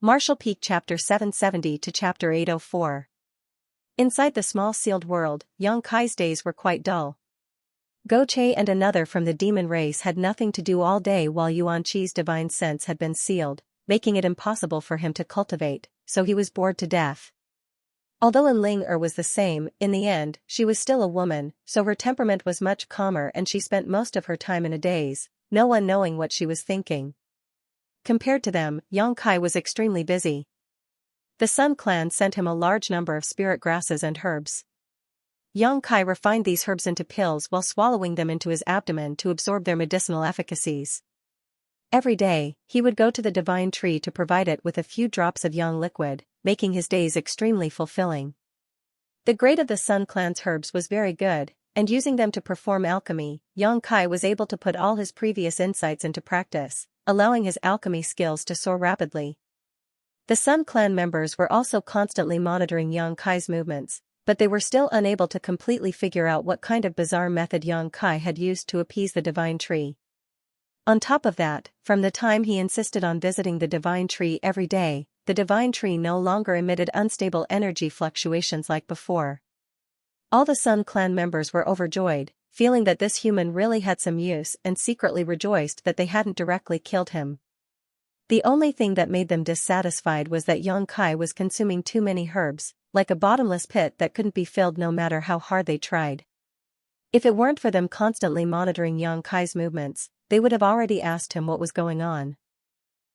Martial Peak Chapter 770 to Chapter 804. Inside the small sealed world, Xianxia's days were quite dull. Goche and another from the demon race had nothing to do all day while Xianxia's divine sense had been sealed, making it impossible for him to cultivate, so he was bored to death. Although Ling was the same, in the end, she was still a woman, so her temperament was much calmer and she spent most of her time in a daze, no one knowing what she was thinking. Compared to them, Xianxia was extremely busy. The Sun Clan sent him a large number of spirit grasses and herbs. Xianxia refined these herbs into pills while swallowing them into his abdomen to absorb their medicinal efficacies. Every day, he would go to the divine tree to provide it with a few drops of yang liquid, making his days extremely fulfilling. The grade of the Sun Clan's herbs was very good, and using them to perform alchemy, Xianxia was able to put all his previous insights into practice, allowing his alchemy skills to soar rapidly. The Sun Clan members were also constantly monitoring Xianxia's movements, but they were still unable to completely figure out what kind of bizarre method Xianxia had used to appease the divine tree. On top of that, from the time he insisted on visiting the divine tree every day, the divine tree no longer emitted unstable energy fluctuations like before. All the Sun Clan members were overjoyed, feeling that this human really had some use and secretly rejoiced that they hadn't directly killed him. The only thing that made them dissatisfied was that Xianxia was consuming too many herbs, like a bottomless pit that couldn't be filled no matter how hard they tried. If it weren't for them constantly monitoring Xianxia's movements, they would have already asked him what was going on.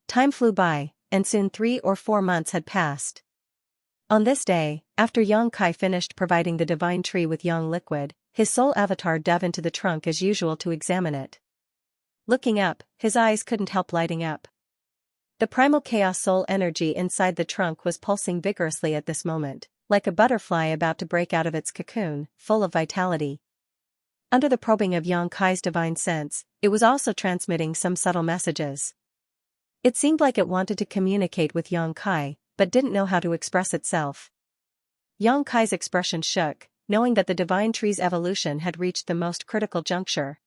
Time flew by, and soon 3 or 4 months had passed. On this day, after Xianxia finished providing the divine tree with yang liquid, his soul avatar dove into the trunk as usual to examine it. Looking up, his eyes couldn't help lighting up. The primal chaos soul energy inside the trunk was pulsing vigorously at this moment, like a butterfly about to break out of its cocoon, full of vitality. Under the probing of Xianxia's divine sense, it was also transmitting some subtle messages. It seemed like it wanted to communicate with Xianxia, but didn't know how to express itself. Xianxia's expression shook, knowing that the divine tree's evolution had reached the most critical juncture.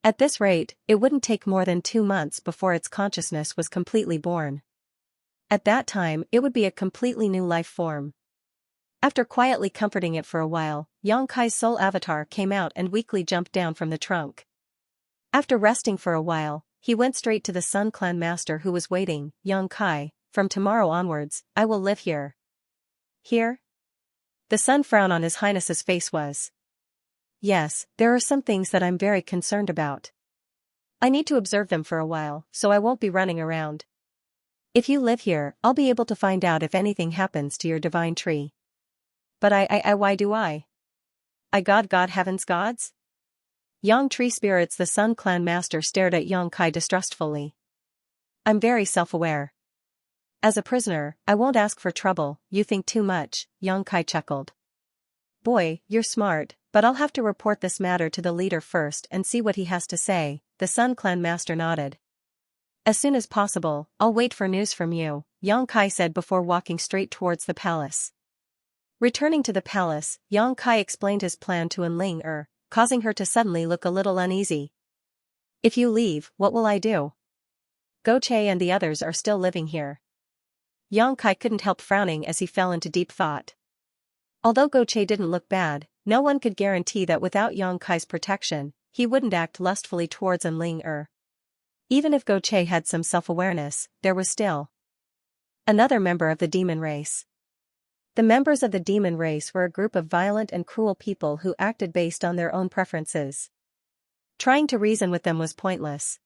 At this rate, it wouldn't take more than 2 months before its consciousness was completely born. At that time, it would be a completely new life form. After quietly comforting it for a while, Xianxia's soul avatar came out and weakly jumped down from the trunk. After resting for a while, he went straight to the Sun Clan master who was waiting. Xianxia, from tomorrow onwards, I will live here. Here? The sun frown on His Highness's face was. Yes, there are some things that I'm very concerned about. I need to observe them for a while, so I won't be running around. If you live here, I'll be able to find out if anything happens to your divine tree. But why do I? God heavens gods? Yang tree spirits. The Sun Clan master stared at Xianxia distrustfully. I'm very self-aware. As a prisoner, I won't ask for trouble. You think too much, Xianxia chuckled. Boy, you're smart, but I'll have to report this matter to the leader first and see what he has to say. The Sun Clan master nodded. As soon as possible, I'll wait for news from you, Xianxia said before walking straight towards the palace. Returning to the palace, Xianxia explained his plan to Ling, causing her to suddenly look a little uneasy. If you leave, what will I do? Goche and the others are still living here. Xianxia couldn't help frowning as he fell into deep thought. Although Goche didn't look bad, no one could guarantee that without Xianxia's protection, he wouldn't act lustfully towards Ling. Even if Goche had some self-awareness, there was still another member of the demon race. The members of the demon race were a group of violent and cruel people who acted based on their own preferences. Trying to reason with them was pointless.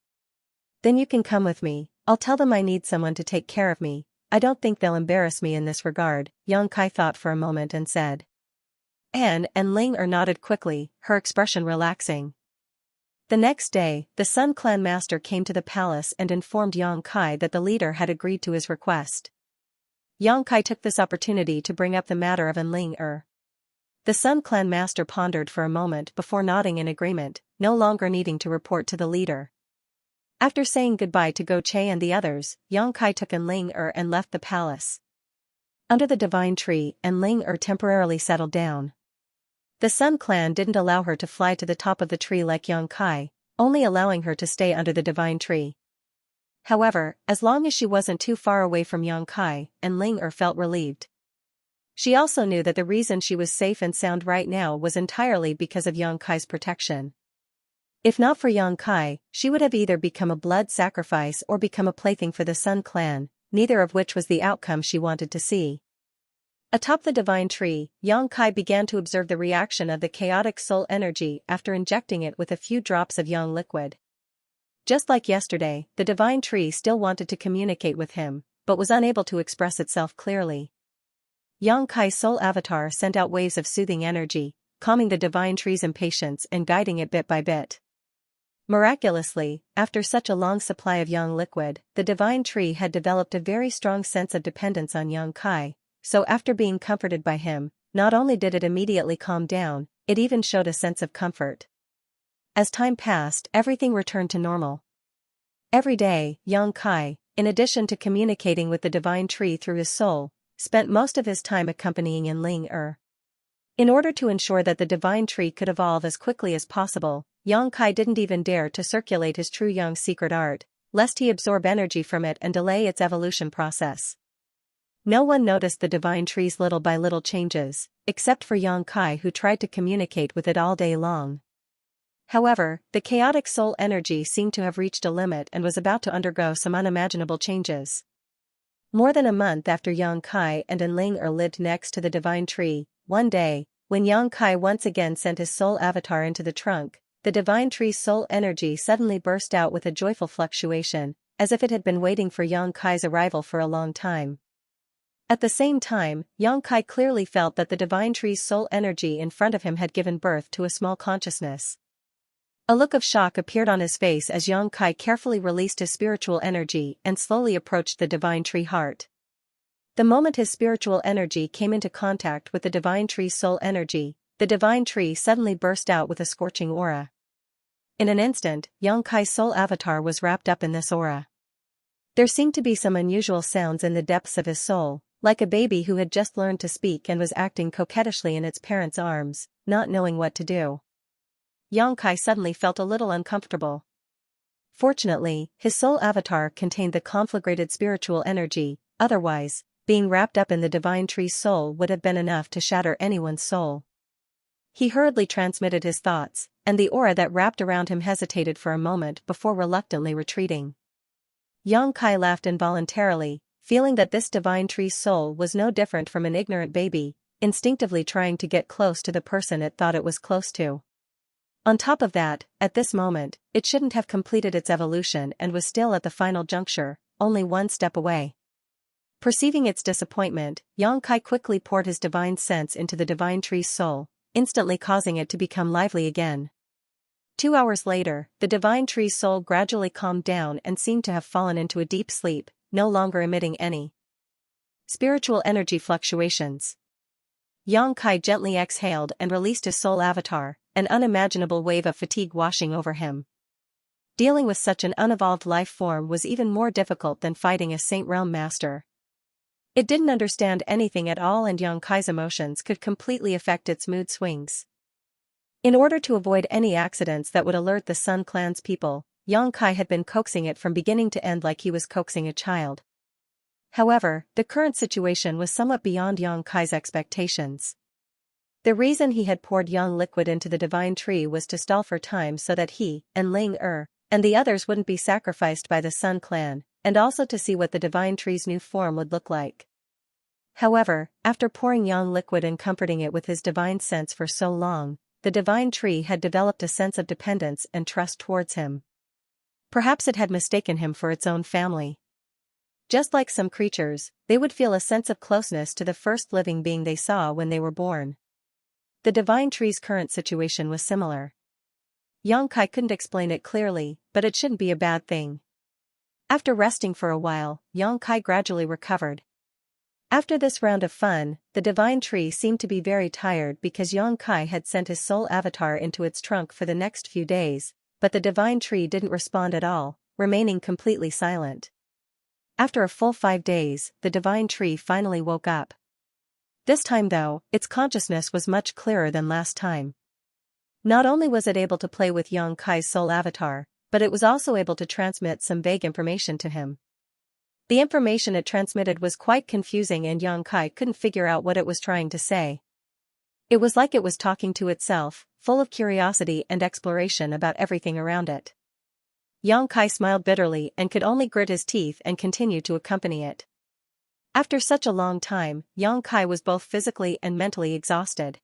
Then you can come with me, I'll tell them I need someone to take care of me. I don't think they'll embarrass me in this regard, Xianxia thought for a moment and said. And Ling nodded quickly, her expression relaxing. The next day, the Sun Clan master came to the palace and informed Xianxia that the leader had agreed to his request. Xianxia took this opportunity to bring up the matter of Ling. The Sun Clan master pondered for a moment before nodding in agreement, no longer needing to report to the leader. After saying goodbye to Goche and the others, Xianxia took Ling and left the palace. Under the divine tree, Ling temporarily settled down. The Sun Clan didn't allow her to fly to the top of the tree like Xianxia, only allowing her to stay under the divine tree. However, as long as she wasn't too far away from Yang Kai, and Ling felt relieved. She also knew that the reason she was safe and sound right now was entirely because of Yang Kai's protection. If not for Yang Kai, she would have either become a blood sacrifice or become a plaything for the Sun clan, neither of which was the outcome she wanted to see. Atop the divine tree, Yang Kai began to observe the reaction of the chaotic soul energy after injecting it with a few drops of yang liquid. Just like yesterday, the divine tree still wanted to communicate with him, but was unable to express itself clearly. Yang Kai's soul avatar sent out waves of soothing energy, calming the divine tree's impatience and guiding it bit by bit. Miraculously, after such a long supply of yang liquid, the divine tree had developed a very strong sense of dependence on Yang Kai, so after being comforted by him, not only did it immediately calm down, it even showed a sense of comfort. As time passed, everything returned to normal. Every day, Yang Kai, in addition to communicating with the divine tree through his soul, spent most of his time accompanying Ling. In order to ensure that the divine tree could evolve as quickly as possible, Yang Kai didn't even dare to circulate his true Yang secret art, lest he absorb energy from it and delay its evolution process. No one noticed the divine tree's little by little changes, except for Yang Kai, who tried to communicate with it all day long. However, the chaotic soul energy seemed to have reached a limit and was about to undergo some unimaginable changes. More than a month after Yang Kai and Ling lived next to the divine tree, one day, when Yang Kai once again sent his soul avatar into the trunk, the divine tree's soul energy suddenly burst out with a joyful fluctuation, as if it had been waiting for Yang Kai's arrival for a long time. At the same time, Yang Kai clearly felt that the divine tree's soul energy in front of him had given birth to a small consciousness. A look of shock appeared on his face as Yang Kai carefully released his spiritual energy and slowly approached the divine tree heart. The moment his spiritual energy came into contact with the divine tree's soul energy, the divine tree suddenly burst out with a scorching aura. In an instant, Yang Kai's soul avatar was wrapped up in this aura. There seemed to be some unusual sounds in the depths of his soul, like a baby who had just learned to speak and was acting coquettishly in its parents' arms, not knowing what to do. Yang Kai suddenly felt a little uncomfortable. Fortunately, his soul avatar contained the conflagrated spiritual energy, otherwise, being wrapped up in the divine tree's soul would have been enough to shatter anyone's soul. He hurriedly transmitted his thoughts, and the aura that wrapped around him hesitated for a moment before reluctantly retreating. Yang Kai laughed involuntarily, feeling that this divine tree's soul was no different from an ignorant baby, instinctively trying to get close to the person it thought it was close to. On top of that, at this moment, it shouldn't have completed its evolution and was still at the final juncture, only one step away. Perceiving its disappointment, Yang Kai quickly poured his divine sense into the divine tree's soul, instantly causing it to become lively again. 2 hours later, the divine tree's soul gradually calmed down and seemed to have fallen into a deep sleep, no longer emitting any spiritual energy fluctuations. Yang Kai gently exhaled and released his soul avatar, an unimaginable wave of fatigue washing over him. Dealing with such an unevolved life form was even more difficult than fighting a Saint Realm master. It didn't understand anything at all, and Yang Kai's emotions could completely affect its mood swings. In order to avoid any accidents that would alert the Sun Clan's people, Yang Kai had been coaxing it from beginning to end like he was coaxing a child. However, the current situation was somewhat beyond Yang Kai's expectations. The reason he had poured yang liquid into the divine tree was to stall for time so that he, and Ling and the others wouldn't be sacrificed by the Sun Clan, and also to see what the divine tree's new form would look like. However, after pouring yang liquid and comforting it with his divine sense for so long, the divine tree had developed a sense of dependence and trust towards him. Perhaps it had mistaken him for its own family. Just like some creatures, they would feel a sense of closeness to the first living being they saw when they were born. The divine tree's current situation was similar. Yang Kai couldn't explain it clearly, but it shouldn't be a bad thing. After resting for a while, Yang Kai gradually recovered. After this round of fun, the divine tree seemed to be very tired because Yang Kai had sent his soul avatar into its trunk for the next few days, but the divine tree didn't respond at all, remaining completely silent. After a full 5 days, the divine tree finally woke up. This time though, its consciousness was much clearer than last time. Not only was it able to play with Yang Kai's soul avatar, but it was also able to transmit some vague information to him. The information it transmitted was quite confusing and Yang Kai couldn't figure out what it was trying to say. It was like it was talking to itself, full of curiosity and exploration about everything around it. Yang Kai smiled bitterly and could only grit his teeth and continue to accompany it. After such a long time, Yang Kai was both physically and mentally exhausted.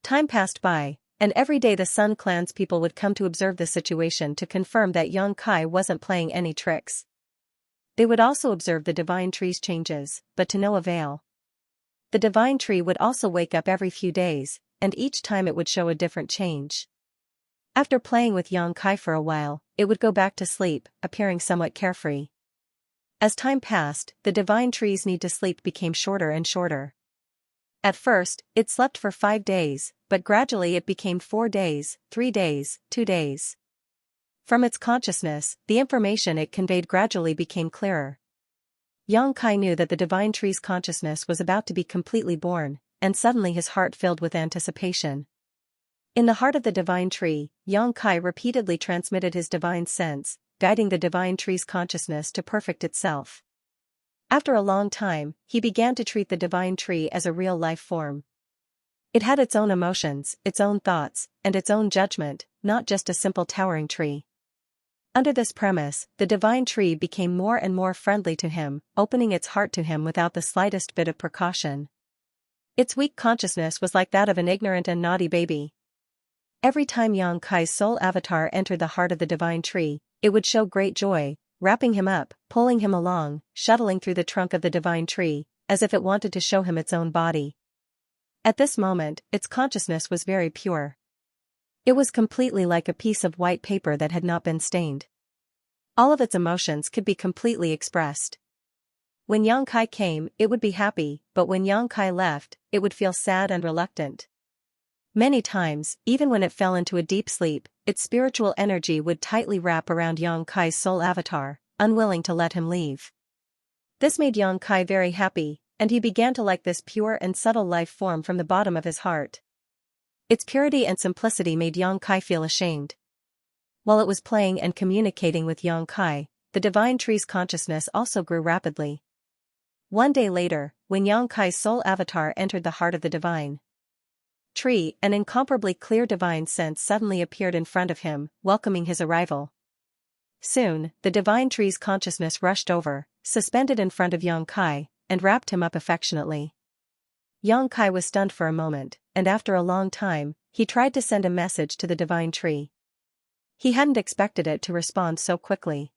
Time passed by, and every day the Sun Clan's people would come to observe the situation to confirm that Yang Kai wasn't playing any tricks. They would also observe the divine tree's changes, but to no avail. The divine tree would also wake up every few days, and each time it would show a different change. After playing with Yang Kai for a while, it would go back to sleep, appearing somewhat carefree. As time passed, the divine tree's need to sleep became shorter and shorter. At first, it slept for 5 days, but gradually it became 4 days, 3 days, 2 days. From its consciousness, the information it conveyed gradually became clearer. Yang Kai knew that the divine tree's consciousness was about to be completely born, and suddenly his heart filled with anticipation. In the heart of the divine tree, Yang Kai repeatedly transmitted his divine sense, guiding the divine tree's consciousness to perfect itself. After a long time, he began to treat the divine tree as a real life form. It had its own emotions, its own thoughts, and its own judgment, not just a simple towering tree. Under this premise, the divine tree became more and more friendly to him, opening its heart to him without the slightest bit of precaution. Its weak consciousness was like that of an ignorant and naughty baby. Every time Yang Kai's soul avatar entered the heart of the divine tree, it would show great joy, wrapping him up, pulling him along, shuttling through the trunk of the divine tree, as if it wanted to show him its own body. At this moment, its consciousness was very pure. It was completely like a piece of white paper that had not been stained. All of its emotions could be completely expressed. When Yang Kai came, it would be happy, but when Yang Kai left, it would feel sad and reluctant. Many times, even when it fell into a deep sleep, its spiritual energy would tightly wrap around Yang Kai's soul avatar, unwilling to let him leave. This made Yang Kai very happy, and he began to like this pure and subtle life form from the bottom of his heart. Its purity and simplicity made Yang Kai feel ashamed. While it was playing and communicating with Yang Kai, the divine tree's consciousness also grew rapidly. One day later, when Yang Kai's soul avatar entered the heart of the divine tree, an incomparably clear divine sense suddenly appeared in front of him, welcoming his arrival. Soon, the divine tree's consciousness rushed over, suspended in front of Yang Kai, and wrapped him up affectionately. Yang Kai was stunned for a moment, and after a long time, he tried to send a message to the divine tree. He hadn't expected it to respond so quickly.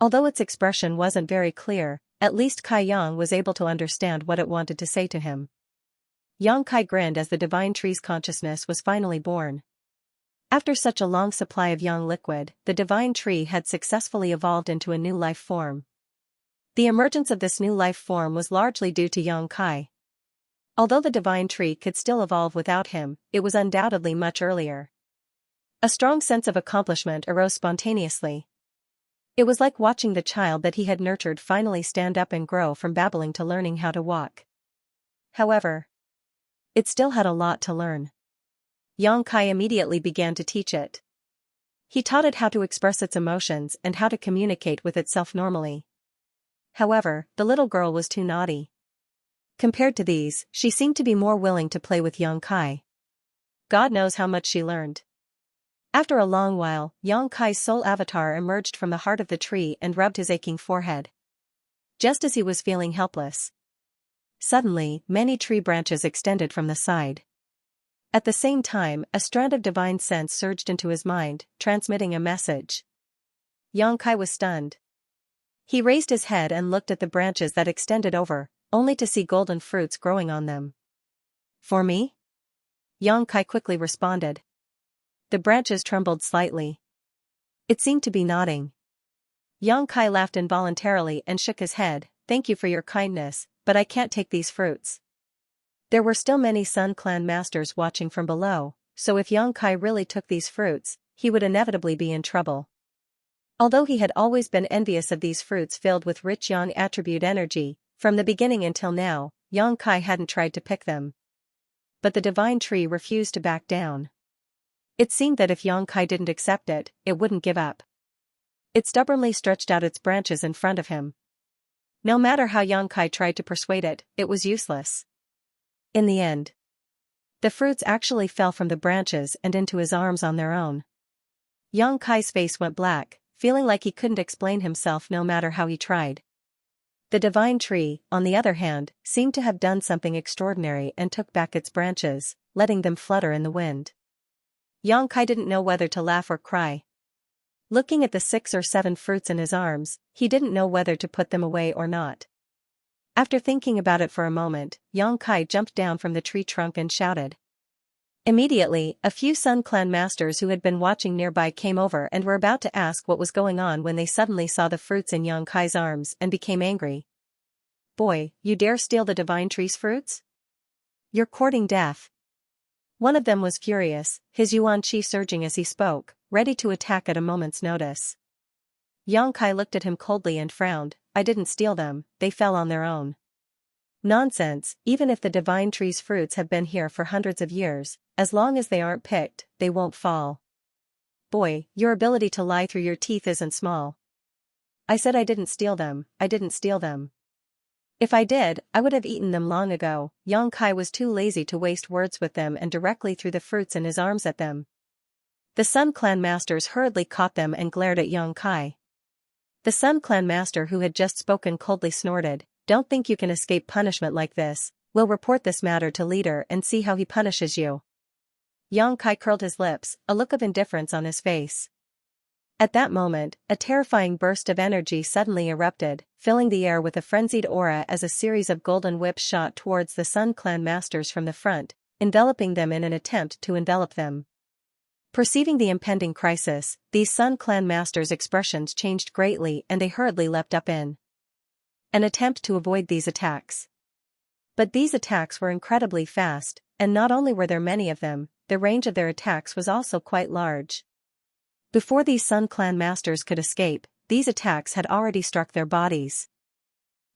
Although its expression wasn't very clear, at least Kai Yang was able to understand what it wanted to say to him. Yang Kai grinned as the divine tree's consciousness was finally born. After such a long supply of yang liquid, the divine tree had successfully evolved into a new life form. The emergence of this new life form was largely due to Yang Kai. Although the divine tree could still evolve without him, it was undoubtedly much earlier. A strong sense of accomplishment arose spontaneously. It was like watching the child that he had nurtured finally stand up and grow from babbling to learning how to walk. However, it still had a lot to learn. Yang Kai immediately began to teach it. He taught it how to express its emotions and how to communicate with itself normally. However, the little girl was too naughty. Compared to these, she seemed to be more willing to play with Yang Kai. God knows how much she learned. After a long while, Yang Kai's soul avatar emerged from the heart of the tree and rubbed his aching forehead. Just as he was feeling helpless, suddenly, many tree branches extended from the side. At the same time, a strand of divine sense surged into his mind, transmitting a message. Yang Kai was stunned. He raised his head and looked at the branches that extended over, only to see golden fruits growing on them. For me? Yang Kai quickly responded. The branches trembled slightly. It seemed to be nodding. Yang Kai laughed involuntarily and shook his head. Thank you for your kindness, but I can't take these fruits. There were still many Sun Clan masters watching from below, so if Yang Kai really took these fruits, he would inevitably be in trouble. Although he had always been envious of these fruits filled with rich Yang attribute energy, from the beginning until now, Yang Kai hadn't tried to pick them. But the divine tree refused to back down. It seemed that if Yang Kai didn't accept it, it wouldn't give up. It stubbornly stretched out its branches in front of him. No matter how Yang Kai tried to persuade it, it was useless. In the end, the fruits actually fell from the branches and into his arms on their own. Yang Kai's face went black, feeling like he couldn't explain himself no matter how he tried. The divine tree, on the other hand, seemed to have done something extraordinary and took back its branches, letting them flutter in the wind. Yang Kai didn't know whether to laugh or cry. Looking at the 6 or 7 fruits in his arms, he didn't know whether to put them away or not. After thinking about it for a moment, Yang Kai jumped down from the tree trunk and shouted. Immediately, a few Sun Clan masters who had been watching nearby came over and were about to ask what was going on when they suddenly saw the fruits in Yang Kai's arms and became angry. "Boy, you dare steal the divine tree's fruits? You're courting death." One of them was furious, his yuan qi surging as he spoke, ready to attack at a moment's notice. Yang Kai looked at him coldly and frowned. "I didn't steal them, they fell on their own." "Nonsense, even if the divine tree's fruits have been here for hundreds of years, as long as they aren't picked, they won't fall. Boy, your ability to lie through your teeth isn't small." "I said I didn't steal them, I didn't steal them. If I did, I would have eaten them long ago." Yang Kai was too lazy to waste words with them and directly threw the fruits in his arms at them. The Sun Clan masters hurriedly caught them and glared at Yang Kai. The Sun Clan master who had just spoken coldly snorted, "Don't think you can escape punishment like this. We'll report this matter to leader and see how he punishes you." Yang Kai curled his lips, a look of indifference on his face. At that moment, a terrifying burst of energy suddenly erupted, filling the air with a frenzied aura as a series of golden whips shot towards the Sun Clan masters from the front, enveloping them in an attempt to envelop them. Perceiving the impending crisis, these Sun Clan masters' expressions changed greatly and they hurriedly leapt up in an attempt to avoid these attacks. But these attacks were incredibly fast, and not only were there many of them, the range of their attacks was also quite large. Before these Sun Clan masters could escape, these attacks had already struck their bodies.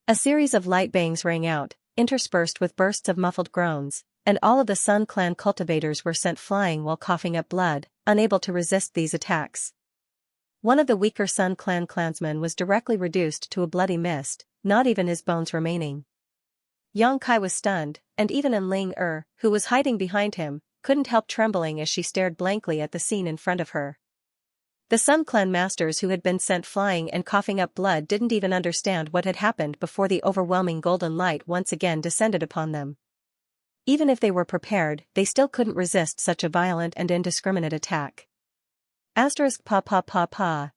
A series of light bangs rang out, interspersed with bursts of muffled groans, and all of the Sun Clan cultivators were sent flying while coughing up blood, unable to resist these attacks. One of the weaker Sun Clan clansmen was directly reduced to a bloody mist, not even his bones remaining. Yang Kai was stunned, and even Ling who was hiding behind him, couldn't help trembling as she stared blankly at the scene in front of her. The Sun Clan masters who had been sent flying and coughing up blood didn't even understand what had happened before the overwhelming golden light once again descended upon them. Even if they were prepared, they still couldn't resist such a violent and indiscriminate attack. Pa pa pa pa.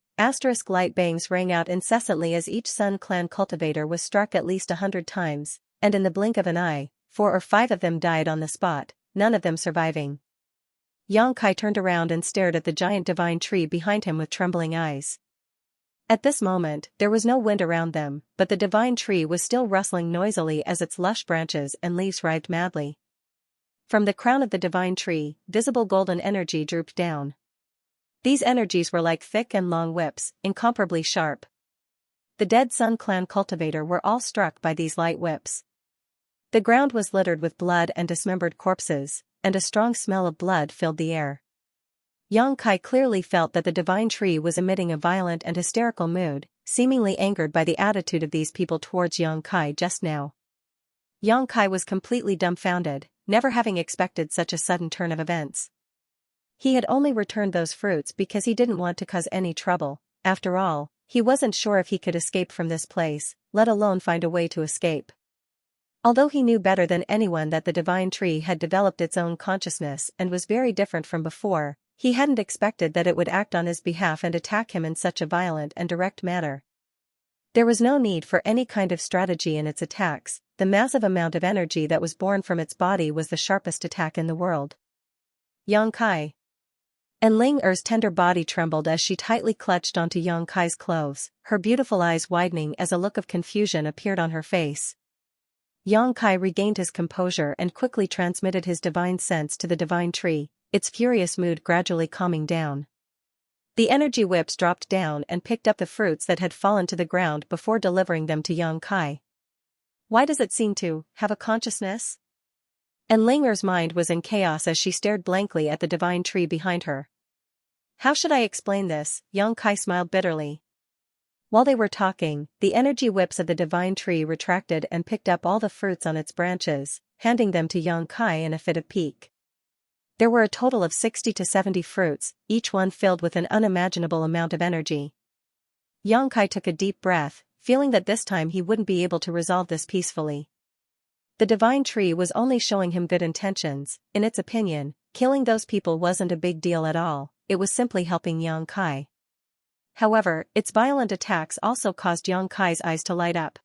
Light bangs rang out incessantly as each Sun Clan cultivator was struck at least 100 times, and in the blink of an eye, 4 or 5 of them died on the spot, none of them surviving. Yang Kai turned around and stared at the giant divine tree behind him with trembling eyes. At this moment, there was no wind around them, but the divine tree was still rustling noisily as its lush branches and leaves writhed madly. From the crown of the divine tree, visible golden energy drooped down. These energies were like thick and long whips, incomparably sharp. The dead Sun Clan cultivator were all struck by these light whips. The ground was littered with blood and dismembered corpses, and a strong smell of blood filled the air. Yang Kai clearly felt that the divine tree was emitting a violent and hysterical mood, seemingly angered by the attitude of these people towards Yang Kai just now. Yang Kai was completely dumbfounded, never having expected such a sudden turn of events. He had only returned those fruits because he didn't want to cause any trouble. After all, he wasn't sure if he could escape from this place, let alone find a way to escape. Although he knew better than anyone that the divine tree had developed its own consciousness and was very different from before, he hadn't expected that it would act on his behalf and attack him in such a violent and direct manner. There was no need for any kind of strategy in its attacks. The massive amount of energy that was born from its body was the sharpest attack in the world. Yang Kai. And Ling Er's tender body trembled as she tightly clutched onto Yang Kai's clothes, her beautiful eyes widening as a look of confusion appeared on her face. Yang Kai regained his composure and quickly transmitted his divine sense to the divine tree, its furious mood gradually calming down. The energy whips dropped down and picked up the fruits that had fallen to the ground before delivering them to Yang Kai. "Why does it seem to have a consciousness?" And Linger's mind was in chaos as she stared blankly at the divine tree behind her. How should I explain this? Xianxia smiled bitterly. While they were talking, the energy whips of the divine tree retracted and picked up all the fruits on its branches, handing them to Xianxia in a fit of pique. There were a total of 60 to 70 fruits, each one filled with an unimaginable amount of energy. Xianxia took a deep breath, feeling that this time he wouldn't be able to resolve this peacefully. The divine tree was only showing him good intentions. In its opinion, killing those people wasn't a big deal at all, it was simply helping Xianxia. However, its violent attacks also caused Xianxia's eyes to light up.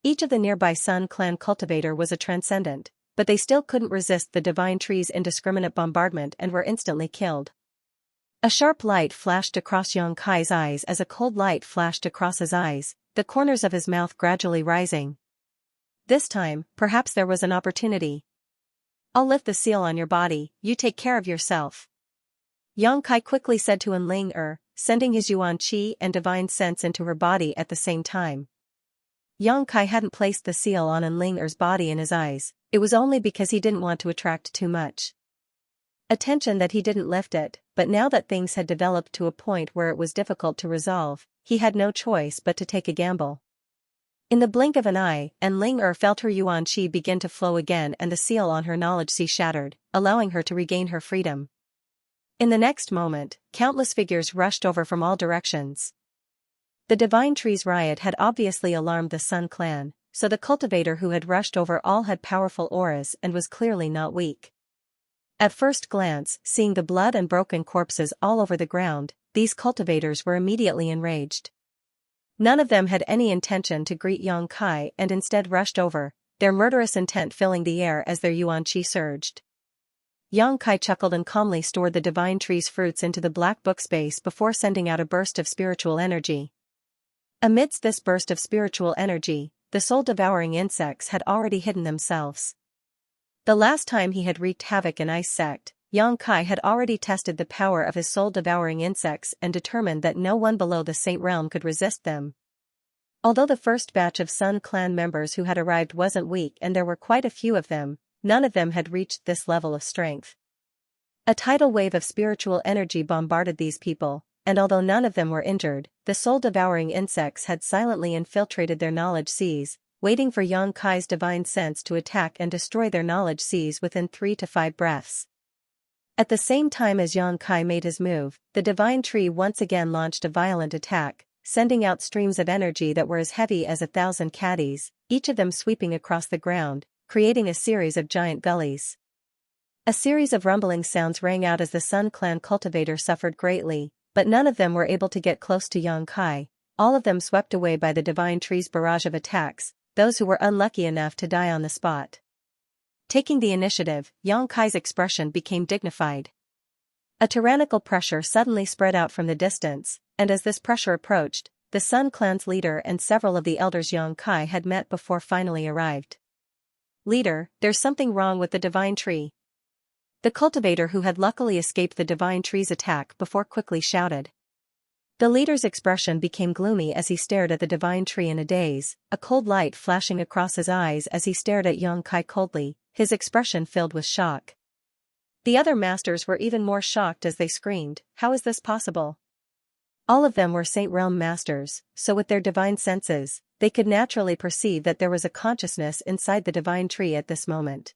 Each of the nearby Sun Clan cultivator was a transcendent, but they still couldn't resist the divine tree's indiscriminate bombardment and were instantly killed. A sharp light flashed across Xianxia's eyes as a cold light flashed across his eyes, the corners of his mouth gradually rising. This time, perhaps there was an opportunity. I'll lift the seal on your body, you take care of yourself. Xianxia quickly said to Linger, sending his yuan qi and divine sense into her body at the same time. Xianxia hadn't placed the seal on Linger's body in his eyes, it was only because he didn't want to attract too much attention that he didn't lift it, but now that things had developed to a point where it was difficult to resolve, he had no choice but to take a gamble. In the blink of an eye, Linger felt her yuan qi begin to flow again and the seal on her knowledge sea shattered, allowing her to regain her freedom. In the next moment, countless figures rushed over from all directions. The divine tree's riot had obviously alarmed the Sun Clan, so the cultivator who had rushed over all had powerful auras and was clearly not weak. At first glance, seeing the blood and broken corpses all over the ground, these cultivators were immediately enraged. None of them had any intention to greet Xianxia and instead rushed over, their murderous intent filling the air as their yuan qi surged. Xianxia chuckled and calmly stored the divine tree's fruits into the black book space before sending out a burst of spiritual energy. Amidst this burst of spiritual energy, the soul-devouring insects had already hidden themselves. The last time he had wreaked havoc in Ice Sect, Xianxia had already tested the power of his soul-devouring insects and determined that no one below the Saint Realm could resist them. Although the first batch of Sun Clan members who had arrived wasn't weak and there were quite a few of them, none of them had reached this level of strength. A tidal wave of spiritual energy bombarded these people, and although none of them were injured, the soul-devouring insects had silently infiltrated their knowledge seas, waiting for Xianxia's divine sense to attack and destroy their knowledge seas within 3 to 5 breaths. At the same time as Xianxia made his move, the divine tree once again launched a violent attack, sending out streams of energy that were as heavy as 1,000 caddies, each of them sweeping across the ground, creating a series of giant gullies. A series of rumbling sounds rang out as the Sun Clan cultivator suffered greatly, but none of them were able to get close to Xianxia, all of them swept away by the divine tree's barrage of attacks, those who were unlucky enough to die on the spot. Taking the initiative, Xianxia's expression became dignified. A tyrannical pressure suddenly spread out from the distance, and as this pressure approached, the Sun Clan's leader and several of the elders Xianxia had met before finally arrived. "Leader, there's something wrong with the divine tree." The cultivator who had luckily escaped the divine tree's attack before quickly shouted. The leader's expression became gloomy as he stared at the divine tree in a daze, a cold light flashing across his eyes as he stared at Xianxia coldly, his expression filled with shock. The other masters were even more shocked as they screamed, "How is this possible?" All of them were Saint Realm masters, so with their divine senses, they could naturally perceive that there was a consciousness inside the divine tree at this moment.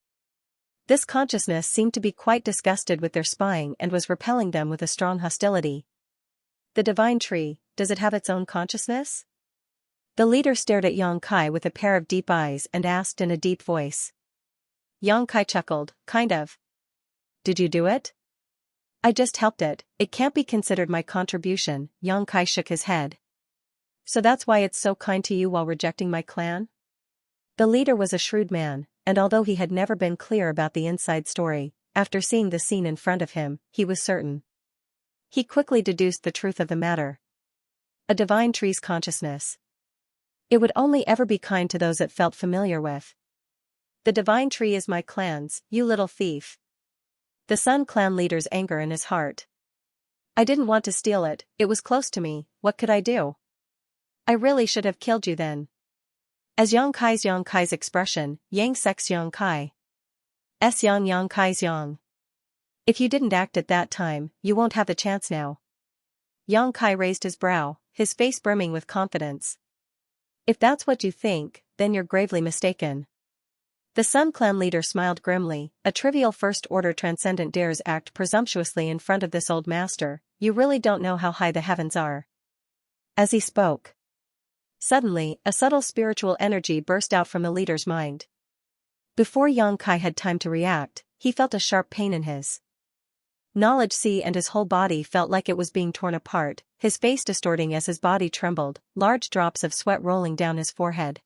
This consciousness seemed to be quite disgusted with their spying and was repelling them with a strong hostility. The divine tree, does it have its own consciousness? The leader stared at Xianxia with a pair of deep eyes and asked in a deep voice. Xianxia chuckled, "Kind of." "Did you do it?" "I just helped it, it can't be considered my contribution." Xianxia shook his head. "So that's why it's so kind to you while rejecting my clan?" The leader was a shrewd man, and although he had never been clear about the inside story, after seeing the scene in front of him, he was certain. He quickly deduced the truth of the matter. A divine tree's consciousness. It would only ever be kind to those it felt familiar with. "The divine tree is my clan's, you little thief." The Sun Clan leader's anger in his heart. "I didn't want to steal it, it was close to me, what could I do? I really should have killed you then." As Xianxia's expression, Yang Sek's Xianxia. Yang Kai Xiang. If you didn't act at that time, you won't have the chance now. Yang Kai raised his brow, his face brimming with confidence. If that's what you think, then you're gravely mistaken. The Sun Clan leader smiled grimly. A trivial first-order transcendent dares act presumptuously in front of this old master. You really don't know how high the heavens are. As he spoke, suddenly, a subtle spiritual energy burst out from the leader's mind. Before Yang Kai had time to react, he felt a sharp pain in his knowledge sea, and his whole body felt like it was being torn apart, his face distorting as his body trembled, large drops of sweat rolling down his forehead.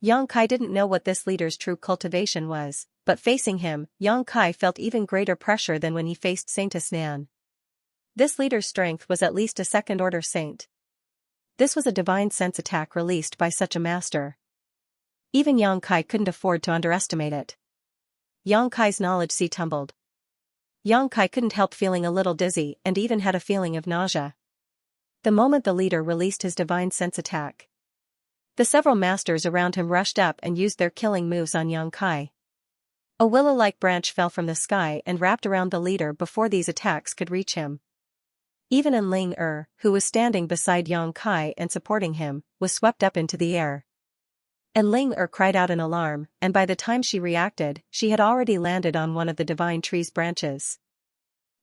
Yang Kai didn't know what this leader's true cultivation was, but facing him, Yang Kai felt even greater pressure than when he faced Saintess Nan. This leader's strength was at least a second-order saint. This was a divine sense attack released by such a master. Even Yang Kai couldn't afford to underestimate it. Yang Kai's knowledge sea tumbled. Yang Kai couldn't help feeling a little dizzy and even had a feeling of nausea. The moment the leader released his divine sense attack, the several masters around him rushed up and used their killing moves on Yang Kai. A willow-like branch fell from the sky and wrapped around the leader before these attacks could reach him. Even Ling who was standing beside Yang Kai and supporting him, was swept up into the air. And Ling cried out in alarm, and by the time she reacted, she had already landed on one of the divine tree's branches.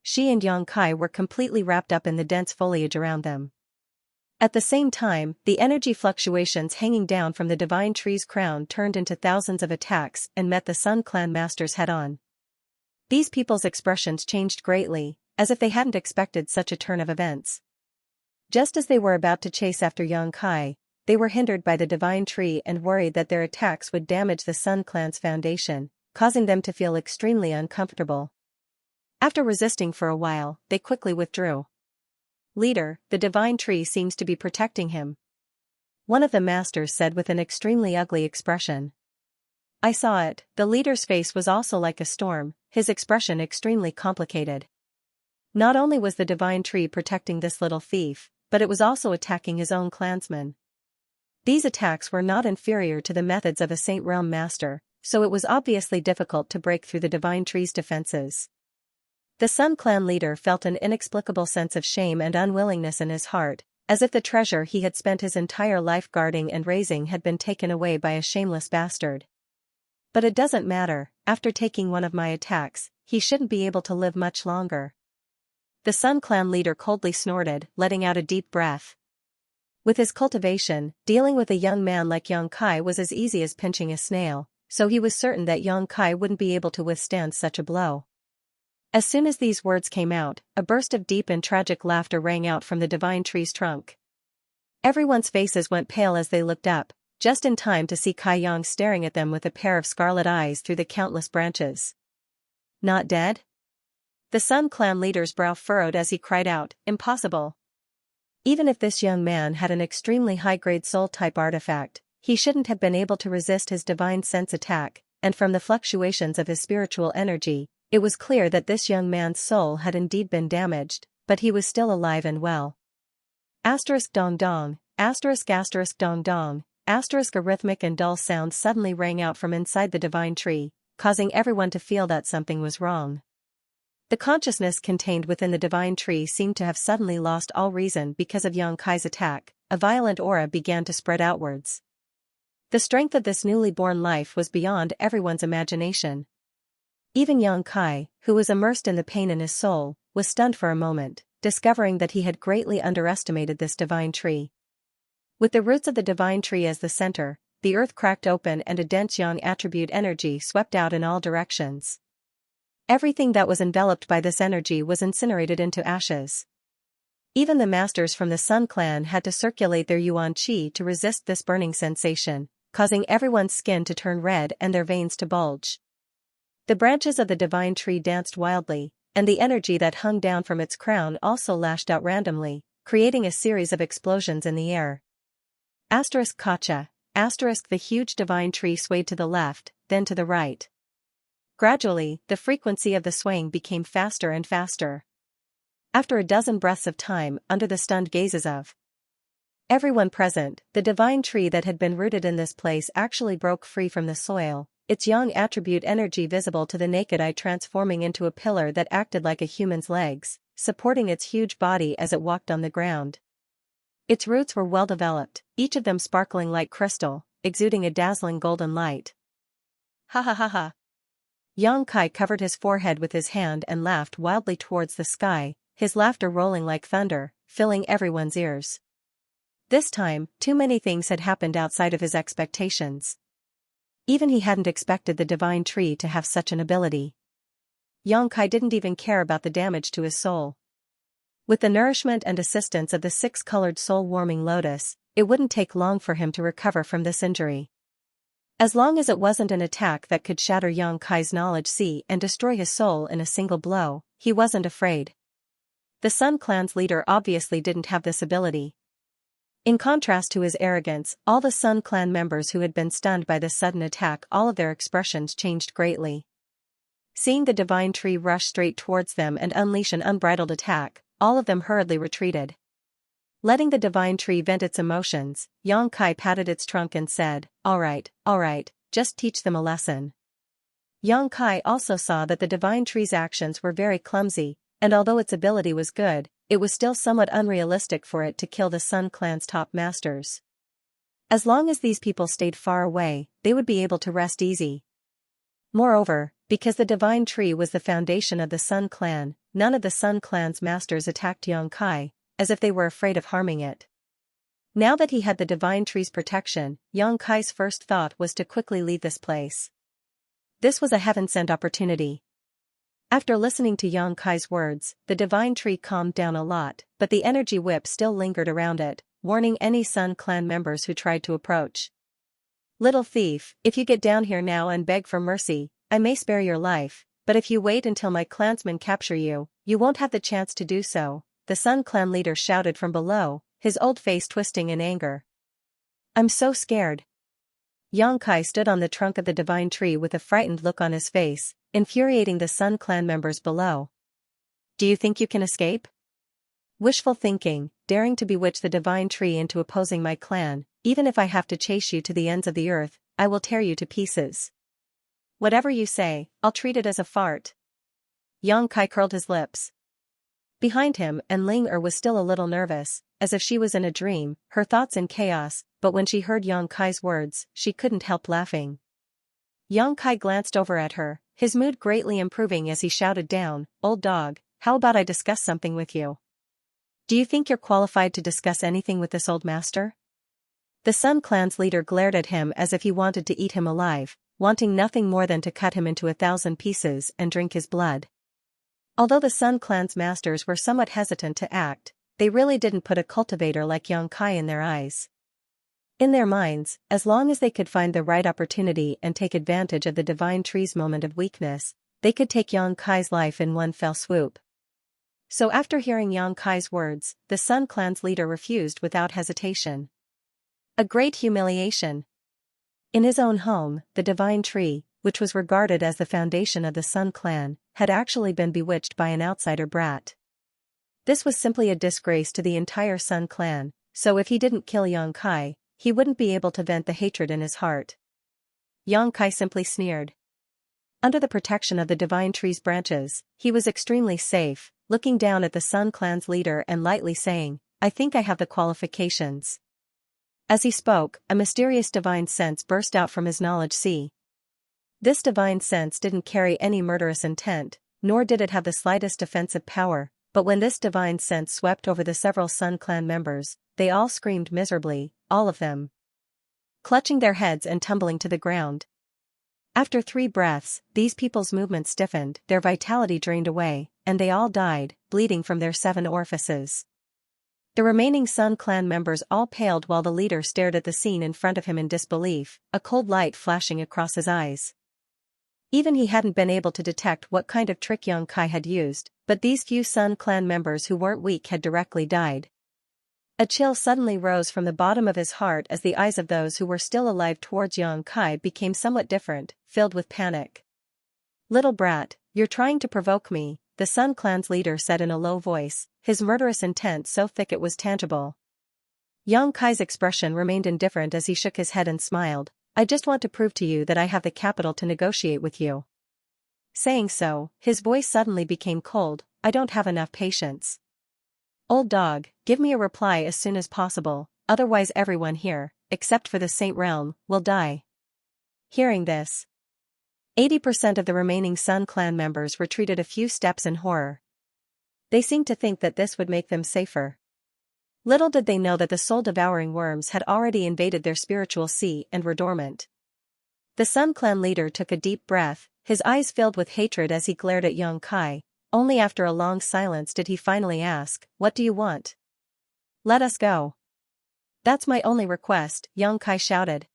She and Yang Kai were completely wrapped up in the dense foliage around them. At the same time, the energy fluctuations hanging down from the divine tree's crown turned into thousands of attacks and met the Sun Clan masters head-on. These people's expressions changed greatly, as if they hadn't expected such a turn of events. Just as they were about to chase after Yang Kai, they were hindered by the divine tree and worried that their attacks would damage the Sun Clan's foundation, causing them to feel extremely uncomfortable. After resisting for a while, they quickly withdrew. "Leader, the divine tree seems to be protecting him," one of the masters said with an extremely ugly expression. I saw it. The leader's face was also like a storm, his expression extremely complicated. Not only was the divine tree protecting this little thief, but it was also attacking his own clansmen. These attacks were not inferior to the methods of a Saint Realm master, so it was obviously difficult to break through the divine tree's defenses. The Sun Clan leader felt an inexplicable sense of shame and unwillingness in his heart, as if the treasure he had spent his entire life guarding and raising had been taken away by a shameless bastard. But it doesn't matter, after taking one of my attacks, he shouldn't be able to live much longer. The Sun Clan leader coldly snorted, letting out a deep breath. With his cultivation, dealing with a young man like Yang Kai was as easy as pinching a snail, so he was certain that Yang Kai wouldn't be able to withstand such a blow. As soon as these words came out, a burst of deep and tragic laughter rang out from the divine tree's trunk. Everyone's faces went pale as they looked up, just in time to see Kai Yang staring at them with a pair of scarlet eyes through the countless branches. Not dead? The Sun Clan leader's brow furrowed as he cried out, "Impossible." Even if this young man had an extremely high-grade soul-type artifact, he shouldn't have been able to resist his divine sense attack, and from the fluctuations of his spiritual energy, it was clear that this young man's soul had indeed been damaged, but he was still alive and well. Asterisk dong dong, asterisk dong dong, asterisk a rhythmic and dull sound suddenly rang out from inside the divine tree, causing everyone to feel that something was wrong. The consciousness contained within the divine tree seemed to have suddenly lost all reason because of Yang Kai's attack. A violent aura began to spread outwards. The strength of this newly born life was beyond everyone's imagination. Even Yang Kai, who was immersed in the pain in his soul, was stunned for a moment, discovering that he had greatly underestimated this divine tree. With the roots of the divine tree as the center, the earth cracked open and a dense yang attribute energy swept out in all directions. Everything that was enveloped by this energy was incinerated into ashes. Even the masters from the Sun Clan had to circulate their yuan qi to resist this burning sensation, causing everyone's skin to turn red and their veins to bulge. The branches of the divine tree danced wildly, and the energy that hung down from its crown also lashed out randomly, creating a series of explosions in the air. Asterisk Kacha, asterisk the huge divine tree swayed to the left, then to the right. Gradually, the frequency of the swaying became faster and faster. After a dozen breaths of time, under the stunned gazes of everyone present, the divine tree that had been rooted in this place actually broke free from the soil, its yang attribute energy visible to the naked eye, transforming into a pillar that acted like a human's legs, supporting its huge body as it walked on the ground. Its roots were well developed, each of them sparkling like crystal, exuding a dazzling golden light. Ha ha ha ha. Yang Kai covered his forehead with his hand and laughed wildly towards the sky, his laughter rolling like thunder, filling everyone's ears. This time, too many things had happened outside of his expectations. Even he hadn't expected the divine tree to have such an ability. Yang Kai didn't even care about the damage to his soul. With the nourishment and assistance of the six-colored soul-warming lotus, it wouldn't take long for him to recover from this injury. As long as it wasn't an attack that could shatter Yang Kai's knowledge sea and destroy his soul in a single blow, he wasn't afraid. The Sun Clan's leader obviously didn't have this ability. In contrast to his arrogance, all the Sun Clan members who had been stunned by this sudden attack, all of their expressions changed greatly. Seeing the divine tree rush straight towards them and unleash an unbridled attack, all of them hurriedly retreated. Letting the divine tree vent its emotions, Yang Kai patted its trunk and said, all right, just teach them a lesson. Yang Kai also saw that the divine tree's actions were very clumsy, and although its ability was good, it was still somewhat unrealistic for it to kill the Sun Clan's top masters. As long as these people stayed far away, they would be able to rest easy. Moreover, because the divine tree was the foundation of the Sun Clan, none of the Sun Clan's masters attacked Yang Kai, as if they were afraid of harming it. Now that he had the divine tree's protection, Yang Kai's first thought was to quickly leave this place. This was a heaven-sent opportunity. After listening to Yang Kai's words, the divine tree calmed down a lot, but the energy whip still lingered around it, warning any Sun Clan members who tried to approach. Little thief, if you get down here now and beg for mercy, I may spare your life, but if you wait until my clansmen capture you, you won't have the chance to do so, the Sun Clan leader shouted from below, his old face twisting in anger. I'm so scared. Yang Kai stood on the trunk of the divine tree with a frightened look on his face, infuriating the Sun Clan members below. Do you think you can escape? Wishful thinking, daring to bewitch the divine tree into opposing my clan, even if I have to chase you to the ends of the earth, I will tear you to pieces. Whatever you say, I'll treat it as a fart. Yang Kai curled his lips. Behind him, Ling was still a little nervous, as if she was in a dream, her thoughts in chaos, but when she heard Yang Kai's words, she couldn't help laughing. Yang Kai glanced over at her, his mood greatly improving as he shouted down, old dog, how about I discuss something with you? Do you think you're qualified to discuss anything with this old master? The Sun Clan's leader glared at him as if he wanted to eat him alive, wanting nothing more than to cut him into 1,000 pieces and drink his blood. Although the Sun Clan's masters were somewhat hesitant to act, they really didn't put a cultivator like Yang Kai in their eyes. In their minds, as long as they could find the right opportunity and take advantage of the divine tree's moment of weakness, they could take Yang Kai's life in one fell swoop. So after hearing Yang Kai's words, the Sun Clan's leader refused without hesitation. A great humiliation. In his own home, the divine tree, which was regarded as the foundation of the Sun Clan, had actually been bewitched by an outsider brat. This was simply a disgrace to the entire Sun Clan, so if he didn't kill Yang Kai, he wouldn't be able to vent the hatred in his heart. Yang Kai simply sneered. Under the protection of the divine tree's branches, he was extremely safe, looking down at the Sun Clan's leader and lightly saying, I think I have the qualifications. As he spoke, a mysterious divine sense burst out from his knowledge sea. This divine sense didn't carry any murderous intent, nor did it have the slightest offensive power, but when this divine sense swept over the several Sun Clan members, they all screamed miserably, all of them. Clutching their heads and tumbling to the ground. After 3 breaths, these people's movements stiffened, their vitality drained away, and they all died, bleeding from their 7 orifices. The remaining Sun Clan members all paled while the leader stared at the scene in front of him in disbelief, a cold light flashing across his eyes. Even he hadn't been able to detect what kind of trick Yang Kai had used, but these few Sun Clan members who weren't weak had directly died. A chill suddenly rose from the bottom of his heart as the eyes of those who were still alive towards Yang Kai became somewhat different, filled with panic. Little brat, you're trying to provoke me, the Sun Clan's leader said in a low voice, his murderous intent so thick it was tangible. Yang Kai's expression remained indifferent as he shook his head and smiled, I just want to prove to you that I have the capital to negotiate with you. Saying so, his voice suddenly became cold. I don't have enough patience. Old dog, give me a reply as soon as possible, otherwise everyone here, except for the Saint Realm, will die. Hearing this, 80% of the remaining Sun Clan members retreated a few steps in horror. They seemed to think that this would make them safer. Little did they know that the soul-devouring worms had already invaded their spiritual sea and were dormant. The Sun Clan leader took a deep breath, his eyes filled with hatred as he glared at young Kai. Only after a long silence did he finally ask, "What do you want?" "Let us go." "That's my only request," young Kai shouted.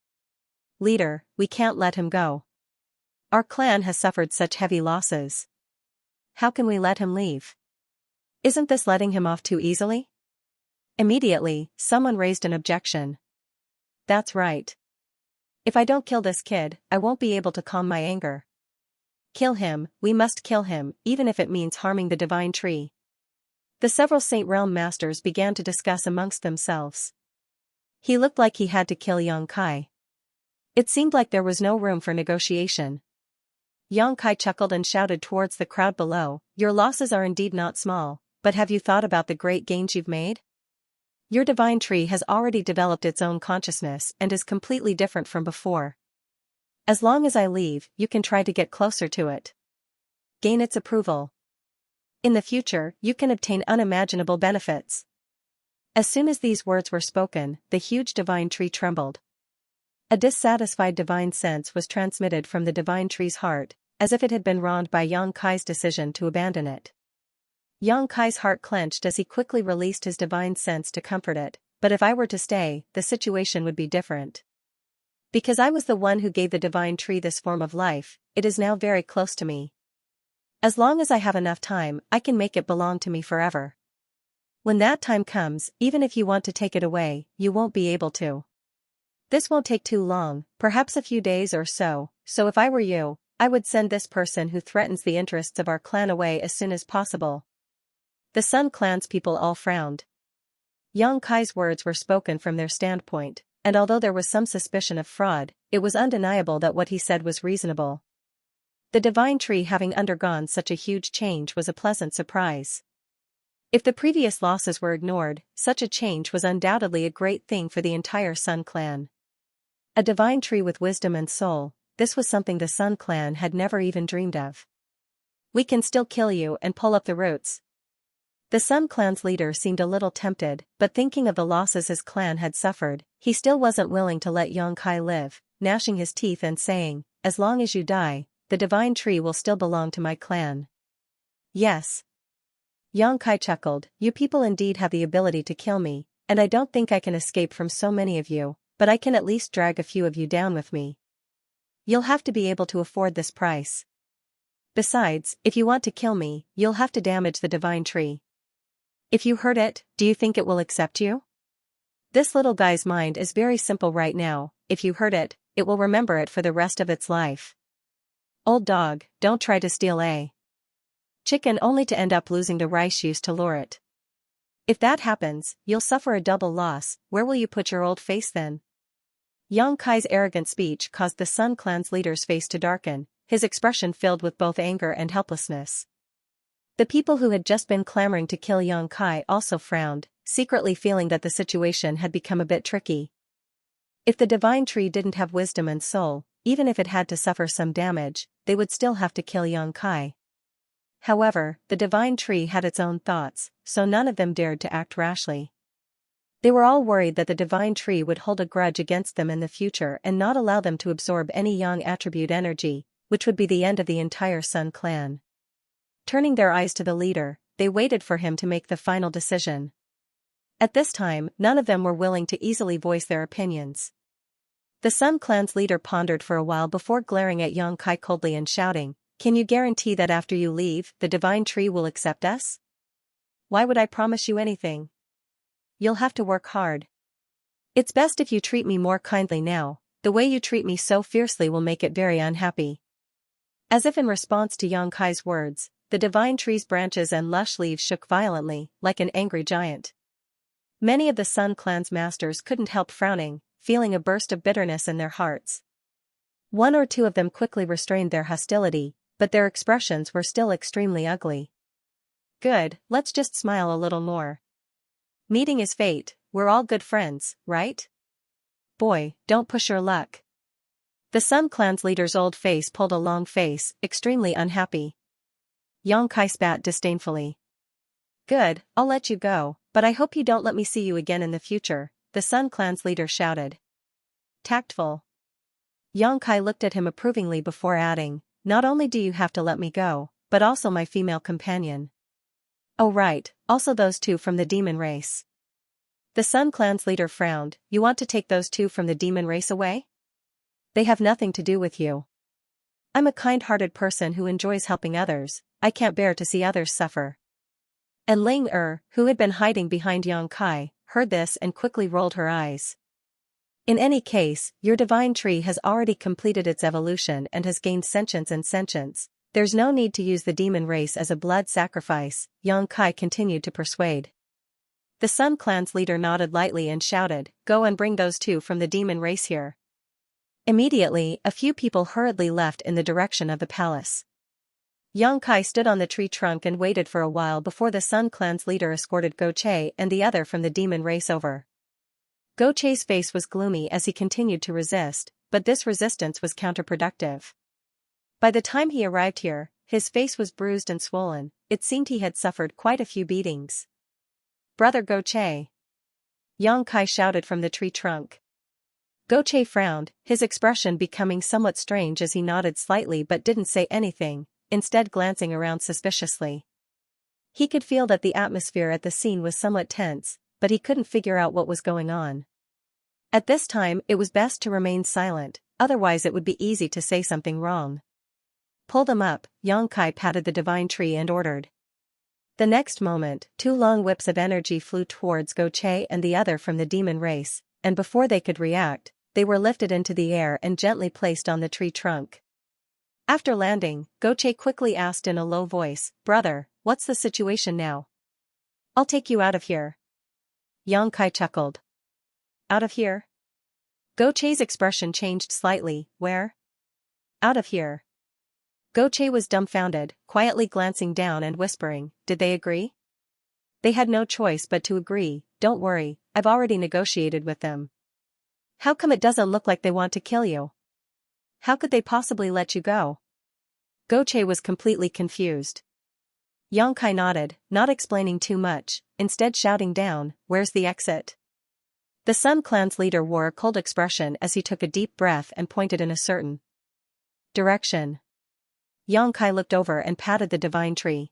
"Leader, we can't let him go. Our clan has suffered such heavy losses. How can we let him leave? Isn't this letting him off too easily?" Immediately, someone raised an objection. "That's right. If I don't kill this kid, I won't be able to calm my anger. Kill him, we must kill him, even if it means harming the divine tree." The several Saint Realm masters began to discuss amongst themselves. He looked like he had to kill young Kai. It seemed like there was no room for negotiation. Young Kai chuckled and shouted towards the crowd below, "Your losses are indeed not small, but have you thought about the great gains you've made? Your divine tree has already developed its own consciousness and is completely different from before. As long as I leave, you can try to get closer to it. Gain its approval. In the future, you can obtain unimaginable benefits." As soon as these words were spoken, the huge divine tree trembled. A dissatisfied divine sense was transmitted from the divine tree's heart, as if it had been wronged by Yang Kai's decision to abandon it. Yang Kai's heart clenched as he quickly released his divine sense to comfort it, "But if I were to stay, the situation would be different. Because I was the one who gave the divine tree this form of life, it is now very close to me. As long as I have enough time, I can make it belong to me forever. When that time comes, even if you want to take it away, you won't be able to. This won't take too long, perhaps a few days or so if I were you, I would send this person who threatens the interests of our clan away as soon as possible." The Sun Clan's people all frowned. Young Kai's words were spoken from their standpoint, and although there was some suspicion of fraud, it was undeniable that what he said was reasonable. The divine tree having undergone such a huge change was a pleasant surprise. If the previous losses were ignored, such a change was undoubtedly a great thing for the entire Sun Clan. A divine tree with wisdom and soul, this was something the Sun Clan had never even dreamed of. "We can still kill you and pull up the roots." The Sun Clan's leader seemed a little tempted, but thinking of the losses his clan had suffered, he still wasn't willing to let young Kai live, gnashing his teeth and saying, "As long as you die, the divine tree will still belong to my clan." "Yes." Young Kai chuckled, "You people indeed have the ability to kill me, and I don't think I can escape from so many of you, but I can at least drag a few of you down with me. You'll have to be able to afford this price. Besides, if you want to kill me, you'll have to damage the divine tree. If you hurt it, do you think it will accept you? This little guy's mind is very simple right now. If you hurt it, it will remember it for the rest of its life. Old dog, don't try to steal a chicken only to end up losing the rice used to lure it. If that happens, you'll suffer a double loss. Where will you put your old face then?" Young Kai's arrogant speech caused the Sun Clan's leader's face to darken, his expression filled with both anger and helplessness. The people who had just been clamoring to kill young Kai also frowned, secretly feeling that the situation had become a bit tricky. If the divine tree didn't have wisdom and soul, even if it had to suffer some damage, they would still have to kill young Kai. However, the divine tree had its own thoughts, so none of them dared to act rashly. They were all worried that the divine tree would hold a grudge against them in the future and not allow them to absorb any young attribute energy, which would be the end of the entire Sun Clan. Turning their eyes to the leader, they waited for him to make the final decision. At this time, none of them were willing to easily voice their opinions. The Sun Clan's leader pondered for a while before glaring at young Kai coldly and shouting, "Can you guarantee that after you leave, the divine tree will accept us?" "Why would I promise you anything? You'll have to work hard. It's best if you treat me more kindly now. The way you treat me so fiercely will make it very unhappy." As if in response to young Kai's words, the divine tree's branches and lush leaves shook violently, like an angry giant. Many of the Sun Clan's masters couldn't help frowning, feeling a burst of bitterness in their hearts. One or two of them quickly restrained their hostility, but their expressions were still extremely ugly. Good, let's just smile a little more. Meeting is fate, we're all good friends, right? Boy, don't push your luck. The Sun Clan's leader's old face pulled a long face, extremely unhappy. Xianxia spat disdainfully. Good, I'll let you go, but I hope you don't let me see you again in the future, the Sun Clan's leader shouted. Tactful. Xianxia looked at him approvingly before adding, not only do you have to let me go, but also my female companion. Oh right, also those two from the demon race. The Sun Clan's leader frowned, you want to take those two from the demon race away? They have nothing to do with you. I'm a kind-hearted person who enjoys helping others, I can't bear to see others suffer. And Ling who had been hiding behind Xianxia, heard this and quickly rolled her eyes. In any case, your divine tree has already completed its evolution and has gained sentience and sentience. There's no need to use the demon race as a blood sacrifice, Xianxia continued to persuade. The Sun Clan's leader nodded lightly and shouted, go and bring those two from the demon race here. Immediately, a few people hurriedly left in the direction of the palace. Xianxia stood on the tree trunk and waited for a while before the Sun Clan's leader escorted Goche and the other from the demon race over. Goche's face was gloomy as he continued to resist, but this resistance was counterproductive. By the time he arrived here, his face was bruised and swollen, it seemed he had suffered quite a few beatings. Brother Goche! Xianxia shouted from the tree trunk. Goche frowned, his expression becoming somewhat strange as he nodded slightly but didn't say anything, instead glancing around suspiciously. He could feel that the atmosphere at the scene was somewhat tense, but he couldn't figure out what was going on. At this time it was best to remain silent, otherwise it would be easy to say something wrong. Pull them up, Xianxia patted the divine tree and ordered. The next moment, two long whips of energy flew towards Goche and the other from the demon race, and before they could react, they were lifted into the air and gently placed on the tree trunk. After landing, Goche quickly asked in a low voice, brother, what's the situation now? I'll take you out of here. Xianxia chuckled. Out of here? Goche's expression changed slightly, where? Out of here. Goche was dumbfounded, quietly glancing down and whispering, did they agree? They had no choice but to agree, don't worry, I've already negotiated with them. How come it doesn't look like they want to kill you? How could they possibly let you go? Goche was completely confused. Xianxia nodded, not explaining too much, instead shouting down, where's the exit? The Sun Clan's leader wore a cold expression as he took a deep breath and pointed in a certain direction. Xianxia looked over and patted the divine tree.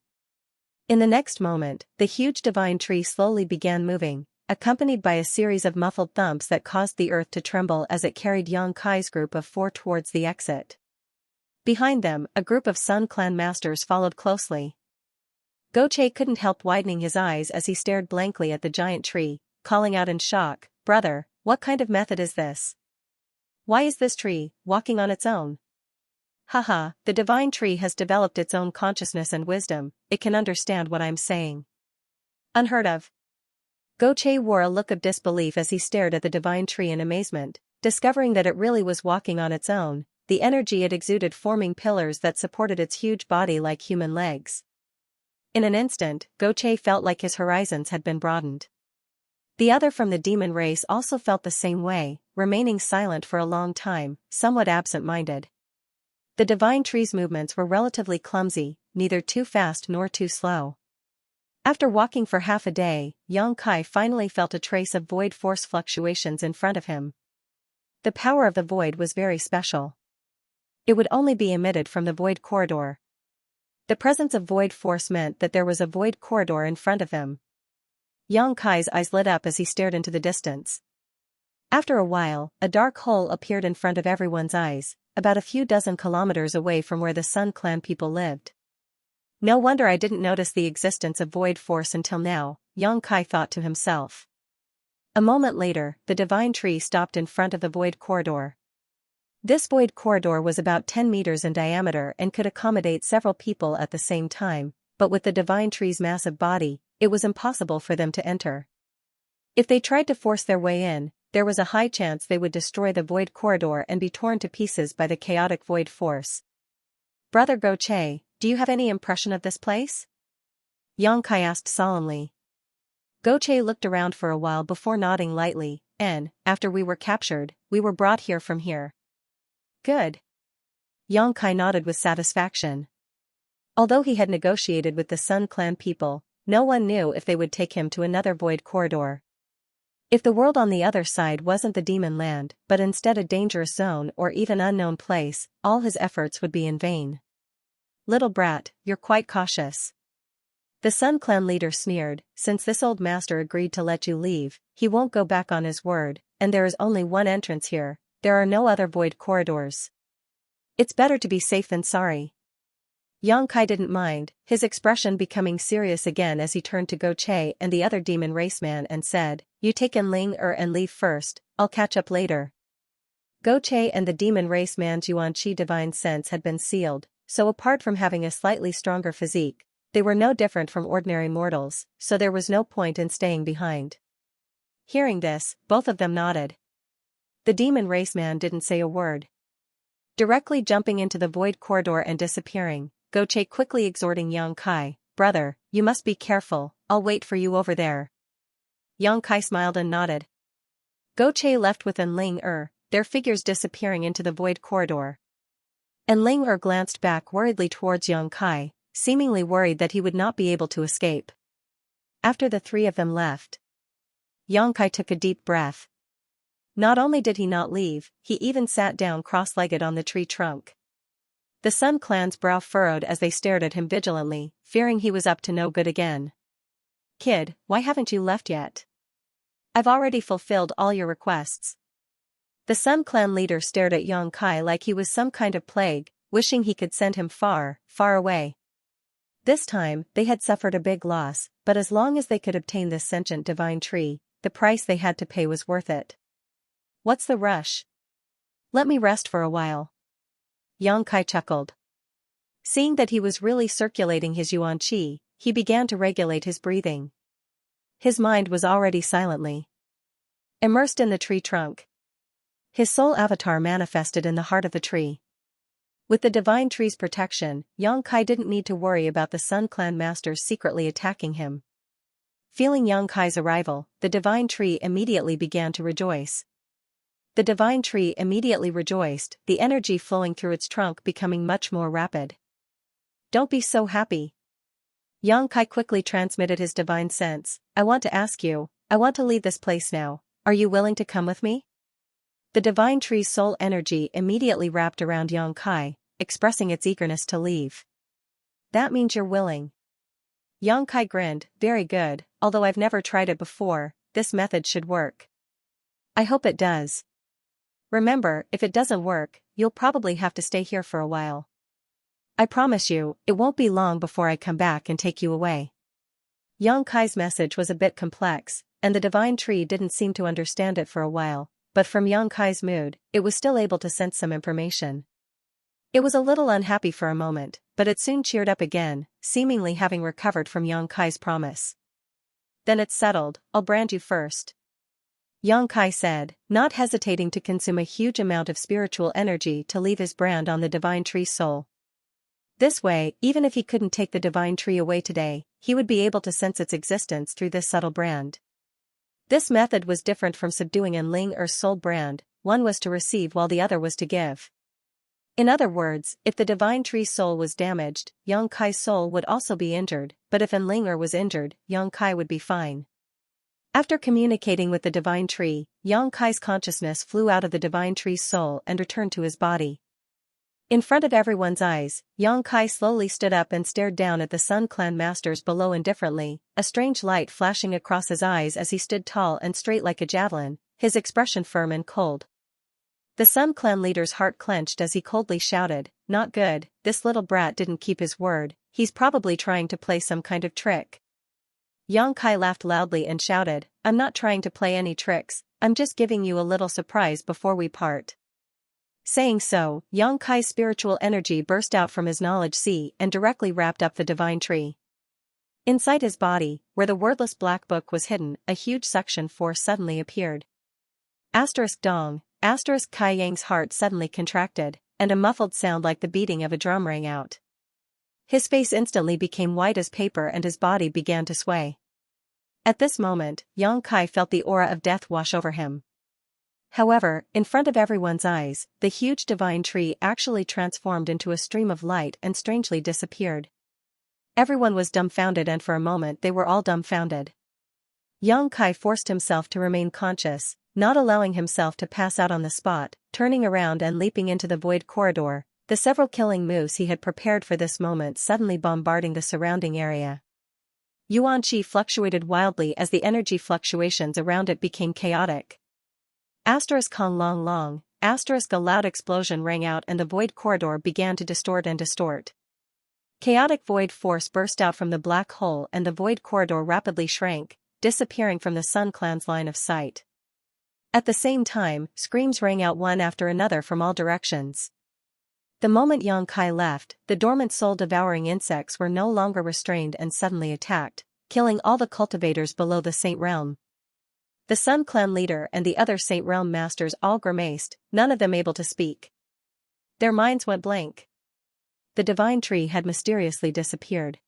In the next moment, the huge divine tree slowly began moving, accompanied by a series of muffled thumps that caused the earth to tremble as it carried Xianxia's group of 4 towards the exit. Behind them, a group of Sun Clan masters followed closely. Goche couldn't help widening his eyes as he stared blankly at the giant tree, calling out in shock, brother, what kind of method is this? Why is this tree walking on its own? Haha, the divine tree has developed its own consciousness and wisdom, it can understand what I'm saying. Unheard of. Goche wore a look of disbelief as he stared at the divine tree in amazement, discovering that it really was walking on its own, the energy it exuded forming pillars that supported its huge body like human legs. In an instant, Goche felt like his horizons had been broadened. The other from the demon race also felt the same way, remaining silent for a long time, somewhat absent-minded. The divine tree's movements were relatively clumsy, neither too fast nor too slow. After walking for half a day, Xianxia finally felt a trace of void force fluctuations in front of him. The power of the void was very special. It would only be emitted from the void corridor. The presence of void force meant that there was a void corridor in front of him. Xianxia's eyes lit up as he stared into the distance. After a while, a dark hole appeared in front of everyone's eyes, about a few dozen kilometers away from where the Sun Clan people lived. No wonder I didn't notice the existence of void force until now, Xianxia thought to himself. A moment later, the divine tree stopped in front of the void corridor. This void corridor was about 10 meters in diameter and could accommodate several people at the same time, but with the divine tree's massive body, it was impossible for them to enter. If they tried to force their way in, there was a high chance they would destroy the void corridor and be torn to pieces by the chaotic void force. Brother Goche, do you have any impression of this place? Xianxia asked solemnly. Goche looked around for a while before nodding lightly, and, after we were captured, we were brought here from here. Good. Xianxia nodded with satisfaction. Although he had negotiated with the Sun Clan people, no one knew if they would take him to another void corridor. If the world on the other side wasn't the demon land, but instead a dangerous zone or even unknown place, all his efforts would be in vain. Little brat, you're quite cautious. The Sun Clan leader sneered, since this old master agreed to let you leave, he won't go back on his word, and there is only one entrance here, there are no other void corridors. It's better to be safe than sorry. Xianxia didn't mind, his expression becoming serious again as he turned to Goche and the other demon raceman and said, you take in Ling and leave first, I'll catch up later. Goche and the demon raceman's Xianxia divine sense had been sealed, so apart from having a slightly stronger physique, they were no different from ordinary mortals, so there was no point in staying behind. Hearing this, both of them nodded. The demon raceman didn't say a word. Directly jumping into the void corridor and disappearing, Goche quickly exhorting Xianxia, brother, you must be careful, I'll wait for you over there. Xianxia smiled and nodded. Goche left with Ling, their figures disappearing into the void corridor. Ling glanced back worriedly towards Xianxia, seemingly worried that he would not be able to escape. After the three of them left, Xianxia took a deep breath. Not only did he not leave, he even sat down cross-legged on the tree trunk. The Sun Clan's brow furrowed as they stared at him vigilantly, fearing he was up to no good again. Kid, why haven't you left yet? I've already fulfilled all your requests. The Sun Clan leader stared at Xianxia like he was some kind of plague, wishing he could send him far, far away. This time, they had suffered a big loss, but as long as they could obtain this sentient divine tree, the price they had to pay was worth it. What's the rush? Let me rest for a while. Xianxia chuckled. Seeing that he was really circulating his Xianxia, he began to regulate his breathing. His mind was already silently immersed in the tree trunk. His soul avatar manifested in the heart of the tree. With the divine tree's protection, Xianxia didn't need to worry about the Sun Clan masters secretly attacking him. Feeling Xianxia's arrival, the divine tree immediately began to rejoice. The divine tree immediately rejoiced, the energy flowing through its trunk becoming much more rapid. Don't be so happy. Xianxia quickly transmitted his divine sense, I want to ask you, I want to leave this place now, are you willing to come with me? The divine tree's soul energy immediately wrapped around Xianxia, expressing its eagerness to leave. That means you're willing. Xianxia grinned, very good, although I've never tried it before, this method should work. I hope it does. Remember, if it doesn't work, you'll probably have to stay here for a while. I promise you, it won't be long before I come back and take you away. Xianxia's message was a bit complex, and the divine tree didn't seem to understand it for a while, but from Xianxia's mood, it was still able to sense some information. It was a little unhappy for a moment, but it soon cheered up again, seemingly having recovered from Xianxia's promise. Then it's settled, I'll brand you first. Xianxia said, not hesitating to consume a huge amount of spiritual energy to leave his brand on the divine tree's soul. This way, even if he couldn't take the divine tree away today, he would be able to sense its existence through this subtle brand. This method was different from subduing Ling's soul brand, one was to receive while the other was to give. In other words, if the divine tree's soul was damaged, Xianxia's soul would also be injured, but if Ling was injured, Xianxia would be fine. After communicating with the divine tree, Xianxia's consciousness flew out of the divine tree's soul and returned to his body. In front of everyone's eyes, Xianxia slowly stood up and stared down at the Sun Clan masters below indifferently, a strange light flashing across his eyes as he stood tall and straight like a javelin, his expression firm and cold. The Sun Clan leader's heart clenched as he coldly shouted, not good, this little brat didn't keep his word, he's probably trying to play some kind of trick. Xianxia laughed loudly and shouted, I'm not trying to play any tricks, I'm just giving you a little surprise before we part. Saying so, Xianxia's spiritual energy burst out from his knowledge sea and directly wrapped up the divine tree. Inside his body, where the wordless black book was hidden, a huge suction force suddenly appeared. Asterisk dong, asterisk Kai Yang's heart suddenly contracted, and a muffled sound like the beating of a drum rang out. His face instantly became white as paper and his body began to sway. At this moment, Yang Kai felt the aura of death wash over him. However, in front of everyone's eyes, the huge divine tree actually transformed into a stream of light and strangely disappeared. Everyone was dumbfounded, and for a moment they were all dumbfounded. Yang Kai forced himself to remain conscious, not allowing himself to pass out on the spot, turning around and leaping into the void corridor, the several killing moves he had prepared for this moment suddenly bombarding the surrounding area. Yuan Qi fluctuated wildly as the energy fluctuations around it became chaotic. Asterisk Kong Long Long, asterisk a loud explosion rang out and the void corridor began to distort and distort. Chaotic void force burst out from the black hole and the void corridor rapidly shrank, disappearing from the Sun Clan's line of sight. At the same time, screams rang out one after another from all directions. The moment Yang Kai left, the dormant soul-devouring insects were no longer restrained and suddenly attacked, killing all the cultivators below the Saint Realm. The Sun Clan leader and the other Saint Realm masters all grimaced, none of them able to speak. Their minds went blank. The divine tree had mysteriously disappeared.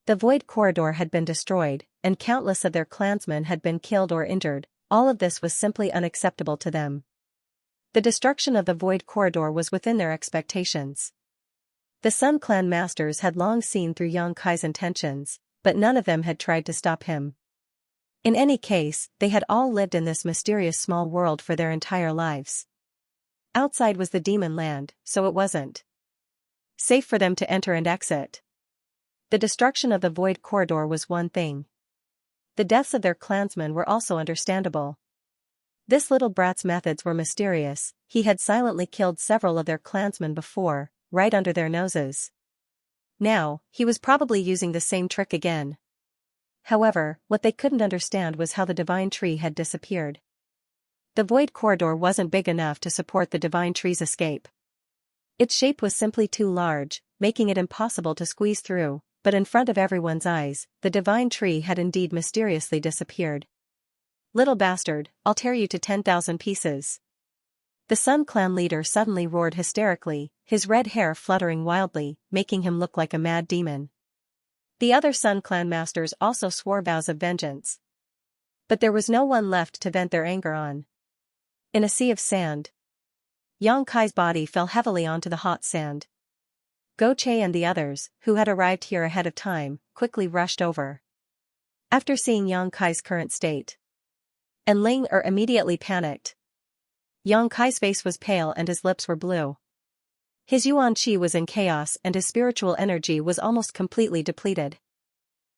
The void corridor had been destroyed, and countless of their clansmen had been killed or injured. All of this was simply unacceptable to them. The destruction of the void corridor was within their expectations. The Sun Clan masters had long seen through Yang Kai's intentions, but none of them had tried to stop him. In any case, they had all lived in this mysterious small world for their entire lives. Outside was the demon land, so it wasn't safe for them to enter and exit. The destruction of the void corridor was one thing. The deaths of their clansmen were also understandable. This little brat's methods were mysterious. He had silently killed several of their clansmen before, right under their noses. Now, he was probably using the same trick again. However, what they couldn't understand was how the divine tree had disappeared. The void corridor wasn't big enough to support the divine tree's escape. Its shape was simply too large, making it impossible to squeeze through, but in front of everyone's eyes, the divine tree had indeed mysteriously disappeared. "Little bastard, I'll tear you to 10,000 pieces." The Sun Clan leader suddenly roared hysterically, his red hair fluttering wildly, making him look like a mad demon. The other Sun Clan masters also swore vows of vengeance. But there was no one left to vent their anger on. In a sea of sand, Yang Kai's body fell heavily onto the hot sand. Go Che and the others, who had arrived here ahead of time, quickly rushed over. After seeing Yang Kai's current state, and Ling immediately panicked. Yang Kai's face was pale and his lips were blue. His Yuan Qi was in chaos and his spiritual energy was almost completely depleted.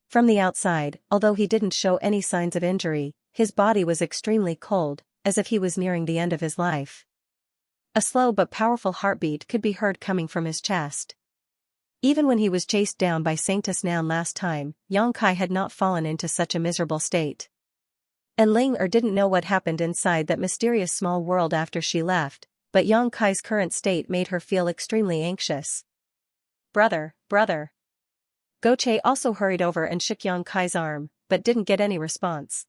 From the outside, although he didn't show any signs of injury, his body was extremely cold, as if he was nearing the end of his life. A slow but powerful heartbeat could be heard coming from his chest. Even when he was chased down by Sanctus Nan last time, Yang Kai had not fallen into such a miserable state. And Ling didn't know what happened inside that mysterious small world after she left, but Yang Kai's current state made her feel extremely anxious. Brother. Go Che also hurried over and shook Yang Kai's arm, but didn't get any response.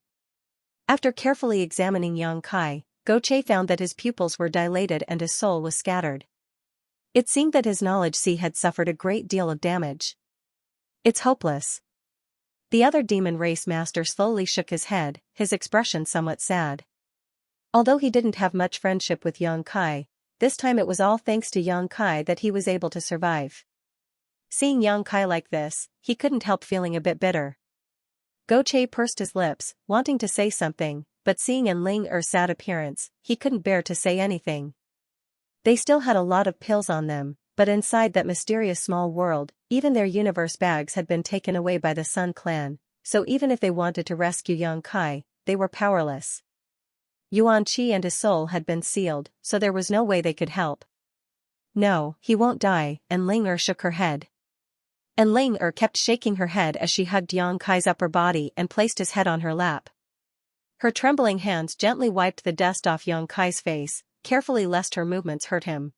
After carefully examining Yang Kai, Go Che found that his pupils were dilated and his soul was scattered. It seemed that his knowledge sea had suffered a great deal of damage. It's hopeless. The other demon race master slowly shook his head, his expression somewhat sad. Although he didn't have much friendship with Yang Kai, this time it was all thanks to Yang Kai that he was able to survive. Seeing Yang Kai like this, he couldn't help feeling a bit bitter. Go Che pursed his lips, wanting to say something, but seeing Ling's sad appearance, he couldn't bear to say anything. They still had a lot of pills on them, but inside that mysterious small world, even their universe bags had been taken away by the Sun Clan, so even if they wanted to rescue Yang Kai, they were powerless. Yuan Qi and his soul had been sealed, so there was no way they could help. No, he won't die, and Ling shook her head. And Ling kept shaking her head as she hugged Yang Kai's upper body and placed his head on her lap. Her trembling hands gently wiped the dust off Yang Kai's face, carefully lest her movements hurt him.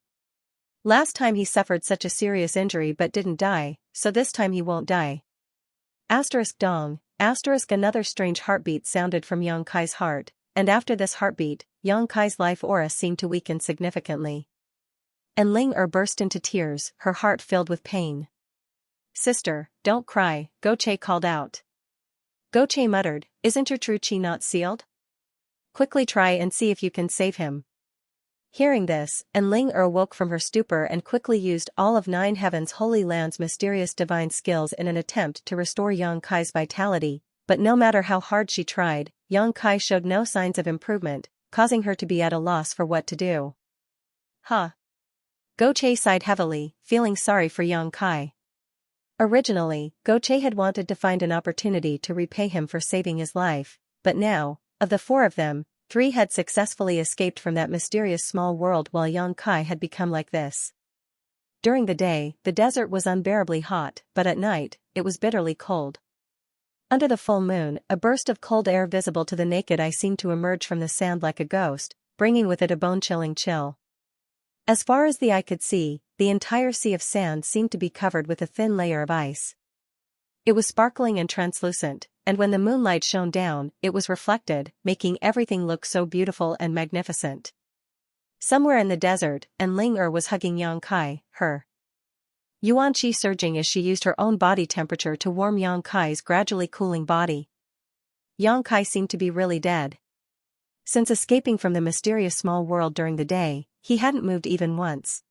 Last time he suffered such a serious injury but didn't die, so this time he won't die. Asterisk dong, asterisk another strange heartbeat sounded from Yang Kai's heart, and after this heartbeat, Yang Kai's life aura seemed to weaken significantly. And Ling burst into tears, her heart filled with pain. "Sister, don't cry," Goche called out. Goche muttered, "Isn't your true chi not sealed? Quickly try and see if you can save him." Hearing this, Ling awoke from her stupor and quickly used all of Nine Heaven's Holy Land's mysterious divine skills in an attempt to restore Yang Kai's vitality, but no matter how hard she tried, Yang Kai showed no signs of improvement, causing her to be at a loss for what to do. Huh. Goche sighed heavily, feeling sorry for Yang Kai. Originally, Goche had wanted to find an opportunity to repay him for saving his life, but now, of the four of them, 3 had successfully escaped from that mysterious small world while Yang Kai had become like this. During the day, the desert was unbearably hot, but at night, it was bitterly cold. Under the full moon, a burst of cold air visible to the naked eye seemed to emerge from the sand like a ghost, bringing with it a bone-chilling chill. As far as the eye could see, the entire sea of sand seemed to be covered with a thin layer of ice. It was sparkling and translucent, and when the moonlight shone down, it was reflected, making everything look so beautiful and magnificent. Somewhere in the desert, Ling was hugging Yang Kai, her yuan qi surging as she used her own body temperature to warm Yang Kai's gradually cooling body. Yang Kai seemed to be really dead. Since escaping from the mysterious small world during the day, he hadn't moved even once.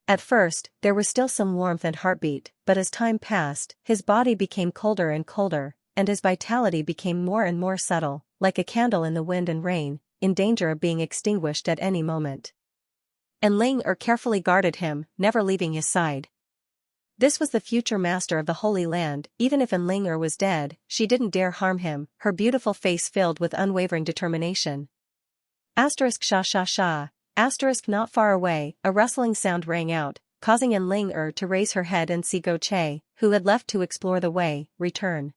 At first, there was still some warmth and heartbeat, but as time passed, his body became colder and colder, and his vitality became more and more subtle, like a candle in the wind and rain, in danger of being extinguished at any moment. And Ling carefully guarded him, never leaving his side. This was the future master of the Holy Land. Even if Ling was dead, she didn't dare harm him, her beautiful face filled with unwavering determination. Asterisk sha sha sha. Asterisk not far away, a rustling sound rang out, causing Ling to raise her head and see Goche, who had left to explore the way, return.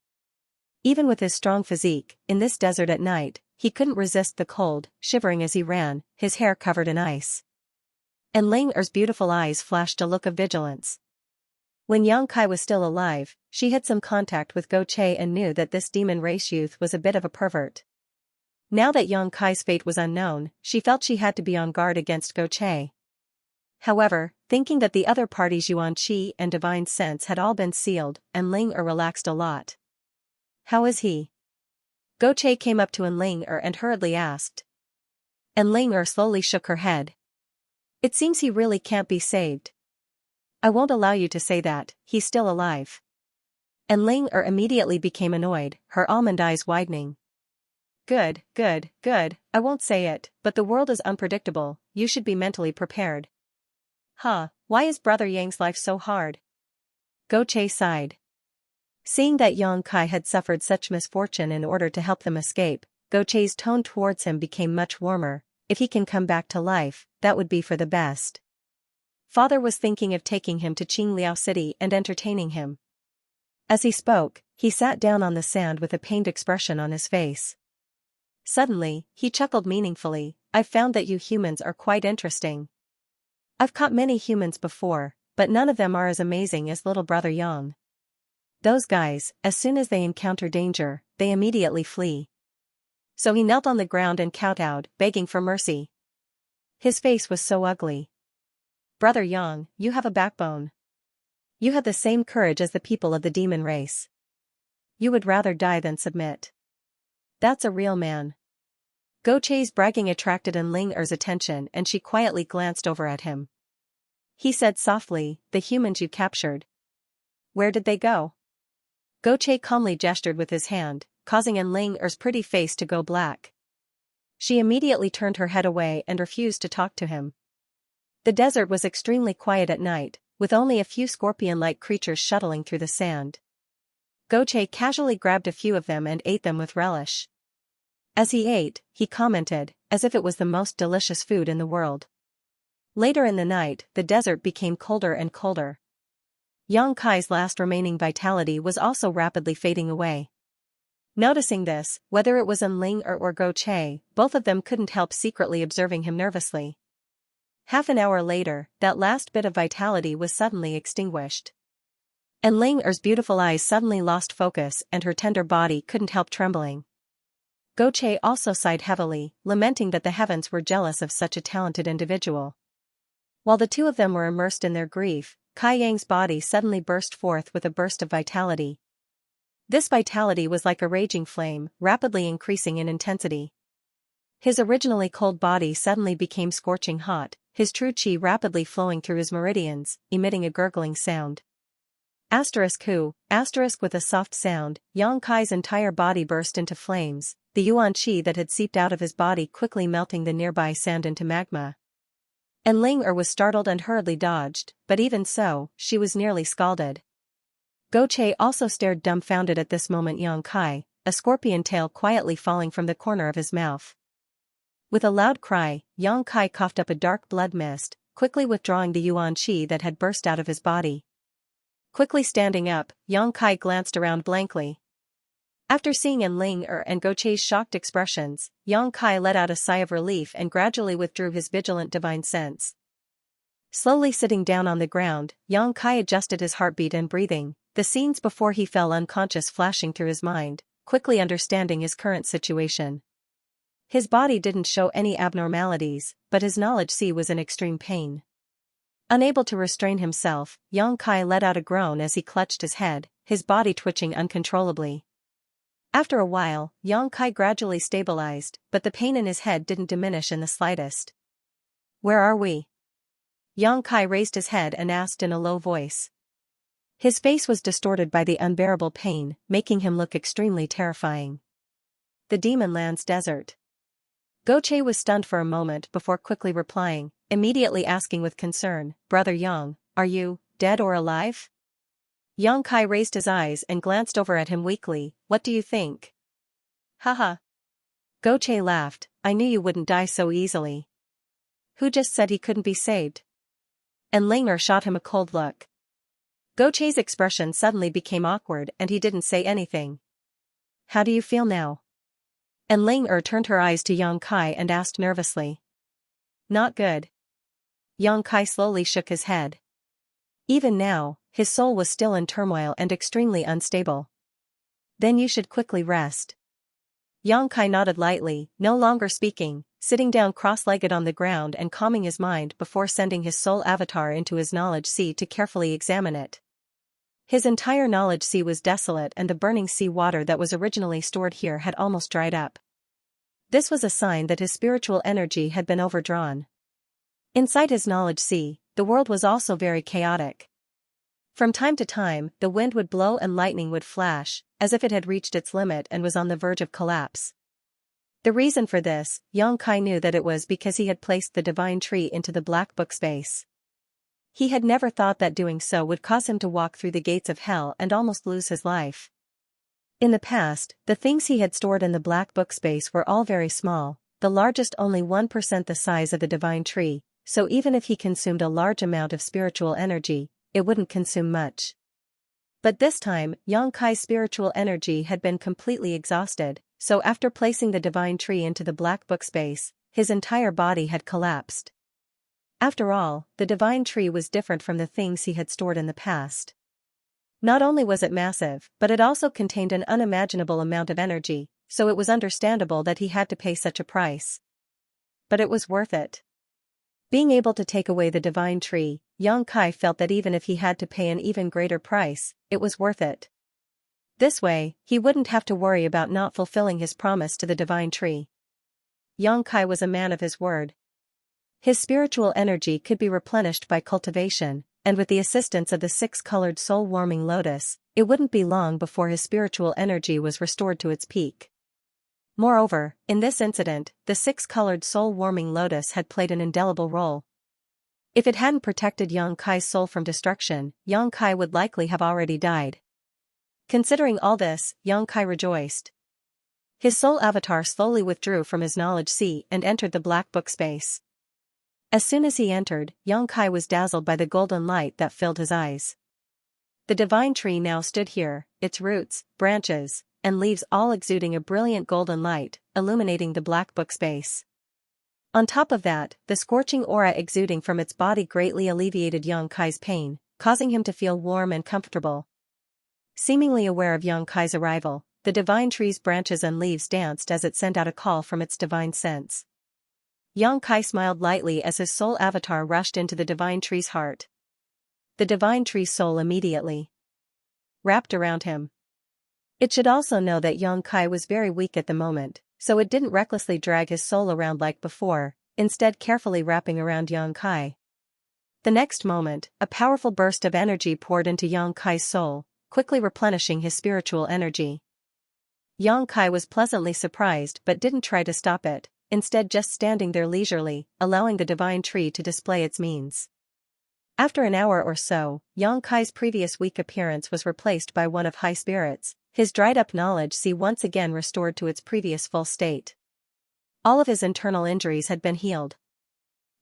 Even with his strong physique, in this desert at night, he couldn't resist the cold, shivering as he ran, his hair covered in ice. And Ling's beautiful eyes flashed a look of vigilance. When Yang Kai was still alive, she had some contact with Goche and knew that this demon race youth was a bit of a pervert. Now that Yang Kai's fate was unknown, she felt she had to be on guard against Goche. However, thinking that the other party's yuan qi and divine sense had all been sealed, Ling relaxed a lot. "How is he?" Goche came up to Ling and hurriedly asked. Ling slowly shook her head. "It seems he really can't be saved." "I won't allow you to say that, he's still alive." Ling immediately became annoyed, her almond eyes widening. Good, good, good, I won't say it, but the world is unpredictable, you should be mentally prepared." "Huh, why is Brother Yang's life so hard?" Goche sighed. Seeing that Yang Kai had suffered such misfortune in order to help them escape, Goche's tone towards him became much warmer. If he can come back to life, that would be for the best. Father was thinking of taking him to Qingliao City and entertaining him. As he spoke, he sat down on the sand with a pained expression on his face. Suddenly, he chuckled meaningfully. "I've found that you humans are quite interesting. I've caught many humans before, but none of them are as amazing as little brother Yang. Those guys, as soon as they encounter danger, they immediately flee." So he knelt on the ground and kowtowed, begging for mercy. His face was so ugly. "Brother Yang, you have a backbone. You have the same courage as the people of the demon race. You would rather die than submit. That's a real man." Goche's bragging attracted Ling's attention and she quietly glanced over at him. He said softly, "The humans you captured. Where did they go?" Goche calmly gestured with his hand, causing Ling's pretty face to go black. She immediately turned her head away and refused to talk to him. The desert was extremely quiet at night, with only a few scorpion-like creatures shuttling through the sand. Goche casually grabbed a few of them and ate them with relish. As he ate, he commented, as if it was the most delicious food in the world. Later in the night, the desert became colder and colder. Yang Kai's last remaining vitality was also rapidly fading away. Noticing this, whether it was Ling or Goche, both of them couldn't help secretly observing him nervously. Half an hour later, that last bit of vitality was suddenly extinguished. Ling's beautiful eyes suddenly lost focus and her tender body couldn't help trembling. Che also sighed heavily, lamenting that the heavens were jealous of such a talented individual. While the two of them were immersed in their grief, Kai Yang's body suddenly burst forth with a burst of vitality. This vitality was like a raging flame, rapidly increasing in intensity. His originally cold body suddenly became scorching hot, his true qi rapidly flowing through his meridians, emitting a gurgling sound. Who, with a soft sound, Yang Kai's entire body burst into flames, the yuan qi that had seeped out of his body quickly melting the nearby sand into magma. And Ling was startled and hurriedly dodged, but even so, she was nearly scalded. Che also stared dumbfounded at this moment. Yang Kai, a scorpion tail quietly falling from the corner of his mouth. With a loud cry, Yang Kai coughed up a dark blood mist, quickly withdrawing the yuan qi that had burst out of his body. Quickly standing up, Yang Kai glanced around blankly. After seeing Ling and Che's shocked expressions, Yang Kai let out a sigh of relief and gradually withdrew his vigilant divine sense. Slowly sitting down on the ground, Yang Kai adjusted his heartbeat and breathing, the scenes before he fell unconscious flashing through his mind, quickly understanding his current situation. His body didn't show any abnormalities, but his knowledge was in extreme pain. Unable to restrain himself, Yang Kai let out a groan as he clutched his head, his body twitching uncontrollably. After a while, Yang Kai gradually stabilized, but the pain in his head didn't diminish in the slightest. "Where are we?" Yang Kai raised his head and asked in a low voice. His face was distorted by the unbearable pain, making him look extremely terrifying. "The Demon Land's desert." Che was stunned for a moment before quickly replying, immediately asking with concern, "Brother Yang, are you dead or alive?" Yang Kai raised his eyes and glanced over at him weakly. "What do you think?" "Haha." Che laughed, "I knew you wouldn't die so easily." "Who just said he couldn't be saved?" And Ling shot him a cold look. Che's expression suddenly became awkward and he didn't say anything. "How do you feel now?" And Ling turned her eyes to Yang Kai and asked nervously. "Not good." Yang Kai slowly shook his head. Even now, his soul was still in turmoil and extremely unstable. "Then you should quickly rest." Yang Kai nodded lightly, no longer speaking, sitting down cross-legged on the ground and calming his mind before sending his soul avatar into his knowledge sea to carefully examine it. His entire knowledge sea was desolate and the burning sea water that was originally stored here had almost dried up. This was a sign that his spiritual energy had been overdrawn. Inside his knowledge sea, the world was also very chaotic. From time to time, the wind would blow and lightning would flash, as if it had reached its limit and was on the verge of collapse. The reason for this, Yang Kai knew that it was because he had placed the divine tree into the black book space. He had never thought that doing so would cause him to walk through the gates of hell and almost lose his life. In the past, the things he had stored in the black book space were all very small, the largest only 1% the size of the divine tree, so even if he consumed a large amount of spiritual energy, it wouldn't consume much. But this time, Yang Kai's spiritual energy had been completely exhausted, so after placing the divine tree into the black book space, his entire body had collapsed. After all, the divine tree was different from the things he had stored in the past. Not only was it massive, but it also contained an unimaginable amount of energy, so it was understandable that he had to pay such a price. But it was worth it. Being able to take away the divine tree, Yang Kai felt that even if he had to pay an even greater price, it was worth it. This way, he wouldn't have to worry about not fulfilling his promise to the divine tree. Yang Kai was a man of his word. His spiritual energy could be replenished by cultivation, and with the assistance of the six-colored soul-warming lotus, it wouldn't be long before his spiritual energy was restored to its peak. Moreover, in this incident, the six-colored soul-warming lotus had played an indelible role. If it hadn't protected Yang Kai's soul from destruction, Yang Kai would likely have already died. Considering all this, Yang Kai rejoiced. His soul avatar slowly withdrew from his knowledge sea and entered the black book space. As soon as he entered, Yang Kai was dazzled by the golden light that filled his eyes. The divine tree now stood here, its roots, branches, and leaves all exuding a brilliant golden light, illuminating the black book space. On top of that, the scorching aura exuding from its body greatly alleviated Yang Kai's pain, causing him to feel warm and comfortable. Seemingly aware of Yang Kai's arrival, the divine tree's branches and leaves danced as it sent out a call from its divine sense. Yang Kai smiled lightly as his soul avatar rushed into the divine tree's heart. The divine tree's soul immediately wrapped around him. It should also know that Yang Kai was very weak at the moment, so it didn't recklessly drag his soul around like before, instead carefully wrapping around Yang Kai. The next moment, a powerful burst of energy poured into Yang Kai's soul, quickly replenishing his spiritual energy. Yang Kai was pleasantly surprised but didn't try to stop it, instead just standing there leisurely, allowing the divine tree to display its means. After an hour or so, Yang Kai's previous weak appearance was replaced by one of high spirits, his dried-up knowledge once again restored to its previous full state. All of his internal injuries had been healed.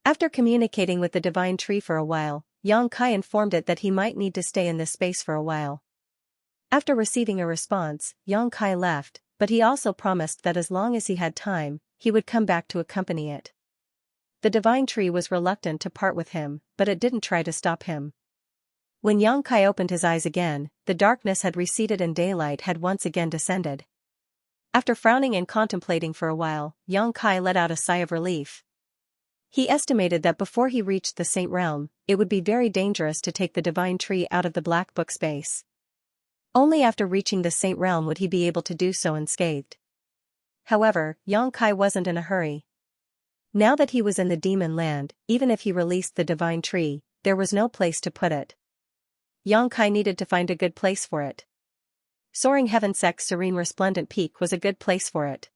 After communicating with the divine tree for a while, Yang Kai informed it that he might need to stay in this space for a while. After receiving a response, Yang Kai left, but he also promised that as long as he had time, he would come back to accompany it. The divine tree was reluctant to part with him, but it didn't try to stop him. When Yang Kai opened his eyes again, the darkness had receded and daylight had once again descended. After frowning and contemplating for a while, Yang Kai let out a sigh of relief. He estimated that before he reached the Saint Realm, it would be very dangerous to take the divine tree out of the Black Book space. Only after reaching the Saint Realm would he be able to do so unscathed. However, Yang Kai wasn't in a hurry. Now that he was in the demon land, even if he released the divine tree, there was no place to put it. Yang Kai needed to find a good place for it. Soaring Heavensek's serene resplendent peak was a good place for it.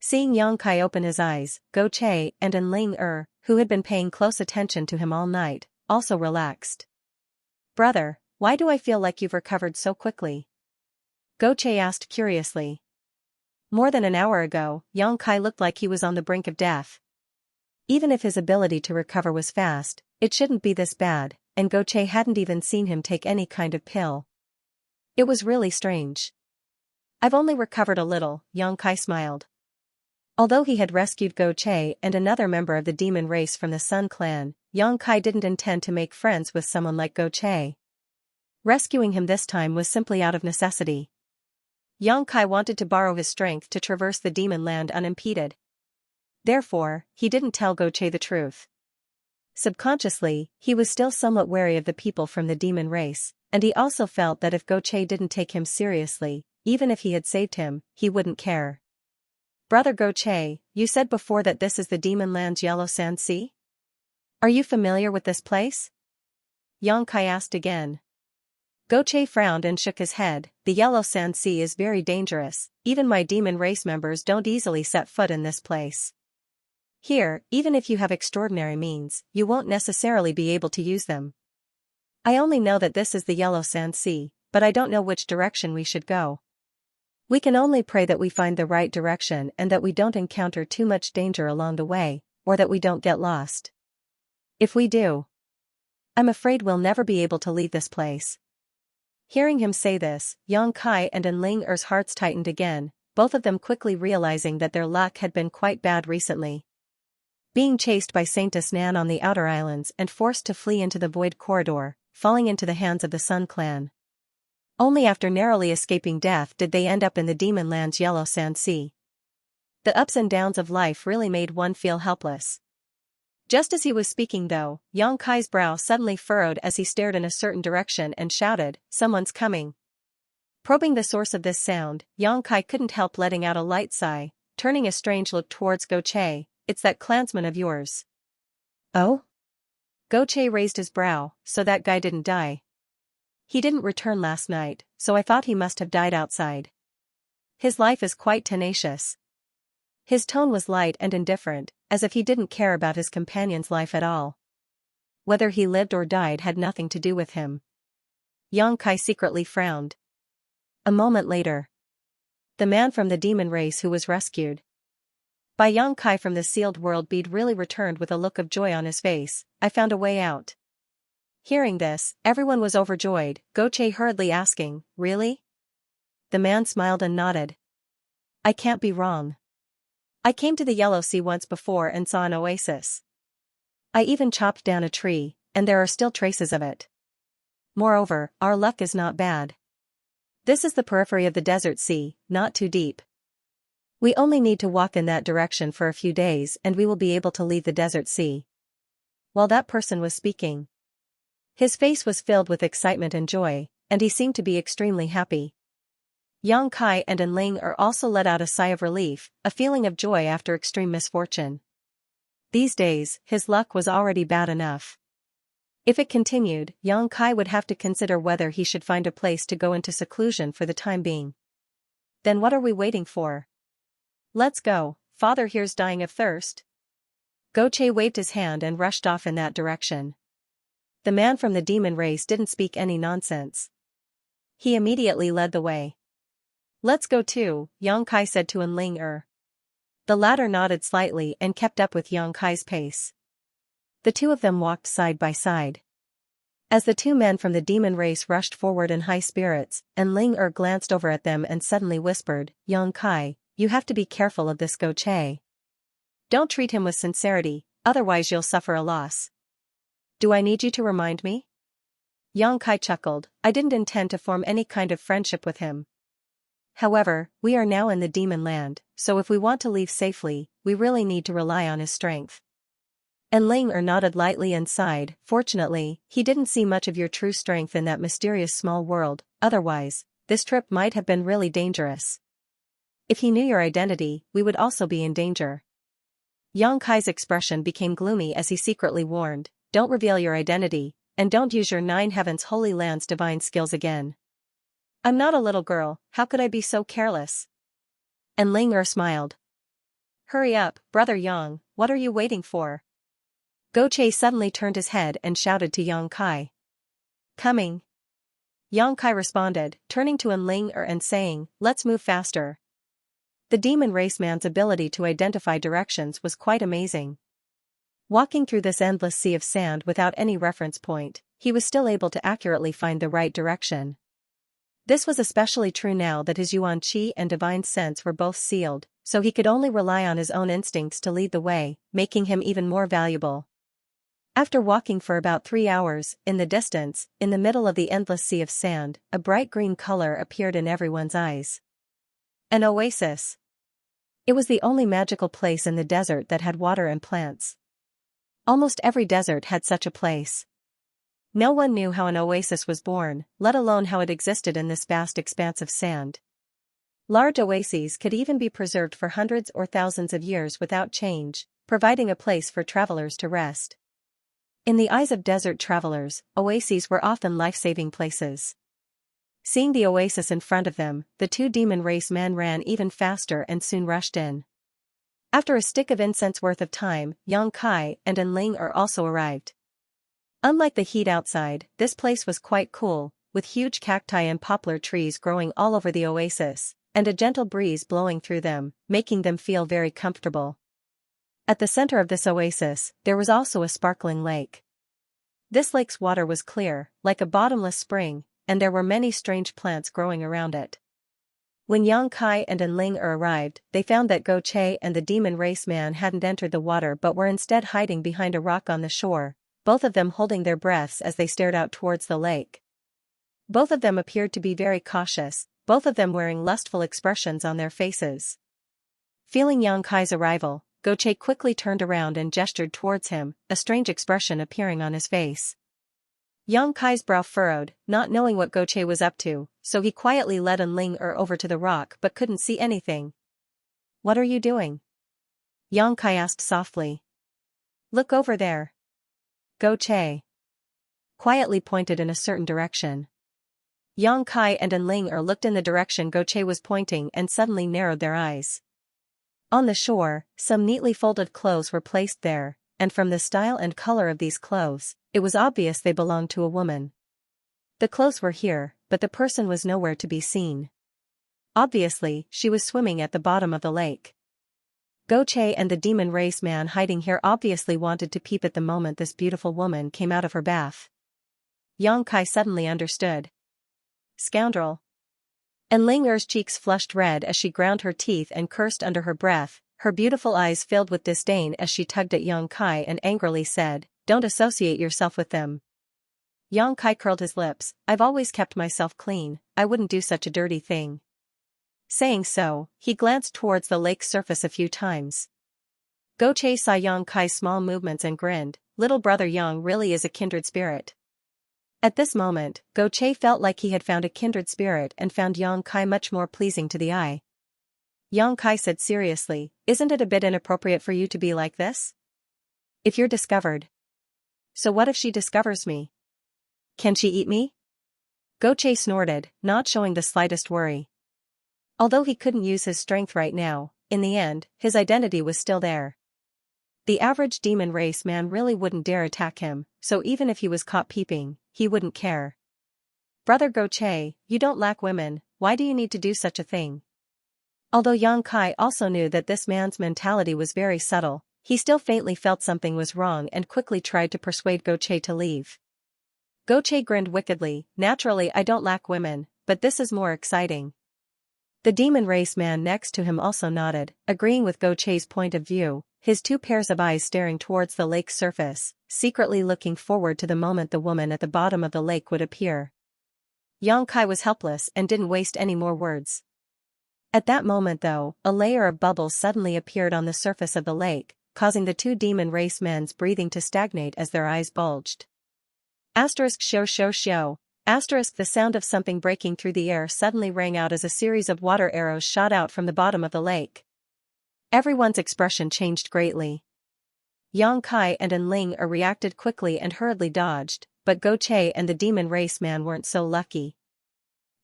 Seeing Yang Kai open his eyes, Go Che and Enling who had been paying close attention to him all night, also relaxed. "Brother, why do I feel like you've recovered so quickly?" Go Che asked curiously. More than an hour ago, Yang Kai looked like he was on the brink of death. Even if his ability to recover was fast, it shouldn't be this bad, and Go Che hadn't even seen him take any kind of pill. It was really strange. "I've only recovered a little," Yang Kai smiled. Although he had rescued Go Che and another member of the demon race from the Sun Clan, Yang Kai didn't intend to make friends with someone like Go Che. Rescuing him this time was simply out of necessity. Yang Kai wanted to borrow his strength to traverse the demon land unimpeded. Therefore, he didn't tell Go Che the truth. Subconsciously, he was still somewhat wary of the people from the demon race, and he also felt that if Go Che didn't take him seriously, even if he had saved him, he wouldn't care. "Brother Go Che, you said before that this is the demon land's yellow sand sea? Are you familiar with this place?" Yang Kai asked again. Go Che frowned and shook his head. "The yellow sand sea is very dangerous, even my demon race members don't easily set foot in this place. Here, even if you have extraordinary means, you won't necessarily be able to use them. I only know that this is the yellow sand sea, but I don't know which direction we should go. We can only pray that we find the right direction and that we don't encounter too much danger along the way, or that we don't get lost. If we do, I'm afraid we'll never be able to leave this place." Hearing him say this, Yang Kai and Enling hearts tightened again, both of them quickly realizing that their luck had been quite bad recently. Being chased by Saintess Nan on the outer islands and forced to flee into the Void Corridor, falling into the hands of the Sun Clan. Only after narrowly escaping death did they end up in the demon land's yellow sand sea. The ups and downs of life really made one feel helpless. Just as he was speaking though, Yang Kai's brow suddenly furrowed as he stared in a certain direction and shouted, "Someone's coming." Probing the source of this sound, Yang Kai couldn't help letting out a light sigh, turning a strange look towards Go Che. "It's that clansman of yours." "Oh?" Go Che raised his brow. "So that guy didn't die. He didn't return last night, so I thought he must have died outside. His life is quite tenacious." His tone was light and indifferent, as if he didn't care about his companion's life at all. Whether he lived or died had nothing to do with him. Yang Kai secretly frowned. A moment later, the man from the demon race who was rescued by Yang Kai from the sealed world bead really returned with a look of joy on his face. "I found a way out." Hearing this, everyone was overjoyed, Go Che hurriedly asking, "Really?" The man smiled and nodded. "I can't be wrong. I came to the Yellow Sea once before and saw an oasis. I even chopped down a tree, and there are still traces of it. Moreover, our luck is not bad. This is the periphery of the desert sea, not too deep. We only need to walk in that direction for a few days and we will be able to leave the desert sea. While that person was speaking, his face was filled with excitement and joy, and he seemed to be extremely happy. Yang Kai and Enling also let out a sigh of relief, a feeling of joy after extreme misfortune. These days, his luck was already bad enough. If it continued, Yang Kai would have to consider whether he should find a place to go into seclusion for the time being. Then what are we waiting for? Let's go, father here's dying of thirst. Goche waved his hand and rushed off in that direction. The man from the demon race didn't speak any nonsense. He immediately led the way. Let's go too, Yang Kai said to Enling. The latter nodded slightly and kept up with Yang Kai's pace. The two of them walked side by side. As the two men from the demon race rushed forward in high spirits, Enling glanced over at them and suddenly whispered, Yang Kai, you have to be careful of this Goche. Don't treat him with sincerity, otherwise you'll suffer a loss. Do I need you to remind me? Yang Kai chuckled, I didn't intend to form any kind of friendship with him. However, we are now in the demon land, so if we want to leave safely, we really need to rely on his strength. Enling nodded lightly and sighed, fortunately, he didn't see much of your true strength in that mysterious small world, otherwise, this trip might have been really dangerous. If he knew your identity, we would also be in danger. Yang Kai's expression became gloomy as he secretly warned, don't reveal your identity, and don't use your Nine Heavens Holy Land's divine skills again. I'm not a little girl, how could I be so careless? Enling smiled. Hurry up, brother Yang, what are you waiting for? Goche suddenly turned his head and shouted to Yang Kai. Coming. Yang Kai responded, turning to Enling and saying, let's move faster. The demon race man's ability to identify directions was quite amazing. Walking through this endless sea of sand without any reference point, he was still able to accurately find the right direction. This was especially true now that his Yuan Qi and divine sense were both sealed, so he could only rely on his own instincts to lead the way, making him even more valuable. After walking for about 3 hours, in the distance, in the middle of the endless sea of sand, a bright green color appeared in everyone's eyes. An oasis. It was the only magical place in the desert that had water and plants. Almost every desert had such a place. No one knew how an oasis was born, let alone how it existed in this vast expanse of sand. Large oases could even be preserved for hundreds or thousands of years without change, providing a place for travelers to rest. In the eyes of desert travelers, oases were often life-saving places. Seeing the oasis in front of them, the two demon race men ran even faster and soon rushed in. After a stick of incense worth of time, Yang Kai and Enling also arrived. Unlike the heat outside, this place was quite cool, with huge cacti and poplar trees growing all over the oasis, and a gentle breeze blowing through them, making them feel very comfortable. At the center of this oasis, there was also a sparkling lake. This lake's water was clear, like a bottomless spring, and there were many strange plants growing around it. When Yang Kai and Enling arrived, they found that Goche and the demon race man hadn't entered the water but were instead hiding behind a rock on the shore, both of them holding their breaths as they stared out towards the lake. Both of them appeared to be very cautious, both of them wearing lustful expressions on their faces. Feeling Yang Kai's arrival, Goche quickly turned around and gestured towards him, a strange expression appearing on his face. Yang Kai's brow furrowed, not knowing what Goche was up to, so he quietly led Enling over to the rock but couldn't see anything. What are you doing? Yang Kai asked softly. Look over there. Goche quietly pointed in a certain direction. Yang Kai and Enling looked in the direction Goche was pointing and suddenly narrowed their eyes. On the shore, some neatly folded clothes were placed there, and from the style and color of these clothes, it was obvious they belonged to a woman. The clothes were here, but the person was nowhere to be seen. Obviously, she was swimming at the bottom of the lake. Goche and the demon race man hiding here obviously wanted to peep at the moment this beautiful woman came out of her bath. Yang Kai suddenly understood. Scoundrel. Enling's cheeks flushed red as she ground her teeth and cursed under her breath, her beautiful eyes filled with disdain as she tugged at Yang Kai and angrily said, Don't associate yourself with them. Yang Kai curled his lips, I've always kept myself clean, I wouldn't do such a dirty thing. Saying so, he glanced towards the lake's surface a few times. Goche saw Yang Kai's small movements and grinned. Little brother Yang really is a kindred spirit. At this moment, Goche felt like he had found a kindred spirit and found Yang Kai much more pleasing to the eye. Yang Kai said seriously, isn't it a bit inappropriate for you to be like this? If you're discovered. So what if she discovers me? Can she eat me? Goche snorted, not showing the slightest worry. Although he couldn't use his strength right now, in the end, his identity was still there. The average demon race man really wouldn't dare attack him, so even if he was caught peeping, he wouldn't care. Brother Goche, you don't lack women, why do you need to do such a thing? Although Yang Kai also knew that this man's mentality was very subtle, he still faintly felt something was wrong and quickly tried to persuade Goche to leave. Goche grinned wickedly, naturally I don't lack women, but this is more exciting. The demon race man next to him also nodded, agreeing with Goche's point of view, his two pairs of eyes staring towards the lake's surface, secretly looking forward to the moment the woman at the bottom of the lake would appear. Yang Kai was helpless and didn't waste any more words. At that moment though, a layer of bubbles suddenly appeared on the surface of the lake, causing the two demon race men's breathing to stagnate as their eyes bulged. Asterisk show show show. Asterisk the sound of something breaking through the air suddenly rang out as a series of water arrows shot out from the bottom of the lake. Everyone's expression changed greatly. Yang Kai and Enling reacted quickly and hurriedly dodged, but Goche and the demon race man weren't so lucky.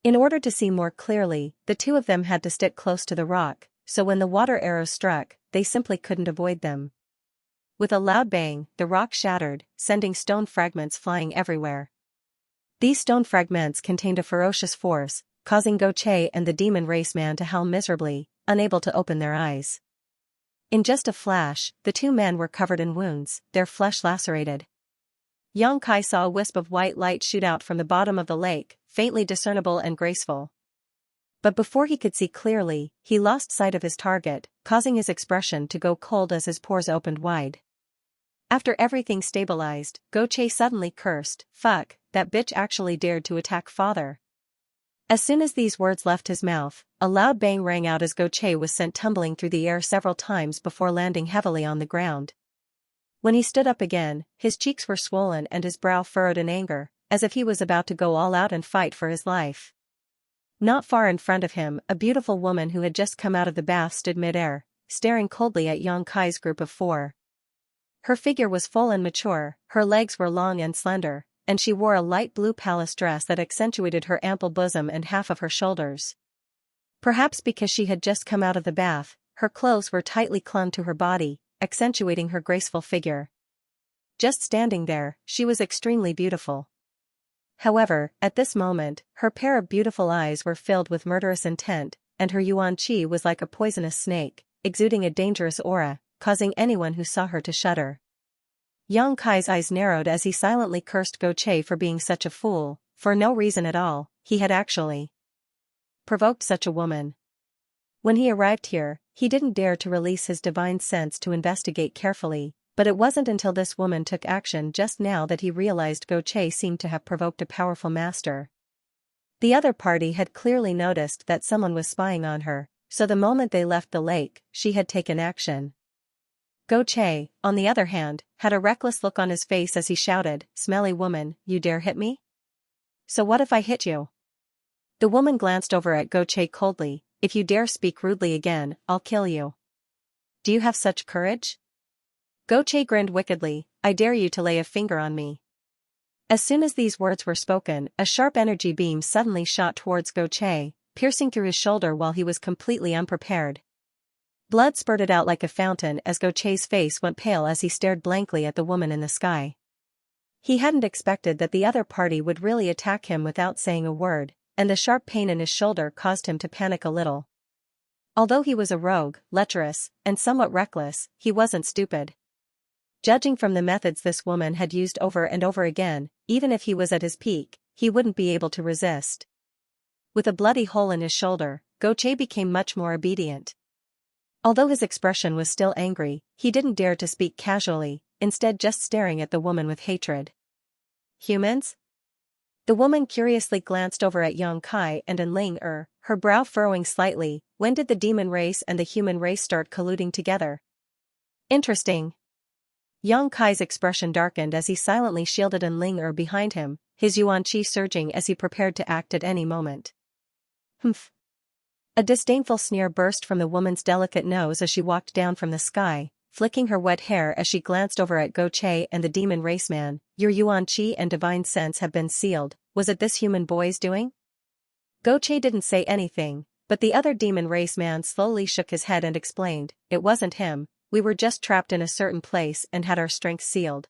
In order to see more clearly, the two of them had to stick close to the rock, so when the water arrows struck, they simply couldn't avoid them. With a loud bang, the rock shattered, sending stone fragments flying everywhere. These stone fragments contained a ferocious force, causing Goche and the demon race man to howl miserably, unable to open their eyes. In just a flash, the two men were covered in wounds, their flesh lacerated. Yang Kai saw a wisp of white light shoot out from the bottom of the lake, faintly discernible and graceful. But before he could see clearly, he lost sight of his target, causing his expression to go cold as his pores opened wide. After everything stabilized, Goche suddenly cursed, "Fuck, that bitch actually dared to attack father." As soon as these words left his mouth, a loud bang rang out as Goche was sent tumbling through the air several times before landing heavily on the ground. When he stood up again, his cheeks were swollen and his brow furrowed in anger, as if he was about to go all out and fight for his life. Not far in front of him, a beautiful woman who had just come out of the bath stood mid-air, staring coldly at Yang Kai's group of four. Her figure was full and mature, her legs were long and slender, and she wore a light blue palace dress that accentuated her ample bosom and half of her shoulders. Perhaps because she had just come out of the bath, her clothes were tightly clung to her body, accentuating her graceful figure. Just standing there, she was extremely beautiful. However, at this moment, her pair of beautiful eyes were filled with murderous intent, and her yuan qi was like a poisonous snake, exuding a dangerous aura, causing anyone who saw her to shudder. Yang Kai's eyes narrowed as he silently cursed Goche for being such a fool, for no reason at all, he had actually provoked such a woman. When he arrived here, he didn't dare to release his divine sense to investigate carefully, but it wasn't until this woman took action just now that he realized Goche seemed to have provoked a powerful master. The other party had clearly noticed that someone was spying on her, so the moment they left the lake, she had taken action. Goche, on the other hand, had a reckless look on his face as he shouted, "Smelly woman, you dare hit me? So what if I hit you?" The woman glanced over at Goche coldly, "If you dare speak rudely again, I'll kill you. Do you have such courage?" Goche grinned wickedly, "I dare you to lay a finger on me." As soon as these words were spoken, a sharp energy beam suddenly shot towards Goche, piercing through his shoulder while he was completely unprepared. Blood spurted out like a fountain as Goche's face went pale as he stared blankly at the woman in the sky. He hadn't expected that the other party would really attack him without saying a word, and the sharp pain in his shoulder caused him to panic a little. Although he was a rogue, lecherous, and somewhat reckless, he wasn't stupid. Judging from the methods this woman had used over and over again, even if he was at his peak, he wouldn't be able to resist. With a bloody hole in his shoulder, Goche became much more obedient. Although his expression was still angry, he didn't dare to speak casually, instead just staring at the woman with hatred. "Humans? The woman curiously glanced over at Yang Kai and Ling her brow furrowing slightly. When did the demon race and the human race start colluding together? Interesting. Yang Kai's expression darkened as he silently shielded Ling behind him, his yuan qi surging as he prepared to act at any moment. Humph. A disdainful sneer burst from the woman's delicate nose as she walked down from the sky, flicking her wet hair as she glanced over at Go Che and the demon raceman. Your yuan qi and divine sense have been sealed. Was it this human boy's doing? Go Che didn't say anything, but the other demon raceman slowly shook his head and explained, it wasn't him, we were just trapped in a certain place and had our strength sealed.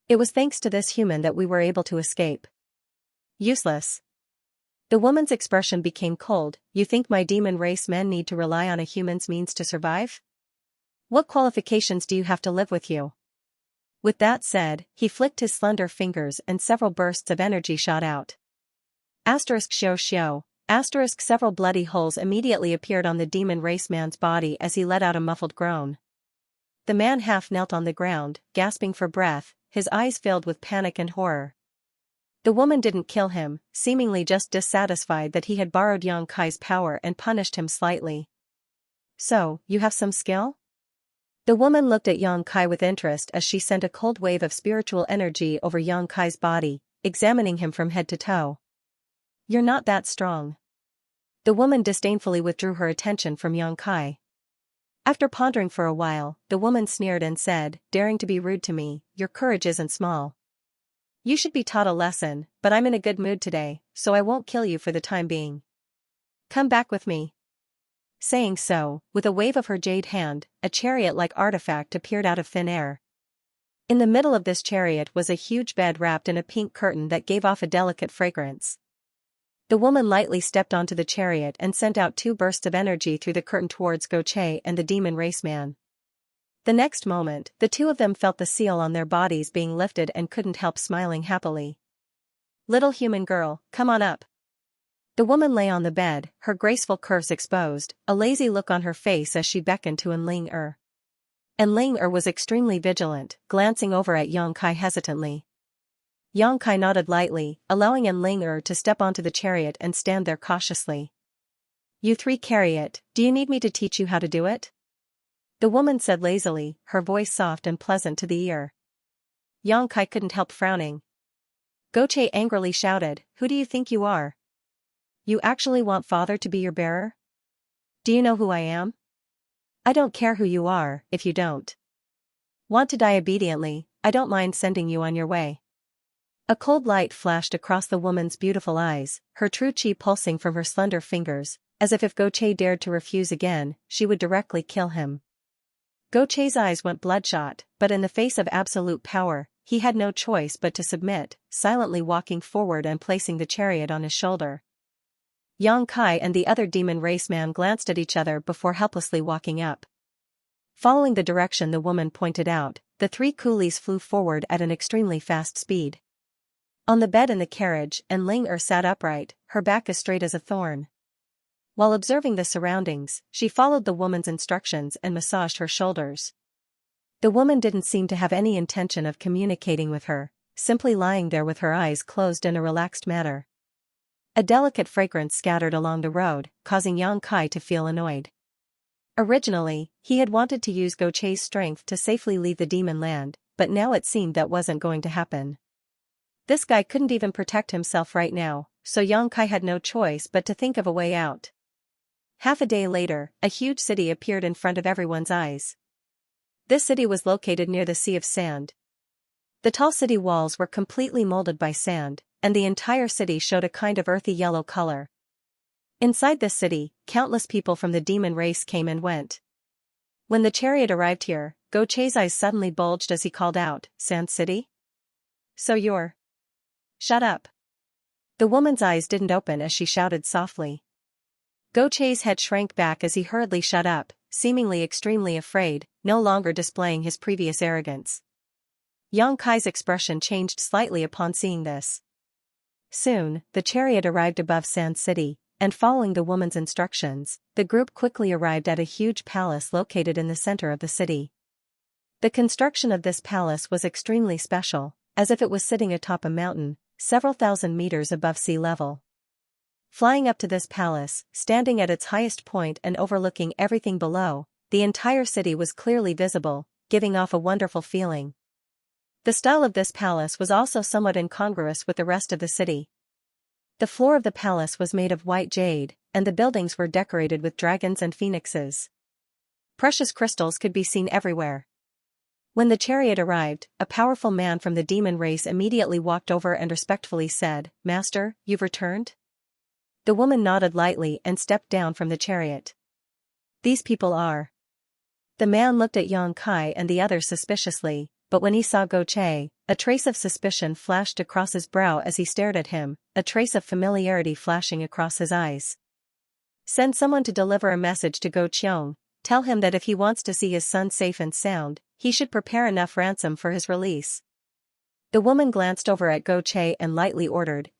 It was thanks to this human that we were able to escape. Useless. The woman's expression became cold. You think my demon race men need to rely on a human's means to survive? What qualifications do you have to live with you? With that said, he flicked his slender fingers and several bursts of energy shot out. Asterisk xiao xiao. Asterisk several bloody holes immediately appeared on the demon race man's body as he let out a muffled groan. The man half knelt on the ground, gasping for breath, his eyes filled with panic and horror. The woman didn't kill him, seemingly just dissatisfied that he had borrowed Yang Kai's power and punished him slightly. So, you have some skill? The woman looked at Yang Kai with interest as she sent a cold wave of spiritual energy over Yang Kai's body, examining him from head to toe. You're not that strong. The woman disdainfully withdrew her attention from Yang Kai. After pondering for a while, the woman sneered and said, daring to be rude to me, your courage isn't small. You should be taught a lesson, but I'm in a good mood today, so I won't kill you for the time being. Come back with me. Saying so, with a wave of her jade hand, a chariot-like artifact appeared out of thin air. In the middle of this chariot was a huge bed wrapped in a pink curtain that gave off a delicate fragrance. The woman lightly stepped onto the chariot and sent out 2 bursts of energy through the curtain towards Go Che and the demon raceman. The next moment, the two of them felt the seal on their bodies being lifted and couldn't help smiling happily. Little human girl, come on up. The woman lay on the bed, her graceful curves exposed, a lazy look on her face as she beckoned to Ling Ling was extremely vigilant, glancing over at Yang Kai hesitantly. Yang Kai nodded lightly, allowing Ling to step onto the chariot and stand there cautiously. You 3 carry it, do you need me to teach you how to do it? The woman said lazily, her voice soft and pleasant to the ear. Yang Kai couldn't help frowning. Go Che angrily shouted, who do you think you are? You actually want father to be your bearer? Do you know who I am? I don't care who you are, if you don't want to die obediently, I don't mind sending you on your way. A cold light flashed across the woman's beautiful eyes, her true chi pulsing from her slender fingers, as if Go Che dared to refuse again, she would directly kill him. Go Che's eyes went bloodshot, but in the face of absolute power, he had no choice but to submit, silently walking forward and placing the chariot on his shoulder. Yang Kai and the other demon raceman glanced at each other before helplessly walking up. Following the direction the woman pointed out, the 3 coolies flew forward at an extremely fast speed. On the bed in the carriage, Ling sat upright, her back as straight as a thorn. While observing the surroundings, she followed the woman's instructions and massaged her shoulders. The woman didn't seem to have any intention of communicating with her, simply lying there with her eyes closed in a relaxed manner. A delicate fragrance scattered along the road, causing Yang Kai to feel annoyed. Originally, he had wanted to use Go Che's strength to safely leave the demon land, but now it seemed that wasn't going to happen. This guy couldn't even protect himself right now, so Yang Kai had no choice but to think of a way out. Half a day later, a huge city appeared in front of everyone's eyes. This city was located near the Sea of Sand. The tall city walls were completely molded by sand, and the entire city showed a kind of earthy yellow color. Inside this city, countless people from the demon race came and went. When the chariot arrived here, Go Che's eyes suddenly bulged as he called out, Sand City? So you're... Shut up. The woman's eyes didn't open as she shouted softly. Go Che's head shrank back as he hurriedly shut up, seemingly extremely afraid, no longer displaying his previous arrogance. Yang Kai's expression changed slightly upon seeing this. Soon, the chariot arrived above Sand City, and following the woman's instructions, the group quickly arrived at a huge palace located in the center of the city. The construction of this palace was extremely special, as if it was sitting atop a mountain, several thousand meters above sea level. Flying up to this palace, standing at its highest point and overlooking everything below, the entire city was clearly visible, giving off a wonderful feeling. The style of this palace was also somewhat incongruous with the rest of the city. The floor of the palace was made of white jade, and the buildings were decorated with dragons and phoenixes. Precious crystals could be seen everywhere. When the chariot arrived, a powerful man from the demon race immediately walked over and respectfully said, "Master, you've returned?" The woman nodded lightly and stepped down from the chariot. "These people are..." The man looked at Yang Kai and the others suspiciously, but when he saw Goche, a trace of suspicion flashed across his brow as he stared at him, a trace of familiarity flashing across his eyes. "Send someone to deliver a message to Go Cheong, tell him that if he wants to see his son safe and sound, he should prepare enough ransom for his release." The woman glanced over at Goche and lightly ordered,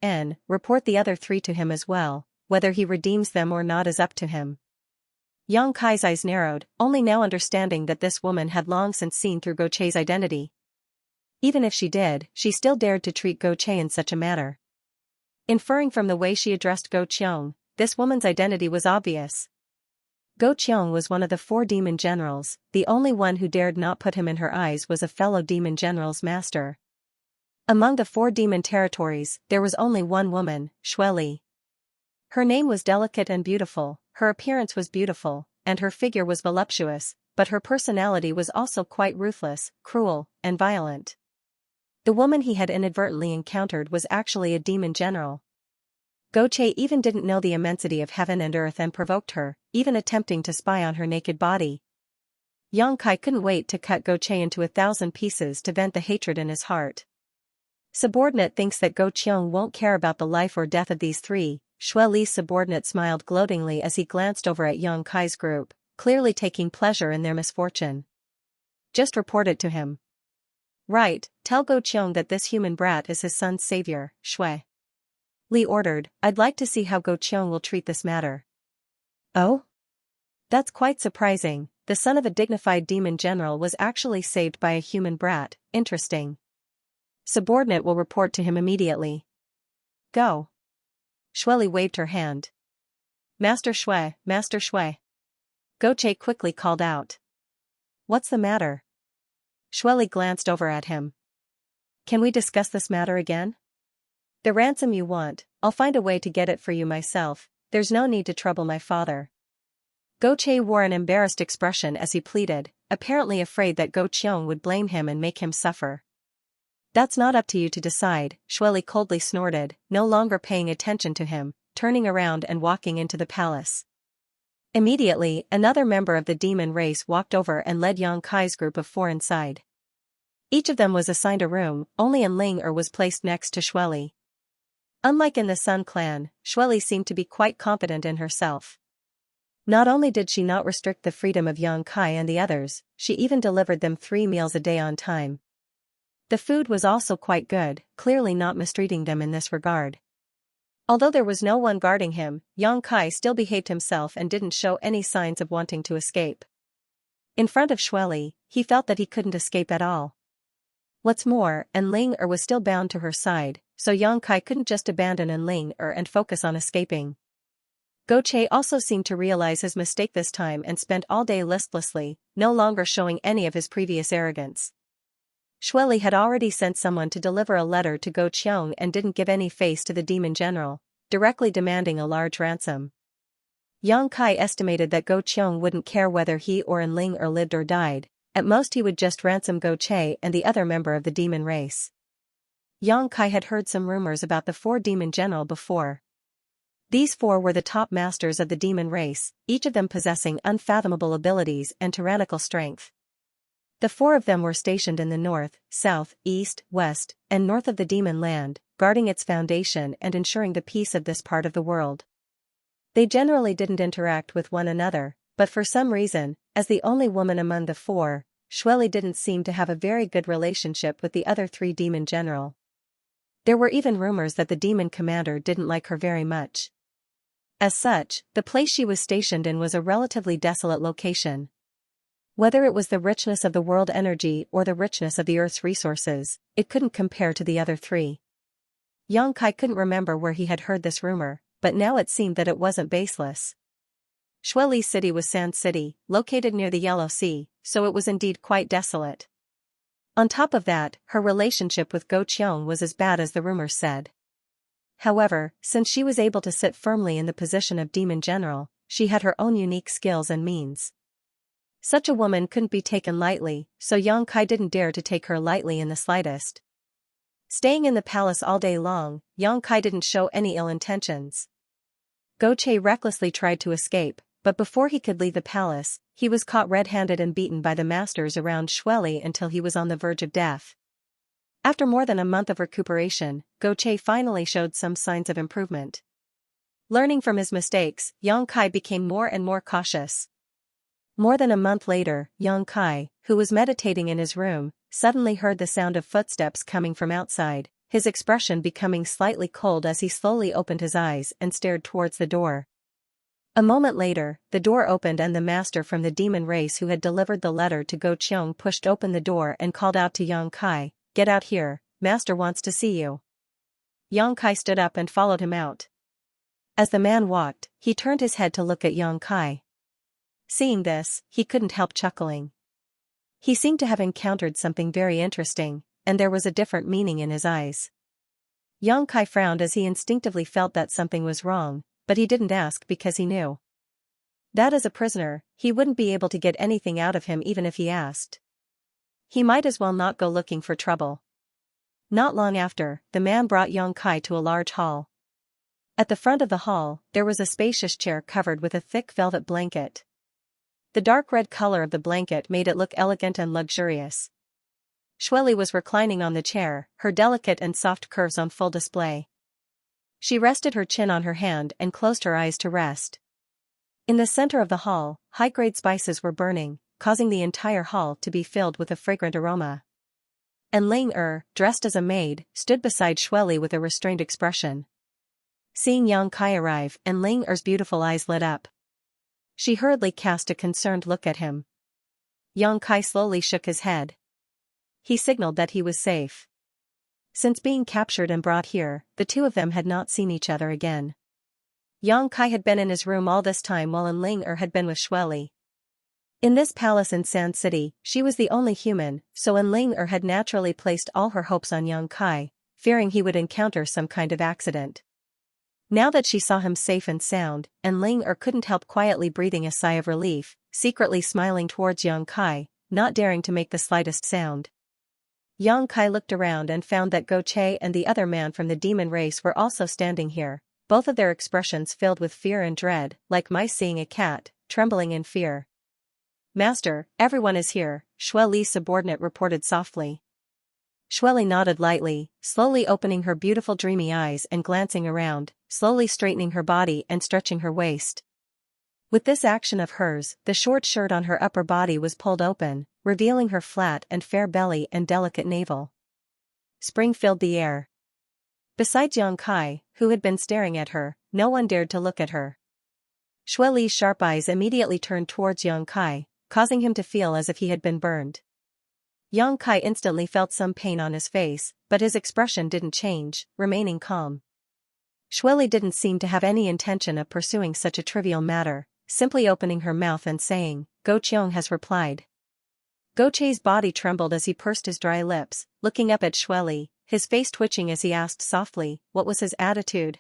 report the other three to him as well, whether he redeems them or not is up to him." Yang Kai's eyes narrowed, only now understanding that this woman had long since seen through Goche's identity. Even if she did, she still dared to treat Goche in such a manner. Inferring from the way she addressed Go Cheong, this woman's identity was obvious. Go Cheong was one of the 4 demon generals, the only one who dared not put him in her eyes was a fellow demon general's master. Among the 4 demon territories, there was only one woman, Xue Li. Her name was delicate and beautiful, her appearance was beautiful, and her figure was voluptuous, but her personality was also quite ruthless, cruel, and violent. The woman he had inadvertently encountered was actually a demon general. Goche even didn't know the immensity of heaven and earth and provoked her, even attempting to spy on her naked body. Yang Kai couldn't wait to cut Goche into 1,000 pieces to vent the hatred in his heart. Subordinate thinks that Go Cheong won't care about the life or death of these 3. Xue Li's subordinate smiled gloatingly as he glanced over at Yang Kai's group, clearly taking pleasure in their misfortune. "Just report it to him." "Right, tell Go Cheong that this human brat is his son's savior," Xue Li ordered. "I'd like to see how Go Cheong will treat this matter." "Oh? That's quite surprising, the son of a dignified demon general was actually saved by a human brat, interesting. Subordinate will report to him immediately." "Go." Xue Li waved her hand. Master Xue. Goche quickly called out. "What's the matter?" Xue Li glanced over at him. "Can we discuss this matter again? The ransom you want, I'll find a way to get it for you myself, there's no need to trouble my father." Goche wore an embarrassed expression as he pleaded, apparently afraid that Go Cheong would blame him and make him suffer. "That's not up to you to decide," Xue Li coldly snorted, no longer paying attention to him, turning around and walking into the palace. Immediately, another member of the demon race walked over and led Yang Kai's group of 4 inside. Each of them was assigned a room, only Ling was placed next to Xue Li. Unlike in the Sun clan, Xue Li seemed to be quite confident in herself. Not only did she not restrict the freedom of Yang Kai and the others, she even delivered them 3 meals a day on time. The food was also quite good, clearly not mistreating them in this regard. Although there was no one guarding him, Yang Kai still behaved himself and didn't show any signs of wanting to escape. In front of Xue Li, he felt that he couldn't escape at all. What's more, Ling was still bound to her side, so Yang Kai couldn't just abandon Ling and focus on escaping. Goche also seemed to realize his mistake this time and spent all day listlessly, no longer showing any of his previous arrogance. Xue Li had already sent someone to deliver a letter to Go Cheong and didn't give any face to the demon general, directly demanding a large ransom. Yang Kai estimated that Go Cheong wouldn't care whether he or Ling lived or died, at most he would just ransom Goche and the other member of the demon race. Yang Kai had heard some rumors about the 4 demon general before. These 4 were the top masters of the demon race, each of them possessing unfathomable abilities and tyrannical strength. The 4 of them were stationed in the north, south, east, west, and north of the demon land, guarding its foundation and ensuring the peace of this part of the world. They generally didn't interact with one another, but for some reason, as the only woman among the 4, Xue Li didn't seem to have a very good relationship with the other 3 demon general. There were even rumors that the demon commander didn't like her very much. As such, the place she was stationed in was a relatively desolate location. Whether it was the richness of the world energy or the richness of the Earth's resources, it couldn't compare to the other 3. Yang Kai couldn't remember where he had heard this rumor, but now it seemed that it wasn't baseless. Shueli's city was Sand City, located near the Yellow Sea, so it was indeed quite desolate. On top of that, her relationship with Go Qiong was as bad as the rumors said. However, since she was able to sit firmly in the position of demon general, she had her own unique skills and means. Such a woman couldn't be taken lightly, so Yang Kai didn't dare to take her lightly in the slightest. Staying in the palace all day long, Yang Kai didn't show any ill intentions. Go Che recklessly tried to escape, but before he could leave the palace, he was caught red-handed and beaten by the masters around Shueli until he was on the verge of death. After more than a month of recuperation, Go Che finally showed some signs of improvement. Learning from his mistakes, Yang Kai became more and more cautious. More than a month later, Yang Kai, who was meditating in his room, suddenly heard the sound of footsteps coming from outside, his expression becoming slightly cold as he slowly opened his eyes and stared towards the door. A moment later, the door opened and the master from the demon race who had delivered the letter to Go Qiong pushed open the door and called out to Yang Kai, "Get out here, master wants to see you." Yang Kai stood up and followed him out. As the man walked, he turned his head to look at Yang Kai. Seeing this, he couldn't help chuckling. He seemed to have encountered something very interesting, and there was a different meaning in his eyes. Yang Kai frowned as he instinctively felt that something was wrong, but he didn't ask because he knew that as a prisoner, he wouldn't be able to get anything out of him even if he asked. He might as well not go looking for trouble. Not long after, the man brought Yang Kai to a large hall. At the front of the hall, there was a spacious chair covered with a thick velvet blanket. The dark red color of the blanket made it look elegant and luxurious. Shueli was reclining on the chair, her delicate and soft curves on full display. She rested her chin on her hand and closed her eyes to rest. In the center of the hall, high-grade spices were burning, causing the entire hall to be filled with a fragrant aroma. And Ling dressed as a maid, stood beside Shueli with a restrained expression. Seeing Yang Kai arrive, and Ling beautiful eyes lit up. She hurriedly cast a concerned look at him. Yang Kai slowly shook his head. He signaled that he was safe. Since being captured and brought here, the two of them had not seen each other again. Yang Kai had been in his room all this time while Ling had been with Shueli. In this palace in Sand City, she was the only human, so Ling had naturally placed all her hopes on Yang Kai, fearing he would encounter some kind of accident. Now that she saw him safe and sound, Ling couldn't help quietly breathing a sigh of relief, secretly smiling towards Yang Kai, not daring to make the slightest sound. Yang Kai looked around and found that Go Che and the other man from the demon race were also standing here, both of their expressions filled with fear and dread, like mice seeing a cat, trembling in fear. "Master, everyone is here," Shueli's subordinate reported softly. Shueli nodded lightly, slowly opening her beautiful dreamy eyes and glancing around, slowly straightening her body and stretching her waist. With this action of hers, the short shirt on her upper body was pulled open, revealing her flat and fair belly and delicate navel. Spring filled the air. Besides Yang Kai, who had been staring at her, no one dared to look at her. Shueli's sharp eyes immediately turned towards Yang Kai, causing him to feel as if he had been burned. Yang Kai instantly felt some pain on his face, but his expression didn't change, remaining calm. Shueli didn't seem to have any intention of pursuing such a trivial matter, simply opening her mouth and saying, "Go Qiong has replied." Go Che's body trembled as he pursed his dry lips, looking up at Shueli, his face twitching as he asked softly, what was his attitude?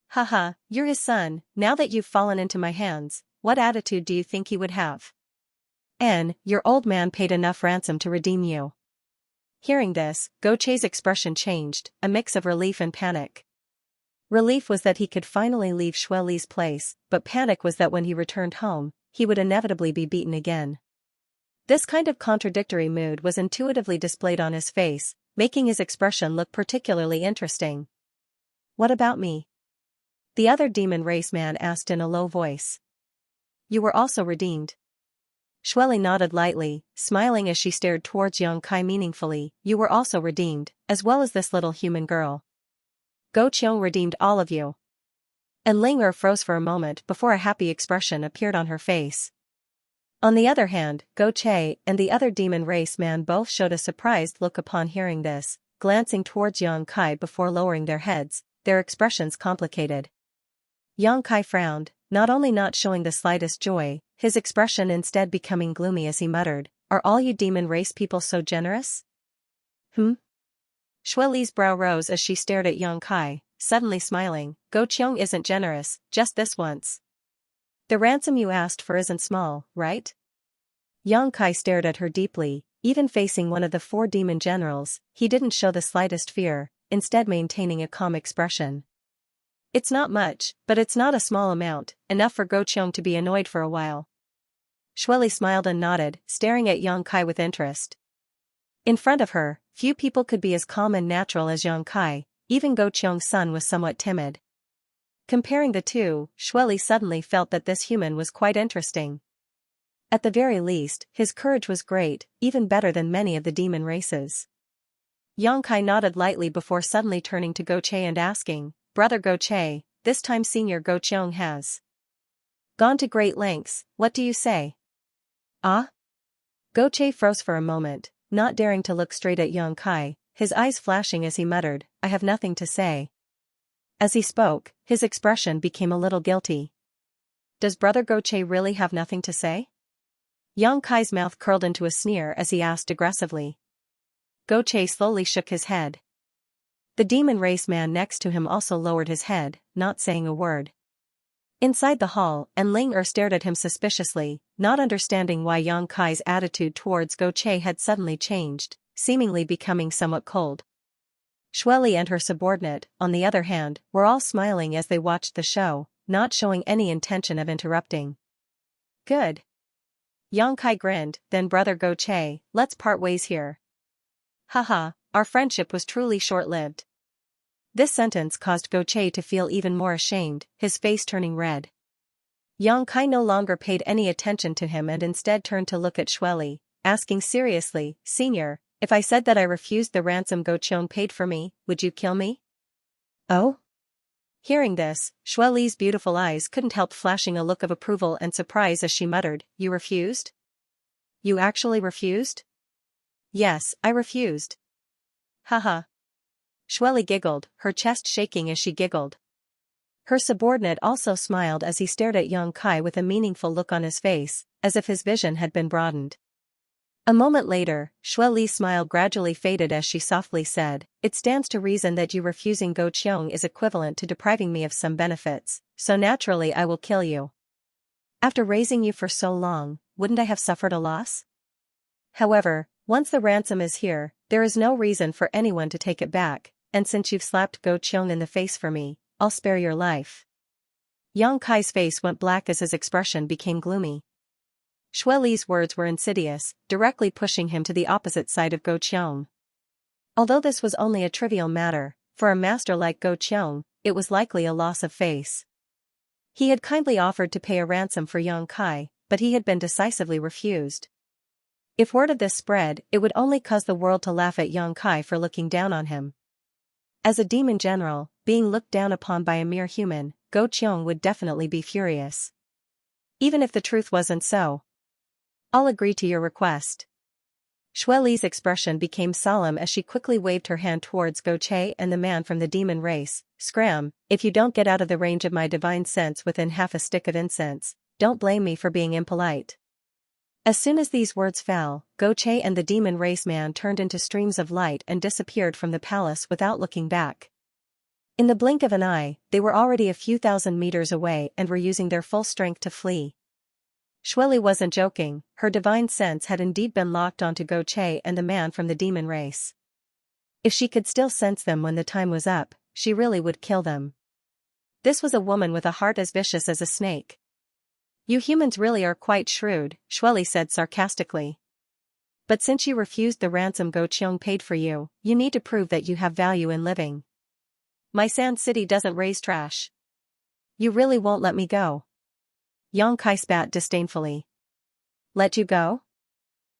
"Haha, you're his son, now that you've fallen into my hands, what attitude do you think he would have? Your old man paid enough ransom to redeem you." Hearing this, Go Che's expression changed, a mix of relief and panic. Relief was that he could finally leave Shueli's place, but panic was that when he returned home, he would inevitably be beaten again. This kind of contradictory mood was intuitively displayed on his face, making his expression look particularly interesting. "What about me?" the other demon race man asked in a low voice. "You were also redeemed." Shueli nodded lightly, smiling as she stared towards Yang Kai meaningfully. "You were also redeemed, as well as this little human girl. Go Qiong redeemed all of you." And Ling froze for a moment before a happy expression appeared on her face. On the other hand, Go Che and the other demon race man both showed a surprised look upon hearing this, glancing towards Yang Kai before lowering their heads, their expressions complicated. Yang Kai frowned, not only not showing the slightest joy, his expression instead becoming gloomy as he muttered, "Are all you demon race people so generous?" Shui Li's brow rose as she stared at Yang Kai, suddenly smiling. "Go Qiong isn't generous, just this once. The ransom you asked for isn't small, right?" Yang Kai stared at her deeply, even facing one of the 4 demon generals, he didn't show the slightest fear, instead maintaining a calm expression. "It's not much, but it's not a small amount, enough for Go Qiong to be annoyed for a while." Shui Li smiled and nodded, staring at Yang Kai with interest. In front of her, few people could be as calm and natural as Yang Kai, even Go Qiong's son was somewhat timid. Comparing the two, Shui Li suddenly felt that this human was quite interesting. At the very least, his courage was great, even better than many of the demon races. Yang Kai nodded lightly before suddenly turning to Go Che and asking, "Brother Go Che, this time Senior Go Qiong has gone to great lengths, what do you say?" "Ah?" Go Che froze for a moment, not daring to look straight at Yang Kai, his eyes flashing as he muttered, "I have nothing to say." As he spoke, his expression became a little guilty. Does Brother Go Che really have nothing to say? Yang Kai's mouth curled into a sneer as he asked aggressively. Go Che slowly shook his head. The demon race man next to him also lowered his head, not saying a word. Inside the hall, and Ling Er stared at him suspiciously, not understanding why Yang Kai's attitude towards Go Che had suddenly changed, seemingly becoming somewhat cold. Shui Li and her subordinate, on the other hand, were all smiling as they watched the show, not showing any intention of interrupting. "Good." Yang Kai grinned, "Then Brother Go Che, let's part ways here." "Haha, our friendship was truly short-lived." This sentence caused Go Che to feel even more ashamed, his face turning red. Yang Kai no longer paid any attention to him and instead turned to look at Shui Li, asking seriously, "Senior, if I said that I refused the ransom Go Qiong paid for me, would you kill me?" "Oh?" Hearing this, Shui Li's beautiful eyes couldn't help flashing a look of approval and surprise as she muttered, "You refused? You actually refused?" "Yes, I refused." "Haha." Shui Li giggled, her chest shaking as she giggled. Her subordinate also smiled as he stared at Yang Kai with a meaningful look on his face, as if his vision had been broadened. A moment later, Shui Li's smile gradually faded as she softly said, "It stands to reason that you refusing Go Qiong is equivalent to depriving me of some benefits, so naturally I will kill you. After raising you for so long, wouldn't I have suffered a loss? However, once the ransom is here, there is no reason for anyone to take it back, and since you've slapped Go Qiong in the face for me, I'll spare your life." Yang Kai's face went black as his expression became gloomy. Shui Li's words were insidious, directly pushing him to the opposite side of Go Qiong. Although this was only a trivial matter, for a master like Go Qiong, it was likely a loss of face. He had kindly offered to pay a ransom for Yang Kai, but he had been decisively refused. If word of this spread, it would only cause the world to laugh at Yang Kai for looking down on him. As a demon general, being looked down upon by a mere human, Go Qiong would definitely be furious. Even if the truth wasn't so. "I'll agree to your request." Shui Li's expression became solemn as she quickly waved her hand towards Go Che and the man from the demon race. "Scram, if you don't get out of the range of my divine sense within half a stick of incense, don't blame me for being impolite." As soon as these words fell, Go Che and the demon race man turned into streams of light and disappeared from the palace without looking back. In the blink of an eye, they were already a few thousand meters away and were using their full strength to flee. Shui Li wasn't joking, her divine sense had indeed been locked onto Go Che and the man from the demon race. If she could still sense them when the time was up, she really would kill them. This was a woman with a heart as vicious as a snake. "You humans really are quite shrewd," Shui Li said sarcastically. "But since you refused the ransom Go Qiong paid for you, you need to prove that you have value in living. My sand city doesn't raise trash. You really won't let me go?" Yang Kai spat disdainfully. "Let you go?"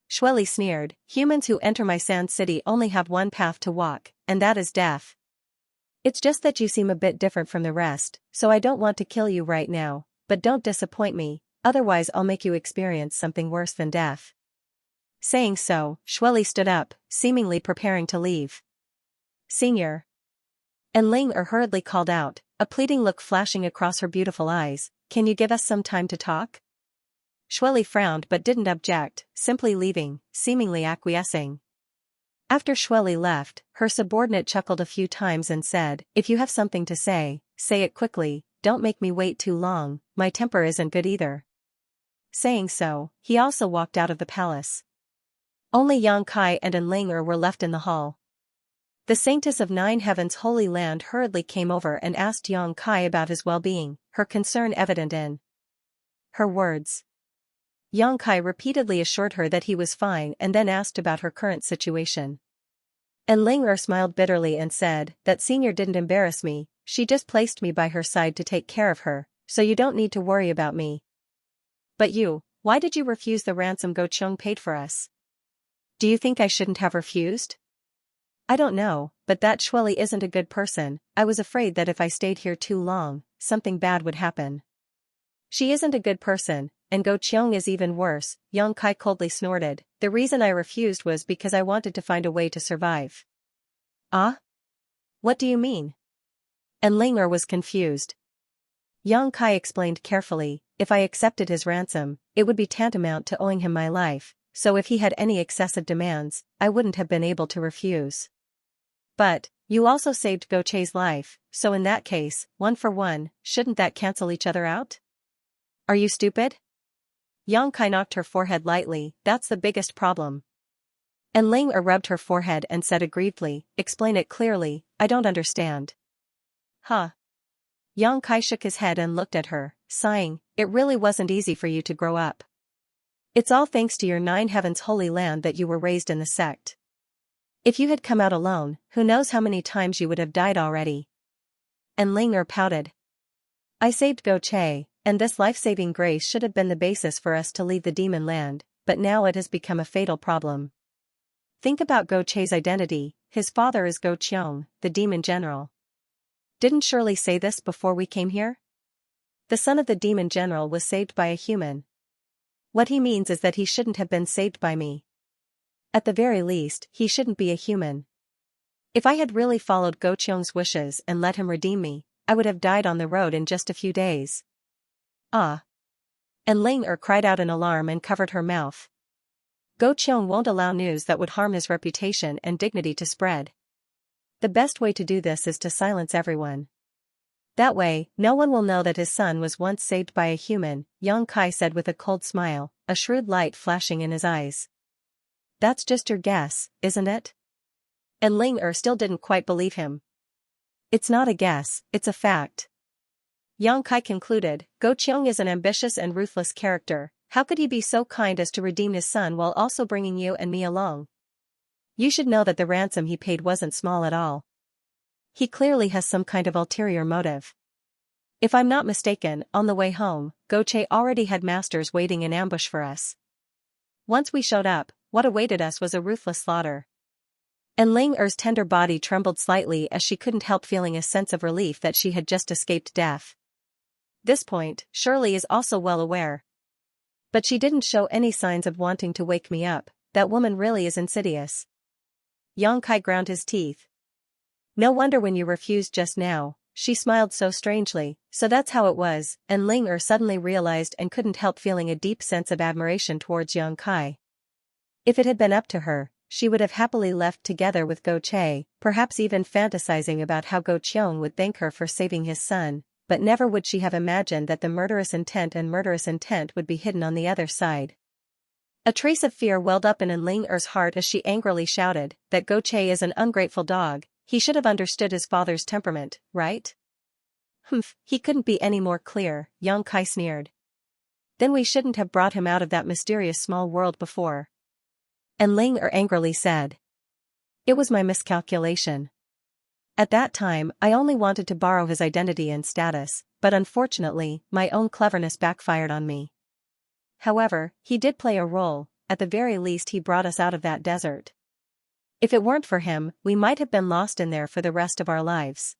Shui Li sneered, "Humans who enter my sand city only have one path to walk, and that is death. It's just that you seem a bit different from the rest, so I don't want to kill you right now, but don't disappoint me, otherwise I'll make you experience something worse than death." Saying so, Shui Li stood up, seemingly preparing to leave. Senior. And Ling hurriedly called out, a pleading look flashing across her beautiful eyes, can you give us some time to talk? Xueli frowned but didn't object, simply leaving, seemingly acquiescing. After Xueli left, her subordinate chuckled a few times and said, if you have something to say it quickly, don't make me wait too long, my temper isn't good either. Saying so, he also walked out of the palace. Only Yang Kai and Ling were left in the hall. The Saintess of Nine Heavens Holy Land hurriedly came over and asked Yang Kai about his well-being, her concern evident in her words. Yang Kai repeatedly assured her that he was fine and then asked about her current situation. And Ling smiled bitterly and said, that senior didn't embarrass me, she just placed me by her side to take care of her, so you don't need to worry about me. But you, why did you refuse the ransom Go Cheong paid for us? Do you think I shouldn't have refused? I don't know, but that Xueli isn't a good person, I was afraid that if I stayed here too long, something bad would happen. She isn't a good person, and Go Cheong is even worse, Yang Kai coldly snorted, the reason I refused was because I wanted to find a way to survive. Ah? What do you mean? And Ling was confused. Yang Kai explained carefully, if I accepted his ransom, it would be tantamount to owing him my life, so if he had any excessive demands, I wouldn't have been able to refuse. But, you also saved Go Che's life, so in that case, 1 for 1, shouldn't that cancel each other out? Are you stupid? Yang Kai knocked her forehead lightly, that's the biggest problem. And Ling rubbed her forehead and said aggrievedly, explain it clearly, I don't understand. Huh? Yang Kai shook his head and looked at her, sighing, it really wasn't easy for you to grow up. It's all thanks to your Nine Heavens Holy Land that you were raised in the sect. If you had come out alone, who knows how many times you would have died already. And Ling pouted. I saved Go Che, and this life-saving grace should have been the basis for us to leave the demon land, but now it has become a fatal problem. Think about Go Che's identity, his father is Go Cheong, the demon general. Didn't Shirley say this before we came here? The son of the demon general was saved by a human. What he means is that he shouldn't have been saved by me. At the very least, he shouldn't be a human. If I had really followed Go Cheong's wishes and let him redeem me, I would have died on the road in just a few days. Ah. And Ling cried out in alarm and covered her mouth. Go Cheong won't allow news that would harm his reputation and dignity to spread. The best way to do this is to silence everyone. That way, no one will know that his son was once saved by a human, Yang Kai said with a cold smile, a shrewd light flashing in his eyes. That's just your guess, isn't it? And Ling still didn't quite believe him. It's not a guess, it's a fact. Yang Kai concluded, Go Cheong is an ambitious and ruthless character, how could he be so kind as to redeem his son while also bringing you and me along? You should know that the ransom he paid wasn't small at all. He clearly has some kind of ulterior motive. If I'm not mistaken, on the way home, Go Che already had masters waiting in ambush for us. Once we showed up, what awaited us was a ruthless slaughter. And Ling tender body trembled slightly as she couldn't help feeling a sense of relief that she had just escaped death. This point, Shirley is also well aware. But she didn't show any signs of wanting to wake me up, that woman really is insidious. Yang Kai ground his teeth. No wonder when you refused just now, she smiled so strangely, so that's how it was, and Ling suddenly realized and couldn't help feeling a deep sense of admiration towards Yang Kai. If it had been up to her, she would have happily left together with Go Che, perhaps even fantasizing about how Go Cheong would thank her for saving his son, but never would she have imagined that the murderous intent would be hidden on the other side. A trace of fear welled up in Ling-er's heart as she angrily shouted, that Go Che is an ungrateful dog, he should have understood his father's temperament, right? Humph, he couldn't be any more clear, Yang Kai sneered. Then we shouldn't have brought him out of that mysterious small world before. And Ling-er angrily said. It was my miscalculation. At that time, I only wanted to borrow his identity and status, but unfortunately, my own cleverness backfired on me. However, he did play a role, at the very least he brought us out of that desert. If it weren't for him, we might have been lost in there for the rest of our lives.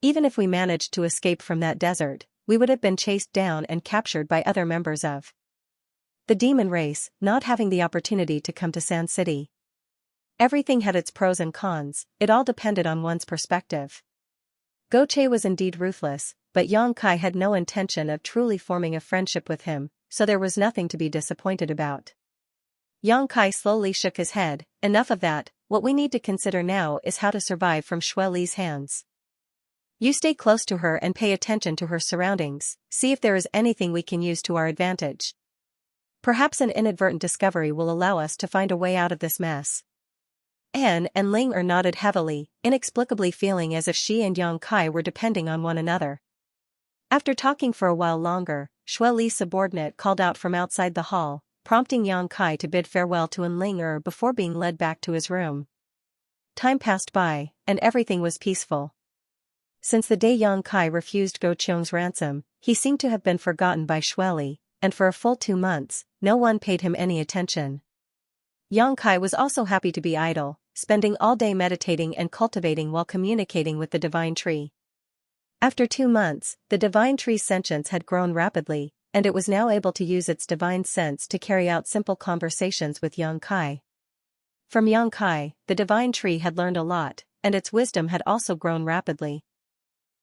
Even if we managed to escape from that desert, we would have been chased down and captured by other members of the demon race, not having the opportunity to come to Sand City. Everything had its pros and cons, it all depended on one's perspective. Goche was indeed ruthless, but Yang Kai had no intention of truly forming a friendship with him, so there was nothing to be disappointed about. Yang Kai slowly shook his head. Enough of that, what we need to consider now is how to survive from Xue Li's hands. You stay close to her and pay attention to her surroundings, see if there is anything we can use to our advantage. Perhaps an inadvertent discovery will allow us to find a way out of this mess. An and Ling nodded heavily, inexplicably feeling as if she and Yang Kai were depending on one another. After talking for a while longer, Xue Li's subordinate called out from outside the hall, prompting Yang Kai to bid farewell to An Ling before being led back to his room. Time passed by, and everything was peaceful. Since the day Yang Kai refused Go Qiong's ransom, he seemed to have been forgotten by Xue Li, and for a full 2 months, no one paid him any attention. Yang Kai was also happy to be idle, spending all day meditating and cultivating while communicating with the divine tree. After 2 months, the divine tree's sentience had grown rapidly, and it was now able to use its divine sense to carry out simple conversations with Yang Kai. From Yang Kai, the divine tree had learned a lot, and its wisdom had also grown rapidly.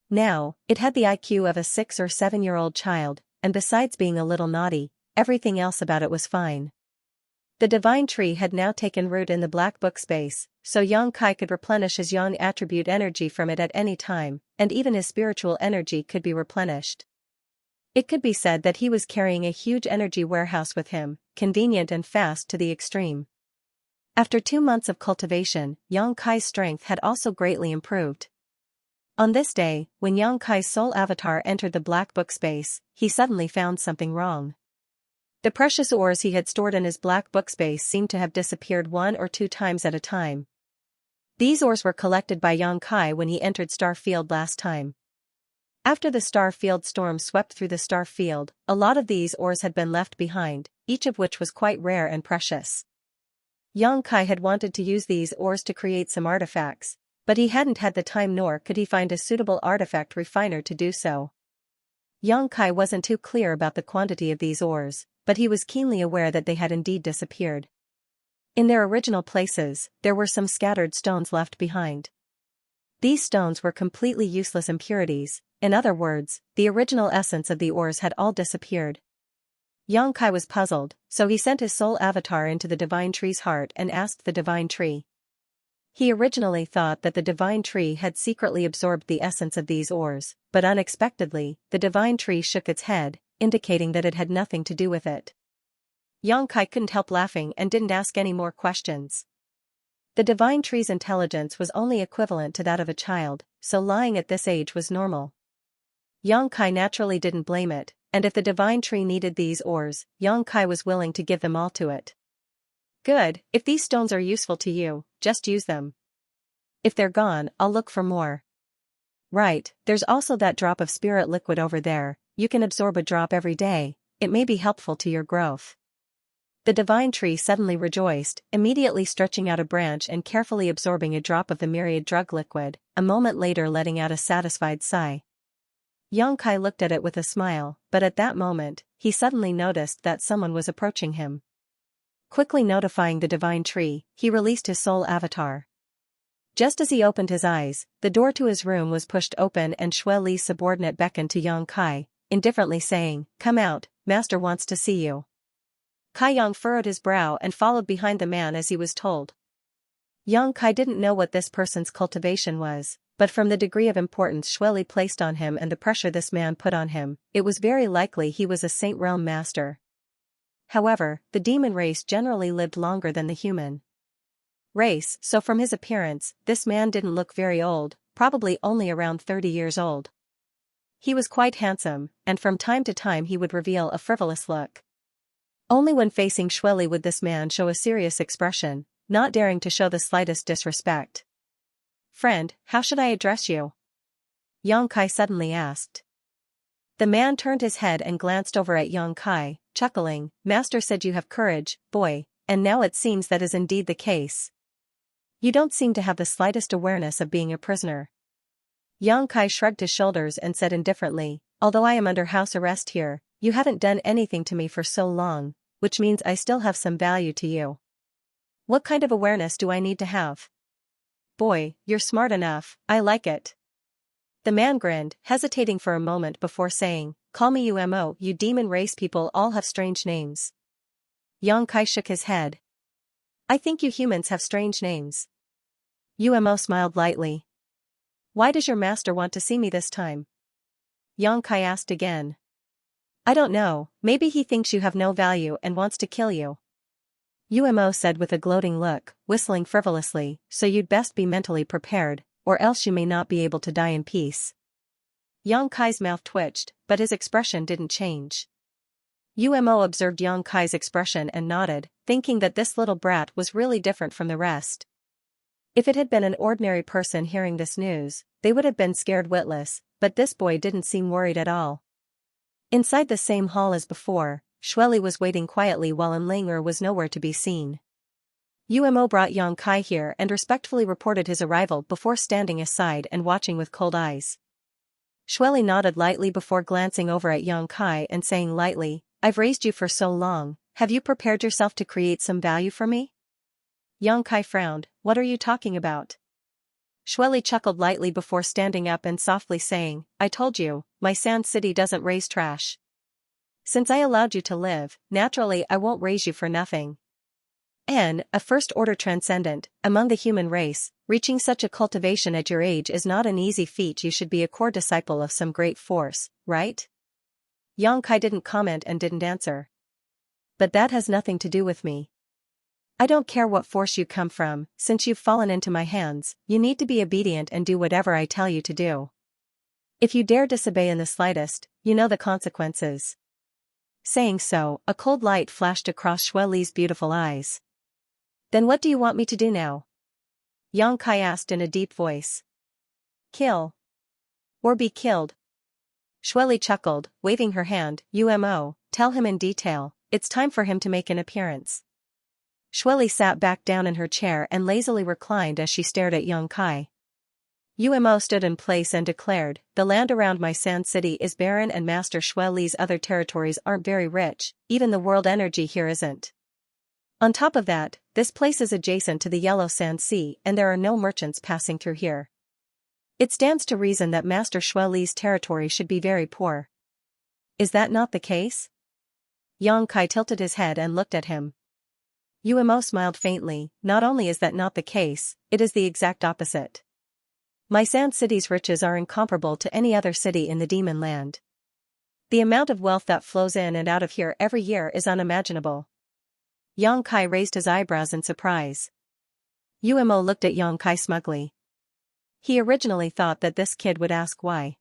Now, it had the IQ of a 6 or 7-year-old child, and besides being a little naughty, everything else about it was fine. The divine tree had now taken root in the black book space, so Yang Kai could replenish his yang attribute energy from it at any time, and even his spiritual energy could be replenished. It could be said that he was carrying a huge energy warehouse with him, convenient and fast to the extreme. After 2 months of cultivation, Yang Kai's strength had also greatly improved. On this day, when Yang Kai's soul avatar entered the black book space, he suddenly found something wrong. The precious ores he had stored in his black book space seemed to have disappeared 1 or 2 times at a time. These ores were collected by Yang Kai when he entered Star Field last time. After the Star Field storm swept through the Star Field, a lot of these ores had been left behind, each of which was quite rare and precious. Yang Kai had wanted to use these ores to create some artifacts, but he hadn't had the time nor could he find a suitable artifact refiner to do so. Yang Kai wasn't too clear about the quantity of these ores, but he was keenly aware that they had indeed disappeared. In their original places, there were some scattered stones left behind. These stones were completely useless impurities, in other words, the original essence of the ores had all disappeared. Yang Kai was puzzled, so he sent his soul avatar into the divine tree's heart and asked the divine tree. He originally thought that the divine tree had secretly absorbed the essence of these ores, but unexpectedly, the divine tree shook its head, indicating that it had nothing to do with it. Yang Kai couldn't help laughing and didn't ask any more questions. The divine tree's intelligence was only equivalent to that of a child, so lying at this age was normal. Yang Kai naturally didn't blame it, and if the divine tree needed these ores, Yang Kai was willing to give them all to it. Good, if these stones are useful to you, just use them. If they're gone, I'll look for more. Right, there's also that drop of spirit liquid over there, you can absorb a drop every day, it may be helpful to your growth. The divine tree suddenly rejoiced, immediately stretching out a branch and carefully absorbing a drop of the myriad drug liquid, a moment later letting out a satisfied sigh. Yang Kai looked at it with a smile, but at that moment, he suddenly noticed that someone was approaching him. Quickly notifying the divine tree, he released his soul avatar. Just as he opened his eyes, the door to his room was pushed open and Xue Li's subordinate beckoned to Yang Kai, indifferently saying, "Come out, master wants to see you." Kai Yang furrowed his brow and followed behind the man as he was told. Yang Kai didn't know what this person's cultivation was, but from the degree of importance Xue Li placed on him and the pressure this man put on him, it was very likely he was a Saint Realm master. However, the demon race generally lived longer than the human race, so from his appearance, this man didn't look very old, probably only around 30 years old. He was quite handsome, and from time to time he would reveal a frivolous look. Only when facing Xue Li would this man show a serious expression, not daring to show the slightest disrespect. "Friend, how should I address you?" Yang Kai suddenly asked. The man turned his head and glanced over at Yang Kai, chuckling, "Master said you have courage, boy, and now it seems that is indeed the case. You don't seem to have the slightest awareness of being a prisoner." Yang Kai shrugged his shoulders and said indifferently, "Although I am under house arrest here, you haven't done anything to me for so long, which means I still have some value to you." What kind of awareness do I need to have? Boy, you're smart enough, I like it. The man grinned, hesitating for a moment before saying, call me UMO, you demon race people all have strange names. Yang Kai shook his head. I think you humans have strange names. UMO smiled lightly. Why does your master want to see me this time? Yang Kai asked again. I don't know, maybe he thinks you have no value and wants to kill you. UMO said with a gloating look, whistling frivolously, so you'd best be mentally prepared, or else you may not be able to die in peace. Yang Kai's mouth twitched, but his expression didn't change. UMO observed Yang Kai's expression and nodded, thinking that this little brat was really different from the rest. If it had been an ordinary person hearing this news, they would have been scared witless, but this boy didn't seem worried at all. Inside the same hall as before, Xueli was waiting quietly while Enlanger was nowhere to be seen. UMO brought Yang Kai here and respectfully reported his arrival before standing aside and watching with cold eyes. Xueli nodded lightly before glancing over at Yang Kai and saying lightly, I've raised you for so long, have you prepared yourself to create some value for me? Yang Kai frowned, what are you talking about? Xueli chuckled lightly before standing up and softly saying, I told you, my sand city doesn't raise trash. Since I allowed you to live, naturally I won't raise you for nothing. A first-order transcendent, among the human race, reaching such a cultivation at your age is not an easy feat. You should be a core disciple of some great force, right? Yang Kai didn't comment and didn't answer. But that has nothing to do with me. I don't care what force you come from, since you've fallen into my hands, you need to be obedient and do whatever I tell you to do. If you dare disobey in the slightest, you know the consequences. Saying so, a cold light flashed across Xueli's beautiful eyes. Then what do you want me to do now? Yang Kai asked in a deep voice. Kill. Or be killed. Xueli chuckled, waving her hand, UMO, tell him in detail, it's time for him to make an appearance. Xueli sat back down in her chair and lazily reclined as she stared at Yang Kai. UMO stood in place and declared, the land around my sand city is barren and Master Xueli's other territories aren't very rich, even the world energy here isn't. On top of that, this place is adjacent to the Yellow Sand Sea and there are no merchants passing through here. It stands to reason that Master Xueli's territory should be very poor. Is that not the case? Yang Kai tilted his head and looked at him. UMO smiled faintly, not only is that not the case, it is the exact opposite. My sand city's riches are incomparable to any other city in the demon land. The amount of wealth that flows in and out of here every year is unimaginable. Yang Kai raised his eyebrows in surprise. UMO looked at Yang Kai smugly. He originally thought that this kid would ask why.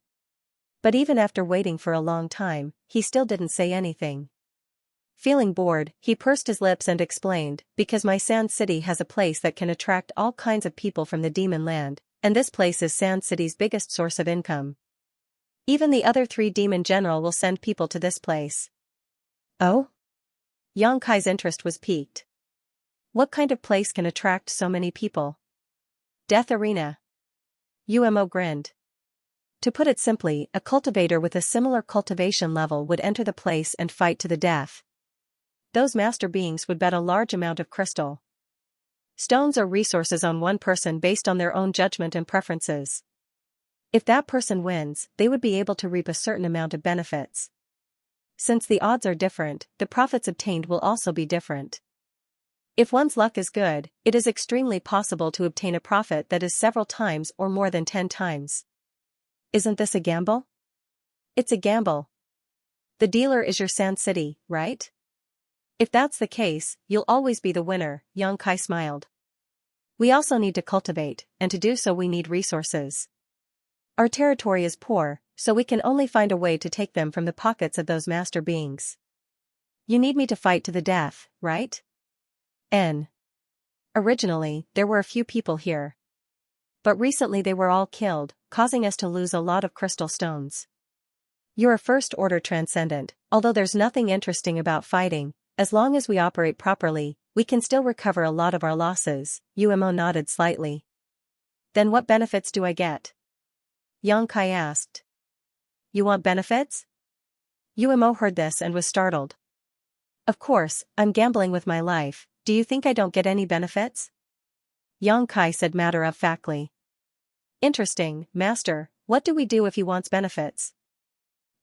But even after waiting for a long time, he still didn't say anything. Feeling bored, he pursed his lips and explained, because my Sand City has a place that can attract all kinds of people from the demon land, and this place is Sand City's biggest source of income. Even the other 3 demon general will send people to this place. Oh? Yang Kai's interest was piqued. What kind of place can attract so many people? Death Arena. UMO grinned. To put it simply, a cultivator with a similar cultivation level would enter the place and fight to the death. Those master beings would bet a large amount of crystal stones or resources on one person based on their own judgment and preferences. If that person wins, they would be able to reap a certain amount of benefits. Since the odds are different, the profits obtained will also be different. If one's luck is good, it is extremely possible to obtain a profit that is several times or more than 10 times. Isn't this a gamble? It's a gamble. The dealer is your Sand City, right? If that's the case, you'll always be the winner, Yang Kai smiled. We also need to cultivate, and to do so we need resources. Our territory is poor, so we can only find a way to take them from the pockets of those master beings. You need me to fight to the death, right? Originally, there were a few people here. But recently they were all killed, causing us to lose a lot of crystal stones. You're a first-order transcendent, although there's nothing interesting about fighting. As long as we operate properly, we can still recover a lot of our losses, UMO nodded slightly. Then what benefits do I get? Yang Kai asked. You want benefits? UMO heard this and was startled. Of course, I'm gambling with my life, Do you think I don't get any benefits? Yang Kai said matter-of-factly. Interesting, Master, what do we do if he wants benefits?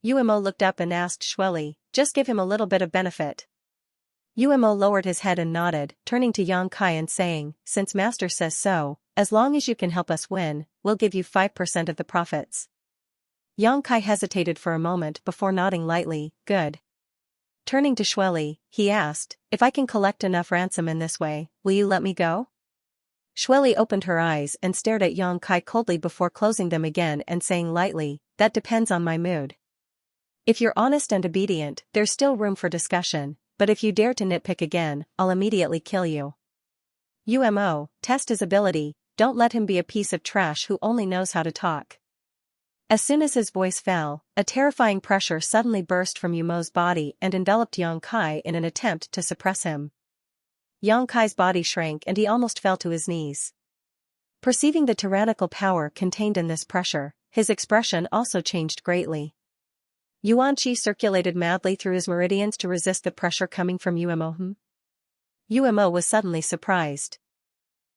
Umo looked up and asked Shueli, just give him a little bit of benefit. Umo lowered his head and nodded, turning to Yang Kai and saying, since Master says so, as long as you can help us win, we'll give you 5% of the profits. Yang Kai hesitated for a moment before nodding lightly, good. Turning to Shueli, he asked, if I can collect enough ransom in this way, will you let me go? Shueli opened her eyes and stared at Yang Kai coldly before closing them again and saying lightly, that depends on my mood. If you're honest and obedient, there's still room for discussion, but if you dare to nitpick again, I'll immediately kill you. Umo, test his ability, don't let him be a piece of trash who only knows how to talk. As soon as his voice fell, a terrifying pressure suddenly burst from Umo's body and enveloped Yang Kai in an attempt to suppress him. Yang Kai's body shrank and he almost fell to his knees. Perceiving the tyrannical power contained in this pressure, his expression also changed greatly. Yuan Qi circulated madly through his meridians to resist the pressure coming from Umo. Umo was suddenly surprised.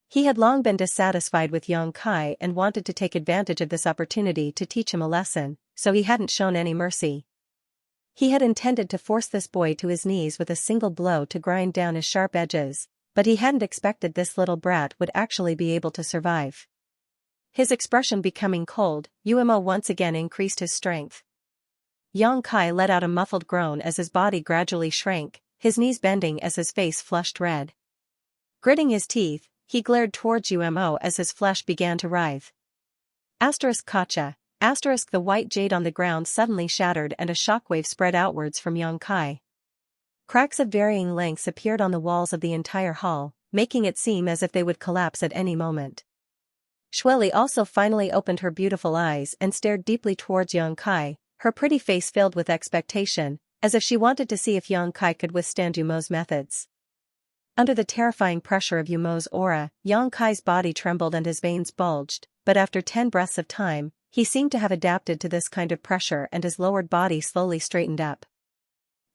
He had long been dissatisfied with Yang Kai and wanted to take advantage of this opportunity to teach him a lesson, so he hadn't shown any mercy. He had intended to force this boy to his knees with a single blow to grind down his sharp edges, but he hadn't expected this little brat would actually be able to survive. His expression becoming cold, Umo once again increased his strength. Yang Kai let out a muffled groan as his body gradually shrank, his knees bending as his face flushed red. Gritting his teeth, he glared towards Umo as his flesh began to writhe. Kacha. The white jade on the ground suddenly shattered and a shockwave spread outwards from Yang Kai. Cracks of varying lengths appeared on the walls of the entire hall, making it seem as if they would collapse at any moment. Shueli also finally opened her beautiful eyes and stared deeply towards Yang Kai, her pretty face filled with expectation, as if she wanted to see if Yang Kai could withstand Umo's methods. Under the terrifying pressure of Umo's aura, Yang Kai's body trembled and his veins bulged, but after 10 breaths of time, he seemed to have adapted to this kind of pressure and his lowered body slowly straightened up.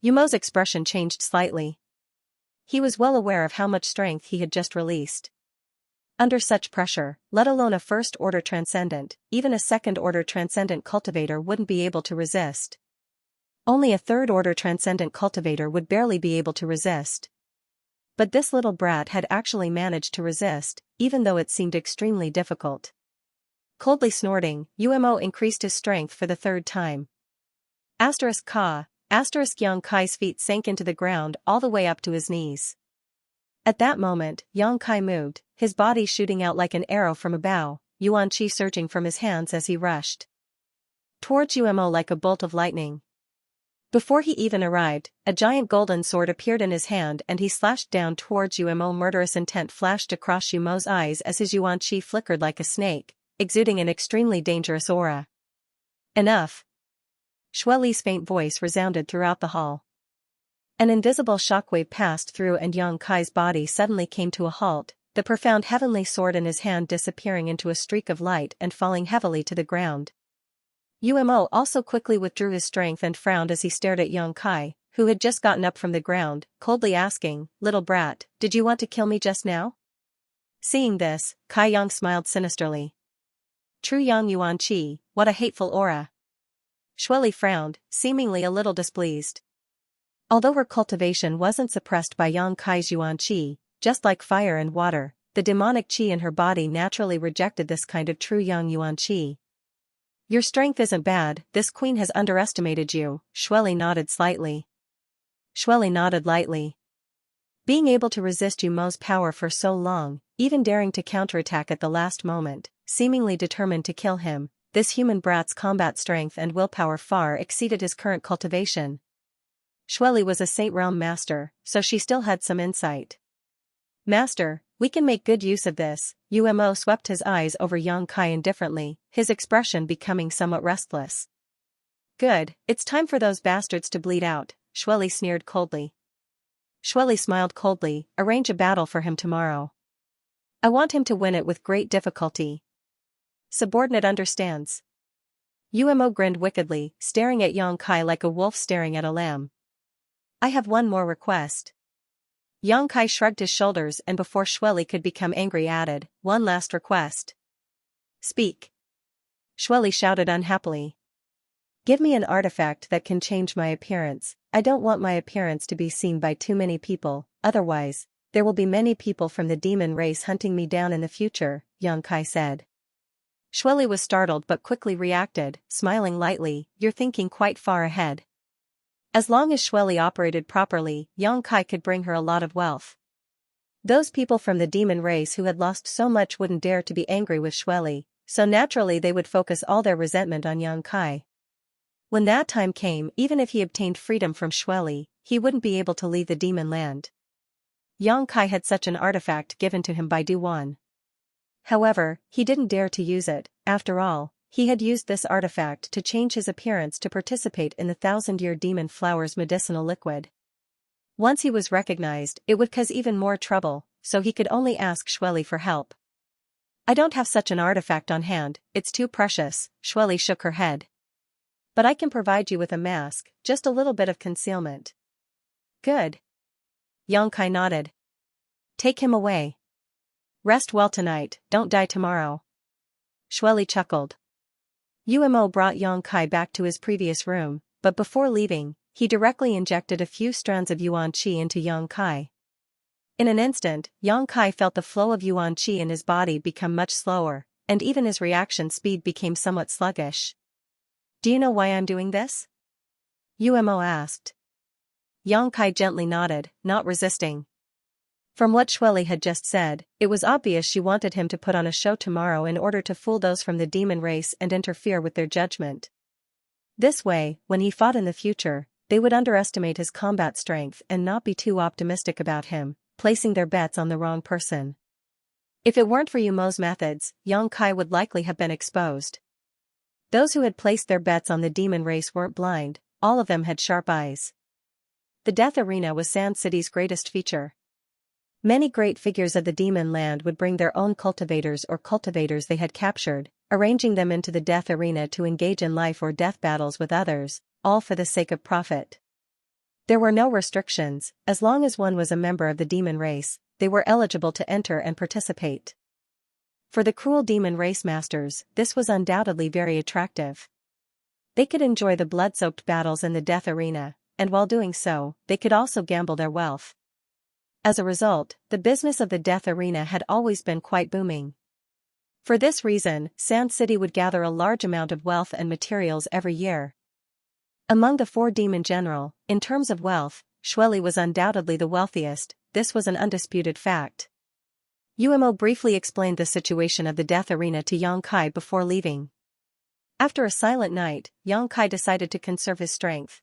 Umo's expression changed slightly. He was well aware of how much strength he had just released. Under such pressure, let alone a first-order transcendent, even a second-order transcendent cultivator wouldn't be able to resist. Only a third-order transcendent cultivator would barely be able to resist. But this little brat had actually managed to resist, even though it seemed extremely difficult. Coldly snorting, Umo increased his strength for the third time. Yang Kai's feet sank into the ground all the way up to his knees. At that moment, Yang Kai moved, his body shooting out like an arrow from a bow, Yuan Qi surging from his hands as he rushed towards Umo like a bolt of lightning. Before he even arrived, a giant golden sword appeared in his hand and he slashed down towards Umo. Murderous intent flashed across Umo's eyes as his Yuan Qi flickered like a snake, exuding an extremely dangerous aura. Enough! Shueli's faint voice resounded throughout the hall. An invisible shockwave passed through and Yang Kai's body suddenly came to a halt, the profound heavenly sword in his hand disappearing into a streak of light and falling heavily to the ground. Umo also quickly withdrew his strength and frowned as he stared at Yang Kai, who had just gotten up from the ground, coldly asking, "Little brat, did you want to kill me just now?" Seeing this, Kai Yang smiled sinisterly. True Yang Yuan Qi, what a hateful aura. Shueli frowned, seemingly a little displeased. Although her cultivation wasn't suppressed by Yang Kai's Yuan Qi, just like fire and water, the demonic qi in her body naturally rejected this kind of true Yang Yuan Qi. Your strength isn't bad, this queen has underestimated you, Shueli nodded slightly. Shueli nodded lightly. Being able to resist Umo's power for so long, even daring to counterattack at the last moment, seemingly determined to kill him, this human brat's combat strength and willpower far exceeded his current cultivation. Shueli was a Saint Realm master, so she still had some insight. Master, we can make good use of this. Umo swept his eyes over Yang Kai indifferently, his expression becoming somewhat restless. Good, it's time for those bastards to bleed out, Shueli sneered coldly. Shueli smiled coldly, arrange a battle for him tomorrow. I want him to win it with great difficulty. Subordinate understands. Umo grinned wickedly, staring at Yang Kai like a wolf staring at a lamb. I have one more request. Yang Kai shrugged his shoulders and before Xueli could become angry added, "One last request." "Speak." Xueli shouted unhappily. "Give me an artifact that can change my appearance. I don't want my appearance to be seen by too many people, otherwise, there will be many people from the demon race hunting me down in the future," Yang Kai said. Xueli was startled but quickly reacted, smiling lightly, "You're thinking quite far ahead." As long as Xueli operated properly, Yang Kai could bring her a lot of wealth. Those people from the demon race who had lost so much wouldn't dare to be angry with Xueli, so naturally they would focus all their resentment on Yang Kai. When that time came, even if he obtained freedom from Xueli, he wouldn't be able to leave the demon land. Yang Kai had such an artifact given to him by Duan. However, he didn't dare to use it. After all, he had used this artifact to change his appearance to participate in the 1,000-year demon flower's medicinal liquid. Once he was recognized, it would cause even more trouble, so he could only ask Xueli for help. "I don't have such an artifact on hand, it's too precious," Xueli shook her head. "But I can provide you with a mask, just a little bit of concealment." "Good." Yang Kai nodded. "Take him away. Rest well tonight, don't die tomorrow." Xueli chuckled. Umo brought Yang Kai back to his previous room, but before leaving, he directly injected a few strands of Yuan Qi into Yang Kai. In an instant, Yang Kai felt the flow of Yuan Qi in his body become much slower, and even his reaction speed became somewhat sluggish. "Do you know why I'm doing this?" Umo asked. Yang Kai gently nodded, not resisting. From what Xueli had just said, it was obvious she wanted him to put on a show tomorrow in order to fool those from the demon race and interfere with their judgment. This way, when he fought in the future, they would underestimate his combat strength and not be too optimistic about him, placing their bets on the wrong person. If it weren't for Umo's methods, Yang Kai would likely have been exposed. Those who had placed their bets on the demon race weren't blind, all of them had sharp eyes. The Death Arena was Sand City's greatest feature. Many great figures of the demon land would bring their own cultivators or cultivators they had captured, arranging them into the Death Arena to engage in life or death battles with others, all for the sake of profit. There were no restrictions, as long as one was a member of the demon race, they were eligible to enter and participate. For the cruel demon race masters, this was undoubtedly very attractive. They could enjoy the blood-soaked battles in the Death Arena, and while doing so, they could also gamble their wealth. As a result, the business of the Death Arena had always been quite booming. For this reason, Sand City would gather a large amount of wealth and materials every year. Among the 4 demon general, in terms of wealth, Xueli was undoubtedly the wealthiest, this was an undisputed fact. Umo briefly explained the situation of the Death Arena to Yang Kai before leaving. After a silent night, Yang Kai decided to conserve his strength.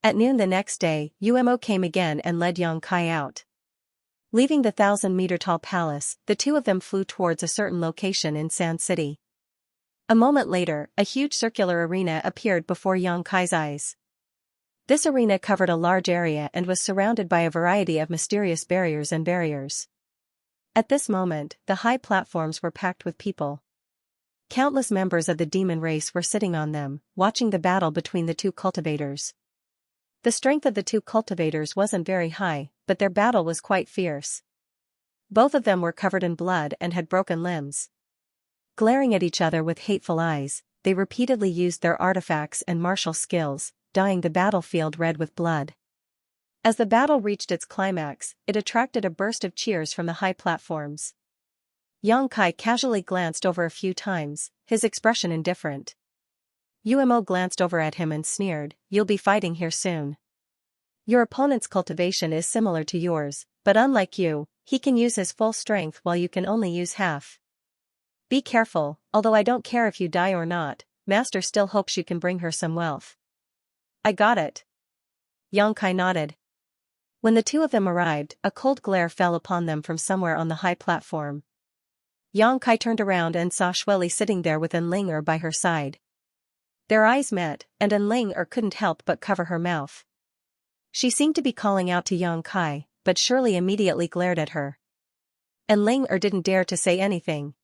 At noon the next day, Umo came again and led Yang Kai out. Leaving the 1,000-meter-tall palace, the two of them flew towards a certain location in Sand City. A moment later, a huge circular arena appeared before Yang Kai's eyes. This arena covered a large area and was surrounded by a variety of mysterious barriers and barriers. At this moment, the high platforms were packed with people. Countless members of the demon race were sitting on them, watching the battle between the two cultivators. The strength of the two cultivators wasn't very high, but their battle was quite fierce. Both of them were covered in blood and had broken limbs. Glaring at each other with hateful eyes, they repeatedly used their artifacts and martial skills, dyeing the battlefield red with blood. As the battle reached its climax, it attracted a burst of cheers from the high platforms. Yang Kai casually glanced over a few times, his expression indifferent. Umo glanced over at him and sneered, "You'll be fighting here soon. Your opponent's cultivation is similar to yours, but unlike you, he can use his full strength while you can only use half. Be careful, although I don't care if you die or not, Master still hopes you can bring her some wealth." "I got it." Yang Kai nodded. When the two of them arrived, a cold glare fell upon them from somewhere on the high platform. Yang Kai turned around and saw Xueli sitting there with Enling by her side. Their eyes met, and Enling couldn't help but cover her mouth. She seemed to be calling out to Yang Kai, but Shirley immediately glared at her. Enling didn't dare to say anything.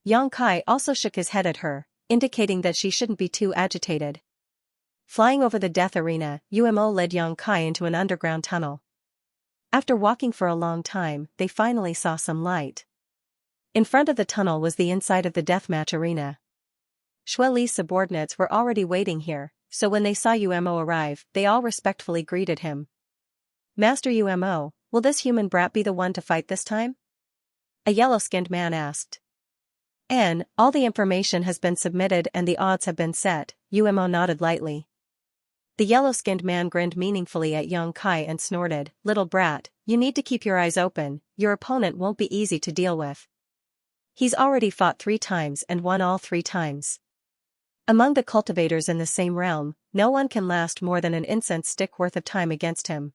Yang Kai also shook his head at her, indicating that she shouldn't be too agitated. Flying over the Death Arena, Umo led Yang Kai into an underground tunnel. After walking for a long time, they finally saw some light. In front of the tunnel was the inside of the deathmatch arena. Xue Li's subordinates were already waiting here, so when they saw Umo arrive, they all respectfully greeted him. "Master Umo, will this human brat be the one to fight this time?" a yellow-skinned man asked. All the information has been submitted and the odds have been set," Umo nodded lightly. The yellow-skinned man grinned meaningfully at young Kai and snorted, "Little brat, you need to keep your eyes open, your opponent won't be easy to deal with. He's already fought 3 times and won all 3 times. Among the cultivators in the same realm, no one can last more than an incense stick worth of time against him.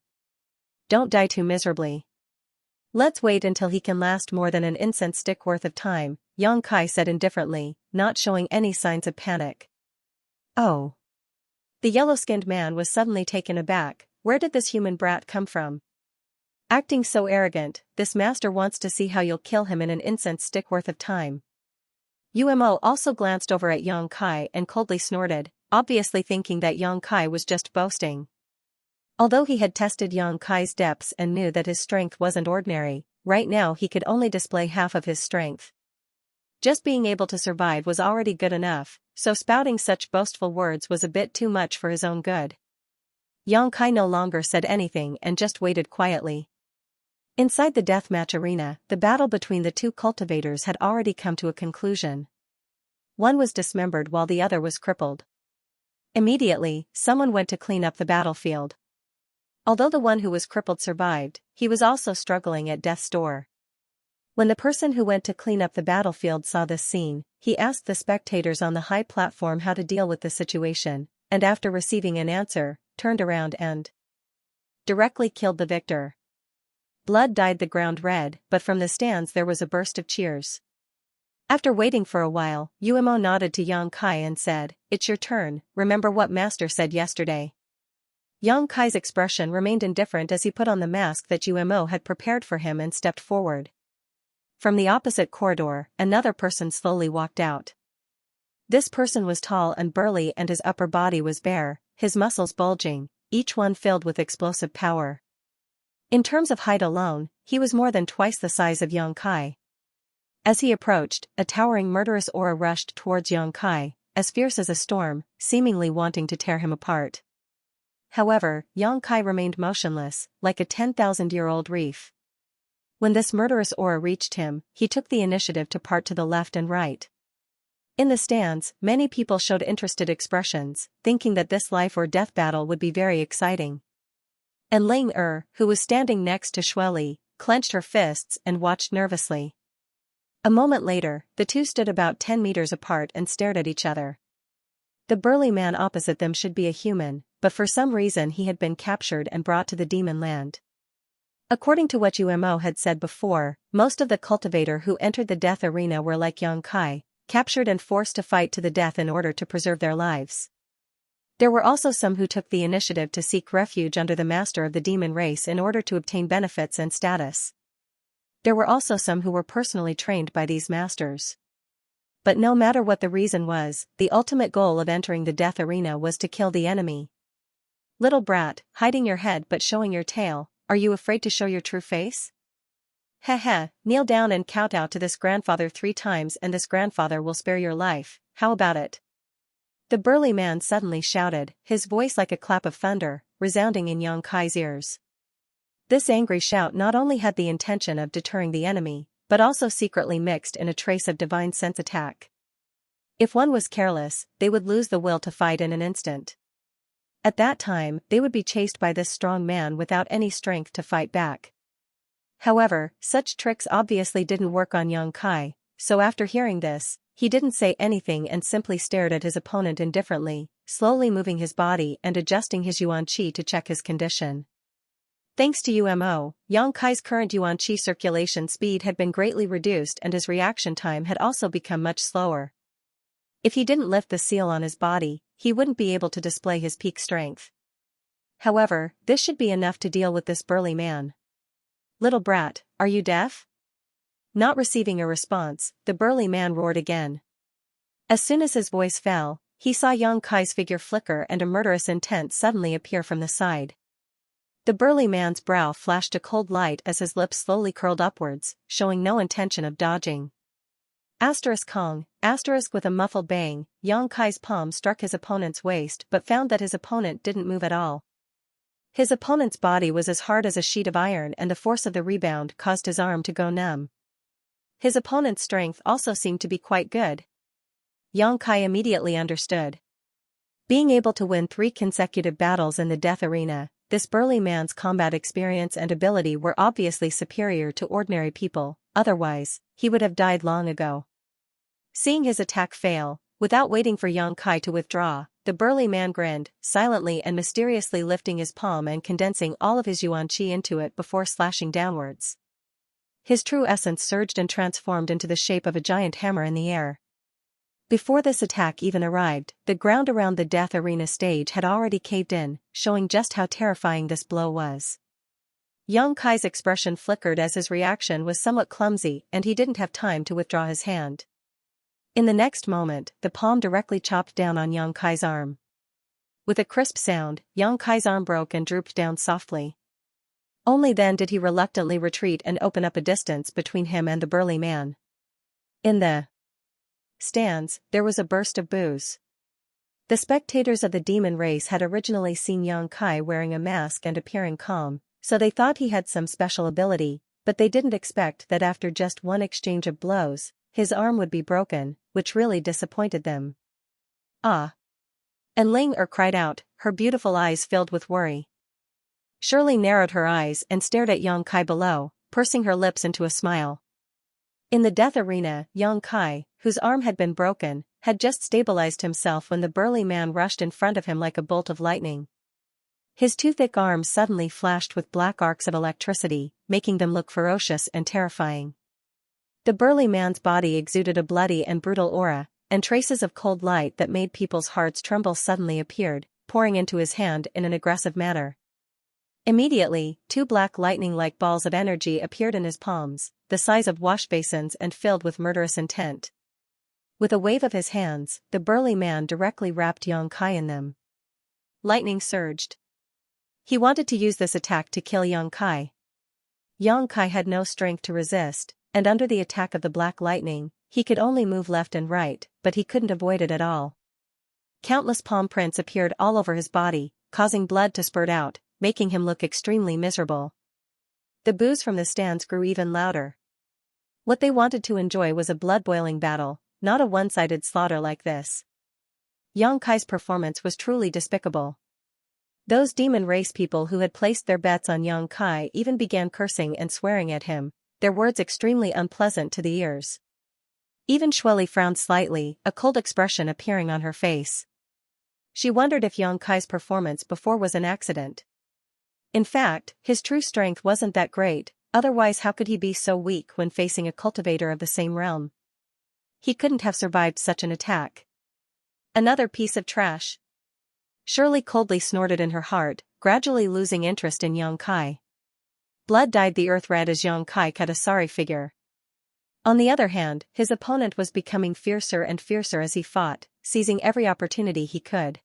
Don't die too miserably. Let's wait until he can last more than an incense stick worth of time," young Kai said indifferently, not showing any signs of panic. "Oh." The yellow-skinned man was suddenly taken aback. Where did this human brat come from? Acting so arrogant, this master wants to see how you'll kill him in an incense stick worth of time. Umo also glanced over at young Kai and coldly snorted, obviously thinking that young Kai was just boasting. Although he had tested young Kai's depths and knew that his strength wasn't ordinary, right now he could only display half of his strength. Just being able to survive was already good enough, so spouting such boastful words was a bit too much for his own good. Young Kai no longer said anything and just waited quietly. Inside the deathmatch arena, the battle between the 2 cultivators had already come to a conclusion. One was dismembered while the other was crippled. Immediately, someone went to clean up the battlefield. Although the one who was crippled survived, he was also struggling at death's door. When the person who went to clean up the battlefield saw this scene, he asked the spectators on the high platform how to deal with the situation, and after receiving an answer, turned around and directly killed the victor. Blood dyed the ground red, but from the stands there was a burst of cheers. After waiting for a while, Umo nodded to young Kai and said, "It's your turn, remember what master said yesterday." Young Kai's expression remained indifferent as he put on the mask that Umo had prepared for him and stepped forward. From the opposite corridor, another person slowly walked out. This person was tall and burly and his upper body was bare, his muscles bulging, each one filled with explosive power. In terms of height alone, he was more than twice the size of young Kai. As he approached, a towering murderous aura rushed towards young Kai, as fierce as a storm, seemingly wanting to tear him apart. However, young Kai remained motionless, like a 10,000-year-old reef. When this murderous aura reached him, he took the initiative to part to the left and right. In the stands, many people showed interested expressions, thinking that this life or death battle would be very exciting. And Ling who was standing next to Xue Li, clenched her fists and watched nervously. A moment later, the two stood about 10 meters apart and stared at each other. The burly man opposite them should be a human, but for some reason he had been captured and brought to the demon land. According to what Umo had said before, most of the cultivator who entered the death arena were like young Kai, captured and forced to fight to the death in order to preserve their lives. There were also some who took the initiative to seek refuge under the master of the demon race in order to obtain benefits and status. There were also some who were personally trained by these masters. But no matter what the reason was, the ultimate goal of entering the death arena was to kill the enemy. "Little brat, hiding your head but showing your tail, are you afraid to show your true face? Heh, kneel down and kowtow to this grandfather 3 times and this grandfather will spare your life, how about it?" The burly man suddenly shouted, his voice like a clap of thunder, resounding in young Kai's ears. This angry shout not only had the intention of deterring the enemy, but also secretly mixed in a trace of divine sense attack. If one was careless, they would lose the will to fight in an instant. At that time, they would be chased by this strong man without any strength to fight back. However, such tricks obviously didn't work on young Kai, so after hearing this, he didn't say anything and simply stared at his opponent indifferently, slowly moving his body and adjusting his yuan qi to check his condition. Thanks to Umo, young Kai's current yuan qi circulation speed had been greatly reduced and his reaction time had also become much slower. If he didn't lift the seal on his body, he wouldn't be able to display his peak strength. However, this should be enough to deal with this burly man. "Little brat, are you deaf?" Not receiving a response, the burly man roared again. As soon as his voice fell, he saw young Kai's figure flicker and a murderous intent suddenly appear from the side. The burly man's brow flashed a cold light as his lips slowly curled upwards, showing no intention of dodging. Kong, with a muffled bang, Yang Kai's palm struck his opponent's waist but found that his opponent didn't move at all. His opponent's body was as hard as a sheet of iron and the force of the rebound caused his arm to go numb. His opponent's strength also seemed to be quite good. Yang Kai immediately understood. Being able to win 3 consecutive battles in the death arena, this burly man's combat experience and ability were obviously superior to ordinary people, otherwise, he would have died long ago. Seeing his attack fail, without waiting for Yang Kai to withdraw, the burly man grinned, silently and mysteriously lifting his palm and condensing all of his yuan qi into it before slashing downwards. His true essence surged and transformed into the shape of a giant hammer in the air. Before this attack even arrived, the ground around the death arena stage had already caved in, showing just how terrifying this blow was. Yang Kai's expression flickered as his reaction was somewhat clumsy and he didn't have time to withdraw his hand. In the next moment, the palm directly chopped down on Yang Kai's arm. With a crisp sound, Yang Kai's arm broke and drooped down softly. Only then did he reluctantly retreat and open up a distance between him and the burly man. In the stands, there was a burst of boos. The spectators of the demon race had originally seen Yang Kai wearing a mask and appearing calm, so they thought he had some special ability, but they didn't expect that after just one exchange of blows, his arm would be broken, which really disappointed them. Ah! And Ling cried out, her beautiful eyes filled with worry. Shirley narrowed her eyes and stared at Yang Kai below, pursing her lips into a smile. In the death arena, Yang Kai, whose arm had been broken, had just stabilized himself when the burly man rushed in front of him like a bolt of lightning. His 2 thick arms suddenly flashed with black arcs of electricity, making them look ferocious and terrifying. The burly man's body exuded a bloody and brutal aura, and traces of cold light that made people's hearts tremble suddenly appeared, pouring into his hand in an aggressive manner. Immediately, 2 black lightning-like balls of energy appeared in his palms, the size of wash basins and filled with murderous intent. With a wave of his hands, the burly man directly wrapped Yang Kai in them. Lightning surged. He wanted to use this attack to kill Yang Kai. Yang Kai had no strength to resist, and under the attack of the black lightning, he could only move left and right, but he couldn't avoid it at all. Countless palm prints appeared all over his body, causing blood to spurt out, making him look extremely miserable. The boos from the stands grew even louder. What they wanted to enjoy was a blood-boiling battle, not a one-sided slaughter like this. Yang Kai's performance was truly despicable. Those demon race people who had placed their bets on Yang Kai even began cursing and swearing at him, their words extremely unpleasant to the ears. Even Shueli frowned slightly, a cold expression appearing on her face. She wondered if Yang Kai's performance before was an accident. In fact, his true strength wasn't that great, otherwise how could he be so weak when facing a cultivator of the same realm? He couldn't have survived such an attack. Another piece of trash. Shirley coldly snorted in her heart, gradually losing interest in Yang Kai. Blood dyed the earth red as Yang Kai cut a sorry figure. On the other hand, his opponent was becoming fiercer and fiercer as he fought, seizing every opportunity he could.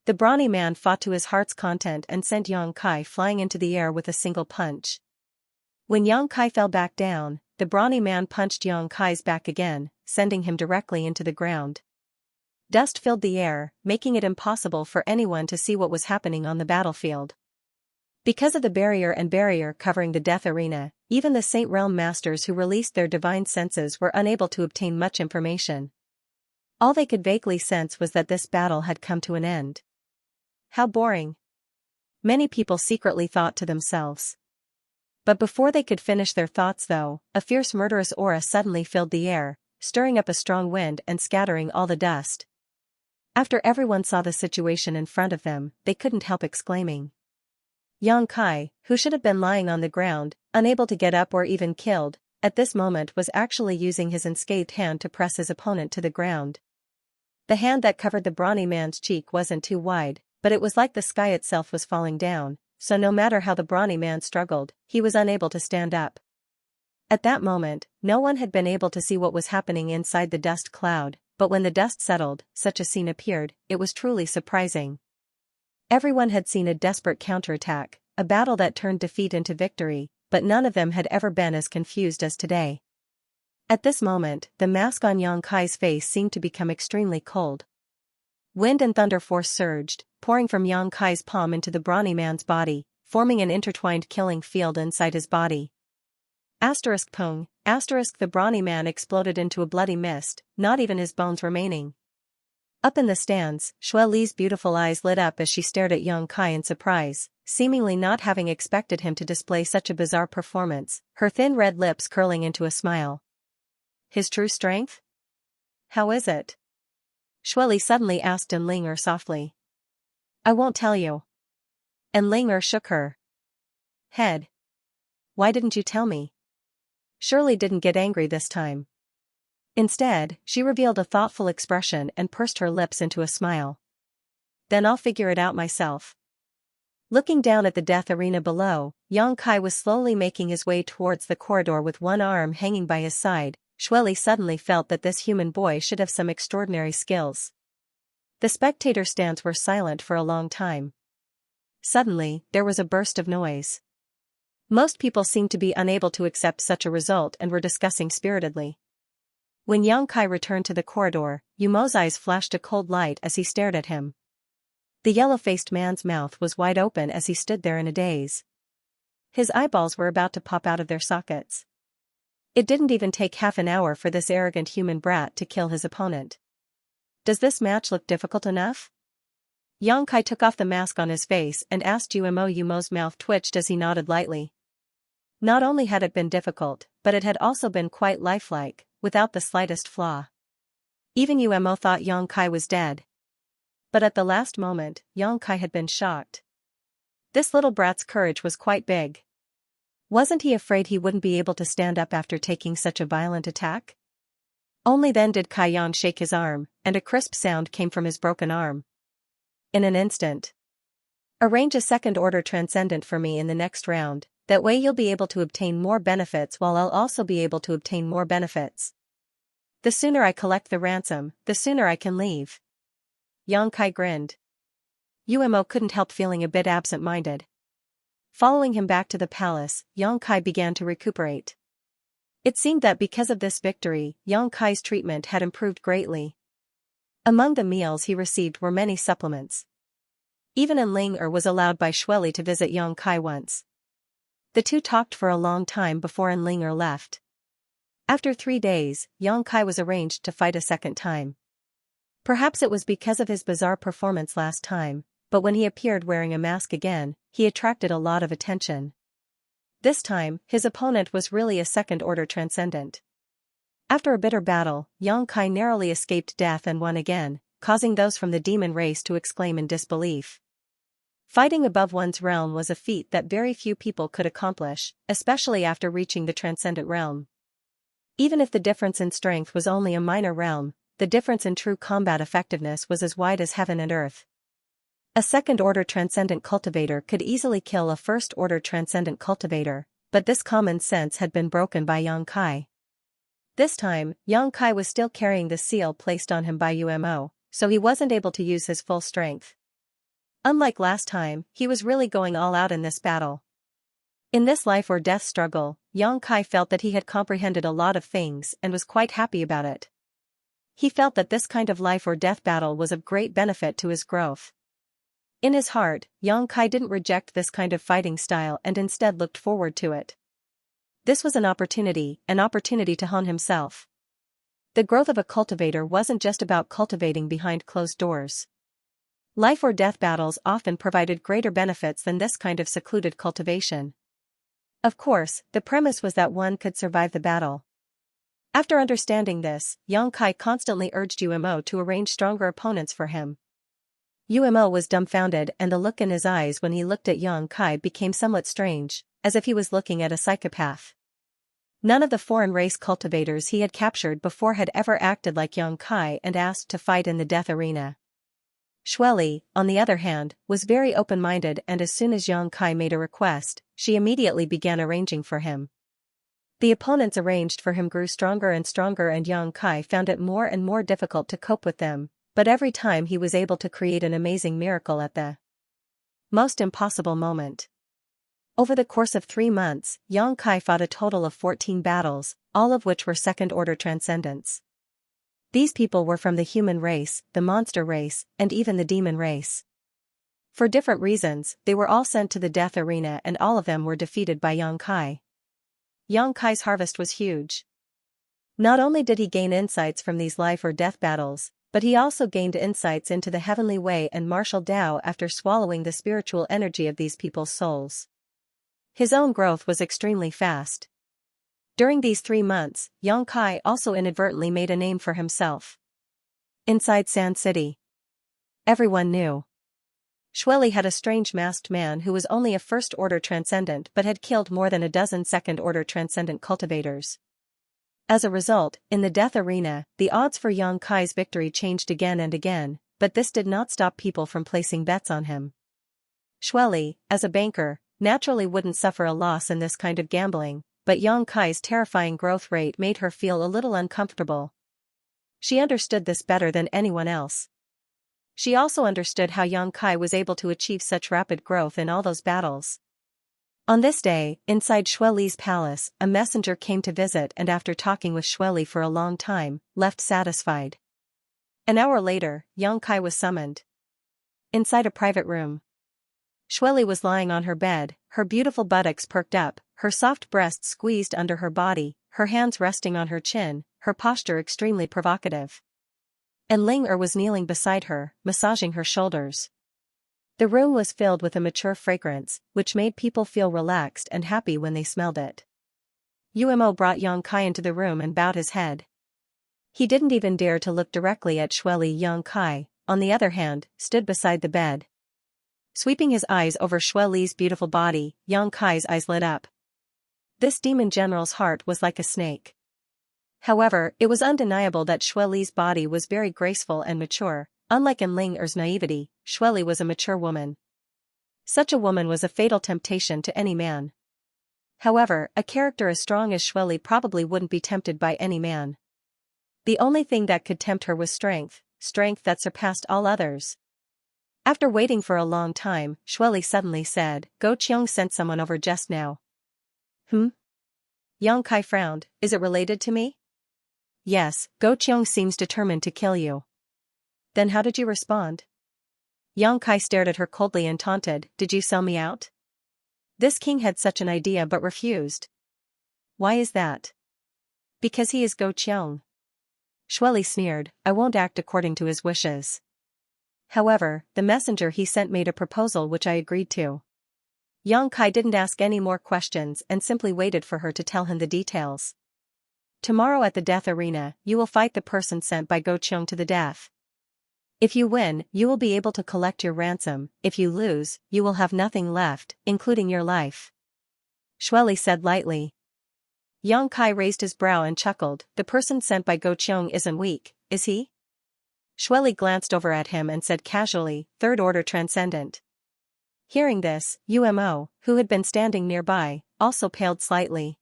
The brawny man fought to his heart's content and sent Yang Kai flying into the air with a single punch. When Yang Kai fell back down, the brawny man punched Yang Kai's back again, sending him directly into the ground. Dust filled the air, making it impossible for anyone to see what was happening on the battlefield. Because of the barrier covering the death arena, even the Saint Realm masters who released their divine senses were unable to obtain much information. All they could vaguely sense was that this battle had come to an end. How boring. Many people secretly thought to themselves. But before they could finish their thoughts though, a fierce murderous aura suddenly filled the air, stirring up a strong wind and scattering all the dust. After everyone saw the situation in front of them, they couldn't help exclaiming. Yang Kai, who should have been lying on the ground, unable to get up or even killed, at this moment was actually using his unscathed hand to press his opponent to the ground. The hand that covered the brawny man's cheek wasn't too wide, but it was like the sky itself was falling down, so no matter how the brawny man struggled, he was unable to stand up. At that moment, no one had been able to see what was happening inside the dust cloud, but when the dust settled, such a scene appeared, it was truly surprising. Everyone had seen a desperate counterattack, a battle that turned defeat into victory, but none of them had ever been as confused as today. At this moment, the mask on Yang Kai's face seemed to become extremely cold. Wind and thunder force surged, pouring from Yang Kai's palm into the brawny man's body, forming an intertwined killing field inside his body. Pung, the brawny man exploded into a bloody mist, not even his bones remaining. Up in the stands, Xue Li's beautiful eyes lit up as she stared at Yang Kai in surprise, seemingly not having expected him to display such a bizarre performance, her thin red lips curling into a smile. His true strength? How is it? Xue Li suddenly asked Enlinger softly. I won't tell you. Enlinger shook her head. Why didn't you tell me? Shirley didn't get angry this time. Instead, she revealed a thoughtful expression and pursed her lips into a smile. Then I'll figure it out myself. Looking down at the death arena below, Yang Kai was slowly making his way towards the corridor with one arm hanging by his side. Xue Li suddenly felt that this human boy should have some extraordinary skills. The spectator stands were silent for a long time. Suddenly, there was a burst of noise. Most people seemed to be unable to accept such a result and were discussing spiritedly. When Yang Kai returned to the corridor, Yumo's eyes flashed a cold light as he stared at him. The yellow-faced man's mouth was wide open as he stood there in a daze. His eyeballs were about to pop out of their sockets. It didn't even take half an hour for this arrogant human brat to kill his opponent. Does this match look difficult enough? Yang Kai took off the mask on his face and asked Yumo. Yumo's mouth twitched as he nodded lightly. Not only had it been difficult, but it had also been quite lifelike, without the slightest flaw. Even Yumo thought Yang Kai was dead. But at the last moment, Yang Kai had been shocked. This little brat's courage was quite big. Wasn't he afraid he wouldn't be able to stand up after taking such a violent attack? Only then did Kai Yan shake his arm, and a crisp sound came from his broken arm. In an instant. Arrange a second-order transcendent for me in the next round, that way you'll be able to obtain more benefits while I'll also be able to obtain more benefits. The sooner I collect the ransom, the sooner I can leave. Yang Kai grinned. Yumo couldn't help feeling a bit absent-minded. Following him back to the palace, Yang Kai began to recuperate. It seemed that because of this victory, Yang Kai's treatment had improved greatly. Among the meals he received were many supplements. Even Enlinger was allowed by Xue Li to visit Yang Kai once. The two talked for a long time before Enlinger left. After 3 days, Yang Kai was arranged to fight a second time. Perhaps it was because of his bizarre performance last time, but when he appeared wearing a mask again, he attracted a lot of attention. This time, his opponent was really a second-order transcendent. After a bitter battle, Yang Kai narrowly escaped death and won again, causing those from the demon race to exclaim in disbelief. Fighting above one's realm was a feat that very few people could accomplish, especially after reaching the transcendent realm. Even if the difference in strength was only a minor realm, the difference in true combat effectiveness was as wide as heaven and earth. A second-order transcendent cultivator could easily kill a first-order transcendent cultivator, but this common sense had been broken by Yang Kai. This time, Yang Kai was still carrying the seal placed on him by Yumo, so he wasn't able to use his full strength. Unlike last time, he was really going all out in this battle. In this life-or-death struggle, Yang Kai felt that he had comprehended a lot of things and was quite happy about it. He felt that this kind of life-or-death battle was of great benefit to his growth. In his heart, Yang Kai didn't reject this kind of fighting style and instead looked forward to it. This was an opportunity to hone himself. The growth of a cultivator wasn't just about cultivating behind closed doors. Life-or-death battles often provided greater benefits than this kind of secluded cultivation. Of course, the premise was that one could survive the battle. After understanding this, Yang Kai constantly urged Yumo to arrange stronger opponents for him. Yumo was dumbfounded, and the look in his eyes when he looked at Yang Kai became somewhat strange, as if he was looking at a psychopath. None of the foreign race cultivators he had captured before had ever acted like Yang Kai and asked to fight in the death arena. Xue Li, on the other hand, was very open-minded, and as soon as Yang Kai made a request, she immediately began arranging for him. The opponents arranged for him grew stronger and stronger, and Yang Kai found it more and more difficult to cope with them, but every time he was able to create an amazing miracle at the most impossible moment. Over the course of 3 months, Yang Kai fought a total of 14 battles, all of which were second-order transcendents. These people were from the human race, the monster race, and even the demon race. For different reasons, they were all sent to the death arena and all of them were defeated by Yang Kai. Yang Kai's harvest was huge. Not only did he gain insights from these life or death battles, but he also gained insights into the heavenly way and martial Tao after swallowing the spiritual energy of these people's souls. His own growth was extremely fast. During these 3 months, Yang Kai also inadvertently made a name for himself. Inside Sand City, everyone knew Xueli had a strange masked man who was only a first-order transcendent but had killed more than a dozen second-order transcendent cultivators. As a result, in the death arena, the odds for Yang Kai's victory changed again and again, but this did not stop people from placing bets on him. Xueli, as a banker, naturally wouldn't suffer a loss in this kind of gambling, but Yang Kai's terrifying growth rate made her feel a little uncomfortable. She understood this better than anyone else. She also understood how Yang Kai was able to achieve such rapid growth in all those battles. On this day, inside Xueli's palace, a messenger came to visit and after talking with Xueli for a long time, left satisfied. An hour later, Yang Kai was summoned. Inside a private room, Xueli was lying on her bed, her beautiful buttocks perked up, her soft breasts squeezed under her body, her hands resting on her chin, her posture extremely provocative. And Ling was kneeling beside her, massaging her shoulders. The room was filled with a mature fragrance, which made people feel relaxed and happy when they smelled it. Umo brought Yang Kai into the room and bowed his head. He didn't even dare to look directly at Xueli. Yang Kai, on the other hand, stood beside the bed. Sweeping his eyes over Xueli's beautiful body, Yang Kai's eyes lit up. This demon general's heart was like a snake. However, it was undeniable that Xueli's body was very graceful and mature. Unlike in Ling-er's naivety, Xueli was a mature woman. Such a woman was a fatal temptation to any man. However, a character as strong as Xueli probably wouldn't be tempted by any man. The only thing that could tempt her was strength that surpassed all others. After waiting for a long time, Xueli suddenly said, "Go Qiong sent someone over just now." Yang Kai frowned. "Is it related to me?" "Yes, Go Qiong seems determined to kill you." "Then how did you respond?" Yang Kai stared at her coldly and taunted, "Did you sell me out?" This king had such an idea but refused. "Why is that?" "Because he is Go Qiong." Xueli sneered, "I won't act according to his wishes." However, the messenger he sent made a proposal which I agreed to. Yang Kai didn't ask any more questions and simply waited for her to tell him the details. "Tomorrow at the death arena, you will fight the person sent by Go Qiong to the death. If you win, you will be able to collect your ransom. If you lose, you will have nothing left, including your life." Xueli said lightly. Yang Kai raised his brow and chuckled, "The person sent by Go Qiong isn't weak, is he?" Xueli glanced over at him and said casually, "Third-order transcendent." Hearing this, Umo, who had been standing nearby, also paled slightly.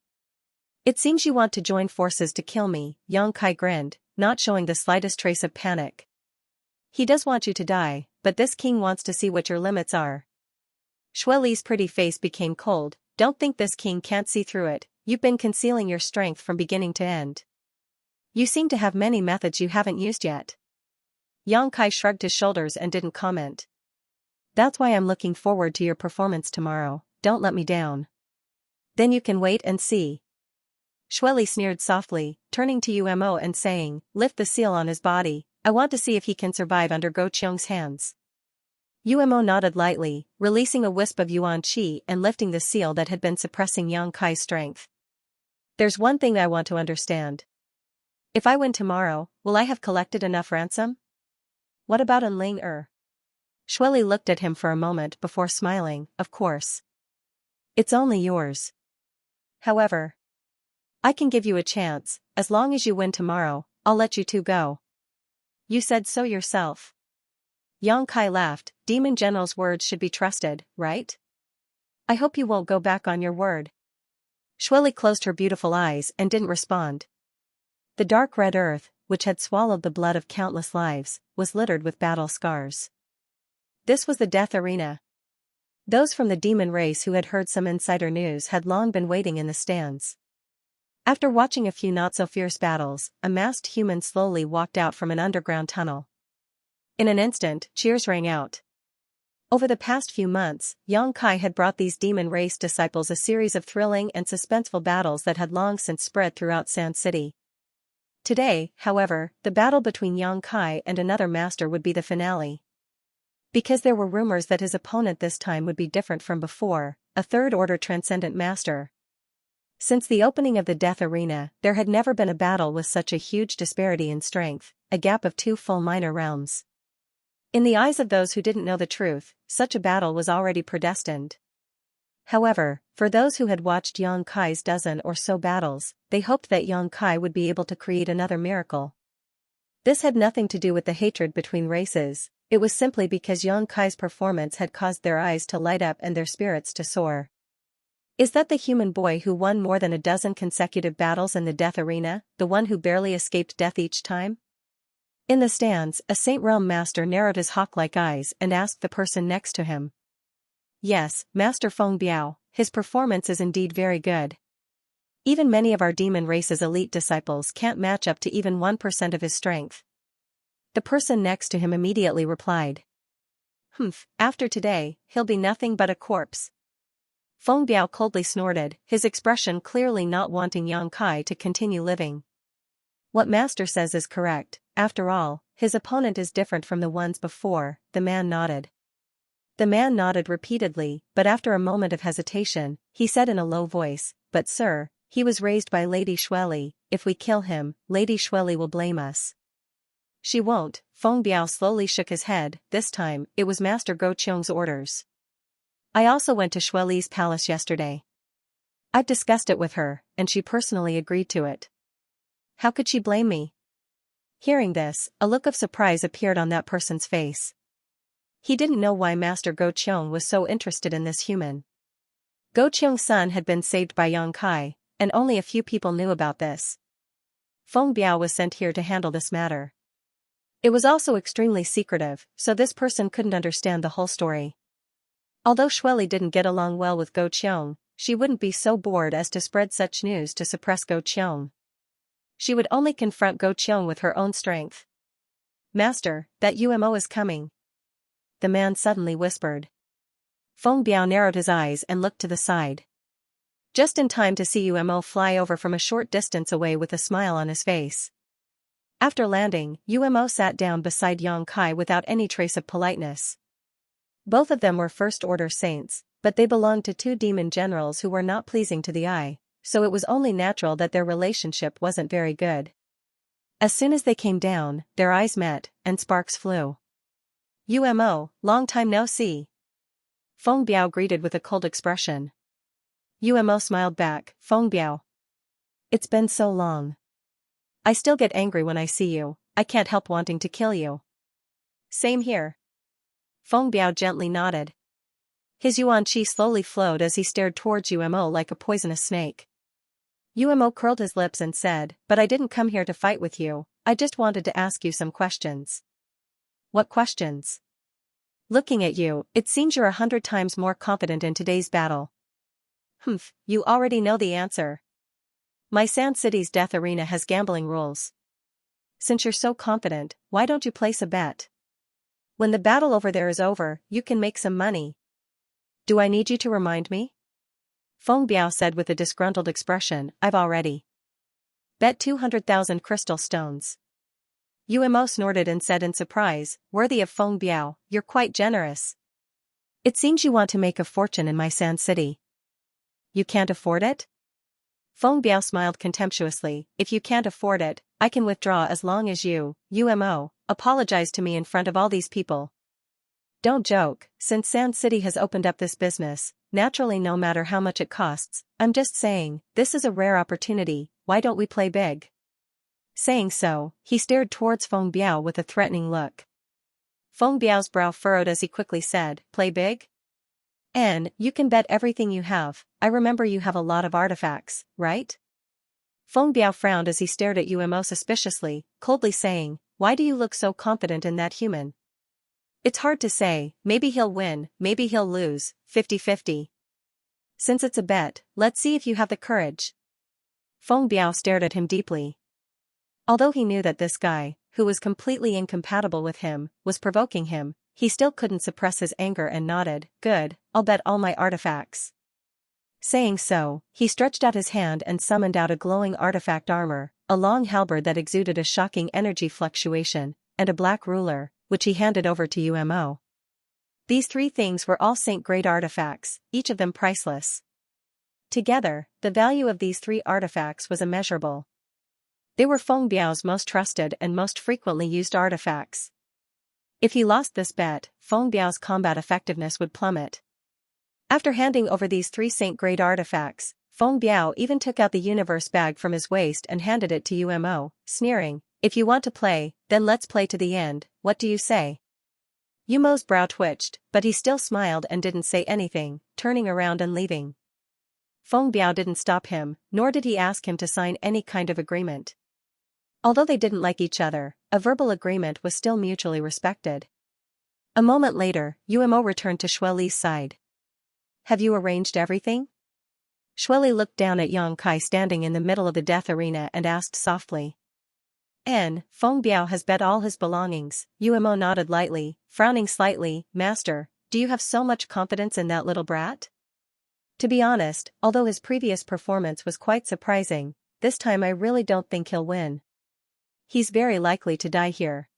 "It seems you want to join forces to kill me," Yang Kai grinned, not showing the slightest trace of panic. "He does want you to die, but this king wants to see what your limits are." Xueli's pretty face became cold. "Don't think this king can't see through it. You've been concealing your strength from beginning to end. You seem to have many methods you haven't used yet." Yang Kai shrugged his shoulders and didn't comment. "That's why I'm looking forward to your performance tomorrow. Don't let me down." "Then you can wait and see." Xueli sneered softly, turning to Umo and saying, "Lift the seal on his body. I want to see if he can survive under Go Qiong's hands." Umo nodded lightly, releasing a wisp of yuan qi and lifting the seal that had been suppressing Yang Kai's strength. "There's one thing I want to understand. If I win tomorrow, will I have collected enough ransom?" "What about an Ling-er?" Xueli looked at him for a moment before smiling, "Of course. It's only yours. However, I can give you a chance. As long as you win tomorrow, I'll let you two go." "You said so yourself." Yang Kai laughed, "Demon General's words should be trusted, right? I hope you won't go back on your word." Xueli closed her beautiful eyes and didn't respond. The dark red earth, which had swallowed the blood of countless lives, was littered with battle scars. This was the death arena. Those from the demon race who had heard some insider news had long been waiting in the stands. After watching a few not-so-fierce battles, a masked human slowly walked out from an underground tunnel. In an instant, cheers rang out. Over the past few months, Xianxia had brought these demon race disciples a series of thrilling and suspenseful battles that had long since spread throughout Sand City. Today, however, the battle between Xianxia and another master would be the finale. Because there were rumors that his opponent this time would be different from before, a third-order transcendent master. Since the opening of the Death Arena, there had never been a battle with such a huge disparity in strength, a gap of 2 full minor realms. In the eyes of those who didn't know the truth, such a battle was already predestined. However, for those who had watched Xianxia's dozen or so battles, they hoped that Xianxia would be able to create another miracle. This had nothing to do with the hatred between races, it was simply because Xianxia's performance had caused their eyes to light up and their spirits to soar. Is that the human boy who won more than a dozen consecutive battles in the Death Arena, the one who barely escaped death each time? In the stands, a Saint Realm master narrowed his hawk-like eyes and asked the person next to him. Yes, Master Feng Biao, his performance is indeed very good. Even many of our demon race's elite disciples can't match up to even 1% of his strength. The person next to him immediately replied. After today, he'll be nothing but a corpse. Feng Biao coldly snorted, his expression clearly not wanting Xianxia to continue living. What Master says is correct, after all, his opponent is different from the ones before, the man nodded. The man nodded repeatedly, but after a moment of hesitation, he said in a low voice, "But sir, he was raised by Lady Xueli, if we kill him, Lady Xueli will blame us." "She won't," Feng Biao slowly shook his head, this time, it was Master Go Qiong's orders. "I also went to Xueli's palace yesterday. I've discussed it with her, and she personally agreed to it. How could she blame me?" Hearing this, a look of surprise appeared on that person's face. He didn't know why Master Go Qiong was so interested in this human. Go Qiong's son had been saved by Xianxia, and only a few people knew about this. Feng Biao was sent here to handle this matter. It was also extremely secretive, so this person couldn't understand the whole story. Although Xueli didn't get along well with Go Qiong, she wouldn't be so bored as to spread such news to suppress Go Qiong. She would only confront Go Qiong with her own strength. "Master, that UMO is coming," the man suddenly whispered. Feng Biao narrowed his eyes and looked to the side. Just in time to see UMO fly over from a short distance away with a smile on his face. After landing, UMO sat down beside Xianxia without any trace of politeness. Both of them were first-order saints, but they belonged to 2 demon generals who were not pleasing to the eye, so it was only natural that their relationship wasn't very good. As soon as they came down, their eyes met, and sparks flew. "UMO, long time no see." Feng Biao greeted with a cold expression. UMO smiled back, "Feng Biao. It's been so long. I still get angry when I see you, I can't help wanting to kill you." "Same here." Feng Biao gently nodded. His yuan qi slowly flowed as he stared towards UMO like a poisonous snake. UMO curled his lips and said, "But I didn't come here to fight with you, I just wanted to ask you some questions." "What questions?" "Looking at you, it seems you're 100 times more confident in today's battle." You already know the answer. My Sand City's Death Arena has gambling rules. Since you're so confident, why don't you place a bet? When the battle over there is over, you can make some money. Do I need you to remind me?" Feng Biao said with a disgruntled expression, "I've already bet 200,000 crystal stones." UMO snorted and said in surprise, "Worthy of Feng Biao, you're quite generous. It seems you want to make a fortune in my Sand City. You can't afford it?" Feng Biao smiled contemptuously, "If you can't afford it, I can withdraw as long as you, UMO, apologize to me in front of all these people." "Don't joke, since Sand City has opened up this business, naturally no matter how much it costs, I'm just saying, this is a rare opportunity, why don't we play big?" Saying so, he stared towards Feng Biao with a threatening look. Feng Biao's brow furrowed as he quickly said, "Play big? And you can bet everything you have, I remember you have a lot of artifacts, right?" Feng Biao frowned as he stared at UMO suspiciously, coldly saying, "Why do you look so confident in that human?" It's hard to say, maybe he'll win, maybe he'll lose, 50-50. Since it's a bet, let's see if you have the courage. Feng Biao stared at him deeply. Although he knew that this guy, who was completely incompatible with him, was provoking him, he still couldn't suppress his anger and nodded, "Good, I'll bet all my artifacts." Saying so, he stretched out his hand and summoned out a glowing artifact armor, a long halberd that exuded a shocking energy fluctuation, and a black ruler, which he handed over to Umo. These three things were all saint-grade artifacts, each of them priceless. Together, the value of these three artifacts was immeasurable. They were Feng Biao's most trusted and most frequently used artifacts. If he lost this bet, Feng Biao's combat effectiveness would plummet. After handing over these three saint-grade artifacts, Feng Biao even took out the universe bag from his waist and handed it to Umo, sneering, "If you want to play, then let's play to the end, what do you say?" Umo's brow twitched, but he still smiled and didn't say anything, turning around and leaving. Feng Biao didn't stop him, nor did he ask him to sign any kind of agreement. Although they didn't like each other, a verbal agreement was still mutually respected. A moment later, Umo returned to Xueli's side. "Have you arranged everything?" Xueli looked down at Yang Kai standing in the middle of the death arena and asked softly. Feng Biao has bet all his belongings." Umo nodded lightly, frowning slightly. "Master, do you have so much confidence in that little brat?" "To be honest, although his previous performance was quite surprising, this time I really don't think he'll win. He's very likely to die here."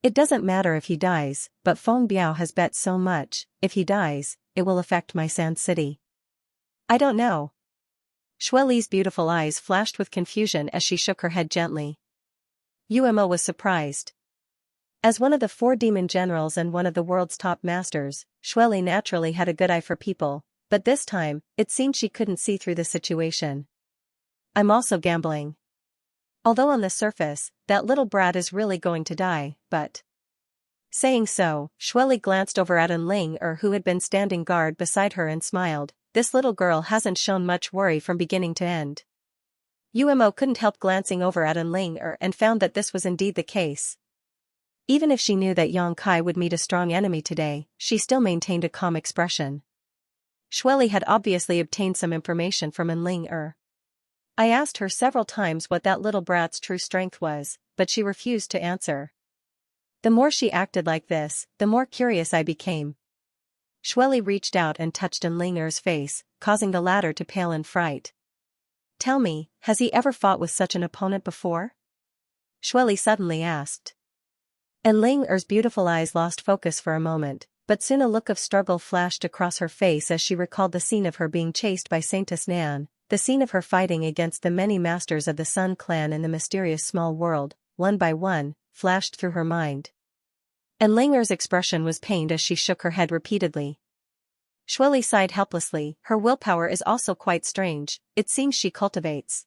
"It doesn't matter if he dies, but Feng Biao has bet so much, if he dies, it will affect my Sand City." "I don't know." Xueli's beautiful eyes flashed with confusion as she shook her head gently. Umo was surprised. As one of the 4 demon generals and one of the world's top masters, Xueli naturally had a good eye for people, but this time, it seemed she couldn't see through the situation. "I'm also gambling. Although on the surface, that little brat is really going to die, but..." Saying so, Xueli glanced over at Ling who had been standing guard beside her and smiled. "This little girl hasn't shown much worry from beginning to end." Umo couldn't help glancing over at Ling and found that this was indeed the case. Even if she knew that Yang Kai would meet a strong enemy today, she still maintained a calm expression. Xueli had obviously obtained some information from Ling. "I asked her several times what that little brat's true strength was, but she refused to answer. The more she acted like this, the more curious I became." Xueli reached out and touched Ling's face, causing the latter to pale in fright. "Tell me, has he ever fought with such an opponent before?" Xueli suddenly asked. Ling's beautiful eyes lost focus for a moment, but soon a look of struggle flashed across her face as she recalled the scene of her being chased by Saintess Nan, the scene of her fighting against the many masters of the Sun clan in the mysterious small world, one by one, flashed through her mind. Ling's expression was pained as she shook her head repeatedly. Xueli sighed helplessly. "Her willpower is also quite strange, it seems she cultivates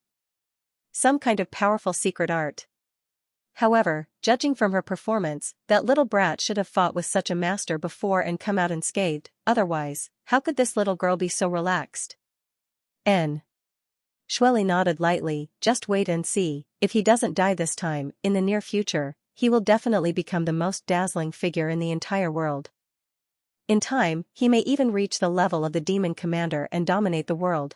some kind of powerful secret art. However, judging from her performance, that little brat should have fought with such a master before and come out unscathed, otherwise, how could this little girl be so relaxed?" Xueli nodded lightly. "Just wait and see, if he doesn't die this time, in the near future, he will definitely become the most dazzling figure in the entire world. In time, he may even reach the level of the demon commander and dominate the world."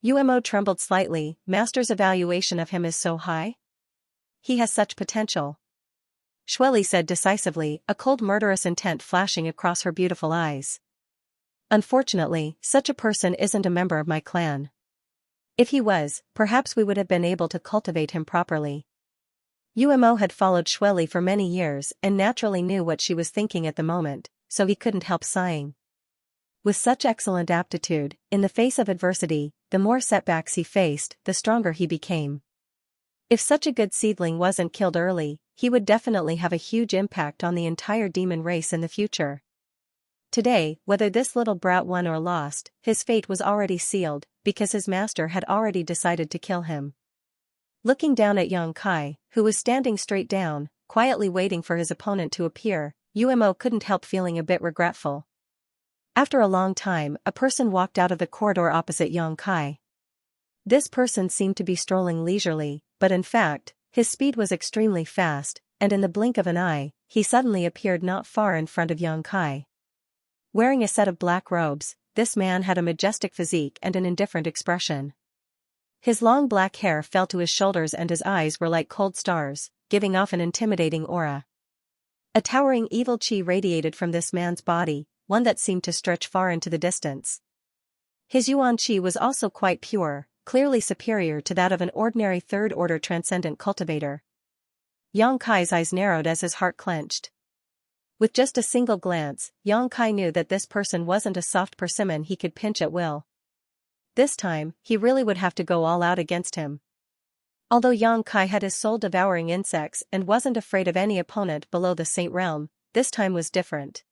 Umo trembled slightly. "Master's evaluation of him is so high? He has such potential." Xueli said decisively, a cold murderous intent flashing across her beautiful eyes. "Unfortunately, such a person isn't a member of my clan. If he was, perhaps we would have been able to cultivate him properly." Umo had followed Xueli for many years and naturally knew what she was thinking at the moment, so he couldn't help sighing. With such excellent aptitude, in the face of adversity, the more setbacks he faced, the stronger he became. If such a good seedling wasn't killed early, he would definitely have a huge impact on the entire demon race in the future. Today, whether this little brat won or lost, his fate was already sealed, because his master had already decided to kill him. Looking down at Yang Kai, who was standing straight down, quietly waiting for his opponent to appear, Umo couldn't help feeling a bit regretful. After a long time, a person walked out of the corridor opposite Yang Kai. This person seemed to be strolling leisurely, but in fact, his speed was extremely fast, and in the blink of an eye, he suddenly appeared not far in front of Xianxia. Wearing a set of black robes, this man had a majestic physique and an indifferent expression. His long black hair fell to his shoulders and his eyes were like cold stars, giving off an intimidating aura. A towering evil qi radiated from this man's body, one that seemed to stretch far into the distance. His yuan qi was also quite pure, clearly superior to that of an ordinary third-order transcendent cultivator. Xianxia's eyes narrowed as his heart clenched. With just a single glance, Xianxia knew that this person wasn't a soft persimmon he could pinch at will. This time, he really would have to go all out against him. Although Xianxia had his soul devouring insects and wasn't afraid of any opponent below the Saint Realm, this time was different.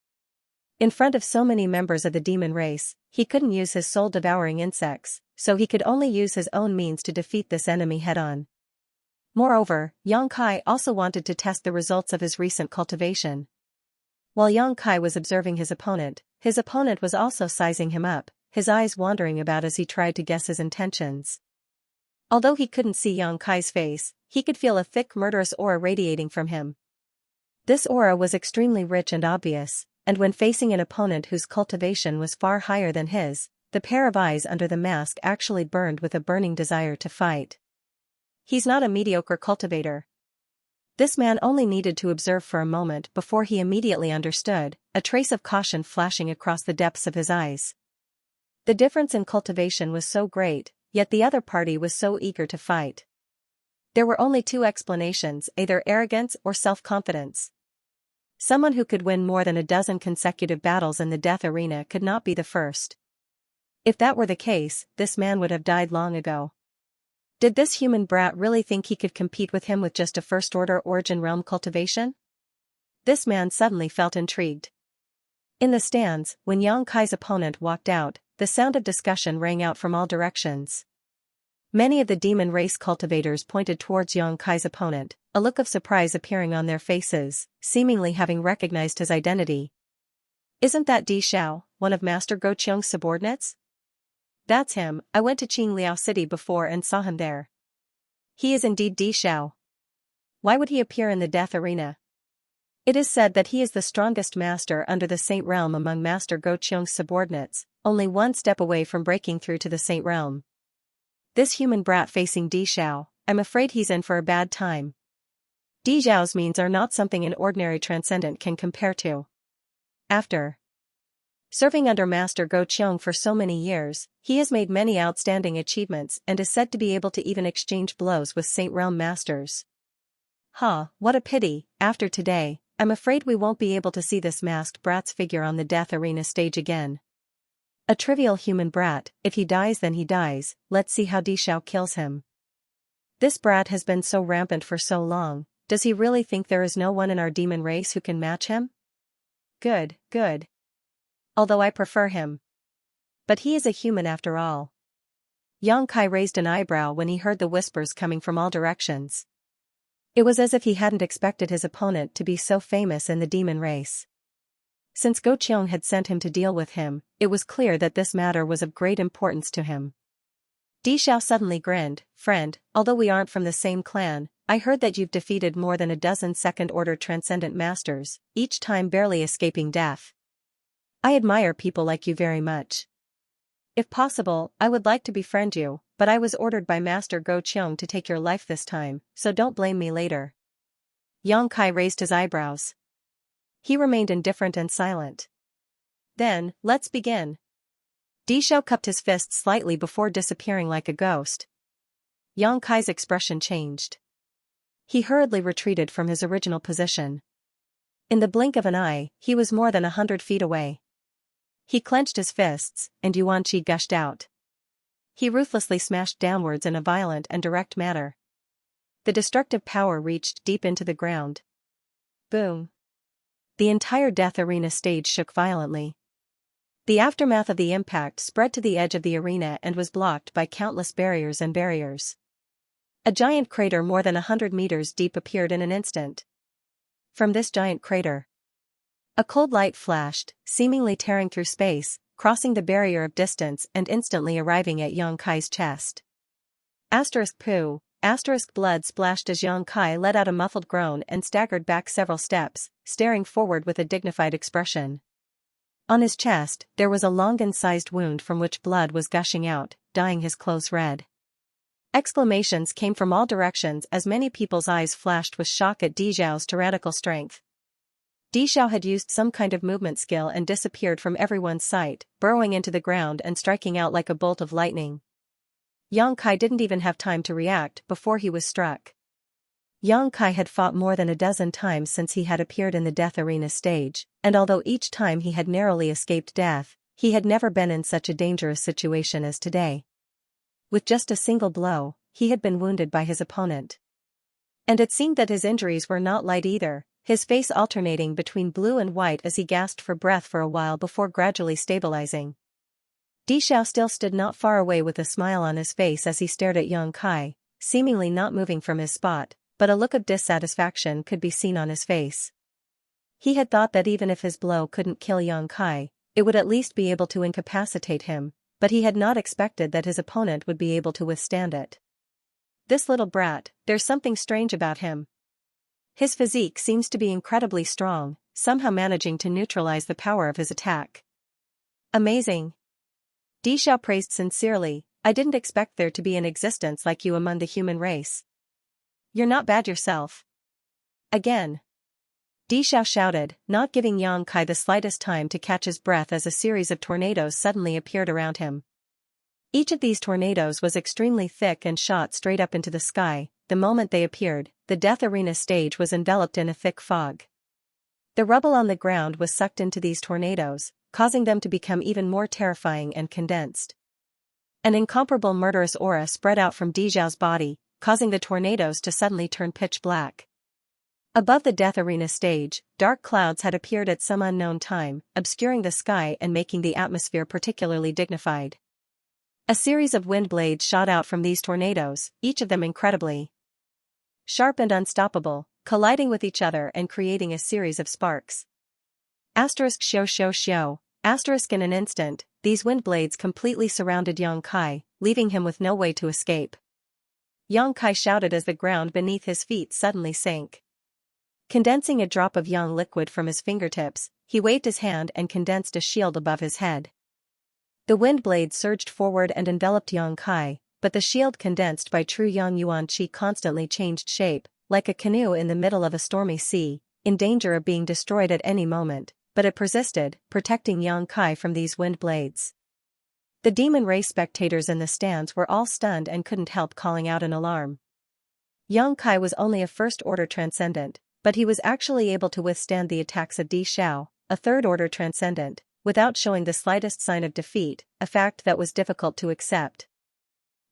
In front of so many members of the demon race, he couldn't use his soul devouring insects, so he could only use his own means to defeat this enemy head-on. Moreover, Xianxia also wanted to test the results of his recent cultivation. While Xianxia was observing his opponent was also sizing him up, his eyes wandering about as he tried to guess his intentions. Although he couldn't see Xianxia's face, he could feel a thick murderous aura radiating from him. This aura was extremely rich and obvious, and when facing an opponent whose cultivation was far higher than his, the pair of eyes under the mask actually burned with a burning desire to fight. He's not a mediocre cultivator. This man only needed to observe for a moment before he immediately understood, a trace of caution flashing across the depths of his eyes. The difference in cultivation was so great, yet the other party was so eager to fight. There were only two explanations, either arrogance or self-confidence. Someone who could win more than a dozen consecutive battles in the death arena could not be the first. If that were the case, this man would have died long ago. Did this human brat really think he could compete with him with just a first-order origin realm cultivation? This man suddenly felt intrigued. In the stands, when Xianxia's opponent walked out, the sound of discussion rang out from all directions. Many of the demon race cultivators pointed towards Xianxia's opponent, a look of surprise appearing on their faces, seemingly having recognized his identity. Isn't that Di Xiao, one of Master Go Qiong's subordinates? That's him, I went to Qingliao City before and saw him there. He is indeed Di Xiao. Why would he appear in the death arena? It is said that he is the strongest master under the Saint Realm among Master Go Qiong's subordinates, only one step away from breaking through to the Saint Realm. This human brat facing Di Xiao, I'm afraid he's in for a bad time. Di Xiao's means are not something an ordinary transcendent can compare to. After serving under Master Go Qiong for so many years, he has made many outstanding achievements and is said to be able to even exchange blows with Saint Realm masters. What a pity, after today, I'm afraid we won't be able to see this masked brat's figure on the death arena stage again. A trivial human brat, if he dies then he dies, let's see how Di Xiao kills him. This brat has been so rampant for so long, does he really think there is no one in our demon race who can match him? Good. Although I prefer him. But he is a human after all. Xianxia raised an eyebrow when he heard the whispers coming from all directions. It was as if he hadn't expected his opponent to be so famous in the demon race. Since Go Qiong had sent him to deal with him, it was clear that this matter was of great importance to him. Di Xiao suddenly grinned, friend, although we aren't from the same clan, I heard that you've defeated more than a dozen second-order transcendent masters, each time barely escaping death. I admire people like you very much. If possible, I would like to befriend you, but I was ordered by Master Go Qiong to take your life this time, so don't blame me later. Xianxia raised his eyebrows. He remained indifferent and silent. Then, let's begin. Di Xiao cupped his fist slightly before disappearing like a ghost. Xianxia's expression changed. He hurriedly retreated from his original position. In the blink of an eye, he was more than 100 feet away. He clenched his fists, and yuan qi gushed out. He ruthlessly smashed downwards in a violent and direct manner. The destructive power reached deep into the ground. Boom. The entire death arena stage shook violently. The aftermath of the impact spread to the edge of the arena and was blocked by countless barriers and barriers. A giant crater more than 100 meters deep appeared in an instant. From this giant crater, a cold light flashed, seemingly tearing through space, crossing the barrier of distance and instantly arriving at Xianxia's chest. Pooh, Blood splashed as Yang Kai let out a muffled groan and staggered back several steps, staring forward with a dignified expression. On his chest, there was a long incised wound from which blood was gushing out, dyeing his clothes red. Exclamations came from all directions as many people's eyes flashed with shock at Di Zhao's tyrannical strength. Di Zhao had used some kind of movement skill and disappeared from everyone's sight, burrowing into the ground and striking out like a bolt of lightning. Yang Kai didn't even have time to react before he was struck. Yang Kai had fought more than a dozen times since he had appeared in the death arena stage, and although each time he had narrowly escaped death, he had never been in such a dangerous situation as today. With just a single blow, he had been wounded by his opponent. And it seemed that his injuries were not light either, his face alternating between blue and white as he gasped for breath for a while before gradually stabilizing. Di Zhao still stood not far away with a smile on his face as he stared at Yang Kai, seemingly not moving from his spot, but a look of dissatisfaction could be seen on his face. He had thought that even if his blow couldn't kill Yang Kai, it would at least be able to incapacitate him, but he had not expected that his opponent would be able to withstand it. This little brat, there's something strange about him. His physique seems to be incredibly strong, somehow managing to neutralize the power of his attack. Amazing. Di Zhao praised sincerely, I didn't expect there to be an existence like you among the human race. You're not bad yourself. Again. Di Zhao shouted, not giving Yang Kai the slightest time to catch his breath as a series of tornadoes suddenly appeared around him. Each of these tornadoes was extremely thick and shot straight up into the sky. The moment they appeared, the death arena stage was enveloped in a thick fog. The rubble on the ground was sucked into these tornadoes, causing them to become even more terrifying and condensed. An incomparable murderous aura spread out from Di Zhao's body, causing the tornadoes to suddenly turn pitch black. Above the death arena stage, dark clouds had appeared at some unknown time, obscuring the sky and making the atmosphere particularly dignified. A series of wind blades shot out from these tornadoes, each of them incredibly sharp and unstoppable, colliding with each other and creating a series of sparks. In an instant, these wind blades completely surrounded Yang Kai, leaving him with no way to escape. Yang Kai shouted as the ground beneath his feet suddenly sank. Condensing a drop of yang liquid from his fingertips, he waved his hand and condensed a shield above his head. The wind blade surged forward and enveloped Yang Kai, but the shield condensed by true yang yuan qi constantly changed shape, like a canoe in the middle of a stormy sea, in danger of being destroyed at any moment, but it persisted, protecting Yang Kai from these wind blades. The demon race spectators in the stands were all stunned and couldn't help calling out in alarm. Yang Kai was only a first-order transcendent, but he was actually able to withstand the attacks of Di Zhao, a third-order transcendent, without showing the slightest sign of defeat, a fact that was difficult to accept.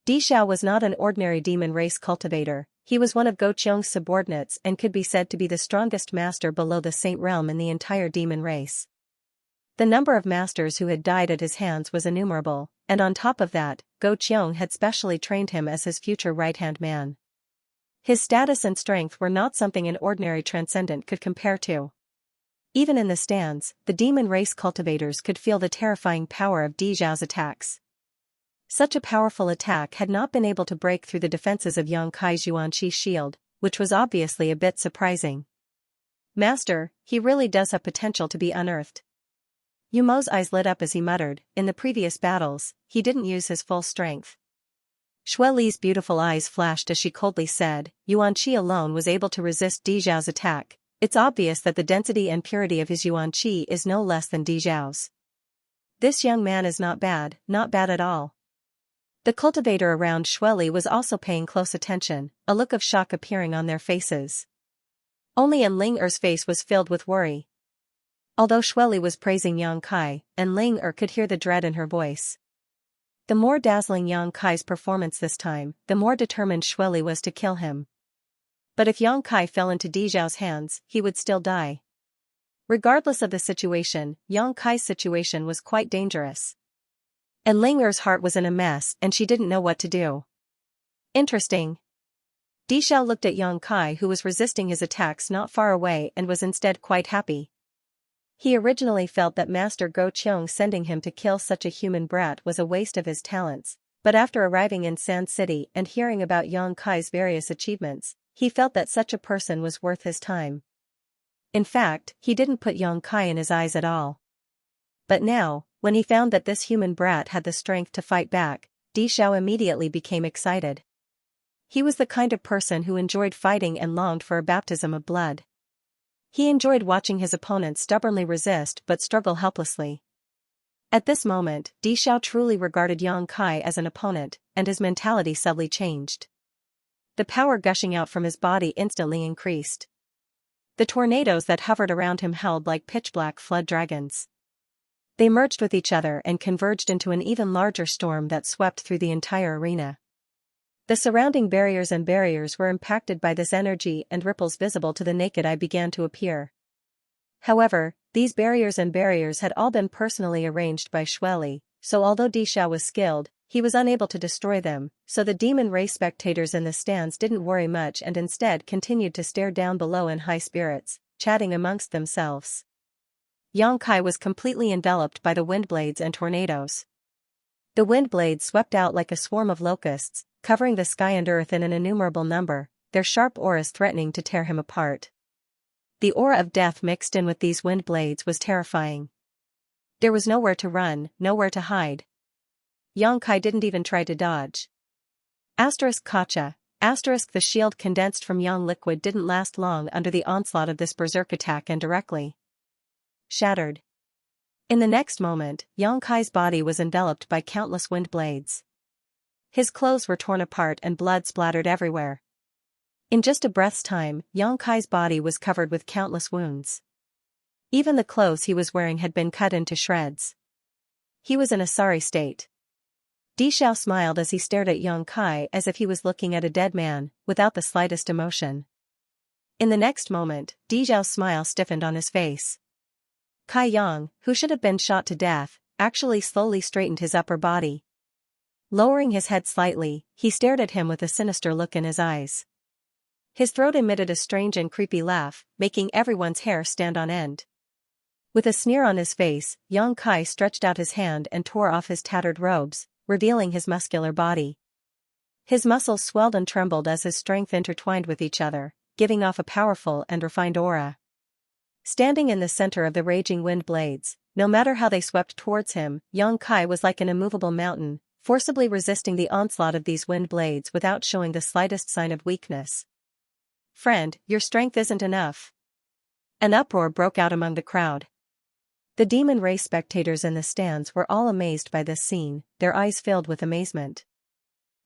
Di Zhao was not an ordinary demon race cultivator, he was one of Go Qiong's subordinates and could be said to be the strongest master below the Saint Realm in the entire demon race. The number of masters who had died at his hands was innumerable, and on top of that, Go Qiong had specially trained him as his future right-hand man. His status and strength were not something an ordinary transcendent could compare to. Even in the stands, the demon race cultivators could feel the terrifying power of Di Zhao's attacks. Such a powerful attack had not been able to break through the defenses of Yang Kai's Yuan Qi shield, which was obviously a bit surprising. Master, he really does have potential to be unearthed. Yu Mo's eyes lit up as he muttered, in the previous battles, he didn't use his full strength. Xue Li's beautiful eyes flashed as she coldly said, Yuan Qi alone was able to resist Di Zhao's attack. It's obvious that the density and purity of his Yuan Qi is no less than Di Zhao's. This young man is not bad at all. The cultivator around Xue Li was also paying close attention, a look of shock appearing on their faces. Only An Ling Er's face was filled with worry. Although Xue Li was praising Yang Kai, An Ling Er could hear the dread in her voice. The more dazzling Yang Kai's performance this time, the more determined Xue Li was to kill him. But if Yang Kai fell into Di Zhao's hands, he would still die. Regardless of the situation, Yang Kai's situation was quite dangerous. And Ling Er's heart was in a mess and she didn't know what to do. Interesting. Di Zhao looked at Yang Kai who was resisting his attacks not far away and was instead quite happy. He originally felt that Master Go Qiong sending him to kill such a human brat was a waste of his talents, But after arriving in Sand City and hearing about Yang Kai's various achievements, he felt that such a person was worth his time. In fact, he didn't put Yang Kai in his eyes at all. But now, when he found that this human brat had the strength to fight back, Di Xiao immediately became excited. He was the kind of person who enjoyed fighting and longed for a baptism of blood. He enjoyed watching his opponents stubbornly resist but struggle helplessly. At this moment, Di Xiao truly regarded Yang Kai as an opponent, and his mentality subtly changed. The power gushing out from his body instantly increased. The tornadoes that hovered around him howled like pitch-black flood dragons. They merged with each other and converged into an even larger storm that swept through the entire arena. The surrounding barriers were impacted by this energy, and ripples visible to the naked eye began to appear. However, these barriers had all been personally arranged by Xueli, so although Di Xiao was skilled, he was unable to destroy them, so the demon race spectators in the stands didn't worry much and instead continued to stare down below in high spirits, chatting amongst themselves. Yang Kai was completely enveloped by the wind blades and tornadoes. The wind blades swept out like a swarm of locusts, covering the sky and earth in an innumerable number, their sharp auras threatening to tear him apart. The aura of death mixed in with these wind blades was terrifying. There was nowhere to run, nowhere to hide. Yang Kai didn't even try to dodge. Kacha, the shield condensed from Yang liquid didn't last long under the onslaught of this berserk attack and directly shattered. In the next moment, Yang Kai's body was enveloped by countless wind blades. His clothes were torn apart and blood splattered everywhere. In just a breath's time, Yang Kai's body was covered with countless wounds. Even the clothes he was wearing had been cut into shreds. He was in a sorry state. Di Xiao smiled as he stared at Yang Kai as if he was looking at a dead man, without the slightest emotion. In the next moment, Di Xiao's smile stiffened on his face. Kai Yang, who should have been shot to death, actually slowly straightened his upper body. Lowering his head slightly, he stared at him with a sinister look in his eyes. His throat emitted a strange and creepy laugh, making everyone's hair stand on end. With a sneer on his face, Yang Kai stretched out his hand and tore off his tattered robes, revealing his muscular body. His muscles swelled and trembled as his strength intertwined with each other, giving off a powerful and refined aura. Standing in the center of the raging wind blades, no matter how they swept towards him, Yang Kai was like an immovable mountain, forcibly resisting the onslaught of these wind blades without showing the slightest sign of weakness. "Friend, your strength isn't enough." An uproar broke out among the crowd. The demon race spectators in the stands were all amazed by this scene, their eyes filled with amazement.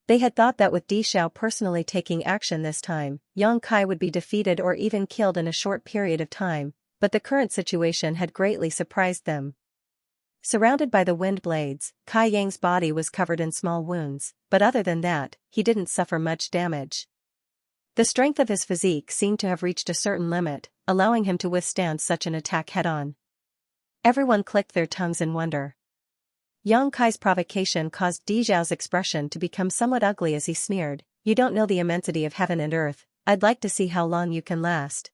They had thought that with Di Xiao personally taking action this time, Yang Kai would be defeated or even killed in a short period of time, but the current situation had greatly surprised them. Surrounded by the wind blades, Kai Yang's body was covered in small wounds, but other than that, he didn't suffer much damage. The strength of his physique seemed to have reached a certain limit, allowing him to withstand such an attack head-on. Everyone clicked their tongues in wonder. Yang Kai's provocation caused Di Xiao's expression to become somewhat ugly as he sneered, "You don't know the immensity of heaven and earth, I'd like to see how long you can last."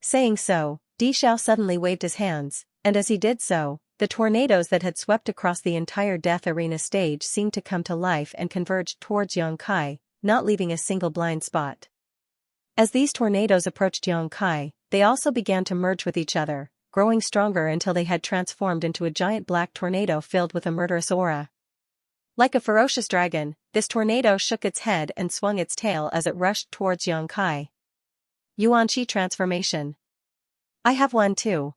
Saying so, Di Xiao suddenly waved his hands, and as he did so, the tornadoes that had swept across the entire death arena stage seemed to come to life and converged towards Yang Kai, not leaving a single blind spot. As these tornadoes approached Yang Kai, they also began to merge with each other, growing stronger until they had transformed into a giant black tornado filled with a murderous aura. Like a ferocious dragon, this tornado shook its head and swung its tail as it rushed towards Yang Kai. Yuanqi transformation. "I have one too."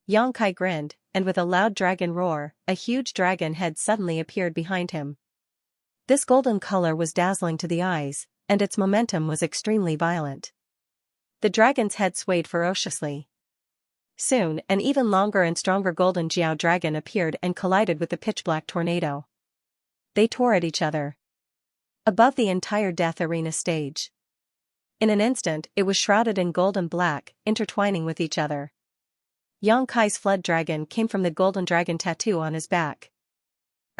Yang Kai grinned, and with a loud dragon roar, a huge dragon head suddenly appeared behind him. This golden color was dazzling to the eyes, and its momentum was extremely violent. The dragon's head swayed ferociously. Soon, an even longer and stronger golden Jiao dragon appeared and collided with the pitch-black tornado. They tore at each other above the entire death arena stage. In an instant, it was shrouded in gold and black, intertwining with each other. Yang Kai's flood dragon came from the golden dragon tattoo on his back.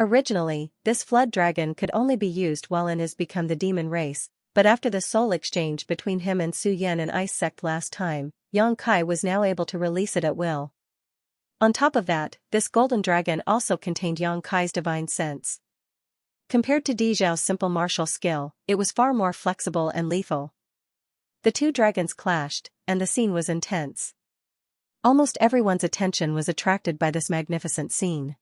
Originally, this flood dragon could only be used while in his become the demon race, but after the soul exchange between him and Su Yan and Ice Sect last time, Yang Kai was now able to release it at will. On top of that, this golden dragon also contained Yang Kai's divine sense. Compared to Di Zhao's simple martial skill, it was far more flexible and lethal. The two dragons clashed, and the scene was intense. Almost everyone's attention was attracted by this magnificent scene.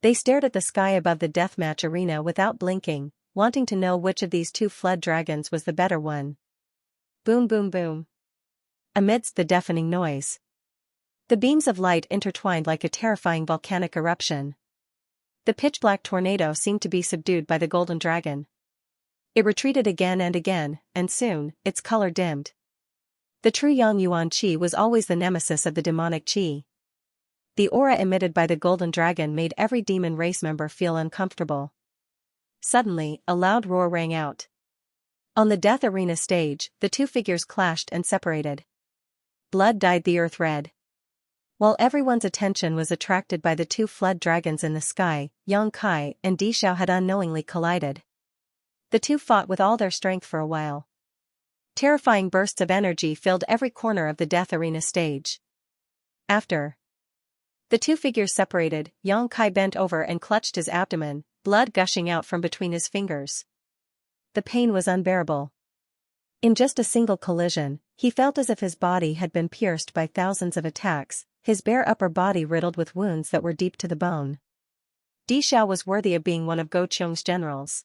They stared at the sky above the deathmatch arena without blinking, wanting to know which of these two fled dragons was the better one. Boom boom boom. Amidst the deafening noise, the beams of light intertwined like a terrifying volcanic eruption. The pitch-black tornado seemed to be subdued by the golden dragon. It retreated again, and soon, its color dimmed. The true Yang Yuan Qi was always the nemesis of the demonic Qi. The aura emitted by the golden dragon made every demon race member feel uncomfortable. Suddenly, a loud roar rang out. On the death arena stage, the two figures clashed and separated. Blood dyed the earth red. While everyone's attention was attracted by the two fled dragons in the sky, Yang Kai and Di Xiao had unknowingly collided. The two fought with all their strength for a while. Terrifying bursts of energy filled every corner of the death arena stage. After the two figures separated, Yang Kai bent over and clutched his abdomen, blood gushing out from between his fingers. The pain was unbearable. In just a single collision, he felt as if his body had been pierced by thousands of attacks, his bare upper body riddled with wounds that were deep to the bone. Di Xiao was worthy of being one of Go Qiong's generals.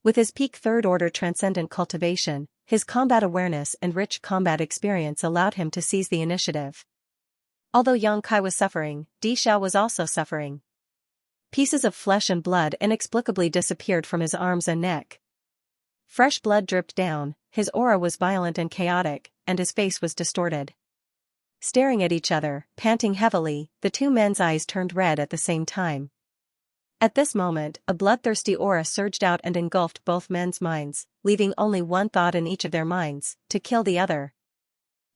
With his peak third-order transcendent cultivation, his combat awareness and rich combat experience allowed him to seize the initiative. Although Yang Kai was suffering, Di Xiao was also suffering. Pieces of flesh and blood inexplicably disappeared from his arms and neck. Fresh blood dripped down, his aura was violent and chaotic, and his face was distorted. Staring at each other, panting heavily, the two men's eyes turned red at the same time. At this moment, a bloodthirsty aura surged out and engulfed both men's minds, leaving only one thought in each of their minds: to kill the other.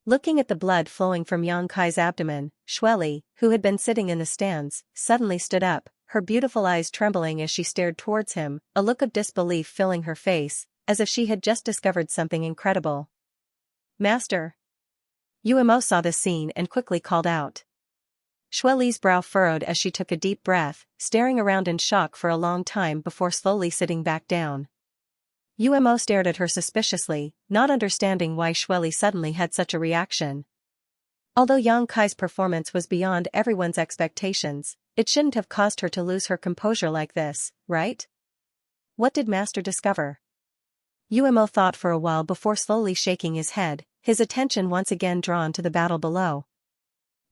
Looking at the blood flowing from Yang Kai's abdomen, Xueli, who had been sitting in the stands, suddenly stood up, her beautiful eyes trembling as she stared towards him, a look of disbelief filling her face, as if she had just discovered something incredible. "Master!" Yuemo saw this scene and quickly called out. Xueli's brow furrowed as she took a deep breath, staring around in shock for a long time before slowly sitting back down. Yuemo stared at her suspiciously, not understanding why Xueli suddenly had such a reaction. Although Yang Kai's performance was beyond everyone's expectations, it shouldn't have caused her to lose her composure like this, right? What did Master discover? Yuemo thought for a while before slowly shaking his head, his attention once again drawn to the battle below.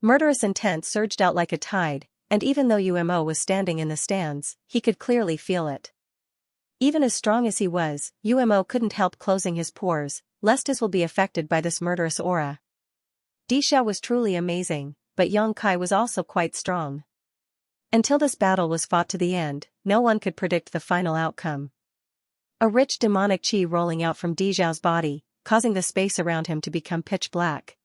Murderous intent surged out like a tide, and even though Yuemo was standing in the stands, he could clearly feel it. Even as strong as he was, Yuemo couldn't help closing his pores, lest his will be affected by this murderous aura. Di Xiao was truly amazing, but Yang Kai was also quite strong. Until this battle was fought to the end, no one could predict the final outcome. A rich demonic qi rolling out from Di Xiao's body, causing the space around him to become pitch black.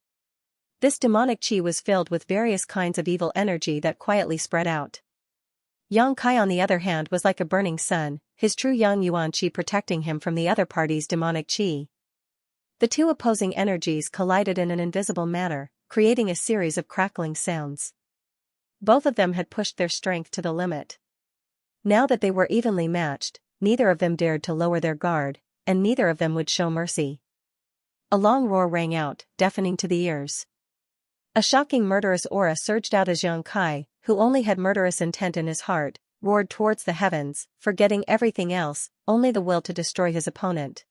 This demonic qi was filled with various kinds of evil energy that quietly spread out. Yang Kai on the other hand was like a burning sun, his true Yang Yuan qi protecting him from the other party's demonic qi. The two opposing energies collided in an invisible manner, creating a series of crackling sounds. Both of them had pushed their strength to the limit. Now that they were evenly matched, neither of them dared to lower their guard, and neither of them would show mercy. A long roar rang out, deafening to the ears. A shocking murderous aura surged out as Yang Kai, who only had murderous intent in his heart, roared towards the heavens, forgetting everything else, only the will to destroy his opponent.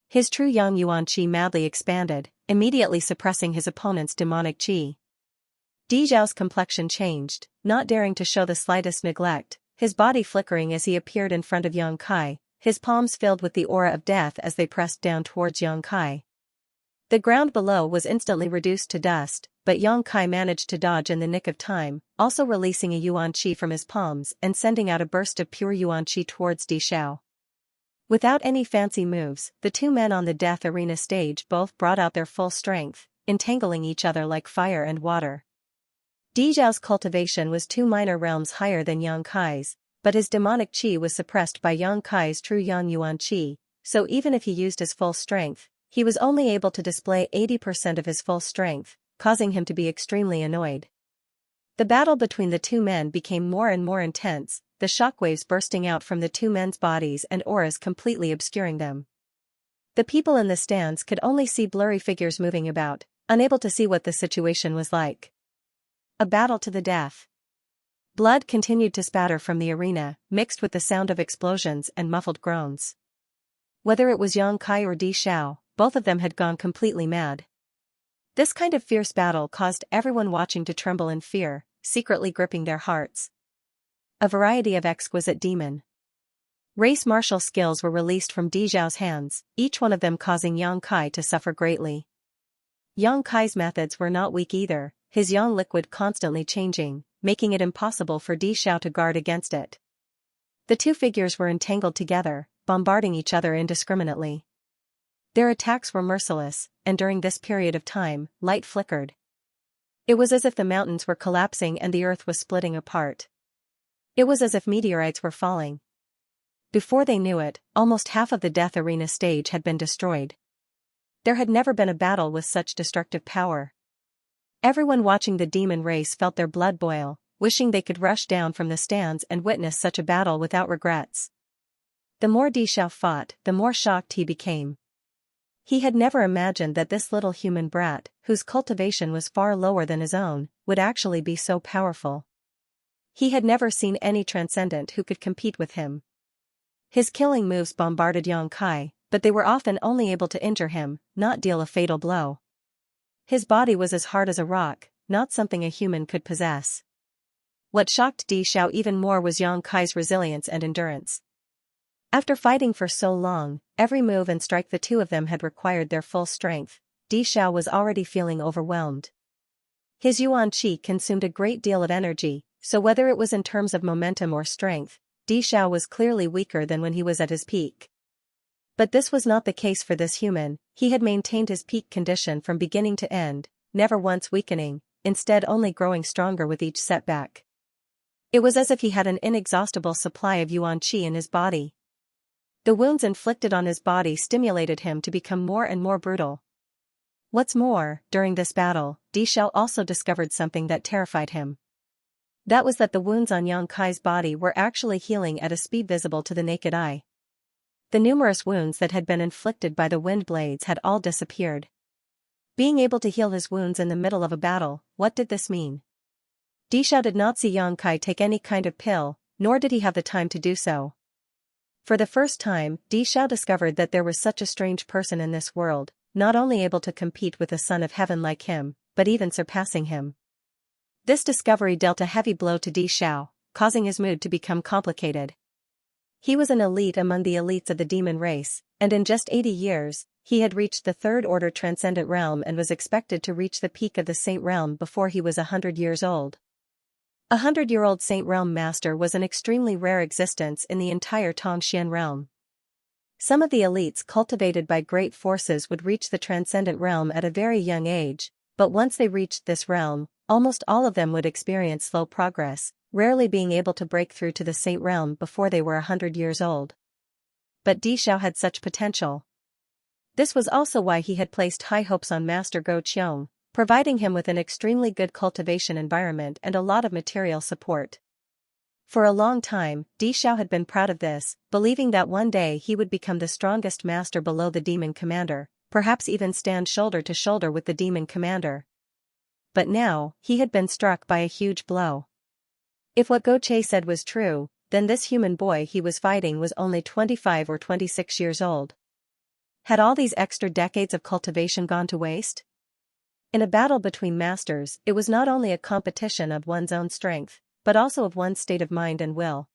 His true Yang Yuan Qi madly expanded, immediately suppressing his opponent's demonic Qi. Di Zhao's complexion changed, not daring to show the slightest neglect, his body flickering as he appeared in front of Yang Kai, his palms filled with the aura of death as they pressed down towards Yang Kai. The ground below was instantly reduced to dust, but Yang Kai managed to dodge in the nick of time, also releasing a Yuan Qi from his palms and sending out a burst of pure Yuan Qi towards Di Xiao. Without any fancy moves, the two men on the death arena stage both brought out their full strength, entangling each other like fire and water. Di Zhao's cultivation was 2 minor realms higher than Yang Kai's, but his demonic qi was suppressed by Yang Kai's true Yang Yuan Qi, so even if he used his full strength, he was only able to display 80% of his full strength, causing him to be extremely annoyed. The battle between the two men became more and more intense, the shockwaves bursting out from the two men's bodies and auras completely obscuring them. The people in the stands could only see blurry figures moving about, unable to see what the situation was like. A battle to the death. Blood continued to spatter from the arena, mixed with the sound of explosions and muffled groans. Whether it was Yang Kai or Di Xiao, both of them had gone completely mad. This kind of fierce battle caused everyone watching to tremble in fear, secretly gripping their hearts. A variety of exquisite demon race martial skills were released from Di Xiao's hands, each one of them causing Yang Kai to suffer greatly. Yang Kai's methods were not weak either, his yang liquid constantly changing, making it impossible for Di Xiao to guard against it. The two figures were entangled together, bombarding each other indiscriminately. Their attacks were merciless, and during this period of time, light flickered. It was as if the mountains were collapsing and the earth was splitting apart. It was as if meteorites were falling. Before they knew it, almost half of the Death Arena stage had been destroyed. There had never been a battle with such destructive power. Everyone watching the demon race felt their blood boil, wishing they could rush down from the stands and witness such a battle without regrets. The more Di Xiao fought, the more shocked he became. He had never imagined that this little human brat, whose cultivation was far lower than his own, would actually be so powerful. He had never seen any transcendent who could compete with him. His killing moves bombarded Yang Kai, but they were often only able to injure him, not deal a fatal blow. His body was as hard as a rock, not something a human could possess. What shocked Di Xiao even more was Yang Kai's resilience and endurance. After fighting for so long, every move and strike the two of them had required their full strength, Di Xiao was already feeling overwhelmed. His yuan qi consumed a great deal of energy, so whether it was in terms of momentum or strength, Di Xiao was clearly weaker than when he was at his peak. But this was not the case for this human, he had maintained his peak condition from beginning to end, never once weakening, instead only growing stronger with each setback. It was as if he had an inexhaustible supply of yuan qi in his body. The wounds inflicted on his body stimulated him to become more and more brutal. What's more, during this battle, Di Xiao also discovered something that terrified him. That was that the wounds on Yang Kai's body were actually healing at a speed visible to the naked eye. The numerous wounds that had been inflicted by the wind blades had all disappeared. Being able to heal his wounds in the middle of a battle, what did this mean? Di Xiao did not see Yang Kai take any kind of pill, nor did he have the time to do so. For the first time, Di Xiao discovered that there was such a strange person in this world, not only able to compete with a son of heaven like him, but even surpassing him. This discovery dealt a heavy blow to Di Xiao, causing his mood to become complicated. He was an elite among the elites of the demon race, and in just 80 years, he had reached the third order transcendent realm and was expected to reach the peak of the saint realm before he was 100 years old. A 100-year-old saint realm master was an extremely rare existence in the entire Tongxian realm. Some of the elites cultivated by great forces would reach the transcendent realm at a very young age, but once they reached this realm, almost all of them would experience slow progress, rarely being able to break through to the saint realm before they were 100 years old. But Di Xiao had such potential. This was also why he had placed high hopes on Master Go Qiong, providing him with an extremely good cultivation environment and a lot of material support. For a long time, Di Xiao had been proud of this, believing that one day he would become the strongest master below the demon commander, perhaps even stand shoulder to shoulder with the demon commander. But now, he had been struck by a huge blow. If what Go Che said was true, then this human boy he was fighting was only 25 or 26 years old. Had all these extra decades of cultivation gone to waste? In a battle between masters, it was not only a competition of one's own strength, but also of one's state of mind and will.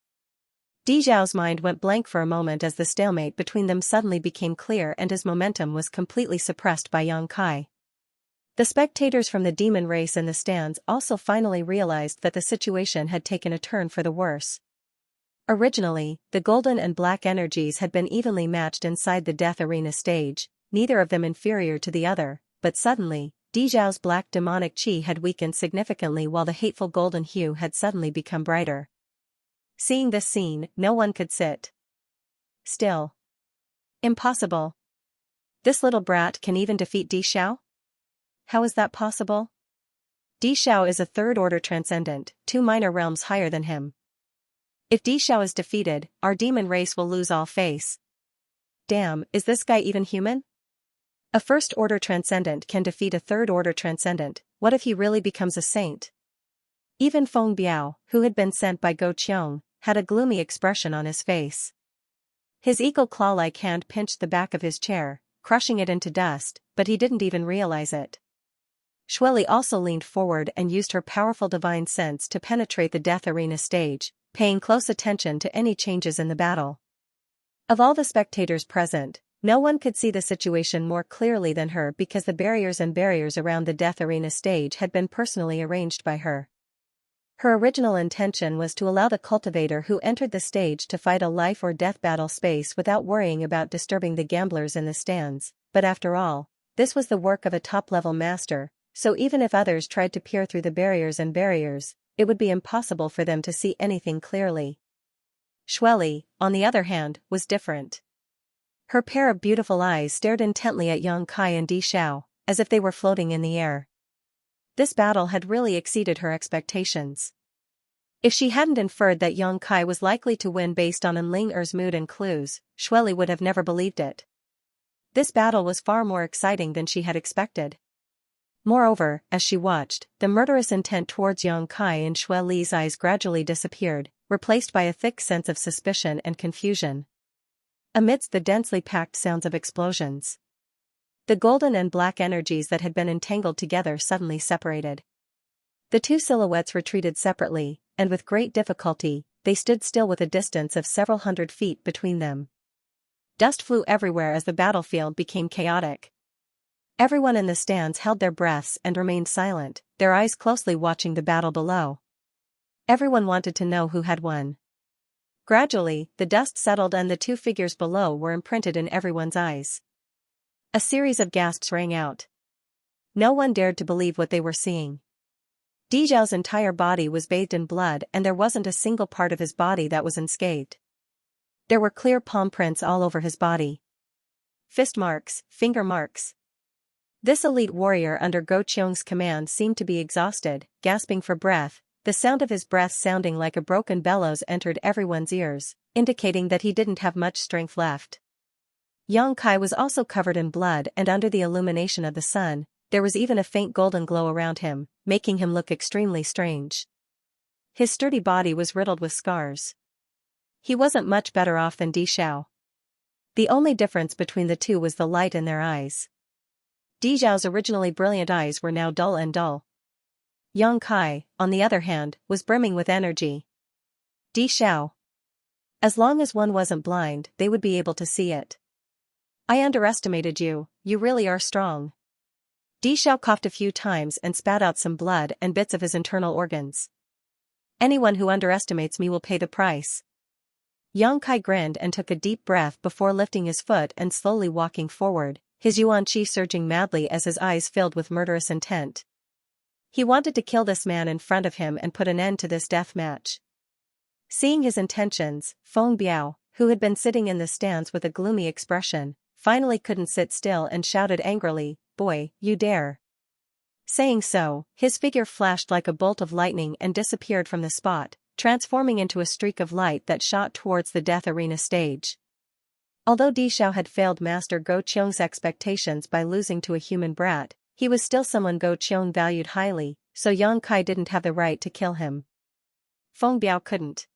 Di Xiao's mind went blank for a moment as the stalemate between them suddenly became clear and his momentum was completely suppressed by Yang Kai. The spectators from the demon race in the stands also finally realized that the situation had taken a turn for the worse. Originally, the golden and black energies had been evenly matched inside the Death Arena stage, neither of them inferior to the other, but suddenly, Di Xiao's black demonic qi had weakened significantly while the hateful golden hue had suddenly become brighter. Seeing this scene, no one could sit still. Impossible. This little brat can even defeat Di Xiao? How is that possible? Di Xiao is a third-order transcendent, 2 minor realms higher than him. If Di Xiao is defeated, our demon race will lose all face. Damn, is this guy even human? A first-order transcendent can defeat a third-order transcendent, what if he really becomes a saint? Even Feng Biao, who had been sent by Go Qiong, had a gloomy expression on his face. His eagle claw-like hand pinched the back of his chair, crushing it into dust, but he didn't even realize it. Xueli also leaned forward and used her powerful divine sense to penetrate the death arena stage, paying close attention to any changes in the battle. Of all the spectators present, no one could see the situation more clearly than her because the barriers around the death arena stage had been personally arranged by her. Her original intention was to allow the cultivator who entered the stage to fight a life or death battle space without worrying about disturbing the gamblers in the stands, but after all, this was the work of a top-level master, so even if others tried to peer through the barriers, it would be impossible for them to see anything clearly. Xueli, on the other hand, was different. Her pair of beautiful eyes stared intently at Yang Kai and Di Xiao, as if they were floating in the air. This battle had really exceeded her expectations. If she hadn't inferred that Yang Kai was likely to win based on Ling Er's mood and clues, Xueli would have never believed it. This battle was far more exciting than she had expected. Moreover, as she watched, the murderous intent towards Yang Kai in Xueli's eyes gradually disappeared, replaced by a thick sense of suspicion and confusion. Amidst the densely packed sounds of explosions, the golden and black energies that had been entangled together suddenly separated. The two silhouettes retreated separately, and with great difficulty, they stood still with a distance of several hundred feet between them. Dust flew everywhere as the battlefield became chaotic. Everyone in the stands held their breaths and remained silent, their eyes closely watching the battle below. Everyone wanted to know who had won. Gradually, the dust settled and the two figures below were imprinted in everyone's eyes. A series of gasps rang out. No one dared to believe what they were seeing. Di Zhao's entire body was bathed in blood and there wasn't a single part of his body that was unscathed. There were clear palm prints all over his body. Fist marks, finger marks. This elite warrior under Go Qiong's command seemed to be exhausted, gasping for breath. The sound of his breath sounding like a broken bellows entered everyone's ears, indicating that he didn't have much strength left. Yang Kai was also covered in blood and under the illumination of the sun, there was even a faint golden glow around him, making him look extremely strange. His sturdy body was riddled with scars. He wasn't much better off than Di Xiao. The only difference between the two was the light in their eyes. Di Zhao's originally brilliant eyes were now dull and dull. Yang Kai, on the other hand, was brimming with energy. Di Xiao. As long as one wasn't blind, they would be able to see it. I underestimated you, you really are strong. Di Xiao coughed a few times and spat out some blood and bits of his internal organs. Anyone who underestimates me will pay the price. Yang Kai grinned and took a deep breath before lifting his foot and slowly walking forward, his yuan qi surging madly as his eyes filled with murderous intent. He wanted to kill this man in front of him and put an end to this death match. Seeing his intentions, Feng Biao, who had been sitting in the stands with a gloomy expression, finally couldn't sit still and shouted angrily, "Boy, you dare!" Saying so, his figure flashed like a bolt of lightning and disappeared from the spot, transforming into a streak of light that shot towards the death arena stage. Although Di Xiao had failed Master Go Qiong's expectations by losing to a human brat, he was still someone Go Qiong valued highly, so Yang Kai didn't have the right to kill him. Feng Biao couldn't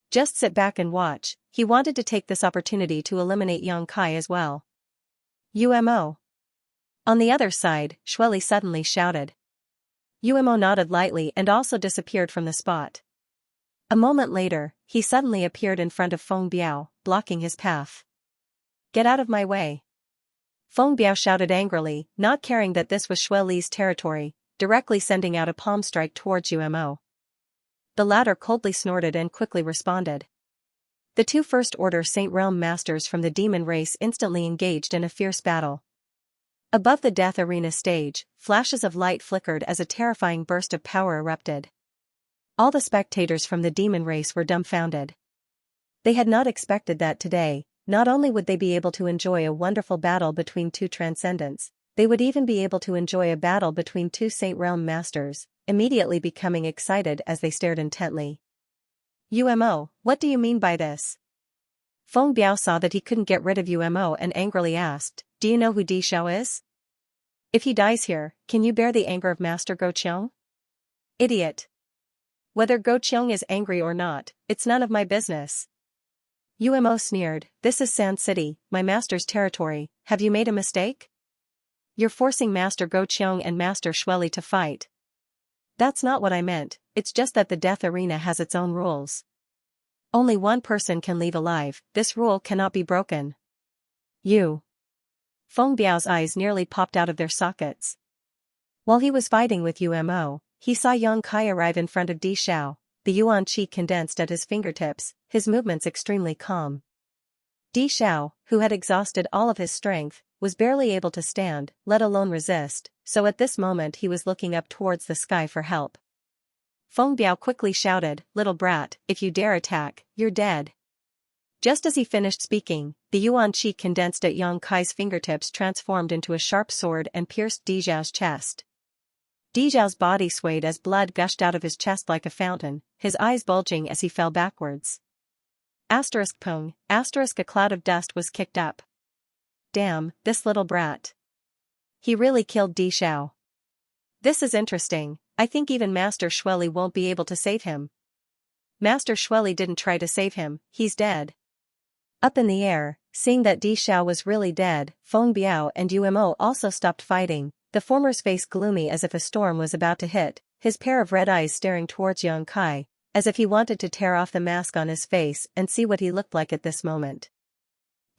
just sit back and watch, he wanted to take this opportunity to eliminate Yang Kai as well. UMO. On the other side, Xueli suddenly shouted. UMO nodded lightly and also disappeared from the spot. A moment later, he suddenly appeared in front of Feng Biao, blocking his path. Get out of my way. Feng Biao shouted angrily, not caring that this was Xueli's territory, directly sending out a palm strike towards UMO. The latter coldly snorted and quickly responded. The two First-Order Saint Realm Masters from the demon race instantly engaged in a fierce battle. Above the death arena stage, flashes of light flickered as a terrifying burst of power erupted. All the spectators from the demon race were dumbfounded. They had not expected that today, not only would they be able to enjoy a wonderful battle between two transcendents, they would even be able to enjoy a battle between two Saint Realm Masters, immediately becoming excited as they stared intently. Umo, what do you mean by this? Feng Biao saw that he couldn't get rid of Umo and angrily asked, do you know who Di Xiao is? If he dies here, can you bear the anger of Master Go Qiong? Idiot. Whether Go Qiong is angry or not, it's none of my business. Umo sneered, this is Sand City, my master's territory, have you made a mistake? You're forcing Master Go Qiong and Master Shueli to fight. That's not what I meant, it's just that the death arena has its own rules. Only one person can leave alive, this rule cannot be broken. You. Feng Biao's eyes nearly popped out of their sockets. While he was fighting with Umo, he saw Yang Kai arrive in front of Di Xiao, the yuan qi condensed at his fingertips, his movements extremely calm. Di Xiao, who had exhausted all of his strength, was barely able to stand, let alone resist, so at this moment he was looking up towards the sky for help. Feng Biao quickly shouted, little brat, if you dare attack, you're dead. Just as he finished speaking, the yuan qi condensed at Yang Kai's fingertips transformed into a sharp sword and pierced Di Xiao's chest. Di Xiao's body swayed as blood gushed out of his chest like a fountain, his eyes bulging as he fell backwards. Pung, a cloud of dust was kicked up. Damn, this little brat. He really killed Di Xiao. This is interesting, I think even Master Shueli won't be able to save him. Master Shueli didn't try to save him, he's dead. Up in the air, seeing that Di Xiao was really dead, Feng Biao and Umo also stopped fighting, the former's face gloomy as if a storm was about to hit, his pair of red eyes staring towards Yang Kai, as if he wanted to tear off the mask on his face and see what he looked like at this moment.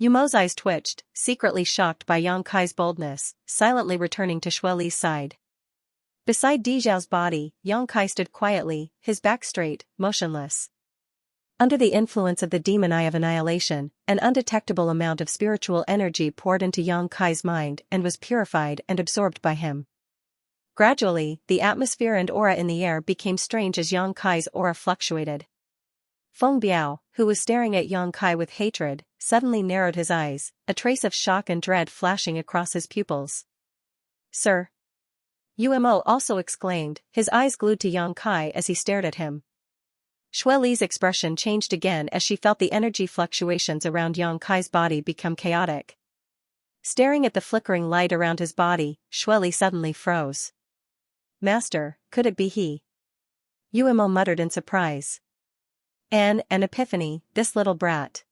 Umo's eyes twitched, secretly shocked by Yang Kai's boldness, silently returning to Shueli's side. Beside Di Xiao's body, Yang Kai stood quietly, his back straight, motionless. Under the influence of the demon eye of annihilation, an undetectable amount of spiritual energy poured into Yang Kai's mind and was purified and absorbed by him. Gradually, the atmosphere and aura in the air became strange as Yang Kai's aura fluctuated. Feng Biao, who was staring at Yang Kai with hatred, suddenly narrowed his eyes, a trace of shock and dread flashing across his pupils. Sir! Umo also exclaimed, his eyes glued to Yang Kai as he stared at him. Shueli's expression changed again as she felt the energy fluctuations around Yang Kai's body become chaotic. Staring at the flickering light around his body, Shueli suddenly froze. Master, could it be he? Umo muttered in surprise. An epiphany, this little brat.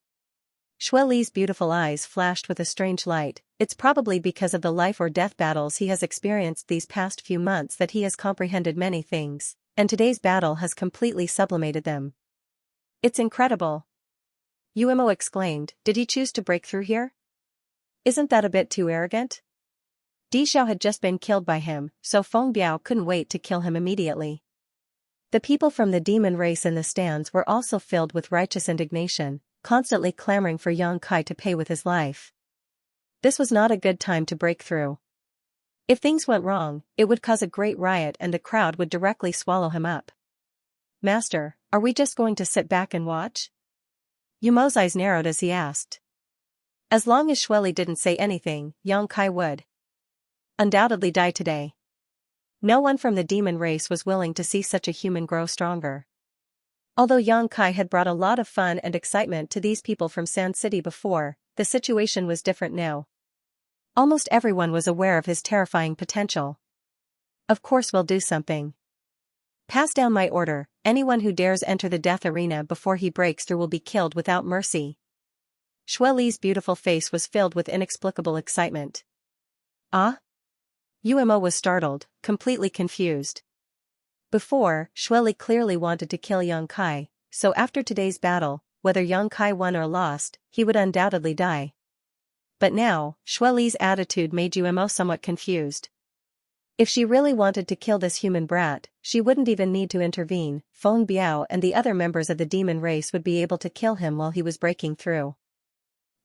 Shueli's beautiful eyes flashed with a strange light, it's probably because of the life or death battles he has experienced these past few months that he has comprehended many things, and today's battle has completely sublimated them. It's incredible. Umo exclaimed, did he choose to break through here? Isn't that a bit too arrogant? Di Xiao had just been killed by him, so Feng Biao couldn't wait to kill him immediately. The people from the demon race in the stands were also filled with righteous indignation, constantly clamoring for Yang Kai to pay with his life. This was not a good time to break through. If things went wrong, it would cause a great riot and the crowd would directly swallow him up. Master, are we just going to sit back and watch? Umo's eyes narrowed as he asked. As long as Shueli didn't say anything, Yang Kai would undoubtedly die today. No one from the demon race was willing to see such a human grow stronger. Although Yang Kai had brought a lot of fun and excitement to these people from Sand City before, the situation was different now. Almost everyone was aware of his terrifying potential. Of course we'll do something. Pass down my order, anyone who dares enter the death arena before he breaks through will be killed without mercy. Shueli's beautiful face was filled with inexplicable excitement. Ah? Umo was startled, completely confused. Before, Shueli clearly wanted to kill Yang Kai, so after today's battle, whether Yang Kai won or lost, he would undoubtedly die. But now, Shueli's attitude made Umo somewhat confused. If she really wanted to kill this human brat, she wouldn't even need to intervene, Feng Biao and the other members of the demon race would be able to kill him while he was breaking through.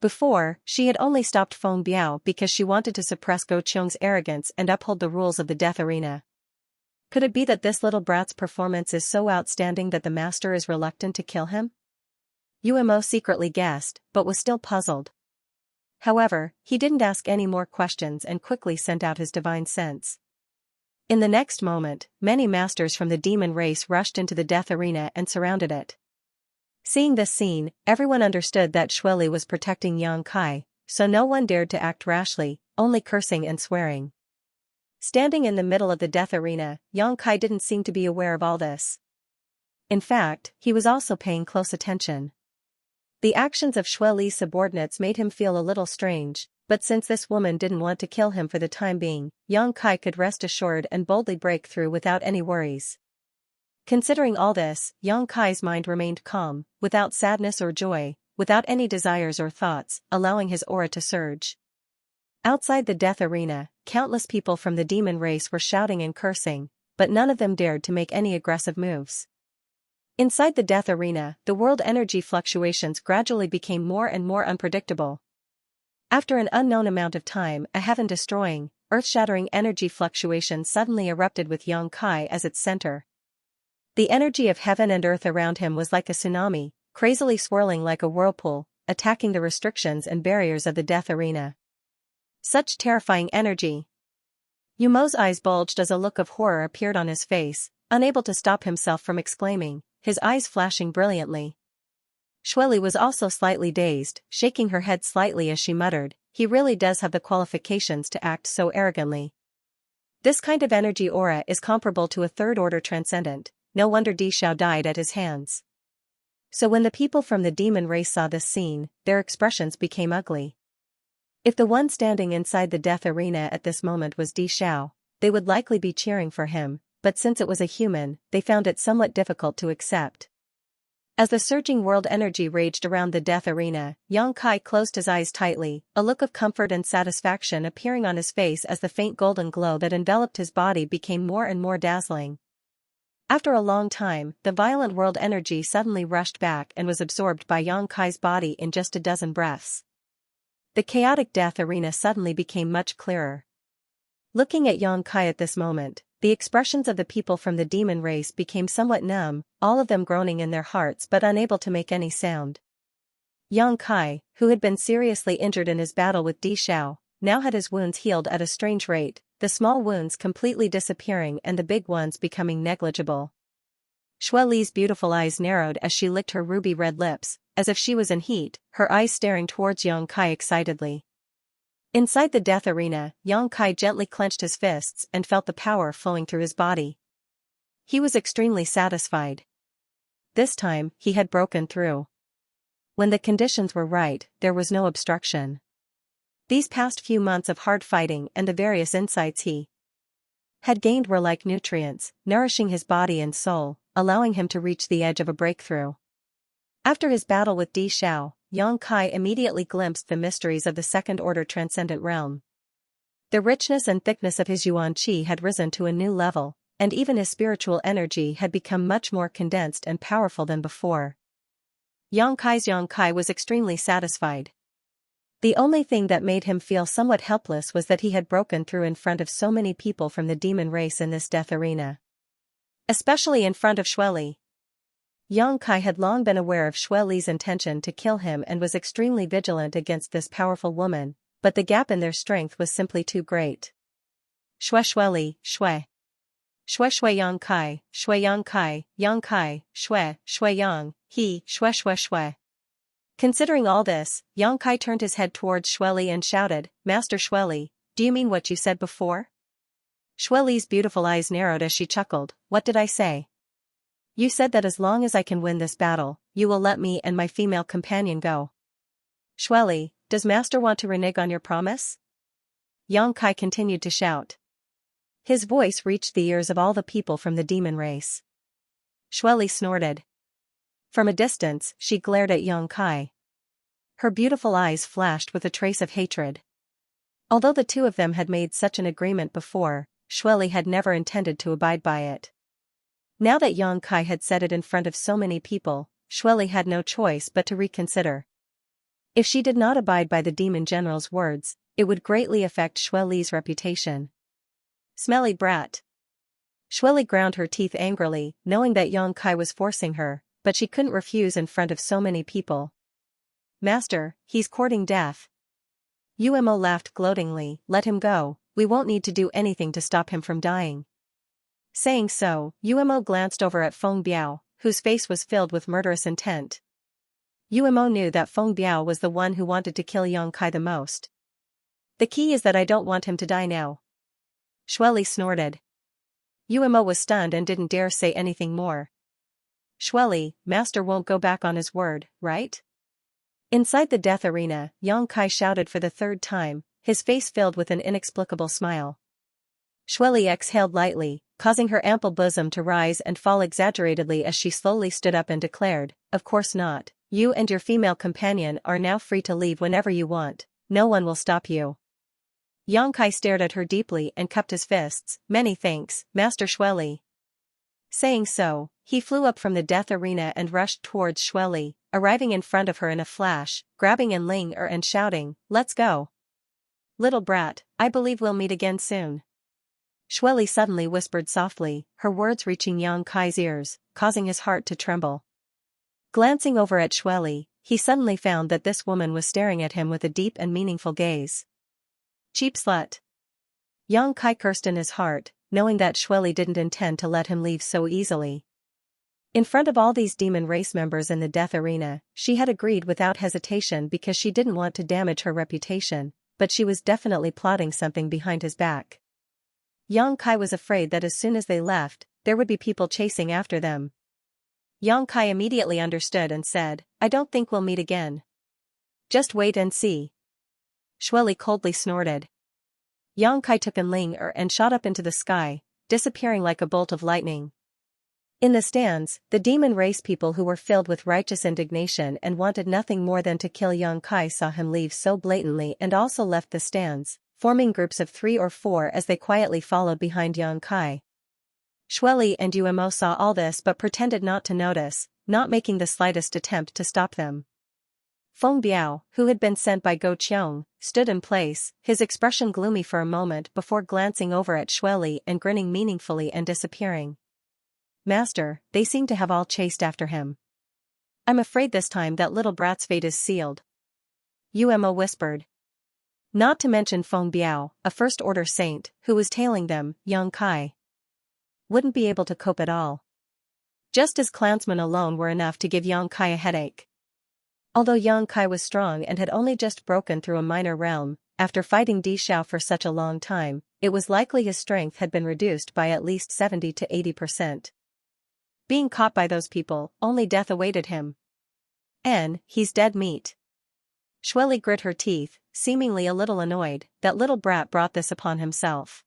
Before, she had only stopped Feng Biao because she wanted to suppress Go Qiong's arrogance and uphold the rules of the death arena. Could it be that this little brat's performance is so outstanding that the master is reluctant to kill him? Umo secretly guessed, but was still puzzled. However, he didn't ask any more questions and quickly sent out his divine sense. In the next moment, many masters from the demon race rushed into the death arena and surrounded it. Seeing this scene, everyone understood that Shueli was protecting Yang Kai, so no one dared to act rashly, only cursing and swearing. Standing in the middle of the death arena, Yang Kai didn't seem to be aware of all this. In fact, he was also paying close attention. The actions of Shueli's subordinates made him feel a little strange, but since this woman didn't want to kill him for the time being, Yang Kai could rest assured and boldly break through without any worries. Considering all this, Yang Kai's mind remained calm, without sadness or joy, without any desires or thoughts, allowing his aura to surge. Outside the death arena, countless people from the demon race were shouting and cursing, but none of them dared to make any aggressive moves. Inside the death arena, the world energy fluctuations gradually became more and more unpredictable. After an unknown amount of time, a heaven-destroying, earth-shattering energy fluctuation suddenly erupted with Yang Kai as its center. The energy of heaven and earth around him was like a tsunami, crazily swirling like a whirlpool, attacking the restrictions and barriers of the death arena. Such terrifying energy! Yumo's eyes bulged as a look of horror appeared on his face, unable to stop himself from exclaiming, his eyes flashing brilliantly. Shueli was also slightly dazed, shaking her head slightly as she muttered, he really does have the qualifications to act so arrogantly. This kind of energy aura is comparable to a third-order transcendent, no wonder Di Shao died at his hands. So when the people from the demon race saw this scene, their expressions became ugly. If the one standing inside the death arena at this moment was Di Shao, they would likely be cheering for him, but since it was a human, they found it somewhat difficult to accept. As the surging world energy raged around the death arena, Yang Kai closed his eyes tightly, a look of comfort and satisfaction appearing on his face as the faint golden glow that enveloped his body became more and more dazzling. After a long time, the violent world energy suddenly rushed back and was absorbed by Yang Kai's body in just a dozen breaths. The chaotic death arena suddenly became much clearer. Looking at Yang Kai at this moment, the expressions of the people from the demon race became somewhat numb, all of them groaning in their hearts but unable to make any sound. Yang Kai, who had been seriously injured in his battle with Di Shao, now had his wounds healed at a strange rate, the small wounds completely disappearing and the big ones becoming negligible. Shueli's beautiful eyes narrowed as she licked her ruby-red lips, as if she was in heat, her eyes staring towards Yang Kai excitedly. Inside the death arena, Yang Kai gently clenched his fists and felt the power flowing through his body. He was extremely satisfied. This time, he had broken through. When the conditions were right, there was no obstruction. These past few months of hard fighting and the various insights he had gained were like nutrients, nourishing his body and soul, allowing him to reach the edge of a breakthrough. After his battle with Di Shao, Yang Kai immediately glimpsed the mysteries of the second-order transcendent realm. The richness and thickness of his yuan qi had risen to a new level, and even his spiritual energy had become much more condensed and powerful than before. Yang Kai was extremely satisfied. The only thing that made him feel somewhat helpless was that he had broken through in front of so many people from the demon race in this death arena. Especially in front of Shueli. Yang Kai had long been aware of Shueli's intention to kill him and was extremely vigilant against this powerful woman, but the gap in their strength was simply too great. Shueli, Shui. Shui Yang Kai, Yang Kai, Shui Yang, he, Shui. Considering all this, Yang Kai turned his head towards Shueli and shouted, Master Shueli, do you mean what you said before? Shueli's beautiful eyes narrowed as she chuckled, what did I say? You said that as long as I can win this battle, you will let me and my female companion go. Shueli, does Master want to renege on your promise? Yang Kai continued to shout. His voice reached the ears of all the people from the demon race. Shueli snorted. From a distance, she glared at Yang Kai. Her beautiful eyes flashed with a trace of hatred. Although the two of them had made such an agreement before, Shueli had never intended to abide by it. Now that Yang Kai had said it in front of so many people, Shueli had no choice but to reconsider. If she did not abide by the demon general's words, it would greatly affect Shueli's reputation. Smelly brat. Shueli ground her teeth angrily, knowing that Yang Kai was forcing her, but she couldn't refuse in front of so many people. Master, he's courting death. Umo laughed gloatingly, let him go, we won't need to do anything to stop him from dying. Saying so, Umo glanced over at Feng Biao, whose face was filled with murderous intent. Umo knew that Feng Biao was the one who wanted to kill Yang Kai the most. The key is that I don't want him to die now. Shueli snorted. Umo was stunned and didn't dare say anything more. Shueli, master won't go back on his word, right? Inside the death arena, Yang Kai shouted for the third time, his face filled with an inexplicable smile. Shueli exhaled lightly, causing her ample bosom to rise and fall exaggeratedly as she slowly stood up and declared, "Of course not. You and your female companion are now free to leave whenever you want. No one will stop you." Yang Kai stared at her deeply and cupped his fists. "Many thanks, Master Shueli." Saying so, he flew up from the death arena and rushed towards Shueli, arriving in front of her in a flash, grabbing Enling and shouting, "Let's go. Little brat, I believe we'll meet again soon." Shueli suddenly whispered softly, her words reaching Yang Kai's ears, causing his heart to tremble. Glancing over at Shueli, he suddenly found that this woman was staring at him with a deep and meaningful gaze. Cheap slut. Yang Kai cursed in his heart, knowing that Shueli didn't intend to let him leave so easily. In front of all these demon race members in the death arena, she had agreed without hesitation because she didn't want to damage her reputation, but she was definitely plotting something behind his back. Yang Kai was afraid that as soon as they left, there would be people chasing after them. Yang Kai immediately understood and said, "I don't think we'll meet again. Just wait and see." Shueli coldly snorted. Yang Kai took Enling and shot up into the sky, disappearing like a bolt of lightning. In the stands, the demon race people who were filled with righteous indignation and wanted nothing more than to kill Yang Kai saw him leave so blatantly and also left the stands, forming groups of 3 or 4 as they quietly followed behind Yang Kai. Shueli and Umo saw all this but pretended not to notice, not making the slightest attempt to stop them. Feng Biao, who had been sent by Go Qiong, stood in place, his expression gloomy for a moment before glancing over at Shueli and grinning meaningfully and disappearing. "Master, they seem to have all chased after him. I'm afraid this time that little brat's fate is sealed," Umo whispered. Not to mention Feng Biao, a first-order saint, who was tailing them. Yang Kai wouldn't be able to cope at all. Just as clansmen alone were enough to give Yang Kai a headache. Although Yang Kai was strong and had only just broken through a minor realm, after fighting Di Xiao for such a long time, it was likely his strength had been reduced by at least 70 to 80%. Being caught by those people, only death awaited him. He's dead meat. Shueli grit her teeth, seemingly a little annoyed, that little brat brought this upon himself.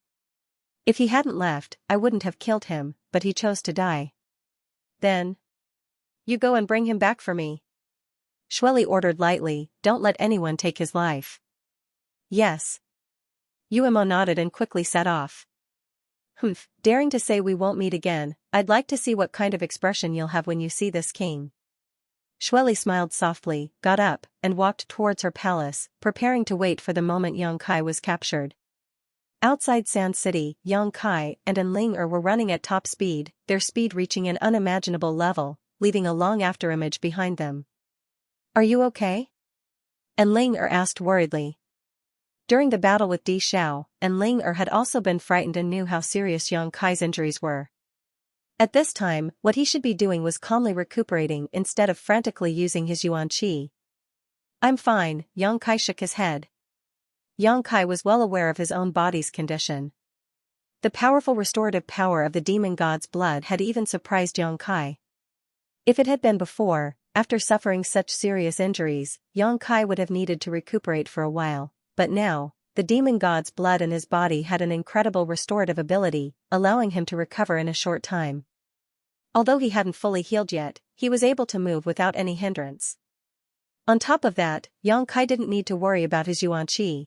If he hadn't left, I wouldn't have killed him, but he chose to die. Then you go and bring him back for me. Shueli ordered lightly, "Don't let anyone take his life." "Yes." Umo nodded and quickly set off. "Humph, daring to say we won't meet again, I'd like to see what kind of expression you'll have when you see this king." Shueli smiled softly, got up, and walked towards her palace, preparing to wait for the moment Yang Kai was captured. Outside Sand City, Yang Kai and Enling were running at top speed, their speed reaching an unimaginable level, leaving a long afterimage behind them. "Are you okay?" Enling asked worriedly. During the battle with Di Xiao, Enling had also been frightened and knew how serious Yang Kai's injuries were. At this time, what he should be doing was calmly recuperating instead of frantically using his yuan qi. "I'm fine," Yang Kai shook his head. Yang Kai was well aware of his own body's condition. The powerful restorative power of the demon god's blood had even surprised Yang Kai. If it had been before, after suffering such serious injuries, Yang Kai would have needed to recuperate for a while, but now, the demon god's blood in his body had an incredible restorative ability, allowing him to recover in a short time. Although he hadn't fully healed yet, he was able to move without any hindrance. On top of that, Yang Kai didn't need to worry about his yuan qi.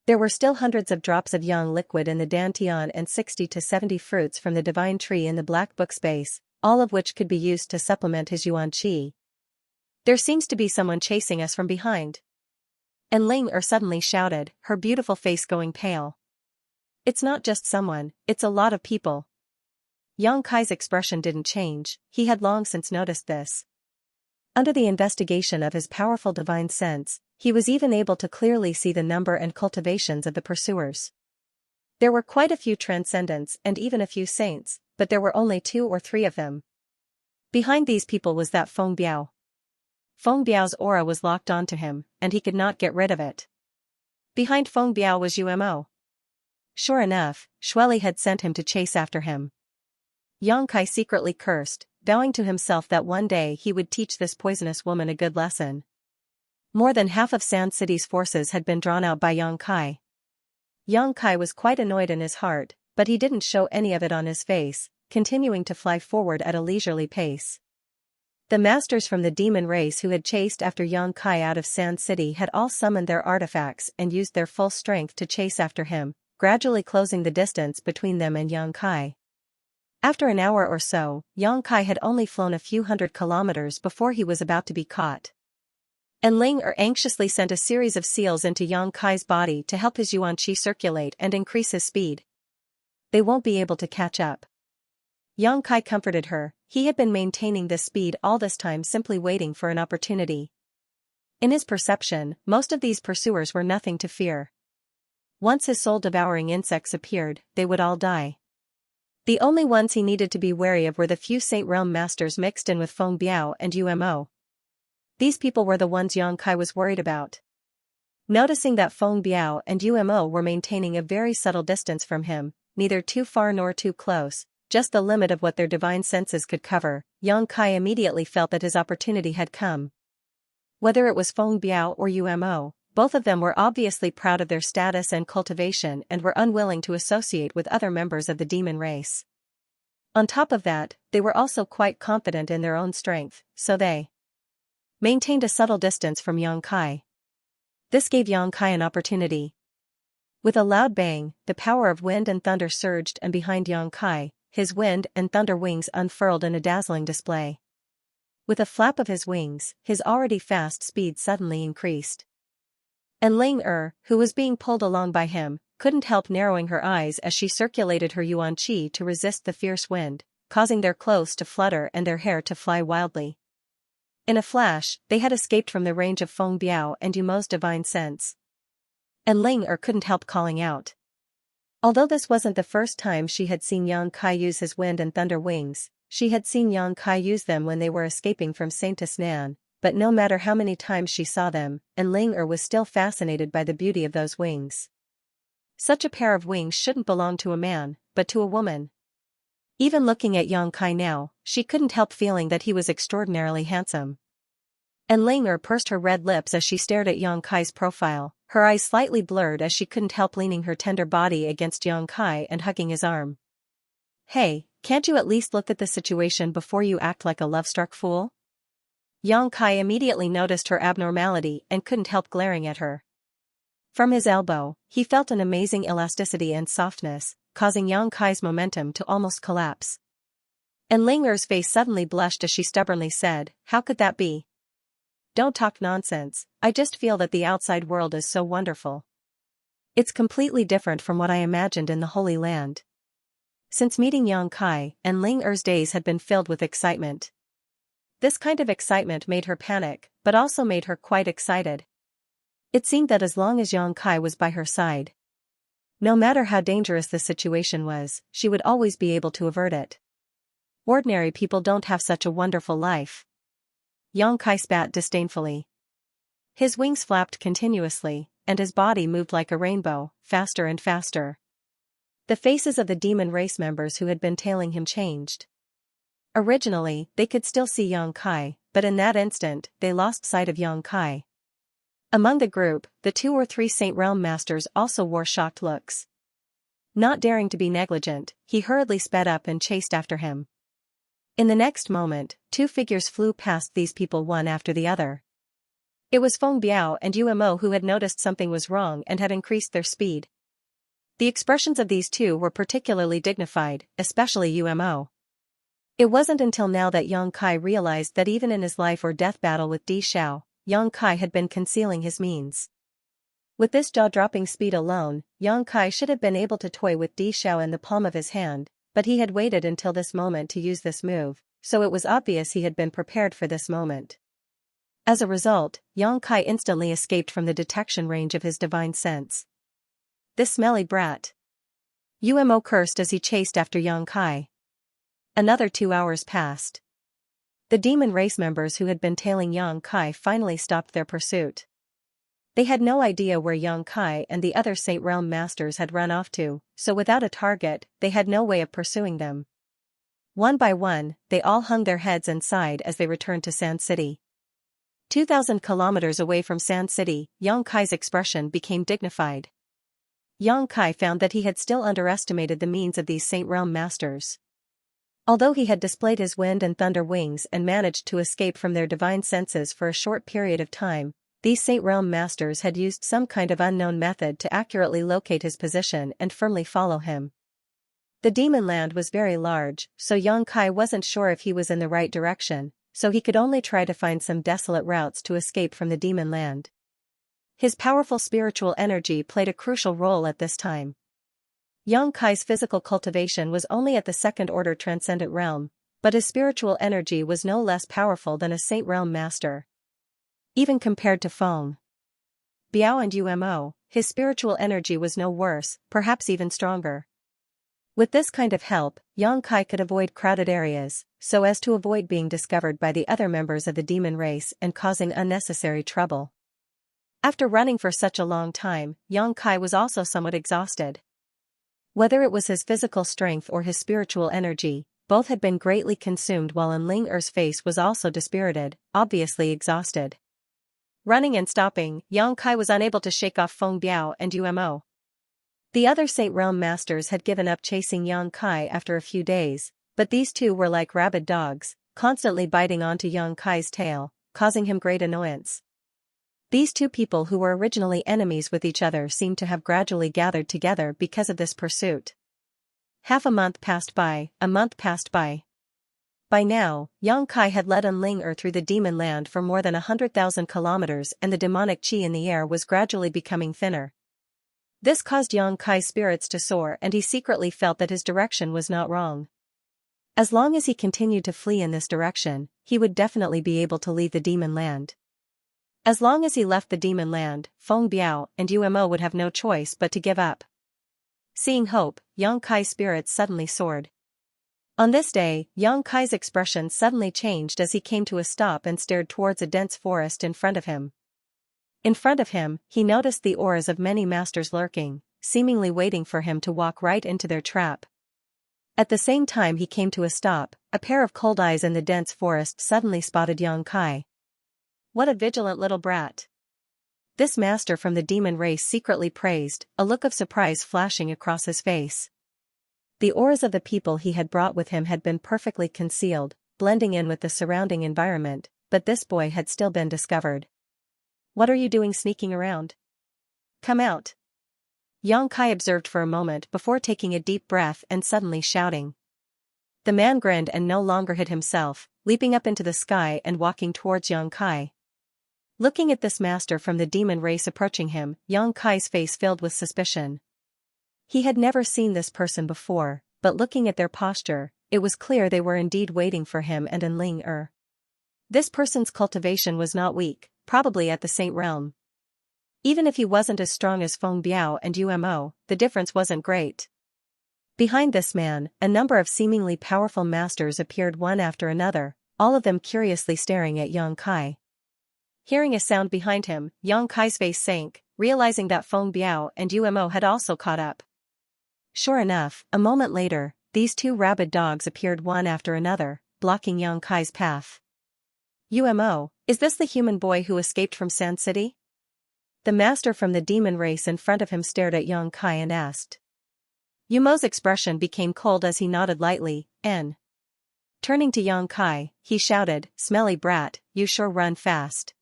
There were still hundreds of drops of yang liquid in the dantian and 60 to 70 fruits from the divine tree in the black book space, all of which could be used to supplement his yuan qi. "There seems to be someone chasing us from behind." Enling suddenly shouted, her beautiful face going pale. "It's not just someone, it's a lot of people." Yang Kai's expression didn't change, he had long since noticed this. Under the investigation of his powerful divine sense, he was even able to clearly see the number and cultivations of the pursuers. There were quite a few transcendents and even a few saints, but there were only 2 or 3 of them. Behind these people was that Feng Biao. Feng Biao's aura was locked onto him, and he could not get rid of it. Behind Feng Biao was Umo. Sure enough, Shueli had sent him to chase after him. Yang Kai secretly cursed, vowing to himself that one day he would teach this poisonous woman a good lesson. More than half of Sand City's forces had been drawn out by Yang Kai. Yang Kai was quite annoyed in his heart, but he didn't show any of it on his face, continuing to fly forward at a leisurely pace. The masters from the demon race who had chased after Yang Kai out of Sand City had all summoned their artifacts and used their full strength to chase after him, gradually closing the distance between them and Yang Kai. After an hour or so, Yang Kai had only flown a few hundred kilometers before he was about to be caught. And Ling anxiously sent a series of seals into Yang Kai's body to help his yuan qi circulate and increase his speed. They won't be able to catch up. Yang Kai comforted her. He had been maintaining this speed all this time, simply waiting for an opportunity. In his perception, most of these pursuers were nothing to fear. Once his soul-devouring insects appeared, they would all die. The only ones he needed to be wary of were the few Saint Realm masters mixed in with Feng Biao and Umo. These people were the ones Yang Kai was worried about. Noticing that Feng Biao and Umo were maintaining a very subtle distance from him, neither too far nor too close, just the limit of what their divine senses could cover, Yang Kai immediately felt that his opportunity had come. Whether it was Feng Biao or Umo, both of them were obviously proud of their status and cultivation and were unwilling to associate with other members of the demon race. On top of that, they were also quite confident in their own strength, so they maintained a subtle distance from Yang Kai. This gave Yang Kai an opportunity. With a loud bang, the power of wind and thunder surged, and behind Yang Kai, his wind and thunder wings unfurled in a dazzling display. With a flap of his wings, his already fast speed suddenly increased. And Ling who was being pulled along by him, couldn't help narrowing her eyes as she circulated her yuan qi to resist the fierce wind, causing their clothes to flutter and their hair to fly wildly. In a flash, they had escaped from the range of Feng Biao and Umo's divine sense. And Ling couldn't help calling out. Although this wasn't the first time she had seen Yang Kai use his wind and thunder wings, she had seen Yang Kai use them when they were escaping from Saintess Nan, but no matter how many times she saw them, and Ling was still fascinated by the beauty of those wings. Such a pair of wings shouldn't belong to a man, but to a woman. Even looking at Yang Kai now, she couldn't help feeling that he was extraordinarily handsome. And Ling pursed her red lips as she stared at Yang Kai's profile, her eyes slightly blurred as she couldn't help leaning her tender body against Yang Kai and hugging his arm. "Hey, can't you at least look at the situation before you act like a love-struck fool?" Yang Kai immediately noticed her abnormality and couldn't help glaring at her. From his elbow, he felt an amazing elasticity and softness, causing Yang Kai's momentum to almost collapse. And Ling face suddenly blushed as she stubbornly said, "How could that be? Don't talk nonsense, I just feel that the outside world is so wonderful. It's completely different from what I imagined in the Holy Land." Since meeting Yang Kai, and Ling days had been filled with excitement. This kind of excitement made her panic, but also made her quite excited. It seemed that as long as Yang Kai was by her side, no matter how dangerous the situation was, she would always be able to avert it. Ordinary people don't have such a wonderful life. Yang Kai spat disdainfully. His wings flapped continuously, and his body moved like a rainbow, faster and faster. The faces of the demon race members who had been tailing him changed. Originally, they could still see Yang Kai, but in that instant, they lost sight of Yang Kai. Among the group, the 2 or 3 Saint Realm masters also wore shocked looks. Not daring to be negligent, he hurriedly sped up and chased after him. In the next moment, 2 figures flew past these people one after the other. It was Feng Biao and Umo who had noticed something was wrong and had increased their speed. The expressions of these 2 were particularly dignified, especially Umo. It wasn't until now that Yang Kai realized that even in his life or death battle with Di Xiao, Yang Kai had been concealing his means. With this jaw-dropping speed alone, Yang Kai should have been able to toy with Di Xiao in the palm of his hand, but he had waited until this moment to use this move, so it was obvious he had been prepared for this moment. As a result, Yang Kai instantly escaped from the detection range of his divine sense. This smelly brat. Umo cursed as he chased after Yang Kai. Another 2 hours passed. The demon race members who had been tailing Yang Kai finally stopped their pursuit. They had no idea where Yang Kai and the other Saint Realm masters had run off to, so without a target, they had no way of pursuing them. One by one, they all hung their heads and sighed as they returned to Sand City. 2,000 kilometers away from Sand City, Yang Kai's expression became dignified. Yang Kai found that he had still underestimated the means of these Saint Realm masters. Although he had displayed his wind and thunder wings and managed to escape from their divine senses for a short period of time, these Saint Realm masters had used some kind of unknown method to accurately locate his position and firmly follow him. The demon land was very large, so Yang Kai wasn't sure if he was in the right direction, so he could only try to find some desolate routes to escape from the demon land. His powerful spiritual energy played a crucial role at this time. Yang Kai's physical cultivation was only at the second-order transcendent realm, but his spiritual energy was no less powerful than a Saint Realm master. Even compared to Feng Biao and Umo, his spiritual energy was no worse, perhaps even stronger. With this kind of help, Yang Kai could avoid crowded areas, so as to avoid being discovered by the other members of the demon race and causing unnecessary trouble. After running for such a long time, Yang Kai was also somewhat exhausted. Whether it was his physical strength or his spiritual energy, both had been greatly consumed, while Ling Er's face was also dispirited, obviously exhausted. Running and stopping, Yang Kai was unable to shake off Feng Biao and Umo. The other Saint Realm masters had given up chasing Yang Kai after a few days, but these two were like rabid dogs, constantly biting onto Yang Kai's tail, causing him great annoyance. These two people who were originally enemies with each other seemed to have gradually gathered together because of this pursuit. Half a month passed by, a month passed by. By now, Yang Kai had led Ling Er through the demon land for more than 100,000 kilometers, and the demonic qi in the air was gradually becoming thinner. This caused Yang Kai's spirits to soar, and he secretly felt that his direction was not wrong. As long as he continued to flee in this direction, he would definitely be able to leave the demon land. As long as he left the demon land, Feng Biao and Umo would have no choice but to give up. Seeing hope, Yang Kai's spirits suddenly soared. On this day, Yang Kai's expression suddenly changed as he came to a stop and stared towards a dense forest in front of him. In front of him, he noticed the auras of many masters lurking, seemingly waiting for him to walk right into their trap. At the same time he came to a stop, a pair of cold eyes in the dense forest suddenly spotted Yang Kai. What a vigilant little brat! This master from the demon race secretly praised, a look of surprise flashing across his face. The auras of the people he had brought with him had been perfectly concealed, blending in with the surrounding environment, but this boy had still been discovered. What are you doing sneaking around? Come out! Yang Kai observed for a moment before taking a deep breath and suddenly shouting. The man grinned and no longer hid himself, leaping up into the sky and walking towards Yang Kai. Looking at this master from the demon race approaching him, Yang Kai's face filled with suspicion. He had never seen this person before, but looking at their posture, it was clear they were indeed waiting for him and Ling Er. This person's cultivation was not weak, probably at the Saint Realm. Even if he wasn't as strong as Feng Biao and Umo, the difference wasn't great. Behind this man, a number of seemingly powerful masters appeared one after another, all of them curiously staring at Yang Kai. Hearing a sound behind him, Yang Kai's face sank, realizing that Feng Biao and Umo had also caught up. Sure enough, a moment later, these two rabid dogs appeared one after another, blocking Yang Kai's path. Umo, is this the human boy who escaped from Sand City? The master from the demon race in front of him stared at Yang Kai and asked. Umo's expression became cold as he nodded lightly, and turning to Yang Kai, he shouted, "Smelly brat, you sure run fast.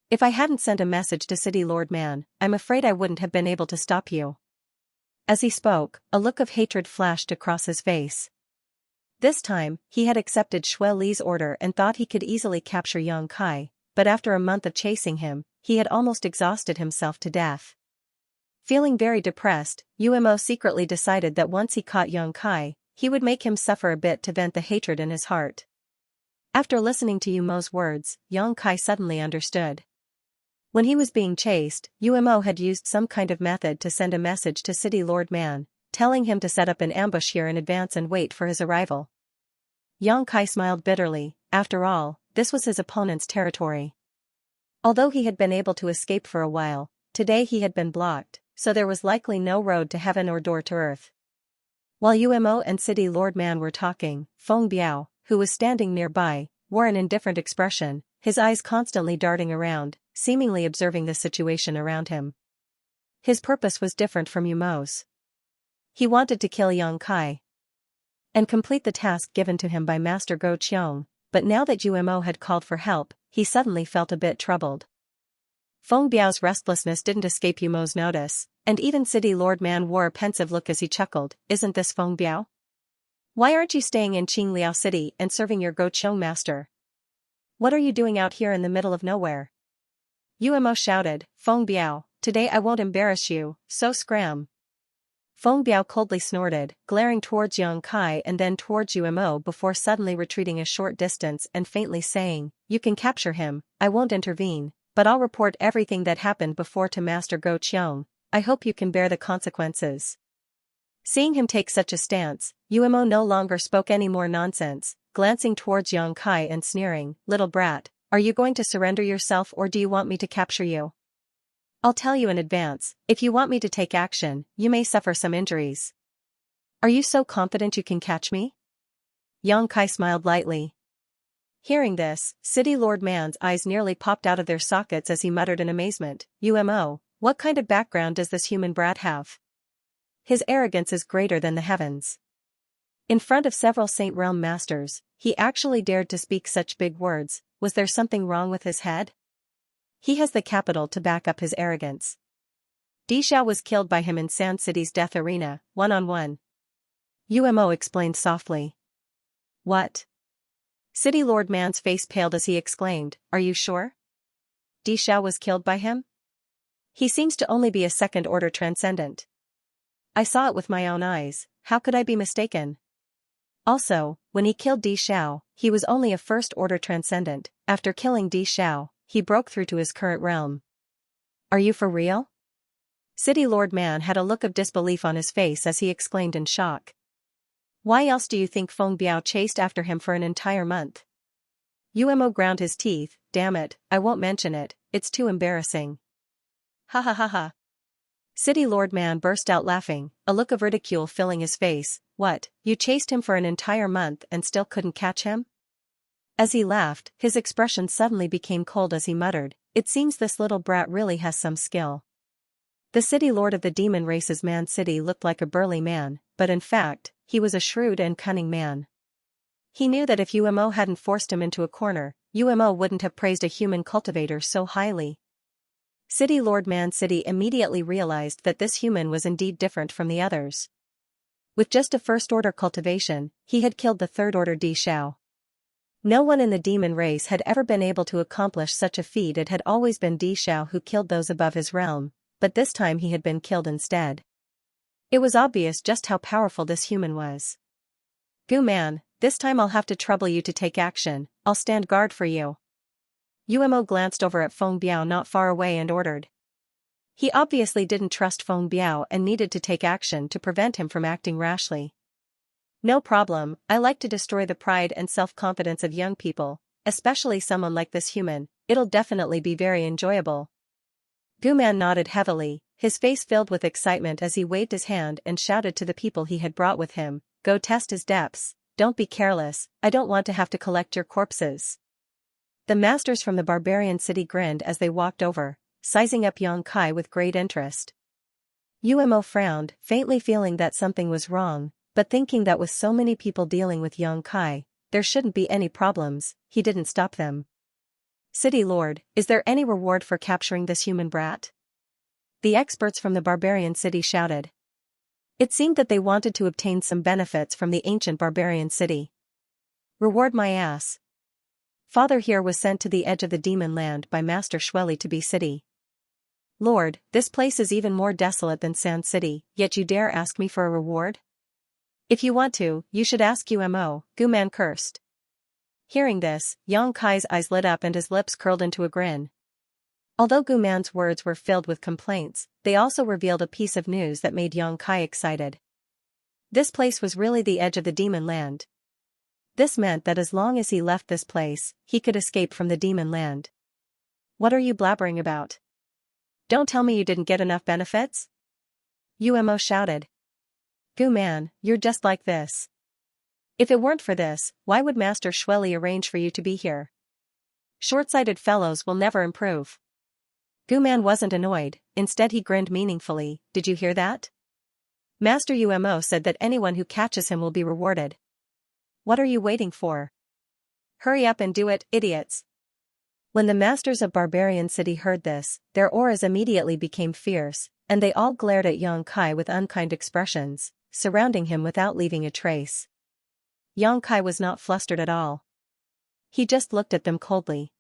If I hadn't sent a message to City Lord Man, I'm afraid I wouldn't have been able to stop you." As he spoke, a look of hatred flashed across his face. This time, he had accepted Xue Li's order and thought he could easily capture Yang Kai, but after a month of chasing him, he had almost exhausted himself to death. Feeling very depressed, Umo secretly decided that once he caught Yang Kai, he would make him suffer a bit to vent the hatred in his heart. After listening to Umo's words, Yang Kai suddenly understood. When he was being chased, Umo had used some kind of method to send a message to City Lord Man, telling him to set up an ambush here in advance and wait for his arrival. Yang Kai smiled bitterly, after all, this was his opponent's territory. Although he had been able to escape for a while, today he had been blocked, so there was likely no road to heaven or door to earth. While Umo and City Lord Man were talking, Feng Biao, who was standing nearby, wore an indifferent expression, his eyes constantly darting around, seemingly observing the situation around him. His purpose was different from Umo's. He wanted to kill Yang Kai and complete the task given to him by Master Go Qiong, but now that Umo had called for help, he suddenly felt a bit troubled. Feng Biao's restlessness didn't escape Umo's notice, and even City Lord Man wore a pensive look as he chuckled, "Isn't this Feng Biao? Why aren't you staying in Qingliao City and serving your Go Qiong master? What are you doing out here in the middle of nowhere?" Umo shouted, "Feng Biao, today I won't embarrass you, so scram." Feng Biao coldly snorted, glaring towards Yang Kai and then towards Umo before suddenly retreating a short distance and faintly saying, "You can capture him, I won't intervene, but I'll report everything that happened before to Master Go Qiong. I hope you can bear the consequences." Seeing him take such a stance, Umo no longer spoke any more nonsense, glancing towards Yang Kai and sneering, "Little brat, are you going to surrender yourself or do you want me to capture you? I'll tell you in advance, if you want me to take action, you may suffer some injuries. Are you so confident you can catch me?" Yang Kai smiled lightly. Hearing this, City Lord Man's eyes nearly popped out of their sockets as he muttered in amazement, "Umo, what kind of background does this human brat have? His arrogance is greater than the heavens. In front of several Saint Realm masters, he actually dared to speak such big words. Was there something wrong with his head? He has the capital to back up his arrogance. Di Xiao was killed by him in Sand City's death arena, one-on-one." Umo explained softly. "What?" City Lord Man's face paled as he exclaimed, "Are you sure? Di Xiao was killed by him? He seems to only be a second-order transcendent. I saw it with my own eyes, how could I be mistaken? Also, when he killed Di Xiao, he was only a first-order transcendent. After killing Di Xiao, he broke through to his current realm. Are you for real?" City Lord Man had a look of disbelief on his face as he exclaimed in shock. "Why else do you think Feng Biao chased after him for an entire month?" Umo ground his teeth, "Damn it, I won't mention it, it's too embarrassing." "Ha ha ha ha." City Lord Man burst out laughing, a look of ridicule filling his face. "What, you chased him for an entire month and still couldn't catch him?" As he laughed, his expression suddenly became cold as he muttered, "It seems this little brat really has some skill." The city lord of the demon race's Man City looked like a burly man, but in fact, he was a shrewd and cunning man. He knew that if Umo hadn't forced him into a corner, Umo wouldn't have praised a human cultivator so highly. City Lord Man City immediately realized that this human was indeed different from the others. With just a first-order cultivation, he had killed the third-order Di Xiao. No one in the demon race had ever been able to accomplish such a feat. It had always been Di Xiao who killed those above his realm, but this time he had been killed instead. It was obvious just how powerful this human was. "Gu Man, this time I'll have to trouble you to take action, I'll stand guard for you." Umo glanced over at Feng Biao not far away and ordered. He obviously didn't trust Feng Biao and needed to take action to prevent him from acting rashly. "No problem, I like to destroy the pride and self-confidence of young people, especially someone like this human, it'll definitely be very enjoyable." Guman nodded heavily, his face filled with excitement as he waved his hand and shouted to the people he had brought with him, "Go test his depths, don't be careless, I don't want to have to collect your corpses." The masters from the barbarian city grinned as they walked over, sizing up Yang Kai with great interest. Umo frowned, faintly feeling that something was wrong, but thinking that with so many people dealing with Yang Kai, there shouldn't be any problems, he didn't stop them. "City Lord, is there any reward for capturing this human brat?" The experts from the barbarian city shouted. It seemed that they wanted to obtain some benefits from the ancient barbarian city. "Reward my ass. Father here was sent to the edge of the demon land by Master Schwelly to be city. Lord, this place is even more desolate than Sand City, yet you dare ask me for a reward? If you want to, you should ask Umo, Guman cursed." Hearing this, Yang Kai's eyes lit up and his lips curled into a grin. Although Guman's words were filled with complaints, they also revealed a piece of news that made Yang Kai excited. This place was really the edge of the demon land. This meant that as long as he left this place, he could escape from the demon land. What are you blabbering about? Don't tell me you didn't get enough benefits? Umo shouted. Gu man, you're just like this. If it weren't for this, why would Master Schwelly arrange for you to be here? Short-sighted fellows will never improve. Gu man wasn't annoyed, instead he grinned meaningfully. Did you hear that? Master Umo said that anyone who catches him will be rewarded. What are you waiting for? Hurry up and do it, idiots. When the masters of Barbarian City heard this, their auras immediately became fierce, and they all glared at Yang Kai with unkind expressions, surrounding him without leaving a trace. Yang Kai was not flustered at all. He just looked at them coldly.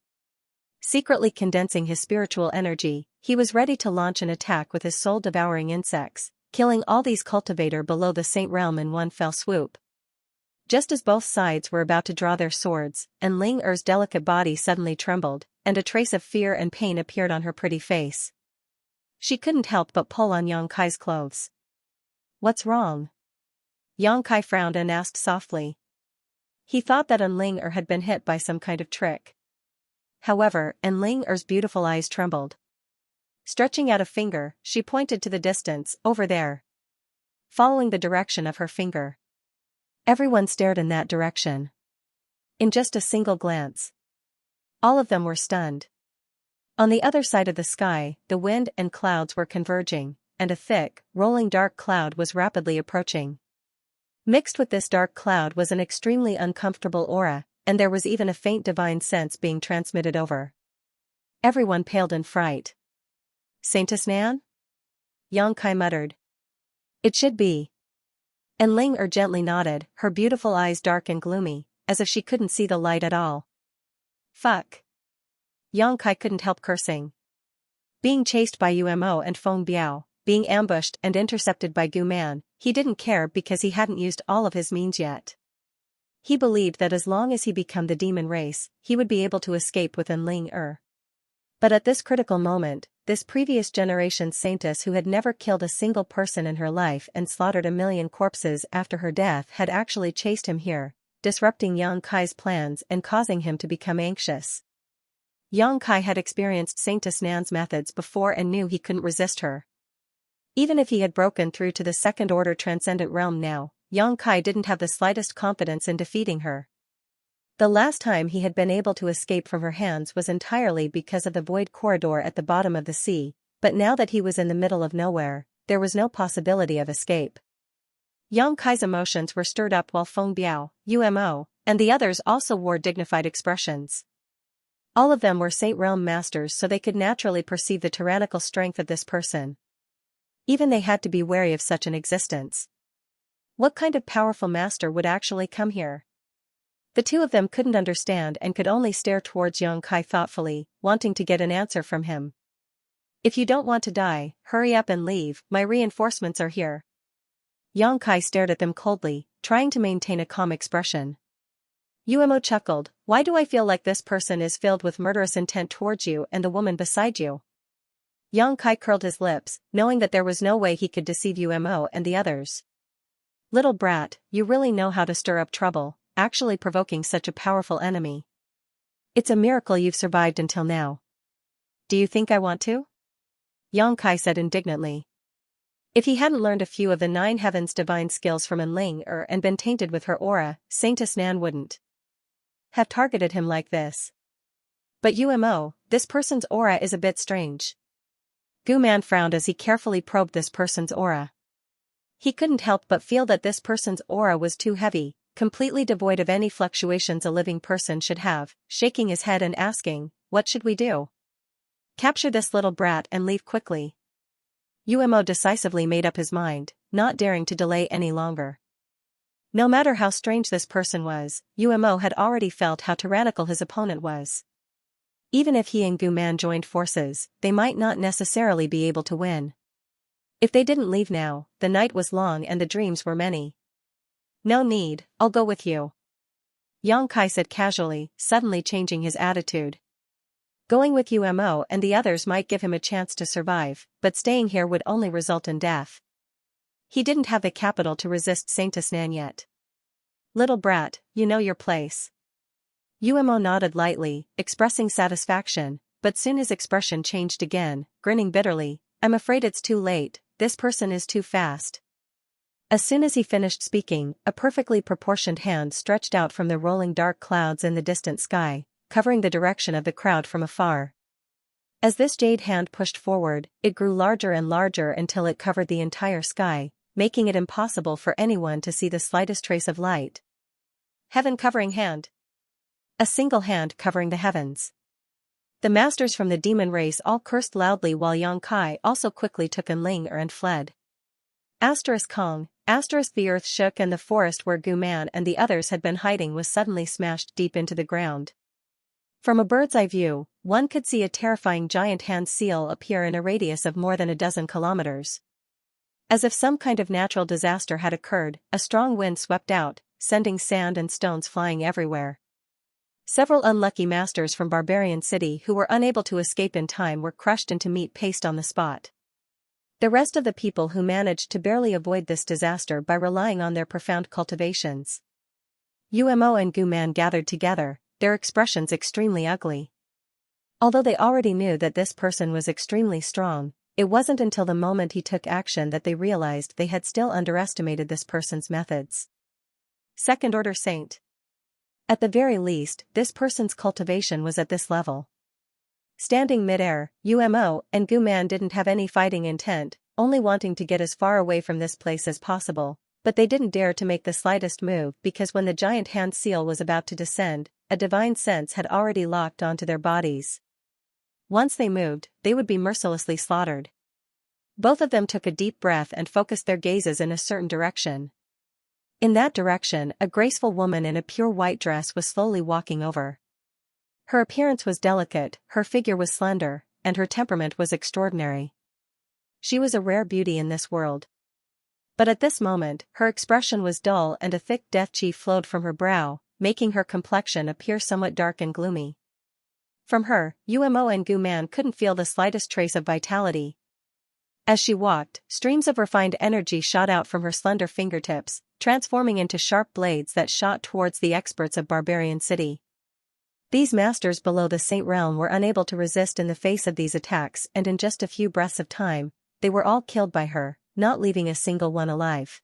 Secretly condensing his spiritual energy, he was ready to launch an attack with his soul-devouring insects, killing all these cultivator below the Saint Realm in one fell swoop. Just as both sides were about to draw their swords, and Ling Er's delicate body suddenly trembled, and a trace of fear and pain appeared on her pretty face. She couldn't help but pull on Yang Kai's clothes. What's wrong? Yang Kai frowned and asked softly. He thought that Ling Er had been hit by some kind of trick. However, Ling Er's beautiful eyes trembled. Stretching out a finger, she pointed to the distance, over there. Following the direction of her finger, everyone stared in that direction. In just a single glance, all of them were stunned. On the other side of the sky, the wind and clouds were converging, and a thick, rolling dark cloud was rapidly approaching. Mixed with this dark cloud was an extremely uncomfortable aura, and there was even a faint divine sense being transmitted over. Everyone paled in fright. Saintess Nan? Yang Kai muttered. It should be. And Ling Er gently nodded, her beautiful eyes dark and gloomy, as if she couldn't see the light at all. Fuck. Yang Kai couldn't help cursing. Being chased by Umo and Feng Biao, being ambushed and intercepted by Gu Man, he didn't care because he hadn't used all of his means yet. He believed that as long as he became the demon race, he would be able to escape within Ling Er. But at this critical moment, this previous generation's saintess who had never killed a single person in her life and slaughtered 1,000,000 corpses after her death had actually chased him here, disrupting Yang Kai's plans and causing him to become anxious. Yang Kai had experienced Saintess Nan's methods before and knew he couldn't resist her. Even if he had broken through to the second-order transcendent realm now, Yang Kai didn't have the slightest confidence in defeating her. The last time he had been able to escape from her hands was entirely because of the void corridor at the bottom of the sea, but now that he was in the middle of nowhere, there was no possibility of escape. Yang Kai's emotions were stirred up while Feng Biao, Umo, and the others also wore dignified expressions. All of them were Saint Realm masters, so they could naturally perceive the tyrannical strength of this person. Even they had to be wary of such an existence. What kind of powerful master would actually come here? The two of them couldn't understand and could only stare towards Yang Kai thoughtfully, wanting to get an answer from him. If you don't want to die, hurry up and leave, my reinforcements are here. Yang Kai stared at them coldly, trying to maintain a calm expression. Umo chuckled, why do I feel like this person is filled with murderous intent towards you and the woman beside you? Yang Kai curled his lips, knowing that there was no way he could deceive Umo and the others. Little brat, you really know how to stir up trouble, actually provoking such a powerful enemy. It's a miracle you've survived until now. Do you think I want to? Yang Kai said indignantly. If he hadn't learned a few of the 9 heavens divine skills from Ling Er and been tainted with her aura, Saintess Nan wouldn't have targeted him like this. But Umo, this person's aura is a bit strange. Gu Man frowned as he carefully probed this person's aura. He couldn't help but feel that this person's aura was too heavy, completely devoid of any fluctuations a living person should have, shaking his head and asking, what should we do? Capture this little brat and leave quickly. Umo decisively made up his mind, not daring to delay any longer. No matter how strange this person was, Umo had already felt how tyrannical his opponent was. Even if he and Gu Man joined forces, they might not necessarily be able to win. If they didn't leave now, the night was long and the dreams were many. No need, I'll go with you. Yang Kai said casually, suddenly changing his attitude. Going with Umo and the others might give him a chance to survive, but staying here would only result in death. He didn't have the capital to resist Saintess Nan yet. Little brat, you know your place. Umo nodded lightly, expressing satisfaction, but soon his expression changed again, grinning bitterly. I'm afraid it's too late, this person is too fast. As soon as he finished speaking, a perfectly proportioned hand stretched out from the rolling dark clouds in the distant sky, covering the direction of the crowd from afar. As this jade hand pushed forward, it grew larger and larger until it covered the entire sky, making it impossible for anyone to see the slightest trace of light. Heaven-covering hand. A single hand covering the heavens. The masters from the demon race all cursed loudly while Xianxia also quickly took an ling and fled. Kong, the earth shook and the forest where Guman and the others had been hiding was suddenly smashed deep into the ground. From a bird's eye view, one could see a terrifying giant hand seal appear in a radius of more than a dozen kilometers. As if some kind of natural disaster had occurred, a strong wind swept out, sending sand and stones flying everywhere. Several unlucky masters from Barbarian City who were unable to escape in time were crushed into meat paste on the spot. The rest of the people who managed to barely avoid this disaster by relying on their profound cultivations. Umo and Guman gathered together, their expressions extremely ugly. Although they already knew that this person was extremely strong, it wasn't until the moment he took action that they realized they had still underestimated this person's methods. Second-order saint. At the very least, this person's cultivation was at this level. Standing mid-air, Umo and Guman didn't have any fighting intent, only wanting to get as far away from this place as possible, but they didn't dare to make the slightest move because when the giant hand seal was about to descend, a divine sense had already locked onto their bodies. Once they moved, they would be mercilessly slaughtered. Both of them took a deep breath and focused their gazes in a certain direction. In that direction, a graceful woman in a pure white dress was slowly walking over. Her appearance was delicate, her figure was slender, and her temperament was extraordinary. She was a rare beauty in this world. But at this moment, her expression was dull and a thick death chi flowed from her brow, making her complexion appear somewhat dark and gloomy. From her, Umo and Guman couldn't feel the slightest trace of vitality. As she walked, streams of refined energy shot out from her slender fingertips, transforming into sharp blades that shot towards the experts of Barbarian City. These masters below the Saint Realm were unable to resist in the face of these attacks, and in just a few breaths of time, they were all killed by her, not leaving a single one alive.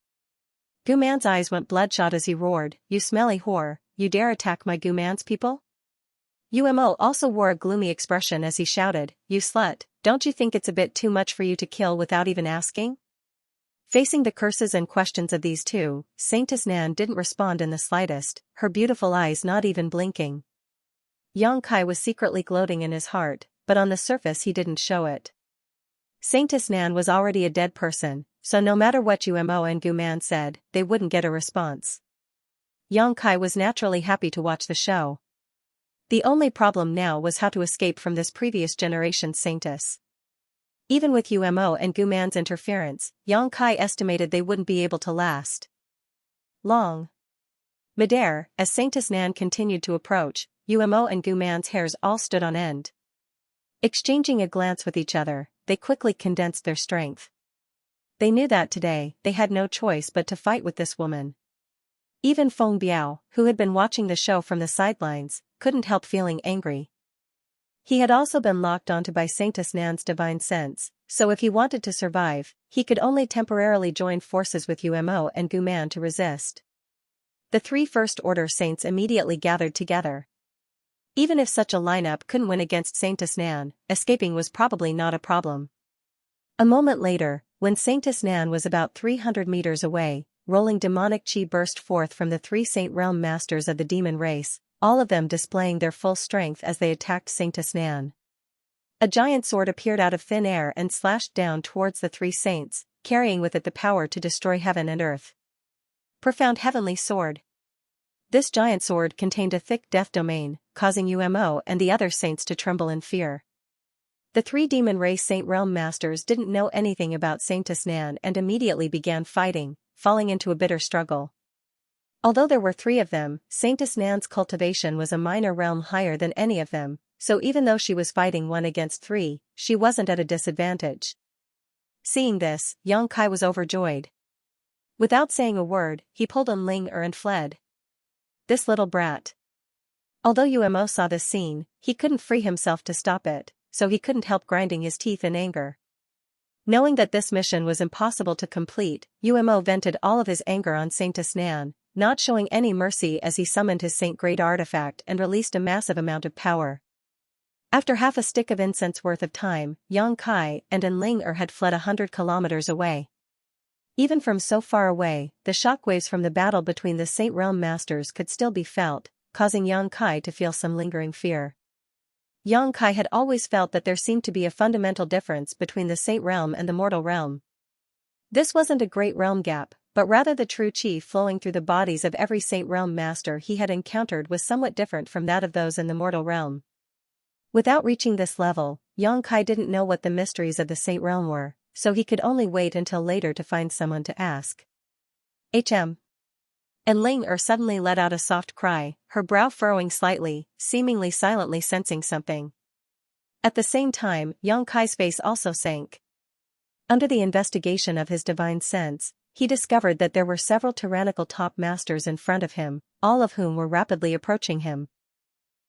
Guman's eyes went bloodshot as he roared, "You smelly whore, you dare attack my Guman's people?" Umo also wore a gloomy expression as he shouted, "You slut, don't you think it's a bit too much for you to kill without even asking?" Facing the curses and questions of these two, Saintess Nan didn't respond in the slightest, her beautiful eyes not even blinking. Xianxia was secretly gloating in his heart, but on the surface he didn't show it. Saintess Nan was already a dead person, so no matter what Umo and Guman said, they wouldn't get a response. Xianxia was naturally happy to watch the show. The only problem now was how to escape from this previous generation's saintess. Even with Umo and Guman's interference, Xianxia estimated they wouldn't be able to last long. Midair, as Saintess Nan continued to approach, Umo and Guman's hairs all stood on end. Exchanging a glance with each other, they quickly condensed their strength. They knew that today, they had no choice but to fight with this woman. Even Feng Biao, who had been watching the show from the sidelines, couldn't help feeling angry. He had also been locked onto by Saintess Nan's divine sense, so if he wanted to survive, he could only temporarily join forces with Umo and Guman to resist. The three first-order saints immediately gathered together. Even if such a lineup couldn't win against Saintess Nan, escaping was probably not a problem. A moment later, when Saintess Nan was about 300 meters away, rolling demonic chi burst forth from the three Saint Realm masters of the demon race, all of them displaying their full strength as they attacked Saintess Nan. A giant sword appeared out of thin air and slashed down towards the three saints, carrying with it the power to destroy heaven and earth. Profound heavenly sword. This giant sword contained a thick death domain, causing Umo and the other saints to tremble in fear. The three demon race Saint Realm masters didn't know anything about Saintess Nan and immediately began fighting, falling into a bitter struggle. Although there were three of them, Saintess Nan's cultivation was a minor realm higher than any of them, so even though she was fighting one against three, she wasn't at a disadvantage. Seeing this, Xianxia was overjoyed. Without saying a word, he pulled an ling and fled. this little brat. Although Umo saw this scene, he couldn't free himself to stop it, so he couldn't help grinding his teeth in anger. Knowing that this mission was impossible to complete, Umo vented all of his anger on Xianxia, not showing any mercy as he summoned his Saint-grade artifact and released a massive amount of power. After half a stick of incense worth of time, Yang Kai and Enling had fled 100 kilometers away. Even from so far away, the shockwaves from the battle between the Saint Realm Masters could still be felt, causing Yang Kai to feel some lingering fear. Yang Kai had always felt that there seemed to be a fundamental difference between the Saint Realm and the mortal realm. This wasn't a great realm gap, but rather the true chi flowing through the bodies of every Saint Realm Master he had encountered was somewhat different from that of those in the mortal realm. Without reaching this level, Yang Kai didn't know what the mysteries of the Saint Realm were, so he could only wait until later to find someone to ask. And Ling suddenly let out a soft cry, her brow furrowing slightly, seemingly silently sensing something. At the same time, Yang Kai's face also sank. Under the investigation of his divine sense, he discovered that there were several tyrannical top masters in front of him, all of whom were rapidly approaching him.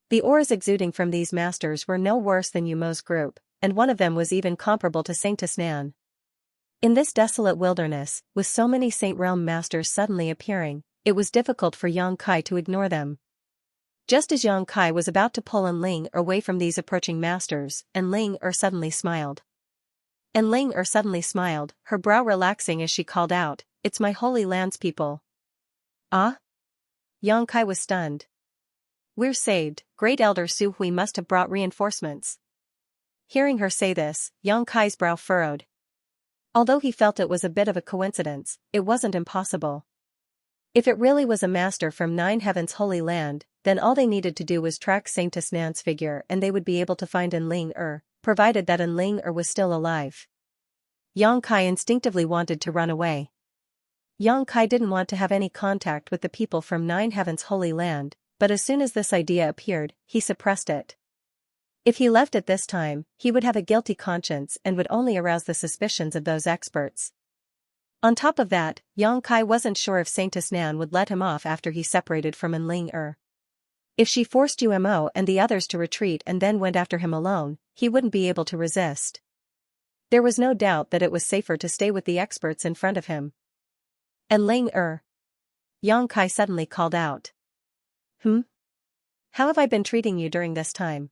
The auras exuding from these masters were no worse than Umo's group, and one of them was even comparable to Xianxia. In this desolate wilderness, with so many Saint Realm Masters suddenly appearing, it was difficult for Yang Kai to ignore them. Just as Yang Kai was about to pull Enling away from these approaching masters, Enling suddenly smiled. Enling suddenly smiled, her brow relaxing as she called out, "It's my Holy Land's people." Ah? Yang Kai was stunned. "We're saved, Great Elder Su Hui must have brought reinforcements." Hearing her say this, Yang Kai's brow furrowed. Although he felt it was a bit of a coincidence, it wasn't impossible. If it really was a master from Nine Heaven's Holy Land, then all they needed to do was track Xianxia's figure and they would be able to find Enling provided that Enling was still alive. Yang Kai instinctively wanted to run away. Yang Kai didn't want to have any contact with the people from Nine Heaven's Holy Land, but as soon as this idea appeared, he suppressed it. If he left at this time, he would have a guilty conscience and would only arouse the suspicions of those experts. On top of that, Yang Kai wasn't sure if Xianxia would let him off after he separated from Enling. If she forced Umo and the others to retreat and then went after him alone, he wouldn't be able to resist. There was no doubt that it was safer to stay with the experts in front of him. Enling Yang Kai suddenly called out. How have I been treating you during this time?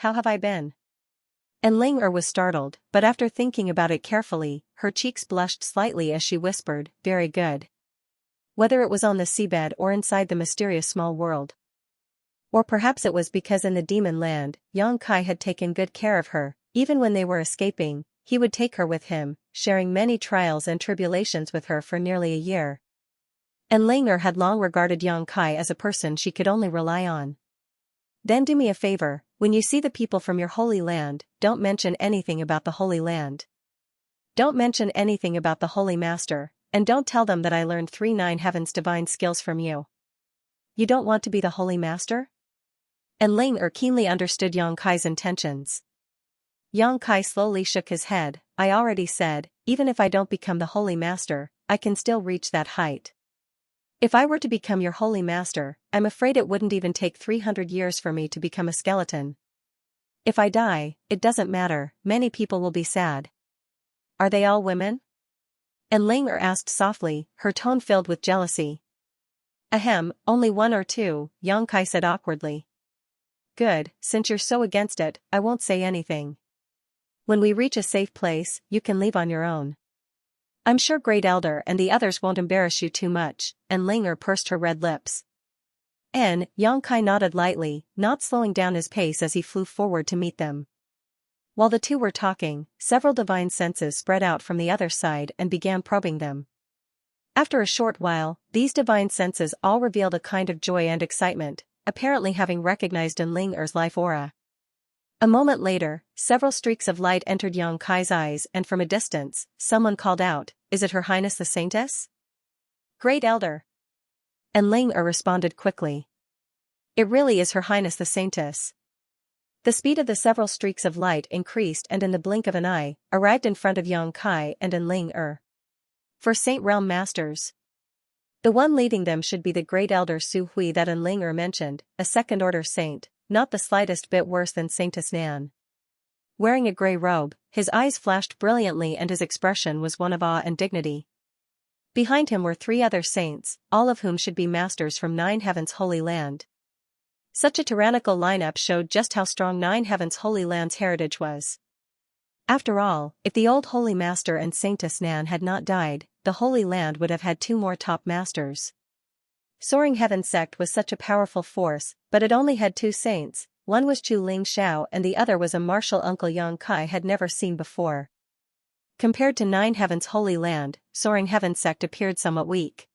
How have I been? Enling was startled, but after thinking about it carefully, her cheeks blushed slightly as she whispered, "Very good." Whether it was on the seabed or inside the mysterious small world. Or perhaps it was because in the demon land, Yang Kai had taken good care of her, even when they were escaping, he would take her with him, sharing many trials and tribulations with her for nearly a year. Enling had long regarded Yang Kai as a person she could only rely on. "Then do me a favor, when you see the people from your holy land, don't mention anything about the Holy Land. Don't mention anything about the Holy Master, and don't tell them that I learned 3 Nine Heavens divine skills from you." "You don't want to be the Holy Master?" Enling keenly understood Yang Kai's intentions. Yang Kai slowly shook his head. "I already said, even if I don't become the Holy Master, I can still reach that height. If I were to become your Holy Master, I'm afraid it wouldn't even take 300 years for me to become a skeleton. If I die, it doesn't matter, many people will be sad." "Are they all women?" Enling asked softly, her tone filled with jealousy. "Ahem, only 1 or 2, Yang Kai said awkwardly. "Good, since you're so against it, I won't say anything. When we reach a safe place, you can leave on your own. I'm sure Great Elder and the others won't embarrass you too much," and Linger pursed her red lips. Yang Kai nodded lightly, not slowing down his pace as he flew forward to meet them. While the two were talking, several divine senses spread out from the other side and began probing them. After a short while, these divine senses all revealed a kind of joy and excitement, apparently having recognized Linger's life aura. A moment later, several streaks of light entered Yang Kai's eyes and from a distance, someone called out, "Is it Her Highness the Saintess?" "Great Elder." And Linger responded quickly. "It really is Her Highness the Saintess." The speed of the several streaks of light increased and in the blink of an eye, arrived in front of Yang Kai and Enling. "For Saint Realm Masters." The one leading them should be the great elder Su Hui that Ling mentioned, a second-order saint, not the slightest bit worse than Saintess Nan. Wearing a grey robe, his eyes flashed brilliantly and his expression was one of awe and dignity. Behind him were 3 other saints, all of whom should be masters from Nine Heavens' Holy Land. Such a tyrannical lineup showed just how strong Nine Heavens' Holy Land's heritage was. After all, if the old Holy Master and Saintess Nan had not died, the Holy Land would have had 2 more top masters. Soaring Heaven sect was such a powerful force, but it only had 2 saints, one was Chu Ling Xiao and the other was a martial uncle Yang Kai had never seen before. Compared to Nine Heavens' Holy Land, Soaring Heaven sect appeared somewhat weak.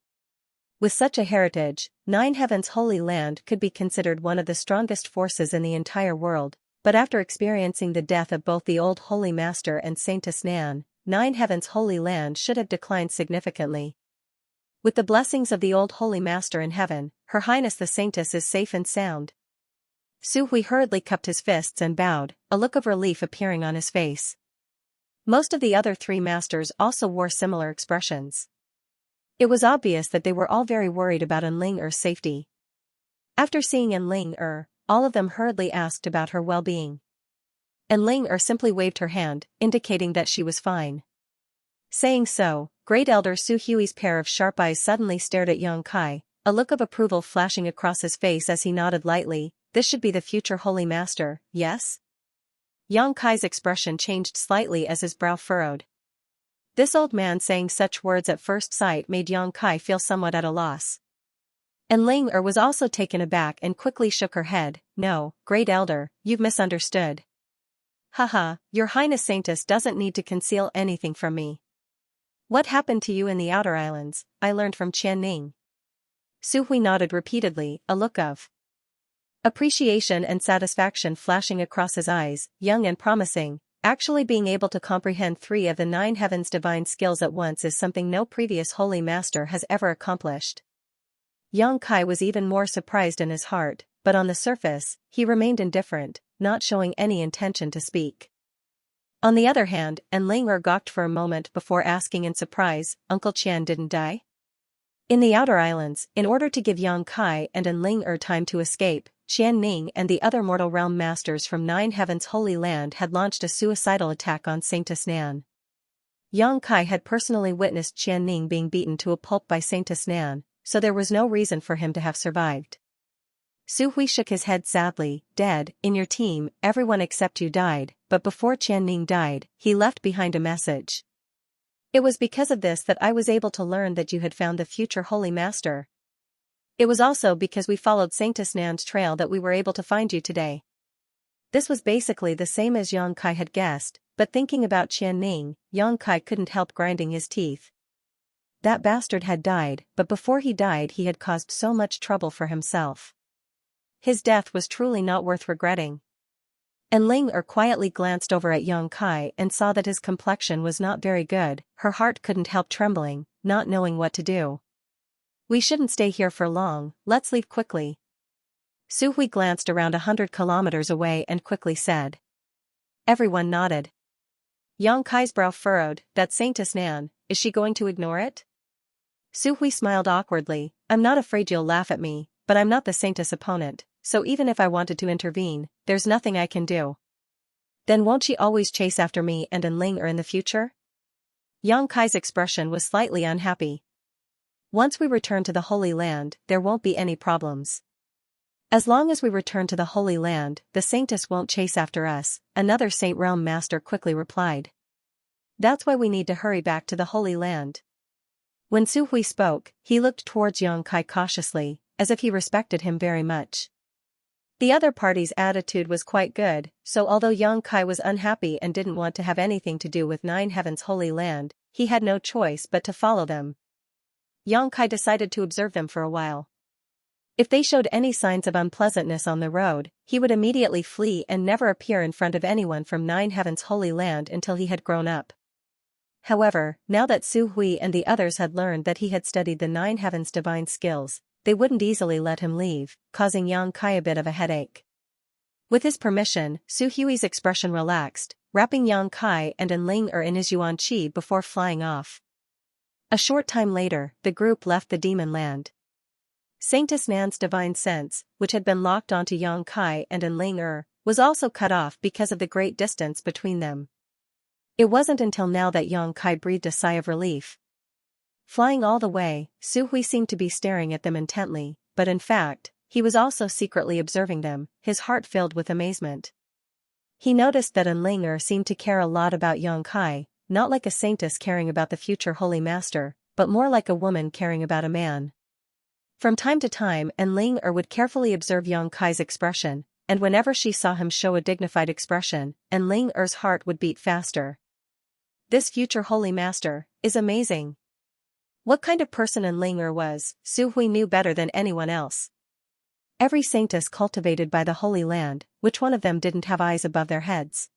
With such a heritage, Nine Heavens' Holy Land could be considered one of the strongest forces in the entire world, but after experiencing the death of both the old Holy Master and Saintess Nan, Nine Heavens' Holy Land should have declined significantly. With the blessings of the old Holy Master in heaven, Her Highness the Saintess is safe and sound. Su Hui hurriedly cupped his fists and bowed, a look of relief appearing on his face. Most of the other 3 masters also wore similar expressions. It was obvious that they were all very worried about Ling safety. After seeing Ling, all of them hurriedly asked about her well-being. Ling simply waved her hand, indicating that she was fine. Saying so, Great Elder Su Hui's pair of sharp eyes suddenly stared at Yang Kai, a look of approval flashing across his face as he nodded lightly. This should be the future Holy Master, yes? Yang Kai's expression changed slightly as his brow furrowed. This old man saying such words at first sight made Yang Kai feel somewhat at a loss. Ling was also taken aback and quickly shook her head. No, Great Elder, you've misunderstood. Haha, Your Highness Saintess doesn't need to conceal anything from me. What happened to you in the Outer Islands, I learned from Qianning. Su Hui nodded repeatedly, a look of appreciation and satisfaction flashing across his eyes, young and promising. Actually being able to comprehend 3 of the 9 heavens' divine skills at once is something no previous Holy Master has ever accomplished. Yang Kai was even more surprised in his heart, but on the surface, he remained indifferent, not showing any intention to speak. On the other hand, Ling gawked for a moment before asking in surprise, Uncle Qian didn't die? In the Outer Islands, in order to give Yang Kai and Ling time to escape, Qianning and the other mortal realm masters from Nine Heavens' Holy Land had launched a suicidal attack on Saintess Nan. Yang Kai had personally witnessed Qianning being beaten to a pulp by Saintess Nan, so there was no reason for him to have survived. Su Hui shook his head sadly. Dead, in your team, everyone except you died, but before Qianning died, he left behind a message. It was because of this that I was able to learn that you had found the future Holy Master. It was also because we followed Saintess Nan's trail that we were able to find you today. This was basically the same as Yang Kai had guessed, but thinking about Qianning, Yang Kai couldn't help grinding his teeth. That bastard had died, but before he died he had caused so much trouble for himself. His death was truly not worth regretting. Ling quietly glanced over at Yang Kai and saw that his complexion was not very good. Her heart couldn't help trembling, not knowing what to do. We shouldn't stay here for long, let's leave quickly. Su Hui glanced around 100 kilometers away and quickly said. Everyone nodded. Yang Kai's brow furrowed. That Saintess Nan, is she going to ignore it? Su Hui smiled awkwardly. I'm not afraid you'll laugh at me, but I'm not the Saintess opponent, so even if I wanted to intervene, there's nothing I can do. Then won't she always chase after me and Ling in the future? Yang Kai's expression was slightly unhappy. Once we return to the Holy Land, there won't be any problems. As long as we return to the Holy Land, the Saintess won't chase after us, another Saint Realm Master quickly replied. That's why we need to hurry back to the Holy Land. When Su Hui spoke, he looked towards Yang Kai cautiously, as if he respected him very much. The other party's attitude was quite good, so although Yang Kai was unhappy and didn't want to have anything to do with Nine Heavens' Holy Land, he had no choice but to follow them. Yang Kai decided to observe them for a while. If they showed any signs of unpleasantness on the road, he would immediately flee and never appear in front of anyone from Nine Heavens' Holy Land until he had grown up. However, now that Su Hui and the others had learned that he had studied the Nine Heavens' divine skills, they wouldn't easily let him leave, causing Yang Kai a bit of a headache. With his permission, Su Hui's expression relaxed, wrapping Yang Kai and Ling in his yuan qi before flying off. A short time later, the group left the demon land. Saintess Nan's divine sense, which had been locked onto Yang Kai and Enling was also cut off because of the great distance between them. It wasn't until now that Yang Kai breathed a sigh of relief. Flying all the way, Su Hui seemed to be staring at them intently, but in fact, he was also secretly observing them, his heart filled with amazement. He noticed that Enling seemed to care a lot about Yang Kai, not like a saintess caring about the future holy master, but more like a woman caring about a man. From time to time, Enling would carefully observe Yang Kai's expression, and whenever she saw him show a dignified expression, Enling heart would beat faster. This future holy master is amazing. What kind of person Enling was, Su Hui knew better than anyone else. Every saintess cultivated by the Holy Land, which one of them didn't have eyes above their heads?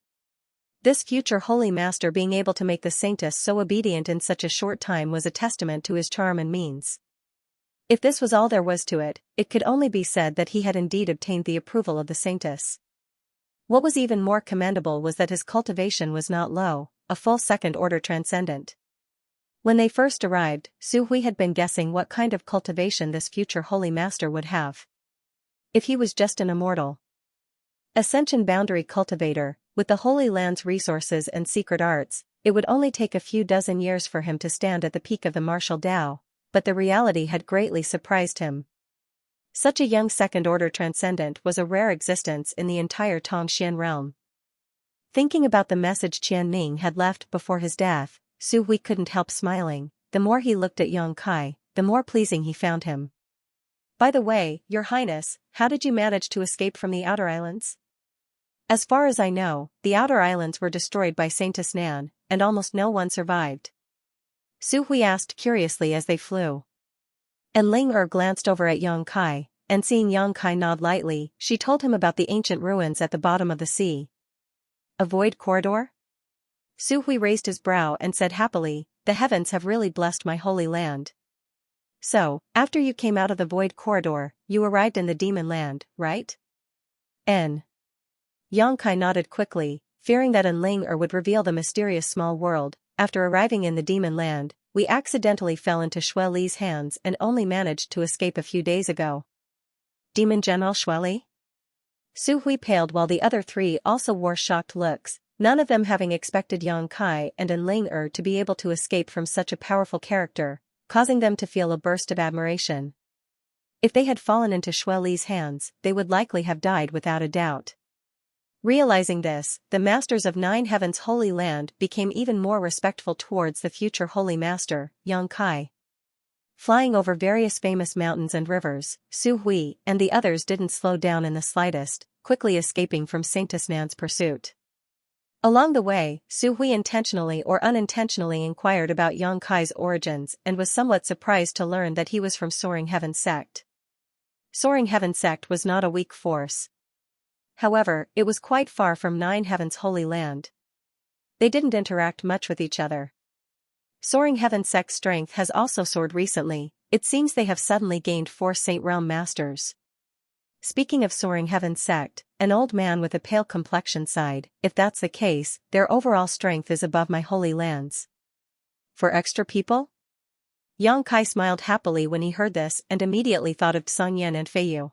This future holy master being able to make the saintess so obedient in such a short time was a testament to his charm and means. If this was all there was to it, it could only be said that he had indeed obtained the approval of the saintess. What was even more commendable was that his cultivation was not low, a full second-order transcendent. When they first arrived, Su Hui had been guessing what kind of cultivation this future holy master would have. If he was just an immortal Ascension boundary cultivator, with the Holy Land's resources and secret arts, it would only take a few dozen years for him to stand at the peak of the martial Tao, but the reality had greatly surprised him. Such a young second-order transcendent was a rare existence in the entire Tongxian realm. Thinking about the message Qianning had left before his death, Su Hui couldn't help smiling. The more he looked at Yang Kai, the more pleasing he found him. By the way, Your Highness, how did you manage to escape from the Outer Islands? As far as I know, the Outer Islands were destroyed by Saintess Nan, and almost no one survived. Su Hui asked curiously as they flew. Enling glanced over at Yang Kai, and seeing Yang Kai nod lightly, she told him about the ancient ruins at the bottom of the sea. A void corridor? Su Hui raised his brow and said happily, the heavens have really blessed my holy land. So, after you came out of the void corridor, you arrived in the demon land, right? Yang Kai nodded quickly, fearing that Enling would reveal the mysterious small world. After arriving in the demon land, we accidentally fell into Xue Li's hands and only managed to escape a few days ago. Demon General Xue Li? Su Hui paled while the other three also wore shocked looks, none of them having expected Yang Kai and Enling to be able to escape from such a powerful character, causing them to feel a burst of admiration. If they had fallen into Xue Li's hands, they would likely have died without a doubt. Realizing this, the masters of Nine Heavens' Holy Land became even more respectful towards the future Holy Master, Yang Kai. Flying over various famous mountains and rivers, Su Hui and the others didn't slow down in the slightest, quickly escaping from Saintess Nan's pursuit. Along the way, Su Hui intentionally or unintentionally inquired about Yang Kai's origins and was somewhat surprised to learn that he was from Soaring Heaven Sect. Soaring Heaven Sect was not a weak force. However, it was quite far from Nine Heavens' Holy Land. They didn't interact much with each other. Soaring Heaven Sect's strength has also soared recently. It seems they have suddenly gained 4 Saint Realm Masters. Speaking of Soaring Heaven Sect, an old man with a pale complexion sighed, if that's the case, their overall strength is above my Holy Lands. For extra people? Yang Kai smiled happily when he heard this and immediately thought of Song Yan and Fei Yu.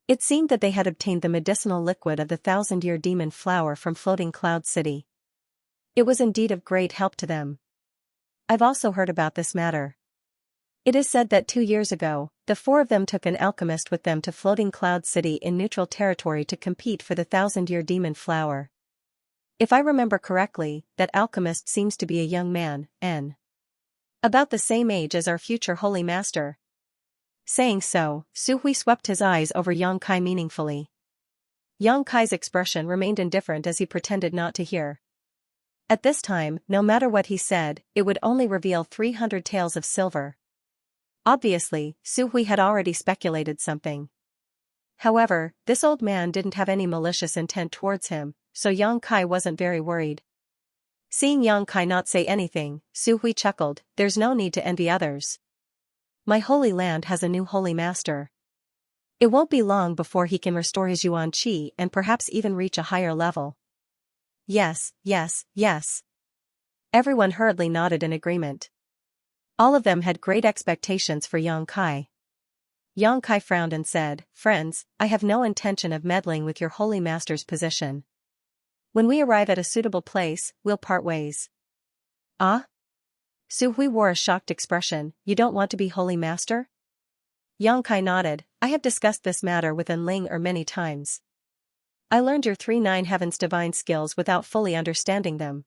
It seemed that they had obtained the medicinal liquid of the 1000-year demon flower from Floating Cloud City. It was indeed of great help to them. I've also heard about this matter. It is said that 2 years ago, the 4 of them took an alchemist with them to Floating Cloud City in neutral territory to compete for the 1000-year demon flower. If I remember correctly, that alchemist seems to be a young man, about the same age as our future holy master. Saying so, Su Hui swept his eyes over Yang Kai meaningfully. Yang Kai's expression remained indifferent as he pretended not to hear. At this time, no matter what he said, it would only reveal 300 taels of silver. Obviously, Su Hui had already speculated something. However, this old man didn't have any malicious intent towards him, so Yang Kai wasn't very worried. Seeing Yang Kai not say anything, Su Hui chuckled, there's no need to envy others. My holy land has a new holy master. It won't be long before he can restore his Yuan Qi and perhaps even reach a higher level. Yes, yes, yes. Everyone hurriedly nodded in agreement. All of them had great expectations for Yang Kai. Yang Kai frowned and said, "Friends, I have no intention of meddling with your holy master's position. When we arrive at a suitable place, we'll part ways." "Ah?" Su Hui wore a shocked expression. "You don't want to be holy master?" Yang Kai nodded. "I have discussed this matter with Ling many times. I learned your 3 heavens divine skills without fully understanding them.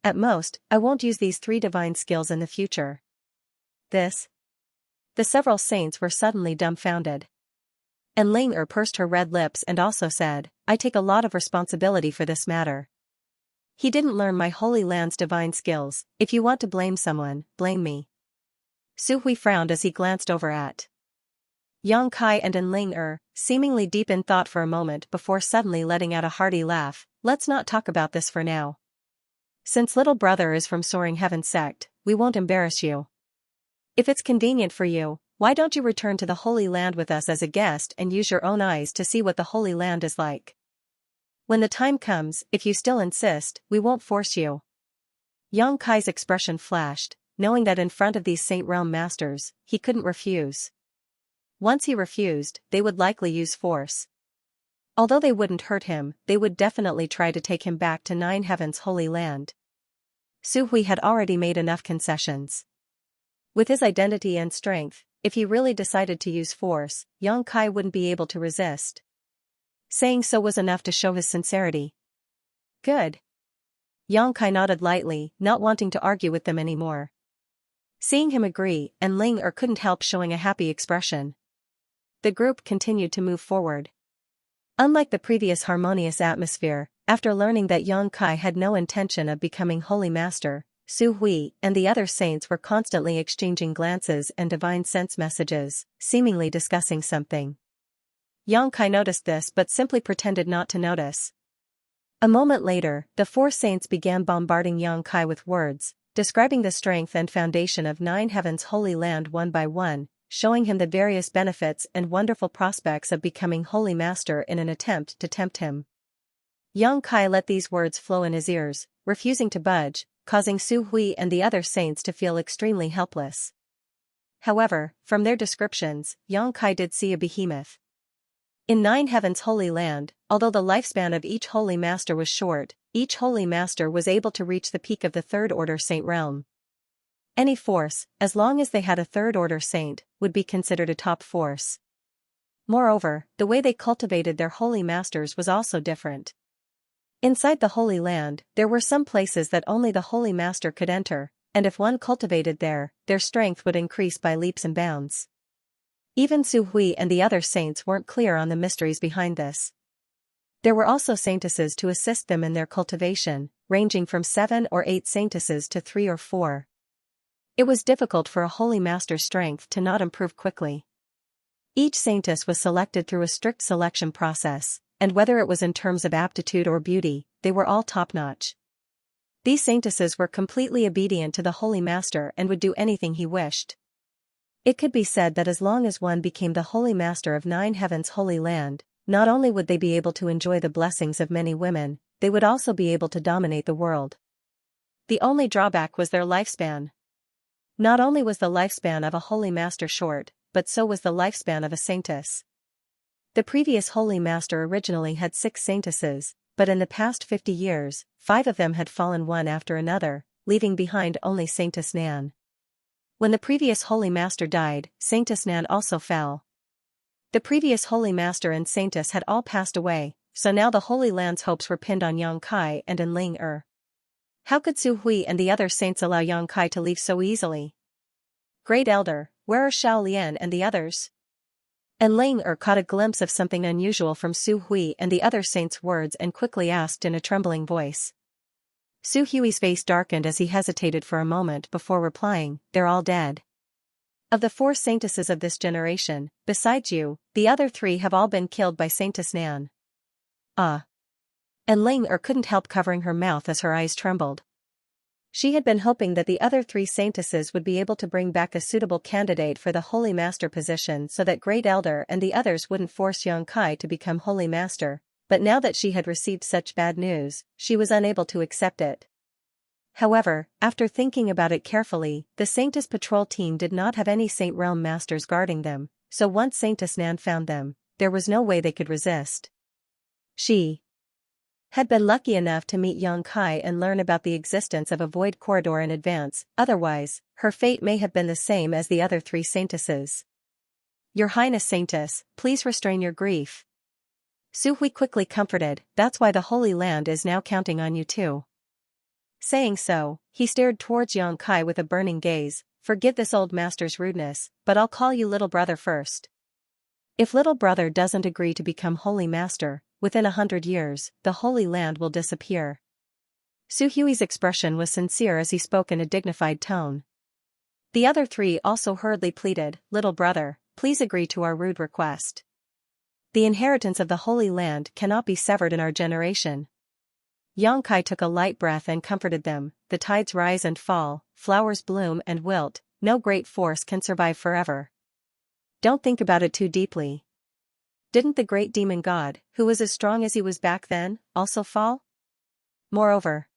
At most, I won't use these 3 divine skills in the future." This. The several saints were suddenly dumbfounded. And Ling pursed her red lips and also said, "I take a lot of responsibility for this matter. He didn't learn my holy land's divine skills. If you want to blame someone, blame me." Su Hui frowned as he glanced over at Yang Kai and Ling seemingly deep in thought for a moment before suddenly letting out a hearty laugh. "Let's not talk about this for now. Since little brother is from Soaring Heaven sect, we won't embarrass you. If it's convenient for you, why don't you return to the Holy Land with us as a guest and use your own eyes to see what the Holy Land is like? When the time comes, if you still insist, we won't force you." Yang Kai's expression flashed, knowing that in front of these Saint Realm masters, he couldn't refuse. Once he refused, they would likely use force. Although they wouldn't hurt him, they would definitely try to take him back to 9 Heavens Holy Land. Su Hui had already made enough concessions. With his identity and strength, if he really decided to use force, Yang Kai wouldn't be able to resist. Saying so was enough to show his sincerity. "Good." Yang Kai nodded lightly, not wanting to argue with them anymore. Seeing him agree, and Ling couldn't help showing a happy expression. The group continued to move forward. Unlike the previous harmonious atmosphere, after learning that Yang Kai had no intention of becoming holy master, Su Hui and the other saints were constantly exchanging glances and divine sense messages, seemingly discussing something. Yang Kai noticed this but simply pretended not to notice. A moment later, the 4 saints began bombarding Yang Kai with words, describing the strength and foundation of 9 Heavens Holy Land one by one, showing him the various benefits and wonderful prospects of becoming holy master in an attempt to tempt him. Yang Kai let these words flow in his ears, refusing to budge, causing Su Hui and the other saints to feel extremely helpless. However, from their descriptions, Yang Kai did see a behemoth. In 9 Heavens Holy Land, although the lifespan of each holy master was short, each holy master was able to reach the peak of the 3rd order saint realm. Any force, as long as they had a 3rd order saint, would be considered a top force. Moreover, the way they cultivated their holy masters was also different. Inside the Holy Land, there were some places that only the holy master could enter, and if one cultivated there, their strength would increase by leaps and bounds. Even Su Hui and the other saints weren't clear on the mysteries behind this. There were also saintesses to assist them in their cultivation, ranging from 7 or 8 saintesses to 3 or 4. It was difficult for a holy master's strength to not improve quickly. Each saintess was selected through a strict selection process, and whether it was in terms of aptitude or beauty, they were all top-notch. These saintesses were completely obedient to the holy master and would do anything he wished. It could be said that as long as one became the holy master of 9 Heavens Holy Land, not only would they be able to enjoy the blessings of many women, they would also be able to dominate the world. The only drawback was their lifespan. Not only was the lifespan of a holy master short, but so was the lifespan of a saintess. The previous holy master originally had 6 saintesses, but in the past 50 years, 5 of them had fallen one after another, leaving behind only Saintess Nan. When the previous holy master died, Saintess Nan also fell. The previous holy master and saintess had all passed away, so now the Holy Land's hopes were pinned on Yang Kai and Ling. How could Su Hui and the other saints allow Yang Kai to leave so easily? "Great Elder, where are Xiao Lian and the others?" And Ling caught a glimpse of something unusual from Su Hui and the other saints' words and quickly asked in a trembling voice. Su Hui's face darkened as he hesitated for a moment before replying, "They're all dead. Of the 4 saintesses of this generation, besides you, the other 3 have all been killed by Saintess Nan." Ah. And Ling couldn't help covering her mouth as her eyes trembled. She had been hoping that the other 3 saintesses would be able to bring back a suitable candidate for the Holy Master position so that Great Elder and the others wouldn't force Yang Kai to become Holy Master, but now that she had received such bad news, she was unable to accept it. However, after thinking about it carefully, the Saintess patrol team did not have any Saint Realm masters guarding them, so once Saintess Nan found them, there was no way they could resist. She had been lucky enough to meet Yang Kai and learn about the existence of a void corridor in advance, otherwise, her fate may have been the same as the other 3 Saintesses. Your Highness Saintess, please restrain your grief. Su Hui quickly comforted, that's why the Holy Land is now counting on you too. Saying so, he stared towards Yang Kai with a burning gaze, forgive this old master's rudeness, but I'll call you little brother first. If little brother doesn't agree to become Holy Master, within 100 years, the Holy Land will disappear. Su Hui's expression was sincere as he spoke in a dignified tone. The other 3 also hurriedly pleaded, little brother, please agree to our rude request. The inheritance of the Holy Land cannot be severed in our generation. Yang Kai took a light breath and comforted them, the tides rise and fall, flowers bloom and wilt, no great force can survive forever. Don't think about it too deeply. Didn't the great demon god, who was as strong as he was back then, also fall? Moreover,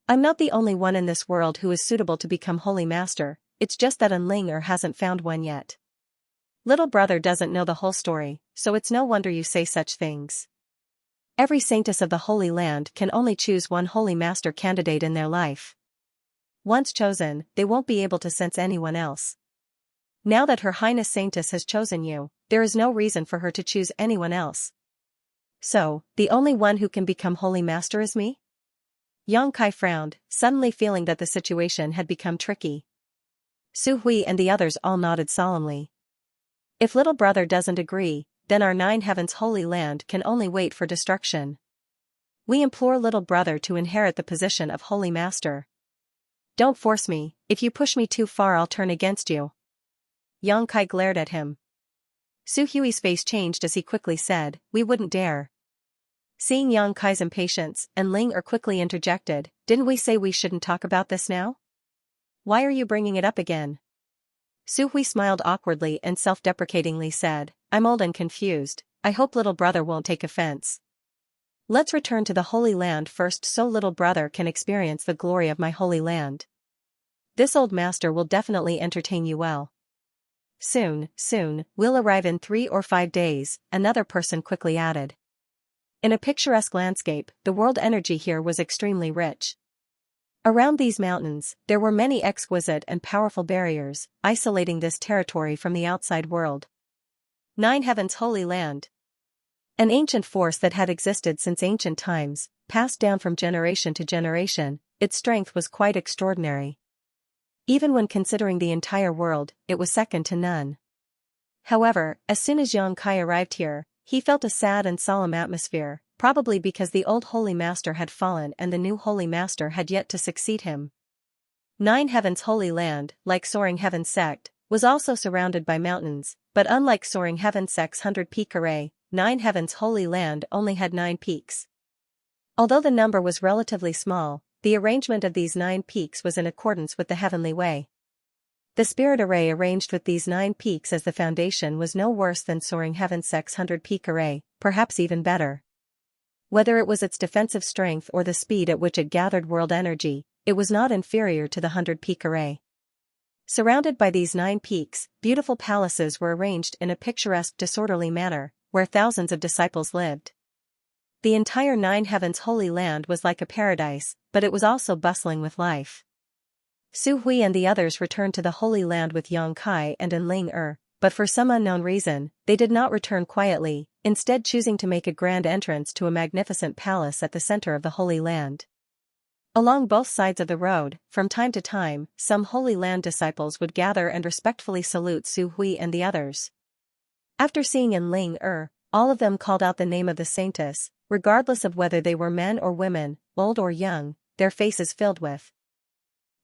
I'm not the only one in this world who is suitable to become Holy Master, it's just that Ling hasn't found one yet. Little brother doesn't know the whole story, so it's no wonder you say such things. Every Saintess of the Holy Land can only choose one Holy Master candidate in their life. Once chosen, they won't be able to sense anyone else. Now that Her Highness Saintess has chosen you, there is no reason for her to choose anyone else. So, the only one who can become Holy Master is me? Yang Kai frowned, suddenly feeling that the situation had become tricky. Su Hui and the others all nodded solemnly. If little brother doesn't agree, then our 9 heavens Holy Land can only wait for destruction. We implore little brother to inherit the position of Holy Master. Don't force me, if you push me too far I'll turn against you. Yang Kai glared at him. Su Hui's face changed as he quickly said, we wouldn't dare. Seeing Yang Kai's impatience, Ling quickly interjected, didn't we say we shouldn't talk about this now? Why are you bringing it up again? Su Hui smiled awkwardly and self-deprecatingly said, I'm old and confused, I hope little brother won't take offense. Let's return to the Holy Land first so little brother can experience the glory of my Holy Land. This old master will definitely entertain you well. Soon, we'll arrive in 3 or 5 days, another person quickly added. In a picturesque landscape, the world energy here was extremely rich. Around these mountains, there were many exquisite and powerful barriers, isolating this territory from the outside world. 9 Heavens Holy Land. An ancient force that had existed since ancient times, passed down from generation to generation, its strength was quite extraordinary. Even when considering the entire world, it was second to none. However, as soon as Yang Kai arrived here, he felt a sad and solemn atmosphere, probably because the old Holy Master had fallen and the new Holy Master had yet to succeed him. 9 Heavens Holy Land, like Soaring Heaven Sect, was also surrounded by mountains, but unlike Soaring Heaven Sect's 100-peak array, 9 Heavens Holy Land only had 9 peaks. Although the number was relatively small, the arrangement of these 9 peaks was in accordance with the heavenly way. The spirit array arranged with these 9 peaks as the foundation was no worse than Soaring Heaven Sect's 100-peak array, perhaps even better. Whether it was its defensive strength or the speed at which it gathered world energy, it was not inferior to the 100-peak array. Surrounded by these 9 peaks, beautiful palaces were arranged in a picturesque disorderly manner, where thousands of disciples lived. The entire 9 Heavens Holy Land was like a paradise, but it was also bustling with life. Su Hui and the others returned to the Holy Land with Yang Kai and Ling, but for some unknown reason, they did not return quietly, instead choosing to make a grand entrance to a magnificent palace at the center of the Holy Land. Along both sides of the road, from time to time, some Holy Land disciples would gather and respectfully salute Su Hui and the others. After seeing Ling, all of them called out the name of the saintess, regardless of whether they were men or women, old or young, their faces filled with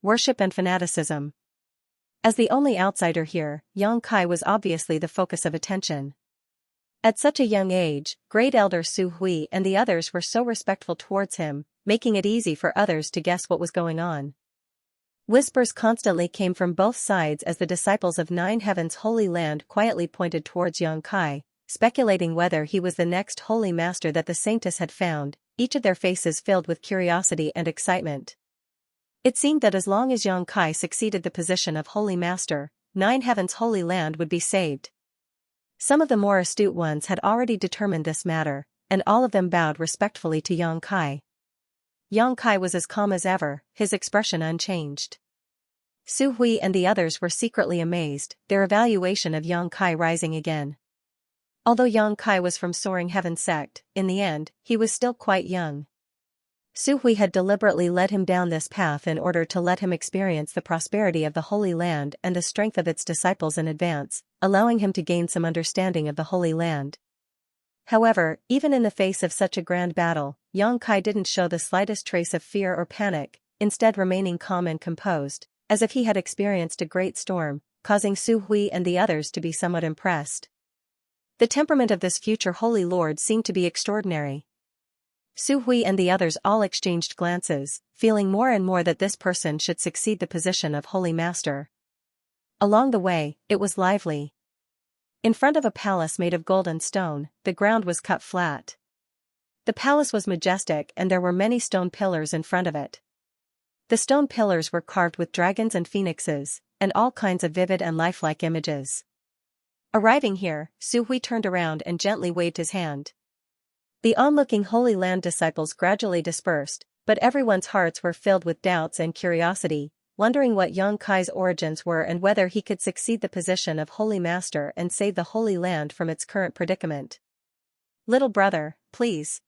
worship and fanaticism. As the only outsider here, Yang Kai was obviously the focus of attention. At such a young age, Great Elder Su Hui and the others were so respectful towards him, making it easy for others to guess what was going on. Whispers constantly came from both sides as the disciples of 9 Heavens Holy Land quietly pointed towards Yang Kai, speculating whether he was the next Holy Master that the Saintess had found, each of their faces filled with curiosity and excitement. It seemed that as long as Yang Kai succeeded the position of Holy Master, 9 Heavens' Holy Land would be saved. Some of the more astute ones had already determined this matter, and all of them bowed respectfully to Yang Kai. Yang Kai was as calm as ever, his expression unchanged. Su Hui and the others were secretly amazed, their evaluation of Yang Kai rising again. Although Yang Kai was from Soaring Heaven sect, in the end, he was still quite young. Su Hui had deliberately led him down this path in order to let him experience the prosperity of the Holy Land and the strength of its disciples in advance, allowing him to gain some understanding of the Holy Land. However, even in the face of such a grand battle, Yang Kai didn't show the slightest trace of fear or panic, instead remaining calm and composed, as if he had experienced a great storm, causing Su Hui and the others to be somewhat impressed. The temperament of this future Holy Lord seemed to be extraordinary. Su Hui and the others all exchanged glances, feeling more and more that this person should succeed the position of Holy Master. Along the way, it was lively. In front of a palace made of gold and stone, the ground was cut flat. The palace was majestic and there were many stone pillars in front of it. The stone pillars were carved with dragons and phoenixes, and all kinds of vivid and lifelike images. Arriving here, Su Hui turned around and gently waved his hand. The onlooking Holy Land disciples gradually dispersed, but everyone's hearts were filled with doubts and curiosity, wondering what Yang Kai's origins were and whether he could succeed the position of Holy Master and save the Holy Land from its current predicament. "Little brother, please."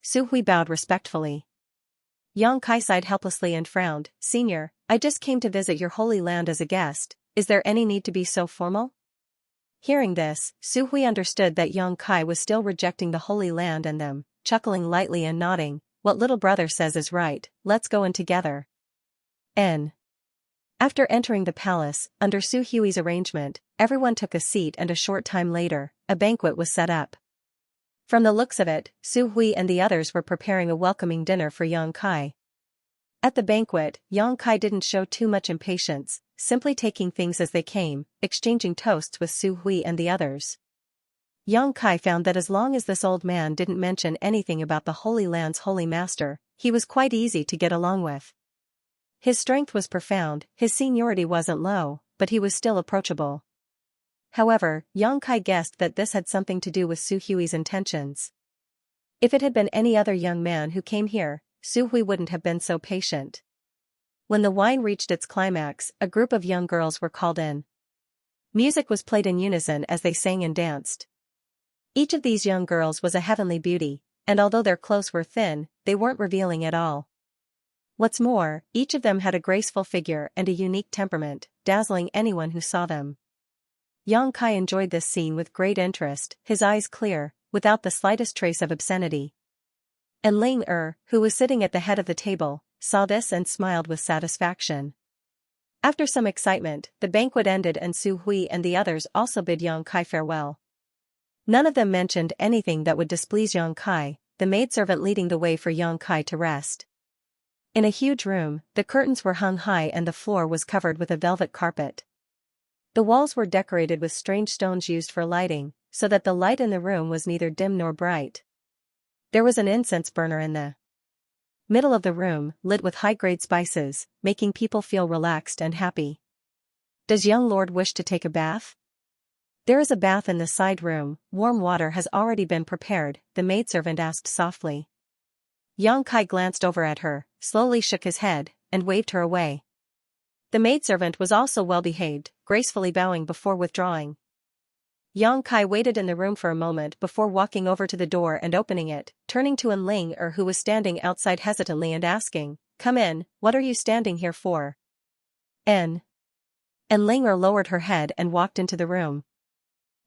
Su Hui bowed respectfully. Yang Kai sighed helplessly and frowned. "Senior, I just came to visit your Holy Land as a guest, is there any need to be so formal?" Hearing this, Su Hui understood that Yang Kai was still rejecting the Holy Land and them, chuckling lightly and nodding, "What little brother says is right, let's go in together." After entering the palace, under Su Hui's arrangement, everyone took a seat and a short time later, a banquet was set up. From the looks of it, Su Hui and the others were preparing a welcoming dinner for Yang Kai. At the banquet, Yang Kai didn't show too much impatience, simply taking things as they came, exchanging toasts with Su Hui and the others. Yang Kai found that as long as this old man didn't mention anything about the Holy Land's Holy Master, he was quite easy to get along with. His strength was profound, his seniority wasn't low, but he was still approachable. However, Yang Kai guessed that this had something to do with Su Hui's intentions. If it had been any other young man who came here, Su Hui wouldn't have been so patient. When the wine reached its climax, a group of young girls were called in. Music was played in unison as they sang and danced. Each of these young girls was a heavenly beauty, and although their clothes were thin, they weren't revealing at all. What's more, each of them had a graceful figure and a unique temperament, dazzling anyone who saw them. Yang Kai enjoyed this scene with great interest, his eyes clear, without the slightest trace of obscenity. And Ling who was sitting at the head of the table, saw this and smiled with satisfaction. After some excitement, the banquet ended and Su Hui and the others also bid Yang Kai farewell. None of them mentioned anything that would displease Yang Kai, the maidservant leading the way for Yang Kai to rest. In a huge room, the curtains were hung high and the floor was covered with a velvet carpet. The walls were decorated with strange stones used for lighting, so that the light in the room was neither dim nor bright. There was an incense burner in the middle of the room, lit with high-grade spices, making people feel relaxed and happy. "Does young lord wish to take a bath?" "There is a bath in the side room, warm water has already been prepared," the maidservant asked softly. Yang Kai glanced over at her, slowly shook his head, and waved her away. The maidservant was also well-behaved, gracefully bowing before withdrawing. Yang Kai waited in the room for a moment before walking over to the door and opening it, turning to Ling who was standing outside hesitantly and asking, "Come in, what are you standing here for?" Ling lowered her head and walked into the room.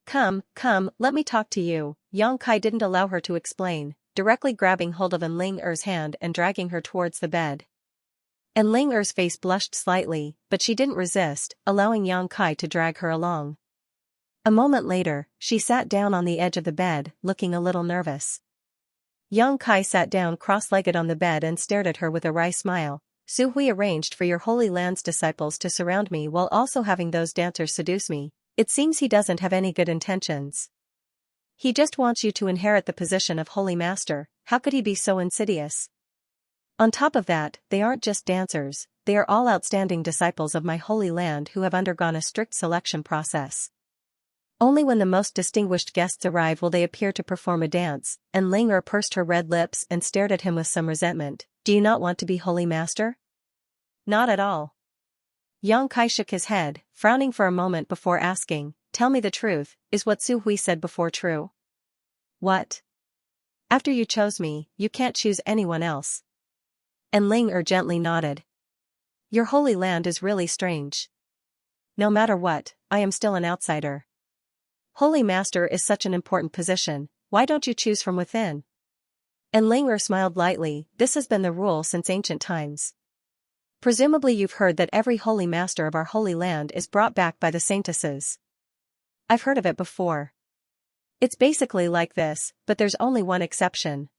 Come, let me talk to you." Yang Kai didn't allow her to explain, directly grabbing hold of Ling's hand and dragging her towards the bed. Ling's face blushed slightly, but she didn't resist, allowing Yang Kai to drag her along. A moment later, she sat down on the edge of the bed, looking a little nervous. Yang Kai sat down cross-legged on the bed and stared at her with a wry smile. "Su Hui arranged for your Holy Land's disciples to surround me while also having those dancers seduce me. It seems he doesn't have any good intentions. He just wants you to inherit the position of Holy Master. How could he be so insidious?" On top of that, they aren't just dancers, they are all outstanding disciples of my holy land who have undergone a strict selection process. Only when the most distinguished guests arrive will they appear to perform a dance, and Ling pursed her red lips and stared at him with some resentment. Do you not want to be holy master? Not at all. Yang Kai shook his head, frowning for a moment before asking, tell me the truth, is what Su Hui said before true? What? After you chose me, you can't choose anyone else. And Ling gently nodded. Your holy land is really strange. No matter what, I am still an outsider. Holy Master is such an important position, why don't you choose from within? And Ling smiled lightly, this has been the rule since ancient times. Presumably you've heard that every holy master of our holy land is brought back by the saintesses. I've heard of it before. It's basically like this, but there's only one exception.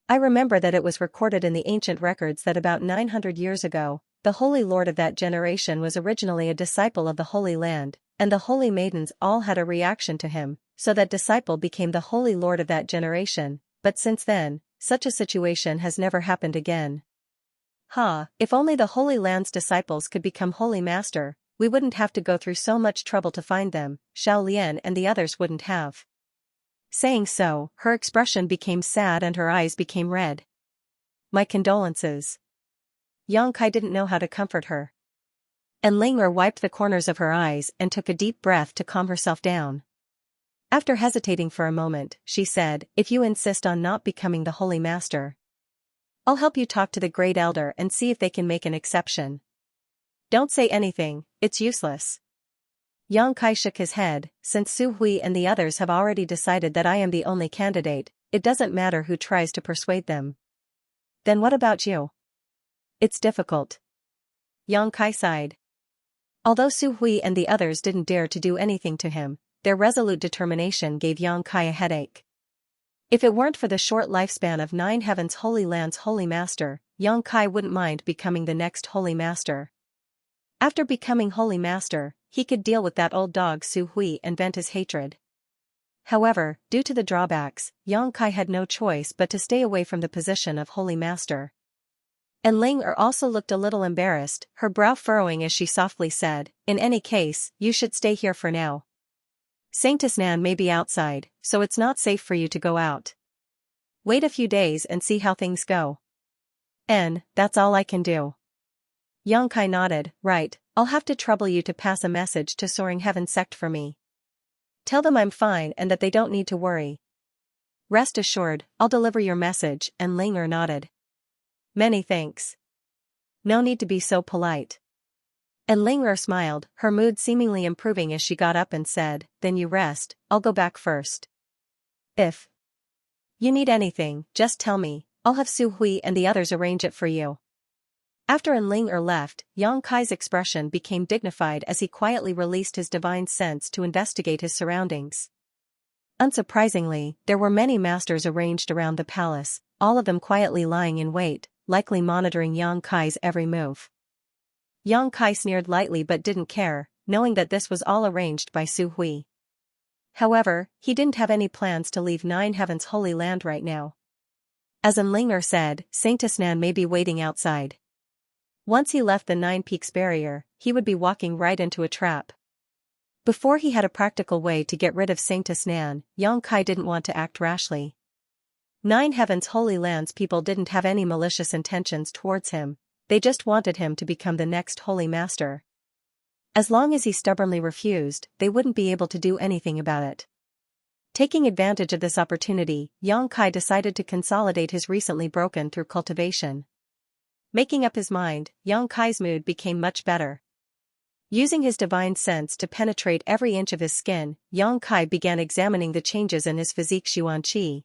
I remember that it was recorded in the ancient records that about 900 years ago, the holy lord of that generation was originally a disciple of the Holy Land, and the holy maidens all had a reaction to him, so that disciple became the holy lord of that generation, but since then, such a situation has never happened again. If only the Holy Land's disciples could become holy master, we wouldn't have to go through so much trouble to find them, Xiao Lian and the others wouldn't have. Saying so, her expression became sad and her eyes became red. My condolences. Yang Kai didn't know how to comfort her. And Ling wiped the corners of her eyes and took a deep breath to calm herself down. After hesitating for a moment, she said, if you insist on not becoming the holy master, I'll help you talk to the great elder and see if they can make an exception. Don't say anything, it's useless. Yang Kai shook his head, since Su Hui and the others have already decided that I am the only candidate, it doesn't matter who tries to persuade them. Then what about you? It's difficult. Yang Kai sighed. Although Su Hui and the others didn't dare to do anything to him, their resolute determination gave Yang Kai a headache. If it weren't for the short lifespan of Nine Heavens Holy Land's Holy Master, Yang Kai wouldn't mind becoming the next Holy Master. After becoming Holy Master, he could deal with that old dog Su Hui and vent his hatred. However, due to the drawbacks, Yang Kai had no choice but to stay away from the position of Holy Master. And Ling also looked a little embarrassed, her brow furrowing as she softly said, in any case, you should stay here for now. Saintess Nan may be outside, so it's not safe for you to go out. Wait a few days and see how things go. That's all I can do. Yang Kai nodded, right, I'll have to trouble you to pass a message to Soaring Heaven Sect for me. Tell them I'm fine and that they don't need to worry. Rest assured, I'll deliver your message, and Ling nodded. Many thanks. No need to be so polite. And Ling smiled, her mood seemingly improving as she got up and said, then you rest, I'll go back first. If you need anything, just tell me, I'll have Su Hui and the others arrange it for you. After Ling left, Yang Kai's expression became dignified as he quietly released his divine sense to investigate his surroundings. Unsurprisingly, there were many masters arranged around the palace, all of them quietly lying in wait, likely monitoring Yang Kai's every move. Yang Kai sneered lightly but didn't care, knowing that this was all arranged by Su Hui. However, he didn't have any plans to leave Nine Heavens Holy Land right now. As Ling said, Saintess Nan may be waiting outside. Once he left the Nine Peaks barrier, he would be walking right into a trap. Before he had a practical way to get rid of Saintess Nan, Yang Kai didn't want to act rashly. Nine Heavens Holy Land's people didn't have any malicious intentions towards him, they just wanted him to become the next Holy Master. As long as he stubbornly refused, they wouldn't be able to do anything about it. Taking advantage of this opportunity, Yang Kai decided to consolidate his recently broken through cultivation. Making up his mind, Yang Kai's mood became much better. Using his divine sense to penetrate every inch of his skin, Yang Kai began examining the changes in his physique Xianxia.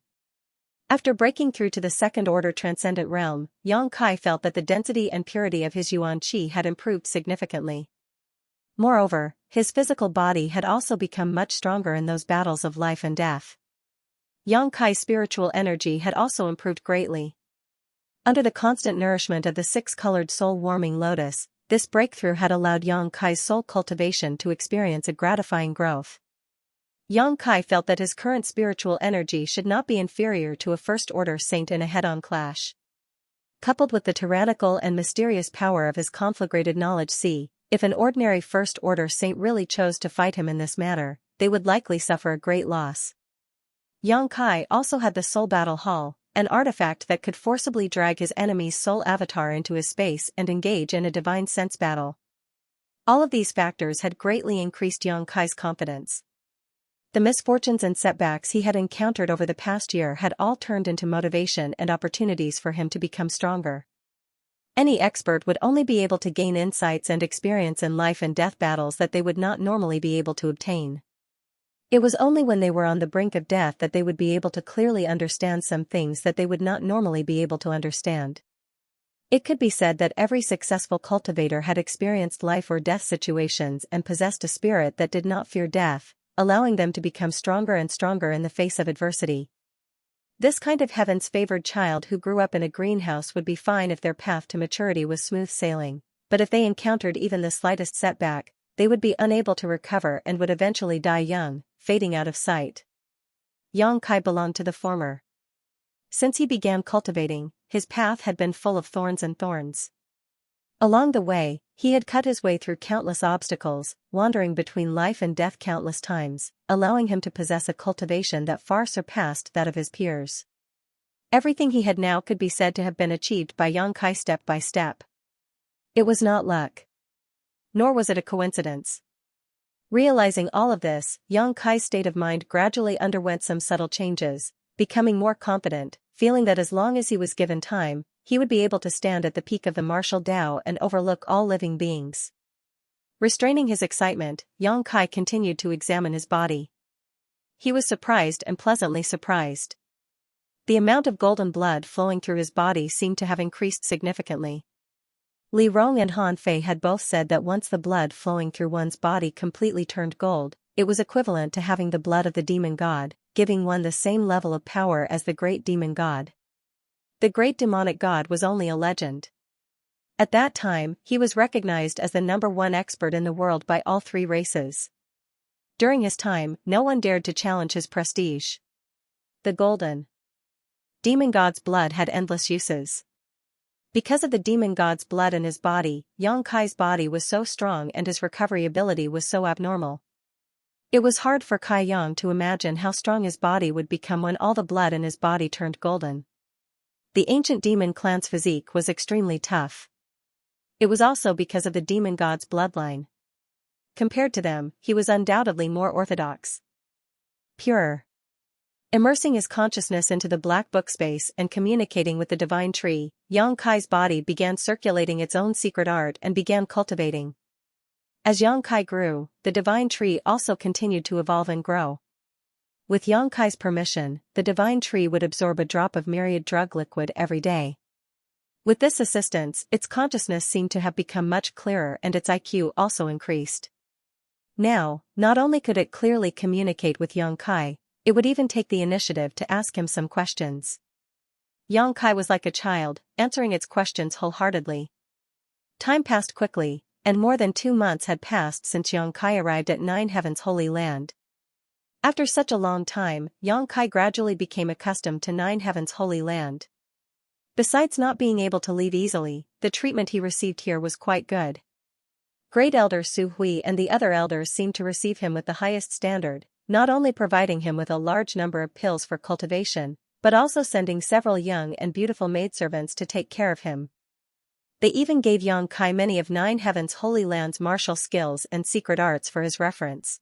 After breaking through to the second-order transcendent realm, Yang Kai felt that the density and purity of his Xianxia had improved significantly. Moreover, his physical body had also become much stronger in those battles of life and death. Yang Kai's spiritual energy had also improved greatly. Under the constant nourishment of the six-colored soul-warming lotus, this breakthrough had allowed Yang Kai's soul cultivation to experience a gratifying growth. Yang Kai felt that his current spiritual energy should not be inferior to a first-order saint in a head-on clash. coupled with the tyrannical and mysterious power of his conflagrated knowledge. If an ordinary first-order saint really chose to fight him in this manner, they would likely suffer a great loss. Yang Kai also had the Soul Battle Hall, an artifact that could forcibly drag his enemy's soul avatar into his space and engage in a divine sense battle. All of these factors had greatly increased Yang Kai's confidence. The misfortunes and setbacks he had encountered over the past year had all turned into motivation and opportunities for him to become stronger. Any expert would only be able to gain insights and experience in life and death battles that they would not normally be able to obtain. It was only when they were on the brink of death that they would be able to clearly understand some things that they would not normally be able to understand. It could be said that every successful cultivator had experienced life or death situations and possessed a spirit that did not fear death, allowing them to become stronger and stronger in the face of adversity. This kind of heaven's favored child who grew up in a greenhouse would be fine if their path to maturity was smooth sailing, but if they encountered even the slightest setback, they would be unable to recover and would eventually die young, fading out of sight. Yang Kai belonged to the former. Since he began cultivating, his path had been full of thorns and thorns. Along the way, he had cut his way through countless obstacles, wandering between life and death countless times, allowing him to possess a cultivation that far surpassed that of his peers. Everything he had now could be said to have been achieved by Yang Kai step by step. It was not luck. Nor was it a coincidence. Realizing all of this, Yang Kai's state of mind gradually underwent some subtle changes, becoming more confident, feeling that as long as he was given time, he would be able to stand at the peak of the martial Tao and overlook all living beings. Restraining his excitement, Yang Kai continued to examine his body. He was surprised and pleasantly surprised. The amount of golden blood flowing through his body seemed to have increased significantly. Li Rong and Han Fei had both said that once the blood flowing through one's body completely turned gold, it was equivalent to having the blood of the demon god, giving one the same level of power as the great demon god. The great demonic god was only a legend. At that time, he was recognized as the #1 expert in the world by all three races. During his time, no one dared to challenge his prestige. The golden demon god's blood had endless uses. Because of the demon god's blood in his body, Yang Kai's body was so strong and his recovery ability was so abnormal. It was hard for Kai Yang to imagine how strong his body would become when all the blood in his body turned golden. The ancient demon clan's physique was extremely tough. It was also because of the demon god's bloodline. Compared to them, he was undoubtedly more orthodox. Pure. Immersing his consciousness into the black book space and communicating with the divine tree, Yang Kai's body began circulating its own secret art and began cultivating. As Yang Kai grew, the divine tree also continued to evolve and grow. With Yang Kai's permission, the divine tree would absorb a drop of myriad drug liquid every day. With this assistance, its consciousness seemed to have become much clearer and its IQ also increased. Now, not only could it clearly communicate with Yang Kai, it would even take the initiative to ask him some questions. Yang Kai was like a child, answering its questions wholeheartedly. Time passed quickly, and more than 2 months had passed since Yang Kai arrived at Nine Heaven's Holy Land. After such a long time, Yang Kai gradually became accustomed to Nine Heaven's Holy Land. Besides not being able to leave easily, the treatment he received here was quite good. Great Elder Su Hui and the other elders seemed to receive him with the highest standard, not only providing him with a large number of pills for cultivation, but also sending several young and beautiful maidservants to take care of him. They even gave Yang Kai many of Nine Heaven's Holy Land's martial skills and secret arts for his reference.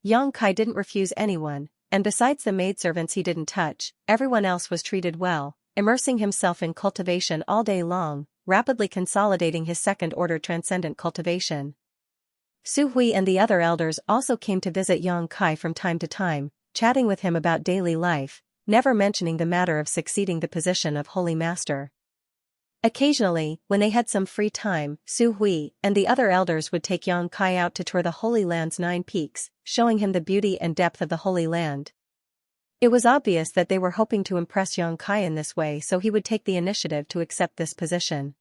Yang Kai didn't refuse anyone, and besides the maidservants he didn't touch, everyone else was treated well, immersing himself in cultivation all day long, rapidly consolidating his second-order transcendent cultivation. Su Hui and the other elders also came to visit Yang Kai from time to time, chatting with him about daily life, never mentioning the matter of succeeding the position of Holy Master. Occasionally, when they had some free time, Su Hui and the other elders would take Yang Kai out to tour the Holy Land's 9 peaks, showing him the beauty and depth of the Holy Land. It was obvious that they were hoping to impress Yang Kai in this way, so he would take the initiative to accept this position.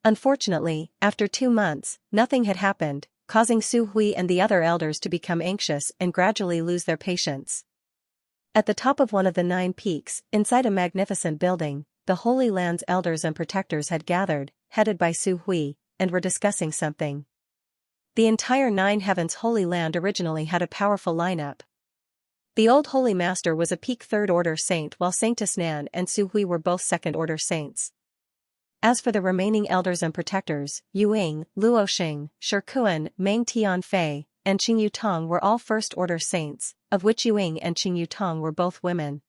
Unfortunately, after 2 months, nothing had happened, causing Su Hui and the other elders to become anxious and gradually lose their patience. At the top of one of the 9 peaks, inside a magnificent building, the Holy Land's elders and protectors had gathered, headed by Su Hui, and were discussing something. The entire Nine Heavens Holy Land originally had a powerful lineup. The old Holy Master was a peak third-order saint while Saintess Nan and Su Hui were both second-order saints. As for the remaining elders and protectors, Yu Ying, Luo Xing, Shi Kuan, Meng Tianfei, and Qing Yutong were all first-order saints, of which Yu Ying and Qing Yutong were both women.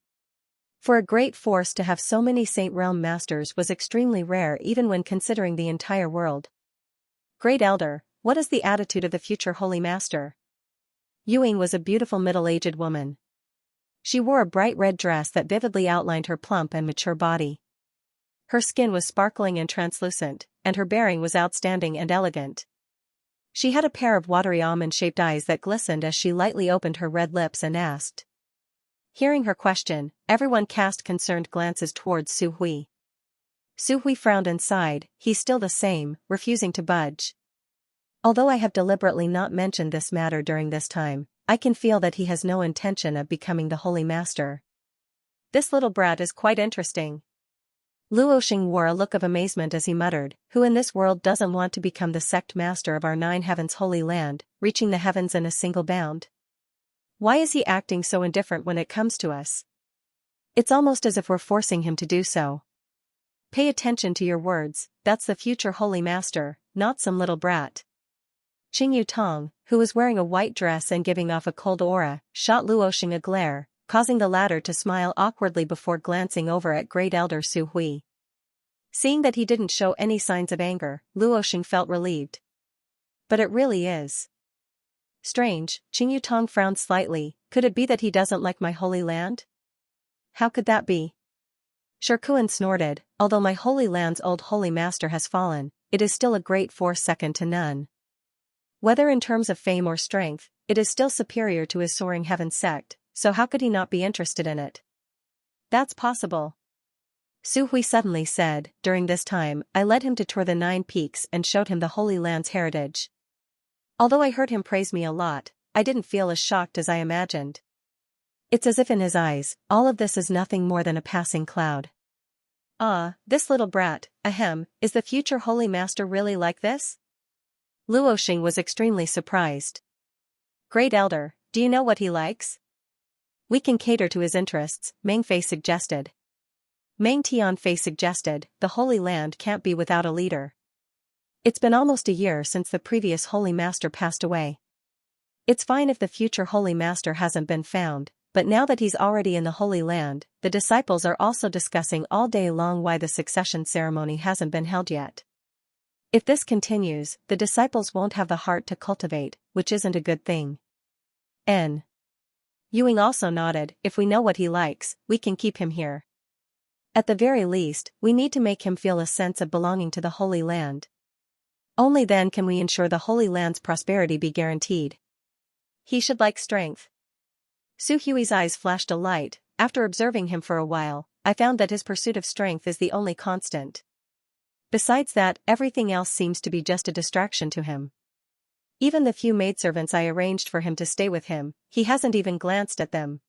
For a great force to have so many Saint Realm Masters was extremely rare even when considering the entire world. Great Elder, what is the attitude of the future Holy Master? Yu Ying was a beautiful middle-aged woman. She wore a bright red dress that vividly outlined her plump and mature body. Her skin was sparkling and translucent, and her bearing was outstanding and elegant. She had a pair of watery almond-shaped eyes that glistened as she lightly opened her red lips and asked. Hearing her question, everyone cast concerned glances towards Su Hui. Su Hui frowned and sighed, he's still the same, refusing to budge. Although I have deliberately not mentioned this matter during this time, I can feel that he has no intention of becoming the Holy Master. This little brat is quite interesting. Luo Xing wore a look of amazement as he muttered, who in this world doesn't want to become the sect master of our Nine Heavens Holy Land, reaching the heavens in a single bound? Why is he acting so indifferent when it comes to us? It's almost as if we're forcing him to do so. Pay attention to your words, that's the future Holy Master, not some little brat. Qing Yutong, who was wearing a white dress and giving off a cold aura, shot Luo Xing a glare, causing the latter to smile awkwardly before glancing over at Great Elder Su Hui. Seeing that he didn't show any signs of anger, Luo Xing felt relieved. But it really is strange. Qing Yutong frowned slightly. Could it be that he doesn't like my holy land? How could that be? Shi Kuan snorted, although my holy land's old holy master has fallen, it is still a great force second to none. Whether in terms of fame or strength, it is still superior to his soaring heaven sect, so how could he not be interested in it? That's possible. Su Hui suddenly said, during this time, I led him to tour the 9 peaks and showed him the Holy Land's heritage. Although I heard him praise me a lot, I didn't feel as shocked as I imagined. It's as if in his eyes, all of this is nothing more than a passing cloud. Ah, this little brat, ahem, is the future Holy Master really like this? Luo Xing was extremely surprised. Great Elder, do you know what he likes? We can cater to his interests, Meng Fei suggested. Meng Tianfei suggested, the Holy Land can't be without a leader. It's been almost a year since the previous Holy Master passed away. It's fine if the future Holy Master hasn't been found, but now that he's already in the Holy Land, the disciples are also discussing all day long why the succession ceremony hasn't been held yet. If this continues, the disciples won't have the heart to cultivate, which isn't a good thing. Yu Ying also nodded, if we know what he likes, we can keep him here. At the very least, we need to make him feel a sense of belonging to the Holy Land. Only then can we ensure the Holy Land's prosperity be guaranteed. He should like strength. Su Hui's eyes flashed a light. After observing him for a while, I found that his pursuit of strength is the only constant. Besides that, everything else seems to be just a distraction to him. Even the few maidservants I arranged for him to stay with him, he hasn't even glanced at them.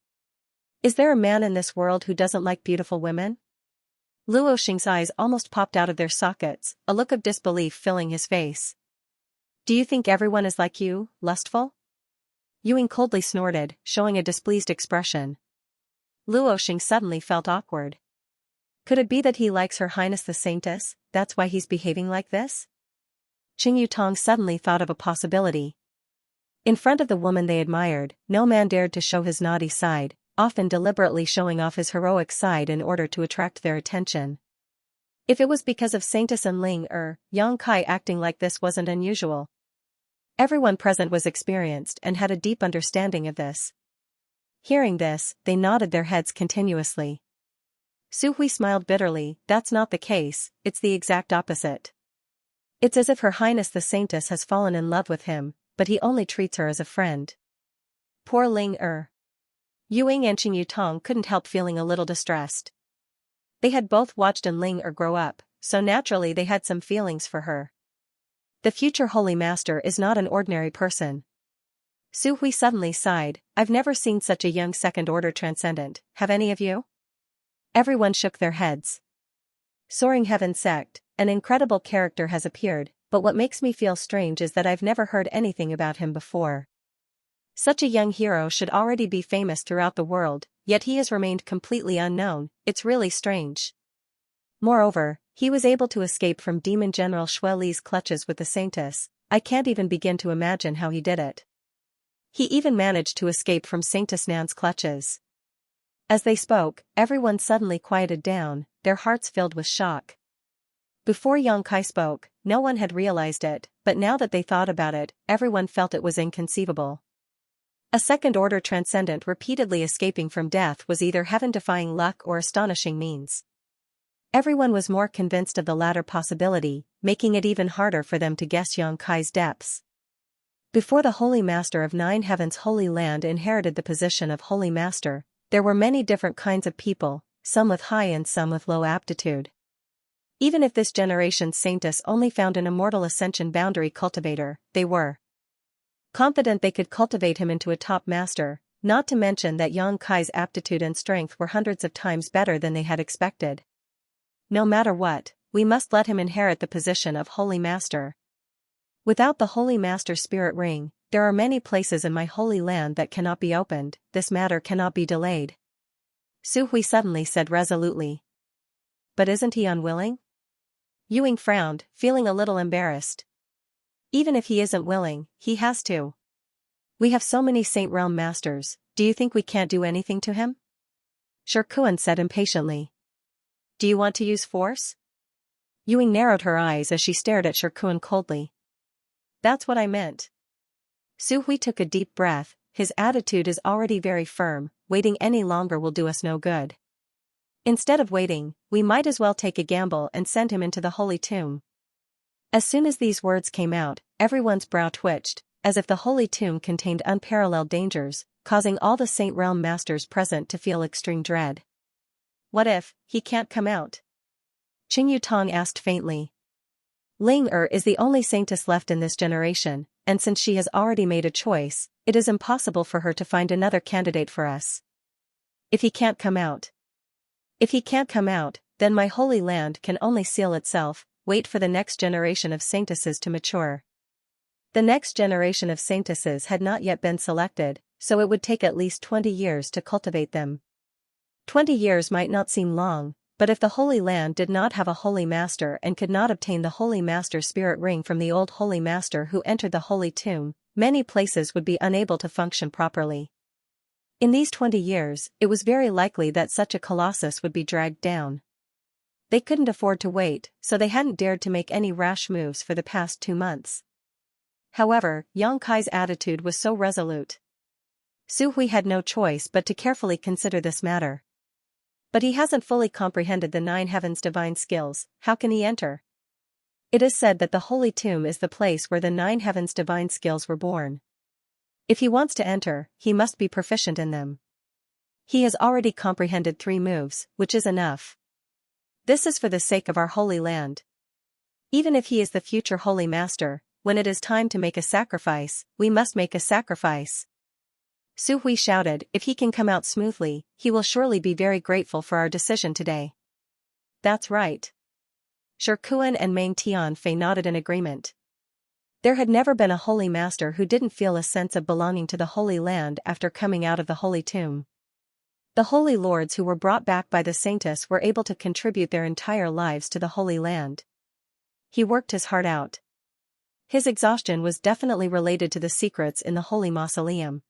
Is there a man in this world who doesn't like beautiful women? Luo Xing's eyes almost popped out of their sockets, a look of disbelief filling his face. Do you think everyone is like you, lustful? Yu Ying coldly snorted, showing a displeased expression. Luo Xing suddenly felt awkward. Could it be that he likes Her Highness the Saintess, that's why he's behaving like this? Qing Yutong suddenly thought of a possibility. In front of the woman they admired, no man dared to show his naughty side, often deliberately showing off his heroic side in order to attract their attention. If it was because of Saintess and Ling Yang Kai acting like this wasn't unusual. Everyone present was experienced and had a deep understanding of this. Hearing this, they nodded their heads continuously. Su Hui smiled bitterly, that's not the case, it's the exact opposite. It's as if Her Highness the Saintess has fallen in love with him, but he only treats her as a friend. Poor Ling Yu Ying and Qing Yutong couldn't help feeling a little distressed. They had both watched Ling grow up, so naturally they had some feelings for her. The future Holy Master is not an ordinary person. Su Hui suddenly sighed, I've never seen such a young second-order transcendent, have any of you? Everyone shook their heads. Soaring Heaven Sect, an incredible character has appeared, but what makes me feel strange is that I've never heard anything about him before. Such a young hero should already be famous throughout the world, yet he has remained completely unknown. It's really strange. Moreover, he was able to escape from Demon General Xue Li's clutches with the Saintess. I can't even begin to imagine how he did it. He even managed to escape from Saintess Nan's clutches. As they spoke, everyone suddenly quieted down, their hearts filled with shock. Before Yang Kai spoke, no one had realized it, but now that they thought about it, everyone felt it was inconceivable. A second-order transcendent repeatedly escaping from death was either heaven-defying luck or astonishing means. Everyone was more convinced of the latter possibility, making it even harder for them to guess Yang Kai's depths. Before the Holy Master of Nine Heavens' Holy Land inherited the position of Holy Master, there were many different kinds of people, some with high and some with low aptitude. Even if this generation's Saintess only found an immortal ascension boundary cultivator, they were confident they could cultivate him into a top master, not to mention that Yang Kai's aptitude and strength were hundreds of times better than they had expected. No matter what, we must let him inherit the position of Holy Master. Without the Holy Master's spirit ring, there are many places in my holy land that cannot be opened. This matter cannot be delayed. Su Hui suddenly said resolutely. But isn't he unwilling? Yue frowned, feeling a little embarrassed. Even if he isn't willing, he has to. We have so many Saint Realm Masters, do you think we can't do anything to him? Shirkuan said impatiently. Do you want to use force? Yue narrowed her eyes as she stared at Shirkuan coldly. That's what I meant. Su Hui took a deep breath. His attitude is already very firm. Waiting any longer will do us no good. Instead of waiting, we might as well take a gamble and send him into the holy tomb. As soon as these words came out, everyone's brow twitched, as if the holy tomb contained unparalleled dangers, causing all the Saint Realm Masters present to feel extreme dread. What if he can't come out? Qing Yutong asked faintly. Ling is the only saintess left in this generation, and since she has already made a choice, it is impossible for her to find another candidate for us. If he can't come out. If he can't come out, then my holy land can only seal itself. Wait for the next generation of saintesses to mature. The next generation of saintesses had not yet been selected, so it would take at least 20 years to cultivate them. 20 years might not seem long, but if the Holy Land did not have a Holy Master and could not obtain the Holy Master Spirit Ring from the old Holy Master who entered the Holy Tomb, many places would be unable to function properly. In these 20 years, it was very likely that such a colossus would be dragged down. They couldn't afford to wait, so they hadn't dared to make any rash moves for the past 2 months. However, Yang Kai's attitude was so resolute. Su Hui had no choice but to carefully consider this matter. But he hasn't fully comprehended the Nine Heavens' divine skills. How can he enter? It is said that the Holy Tomb is the place where the Nine Heavens' divine skills were born. If he wants to enter, he must be proficient in them. He has already comprehended 3 moves, which is enough. This is for the sake of our holy land. Even if he is the future Holy Master, when it is time to make a sacrifice, we must make a sacrifice. Su Hui shouted, if he can come out smoothly, he will surely be very grateful for our decision today. That's right. Shirkuan and Meng Tianfei nodded in agreement. There had never been a Holy Master who didn't feel a sense of belonging to the Holy Land after coming out of the Holy Tomb. The Holy Lords who were brought back by the Saintess were able to contribute their entire lives to the Holy Land. He worked his heart out. His exhaustion was definitely related to the secrets in the Holy Mausoleum.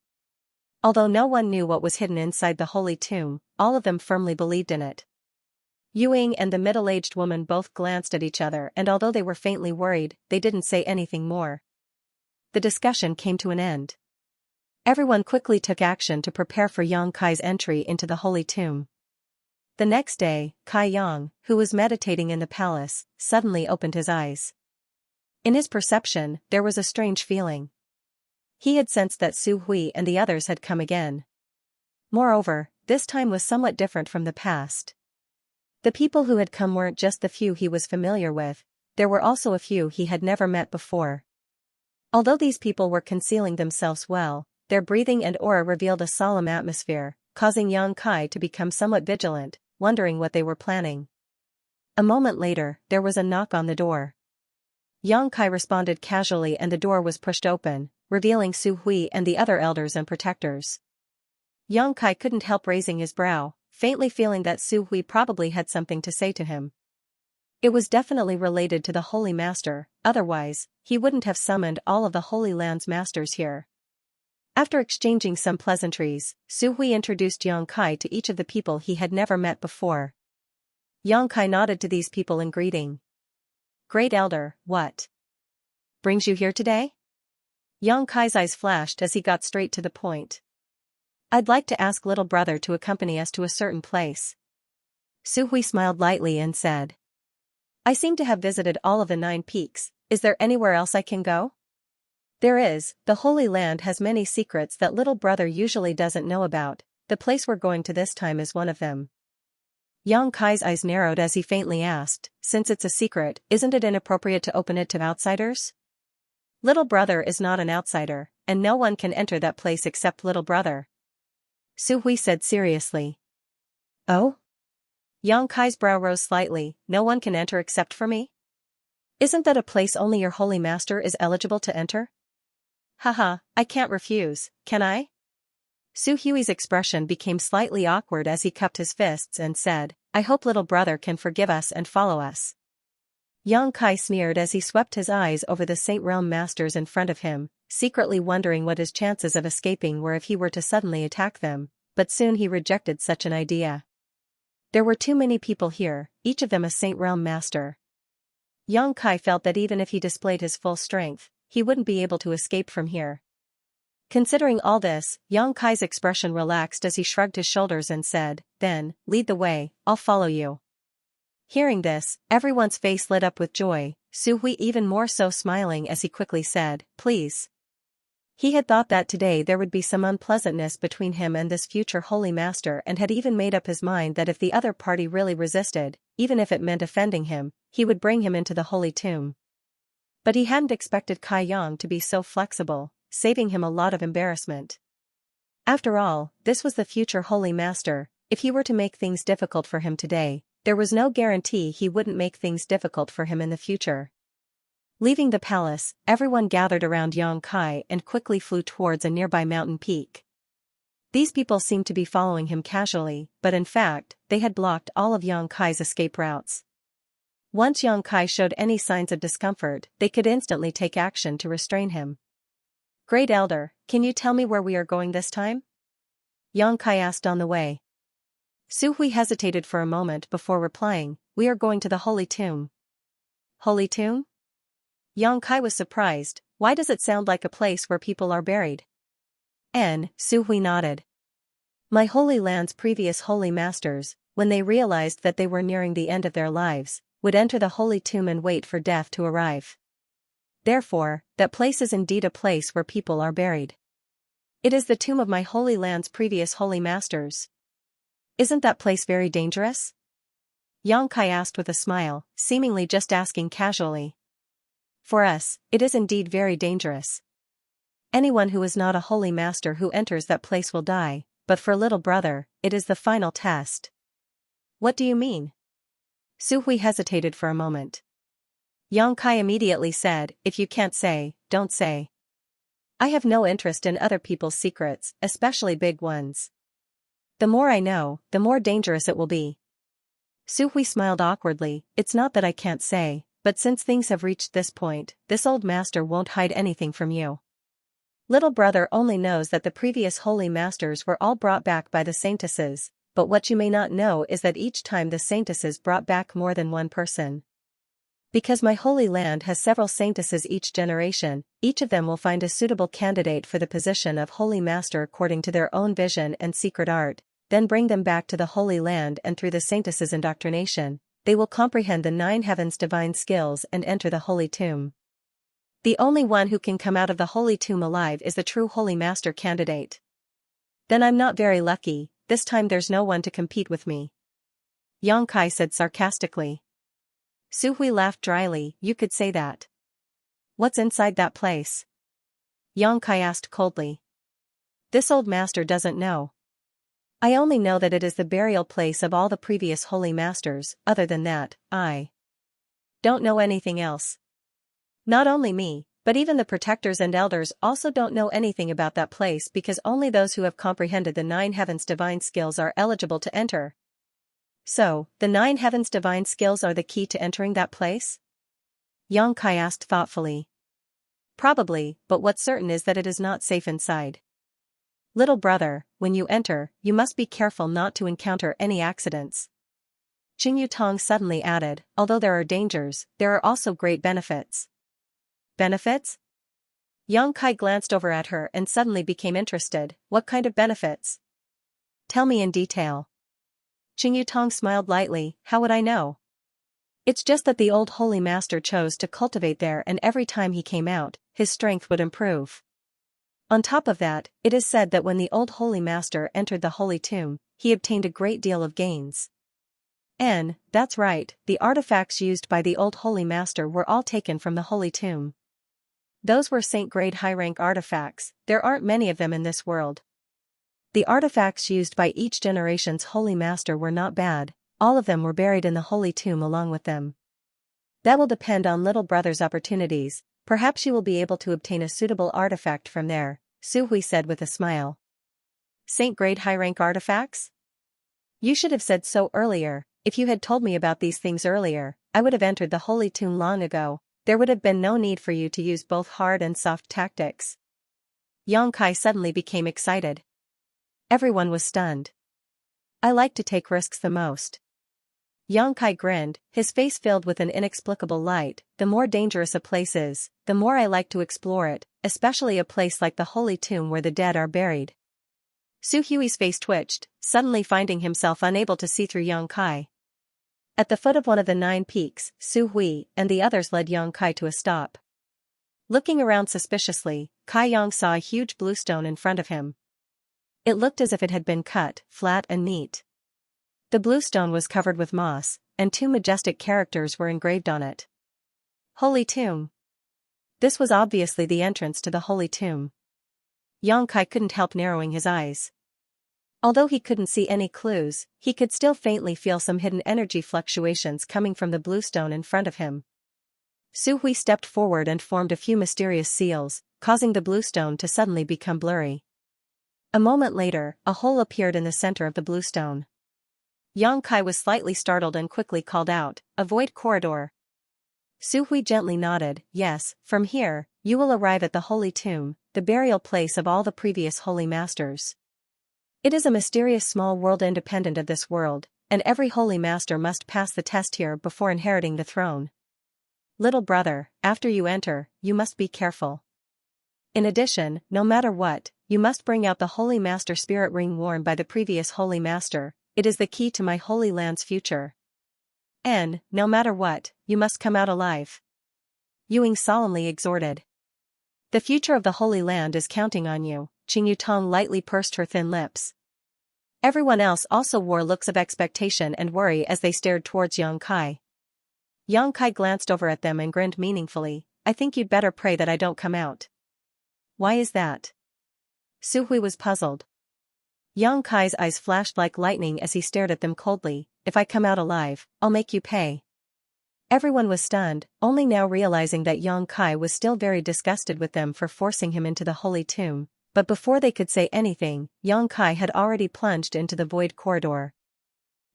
Although no one knew what was hidden inside the Holy Tomb, all of them firmly believed in it. Yue and the middle-aged woman both glanced at each other, and although they were faintly worried, they didn't say anything more. The discussion came to an end. Everyone quickly took action to prepare for Yang Kai's entry into the Holy Tomb. The next day, Kai Yang, who was meditating in the palace, suddenly opened his eyes. In his perception, there was a strange feeling. He had sensed that Su Hui and the others had come again. Moreover, this time was somewhat different from the past. The people who had come weren't just the few he was familiar with, there were also a few he had never met before. Although these people were concealing themselves well, their breathing and aura revealed a solemn atmosphere, causing Yang Kai to become somewhat vigilant, wondering what they were planning. A moment later, there was a knock on the door. Yang Kai responded casually and the door was pushed open, revealing Su Hui and the other elders and protectors. Yang Kai couldn't help raising his brow, faintly feeling that Su Hui probably had something to say to him. It was definitely related to the Holy Master, otherwise, he wouldn't have summoned all of the Holy Land's masters here. After exchanging some pleasantries, Su Hui introduced Yang Kai to each of the people he had never met before. Yang Kai nodded to these people in greeting. Great Elder, what brings you here today? Yang Kai's eyes flashed as he got straight to the point. I'd like to ask little brother to accompany us to a certain place. Su Hui smiled lightly and said. I seem to have visited all of the 9 peaks, is there anywhere else I can go? There is, the Holy Land has many secrets that little brother usually doesn't know about, the place we're going to this time is one of them. Yang Kai's eyes narrowed as he faintly asked, since it's a secret, isn't it inappropriate to open it to outsiders? Little brother is not an outsider, and no one can enter that place except little brother. Su Hui said seriously. Oh? Yang Kai's brow rose slightly, no one can enter except for me? Isn't that a place only your holy master is eligible to enter? Haha, I can't refuse, can I? Su Hui's expression became slightly awkward as he cupped his fists and said, I hope little brother can forgive us and follow us. Yang Kai sneered as he swept his eyes over the Saint Realm masters in front of him, secretly wondering what his chances of escaping were if he were to suddenly attack them, but soon he rejected such an idea. There were too many people here, each of them a Saint Realm master. Yang Kai felt that even if he displayed his full strength, he wouldn't be able to escape from here. Considering all this, Yang Kai's expression relaxed as he shrugged his shoulders and said, then, lead the way, I'll follow you. Hearing this, everyone's face lit up with joy, Su Hui even more so smiling as he quickly said, please. He had thought that today there would be some unpleasantness between him and this future holy master and had even made up his mind that if the other party really resisted, even if it meant offending him, he would bring him into the holy tomb. But he hadn't expected Kai Yang to be so flexible, saving him a lot of embarrassment. After all, this was the future holy master, if he were to make things difficult for him today, there was no guarantee he wouldn't make things difficult for him in the future. Leaving the palace, everyone gathered around Yang Kai and quickly flew towards a nearby mountain peak. These people seemed to be following him casually, but in fact, they had blocked all of Yang Kai's escape routes. Once Yang Kai showed any signs of discomfort, they could instantly take action to restrain him. Great Elder, can you tell me where we are going this time? Yang Kai asked on the way. Su Hui hesitated for a moment before replying, we are going to the Holy Tomb. Holy Tomb? Yang Kai was surprised, why does it sound like a place where people are buried? Su Hui nodded. My Holy Land's previous holy masters, when they realized that they were nearing the end of their lives, would enter the Holy Tomb and wait for death to arrive. Therefore, that place is indeed a place where people are buried. It is the tomb of my Holy Land's previous holy masters. Isn't that place very dangerous? Yang Kai asked with a smile, seemingly just asking casually. For us, it is indeed very dangerous. Anyone who is not a holy master who enters that place will die, but for little brother, it is the final test. What do you mean? Su Hui hesitated for a moment. Yang Kai immediately said, if you can't say, don't say. I have no interest in other people's secrets, especially big ones. The more I know, the more dangerous it will be. Su Hui smiled awkwardly, it's not that I can't say, but since things have reached this point, this old master won't hide anything from you. Little brother only knows that the previous holy masters were all brought back by the saintesses, but what you may not know is that each time the saintesses brought back more than one person. Because my holy land has several saintesses each generation, each of them will find a suitable candidate for the position of holy master according to their own vision and secret art, then bring them back to the holy land and through the saintesses' indoctrination, they will comprehend the 9 heavens' divine skills and enter the holy tomb. The only one who can come out of the holy tomb alive is the true holy master candidate. Then I'm not very lucky, this time there's no one to compete with me. Yang Kai said sarcastically. Su Hui laughed dryly, you could say that. What's inside that place? Yang Kai asked coldly. This old master doesn't know. I only know that it is the burial place of all the previous holy masters. Other than that, I don't know anything else. Not only me, but even the protectors and elders also don't know anything about that place because only those who have comprehended the 9 heavens divine skills are eligible to enter. So, the 9 heavens divine skills are the key to entering that place? Xianxia asked thoughtfully. Probably, but what's certain is that it is not safe inside. Little brother, when you enter, you must be careful not to encounter any accidents. Qingyu Tong suddenly added, although there are dangers, there are also great benefits. Benefits? Xianxia glanced over at her and suddenly became interested. What kind of benefits? Tell me in detail. Qingyu Tong smiled lightly. How would I know? It's just that the old holy master chose to cultivate there, and every time he came out, his strength would improve. On top of that, it is said that when the old holy master entered the holy tomb, he obtained a great deal of gains. That's right, the artifacts used by the old holy master were all taken from the holy tomb. Those were saint-grade high-rank artifacts. There aren't many of them in this world. The artifacts used by each generation's holy master were not bad, all of them were buried in the holy tomb along with them. That will depend on little brother's opportunities. Perhaps you will be able to obtain a suitable artifact from there, Su Hui said with a smile. Saint-grade high-rank artifacts? You should have said so earlier. If you had told me about these things earlier, I would have entered the holy tomb long ago. There would have been no need for you to use both hard and soft tactics. Xianxia suddenly became excited. Everyone was stunned. I like to take risks the most. Xianxia grinned, his face filled with an inexplicable light. The more dangerous a place is, the more I like to explore it, especially a place like the holy tomb where the dead are buried. Su Hui's face twitched, suddenly finding himself unable to see through Xianxia. At the foot of one of the 9 peaks, Su Hui and the others led Xianxia to a stop. Looking around suspiciously, Kai Yang saw a huge blue stone in front of him. It looked as if it had been cut, flat and neat. The blue stone was covered with moss, and 2 majestic characters were engraved on it. Holy Tomb. This was obviously the entrance to the Holy Tomb. Xianxia couldn't help narrowing his eyes. Although he couldn't see any clues, he could still faintly feel some hidden energy fluctuations coming from the blue stone in front of him. Su Hui stepped forward and formed a few mysterious seals, causing the blue stone to suddenly become blurry. A moment later, a hole appeared in the center of the blue stone. Xianxia was slightly startled and quickly called out, "A void corridor." Su Hui gently nodded, "Yes, from here, you will arrive at the Holy Tomb, the burial place of all the previous holy masters. It is a mysterious small world independent of this world, and every holy master must pass the test here before inheriting the throne. Little brother, after you enter, you must be careful. In addition, no matter what, you must bring out the Holy Master Spirit Ring worn by the previous Holy Master. It is the key to my Holy Land's future. And, no matter what, you must come out alive," Yuing solemnly exhorted. "The future of the Holy Land is counting on you." Qingyu Tong lightly pursed her thin lips. Everyone else also wore looks of expectation and worry as they stared towards Xianxia. Xianxia glanced over at them and grinned meaningfully. "I think you'd better pray that I don't come out." "Why is that?" Su Hui was puzzled. Xianxia's eyes flashed like lightning as he stared at them coldly. "If I come out alive, I'll make you pay." Everyone was stunned, only now realizing that Xianxia was still very disgusted with them for forcing him into the holy tomb, but before they could say anything, Xianxia had already plunged into the void corridor.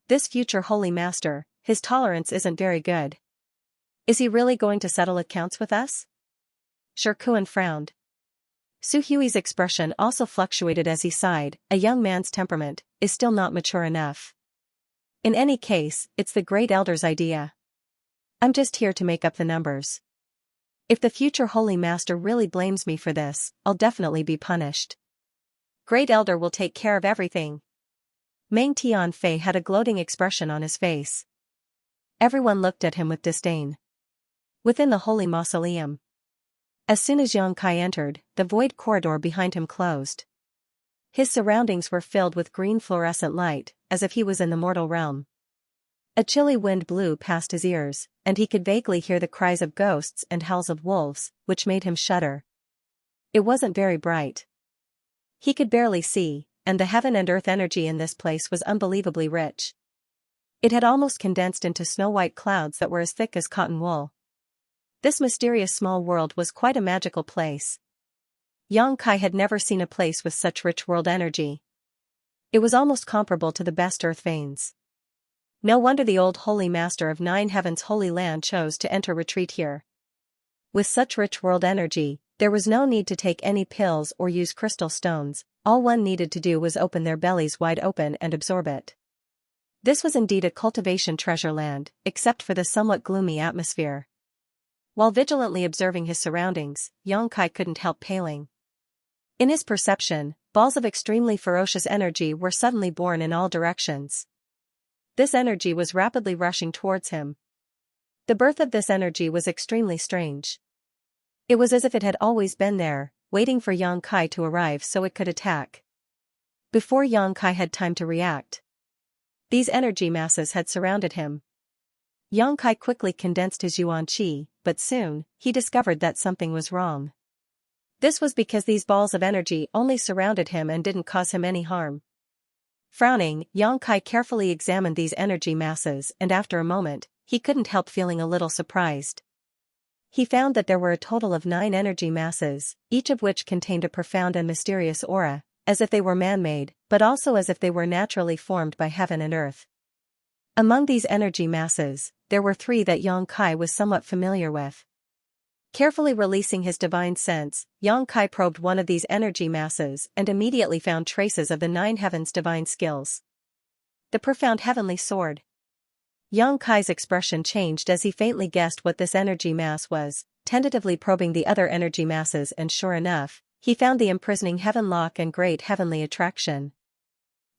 This future holy master, his tolerance isn't very good. Is he really going to settle accounts with us? Shirkuan frowned. Su Hui's expression also fluctuated as he sighed. A young man's temperament is still not mature enough. In any case, it's the great elder's idea. I'm just here to make up the numbers. If the future holy master really blames me for this, I'll definitely be punished. Great elder will take care of everything. Meng Tianfei had a gloating expression on his face. Everyone looked at him with disdain. Within the holy mausoleum. As soon as Xianxia entered, the void corridor behind him closed. His surroundings were filled with green fluorescent light, as if he was in the mortal realm. A chilly wind blew past his ears, and he could vaguely hear the cries of ghosts and howls of wolves, which made him shudder. It wasn't very bright. He could barely see, and the heaven and earth energy in this place was unbelievably rich. It had almost condensed into snow-white clouds that were as thick as cotton wool. This mysterious small world was quite a magical place. Xianxia had never seen a place with such rich world energy. It was almost comparable to the best earth veins. No wonder the old holy master of Nine Heavens' holy land chose to enter retreat here. With such rich world energy, there was no need to take any pills or use crystal stones. All one needed to do was open their bellies wide open and absorb it. This was indeed a cultivation treasure land, except for the somewhat gloomy atmosphere. While vigilantly observing his surroundings, Xianxia couldn't help paling. In his perception, balls of extremely ferocious energy were suddenly born in all directions. This energy was rapidly rushing towards him. The birth of this energy was extremely strange. It was as if it had always been there, waiting for Xianxia to arrive so it could attack. Before Xianxia had time to react, these energy masses had surrounded him. Xianxia quickly condensed his yuan qi, but soon, he discovered that something was wrong. This was because these balls of energy only surrounded him and didn't cause him any harm. Frowning, Xianxia carefully examined these energy masses, and after a moment, he couldn't help feeling a little surprised. He found that there were a total of 9 energy masses, each of which contained a profound and mysterious aura, as if they were man-made, but also as if they were naturally formed by heaven and earth. Among these energy masses, there were 3 that Xianxia was somewhat familiar with. Carefully releasing his divine sense, Xianxia probed one of these energy masses and immediately found traces of the 9 heavens' divine skills. The profound heavenly sword. Xianxia's expression changed as he faintly guessed what this energy mass was, tentatively probing the other energy masses, and sure enough, he found the imprisoning heaven lock and great heavenly attraction.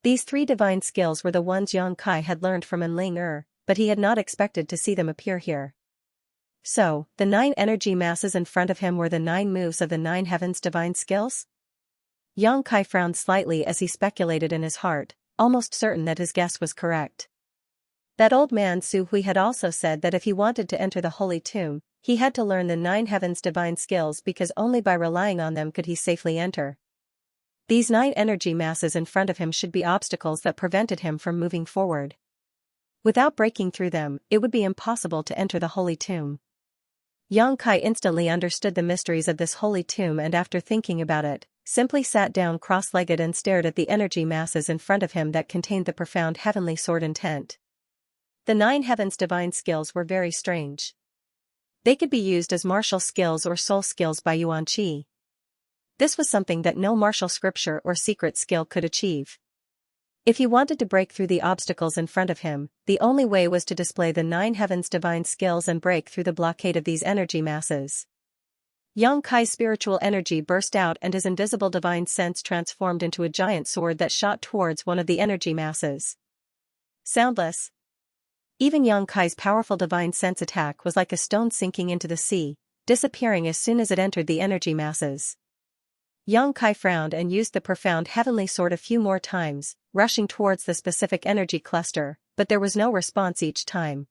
These 3 divine skills were the ones Xianxia had learned from Enling, but he had not expected to see them appear here. So, the 9 energy masses in front of him were the 9 moves of the 9 heavens' divine skills? Xianxia frowned slightly as he speculated in his heart, almost certain that his guess was correct. That old man Su Hui had also said that if he wanted to enter the holy tomb, he had to learn the 9 heavens' divine skills because only by relying on them could he safely enter. These 9 energy masses in front of him should be obstacles that prevented him from moving forward. Without breaking through them, it would be impossible to enter the holy tomb. Xianxia instantly understood the mysteries of this holy tomb, and after thinking about it, simply sat down cross-legged and stared at the energy masses in front of him that contained the profound heavenly sword intent. The 9 heavens' divine skills were very strange. They could be used as martial skills or soul skills by yuan qi. This was something that no martial scripture or secret skill could achieve. If he wanted to break through the obstacles in front of him, the only way was to display the 9 heavens' divine skills and break through the blockade of these energy masses. Xianxia's spiritual energy burst out and his invisible divine sense transformed into a giant sword that shot towards one of the energy masses. Soundless. Even Xianxia's powerful divine sense attack was like a stone sinking into the sea, disappearing as soon as it entered the energy masses. Xianxia frowned and used the profound heavenly sword a few more times, rushing towards the specific energy cluster, but there was no response each time.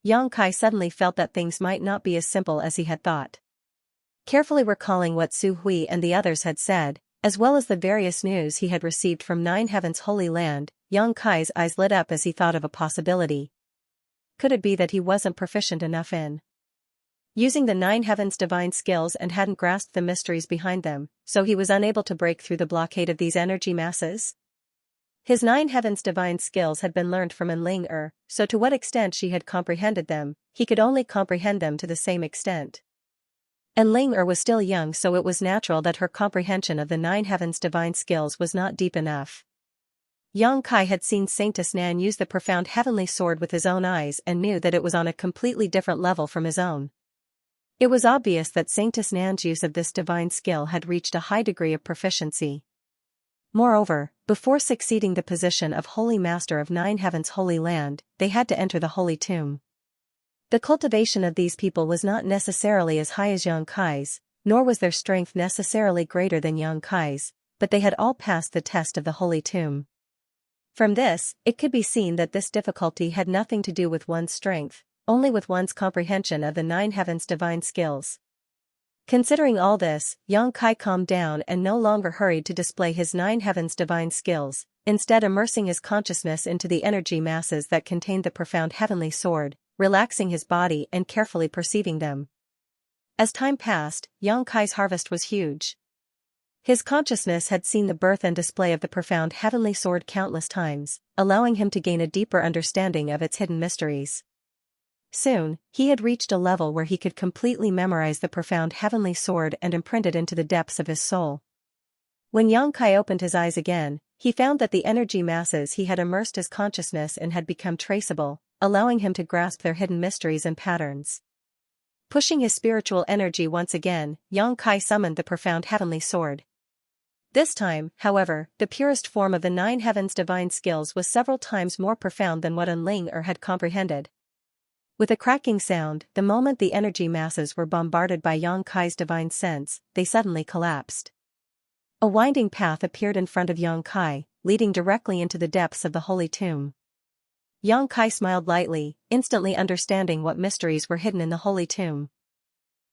Xianxia suddenly felt that things might not be as simple as he had thought. Carefully recalling what Su Hui and the others had said, as well as the various news he had received from 9 heavens' holy land, Xianxia's eyes lit up as he thought of a possibility. Could it be that he wasn't proficient enough in using the 9 heavens' divine skills and hadn't grasped the mysteries behind them, so he was unable to break through the blockade of these energy masses? His 9 heavens' divine skills had been learned from Enling, so to what extent she had comprehended them, he could only comprehend them to the same extent. Enling was still young, so it was natural that her comprehension of the 9 heavens' divine skills was not deep enough. Xianxia had seen Sanctus Nan use the profound heavenly sword with his own eyes and knew that it was on a completely different level from his own. It was obvious that Sanctus Nan's use of this divine skill had reached a high degree of proficiency. Moreover, before succeeding the position of Holy Master of 9 heavens' holy land, they had to enter the holy tomb. The cultivation of these people was not necessarily as high as Xianxia's, nor was their strength necessarily greater than Xianxia's, but they had all passed the test of the holy tomb. From this, it could be seen that this difficulty had nothing to do with one's strength, only with one's comprehension of the 9 heavens' divine skills. Considering all this, Yang Kai calmed down and no longer hurried to display his nine heavens divine skills, instead immersing his consciousness into the energy masses that contained the profound heavenly sword, relaxing his body and carefully perceiving them. As time passed, Yang Kai's harvest was huge. His consciousness had seen the birth and display of the profound heavenly sword countless times, allowing him to gain a deeper understanding of its hidden mysteries. Soon, he had reached a level where he could completely memorize the profound heavenly sword and imprint it into the depths of his soul. When Yang Kai opened his eyes again, he found that the energy masses he had immersed his consciousness in had become traceable, allowing him to grasp their hidden mysteries and patterns. Pushing his spiritual energy once again, Yang Kai summoned the profound heavenly sword. This time, however, the purest form of the nine heavens divine skills was several times more profound than what Ling had comprehended. With a cracking sound, the moment the energy masses were bombarded by Yang Kai's divine sense, they suddenly collapsed. A winding path appeared in front of Yang Kai, leading directly into the depths of the holy tomb. Yang Kai smiled lightly, instantly understanding what mysteries were hidden in the holy tomb.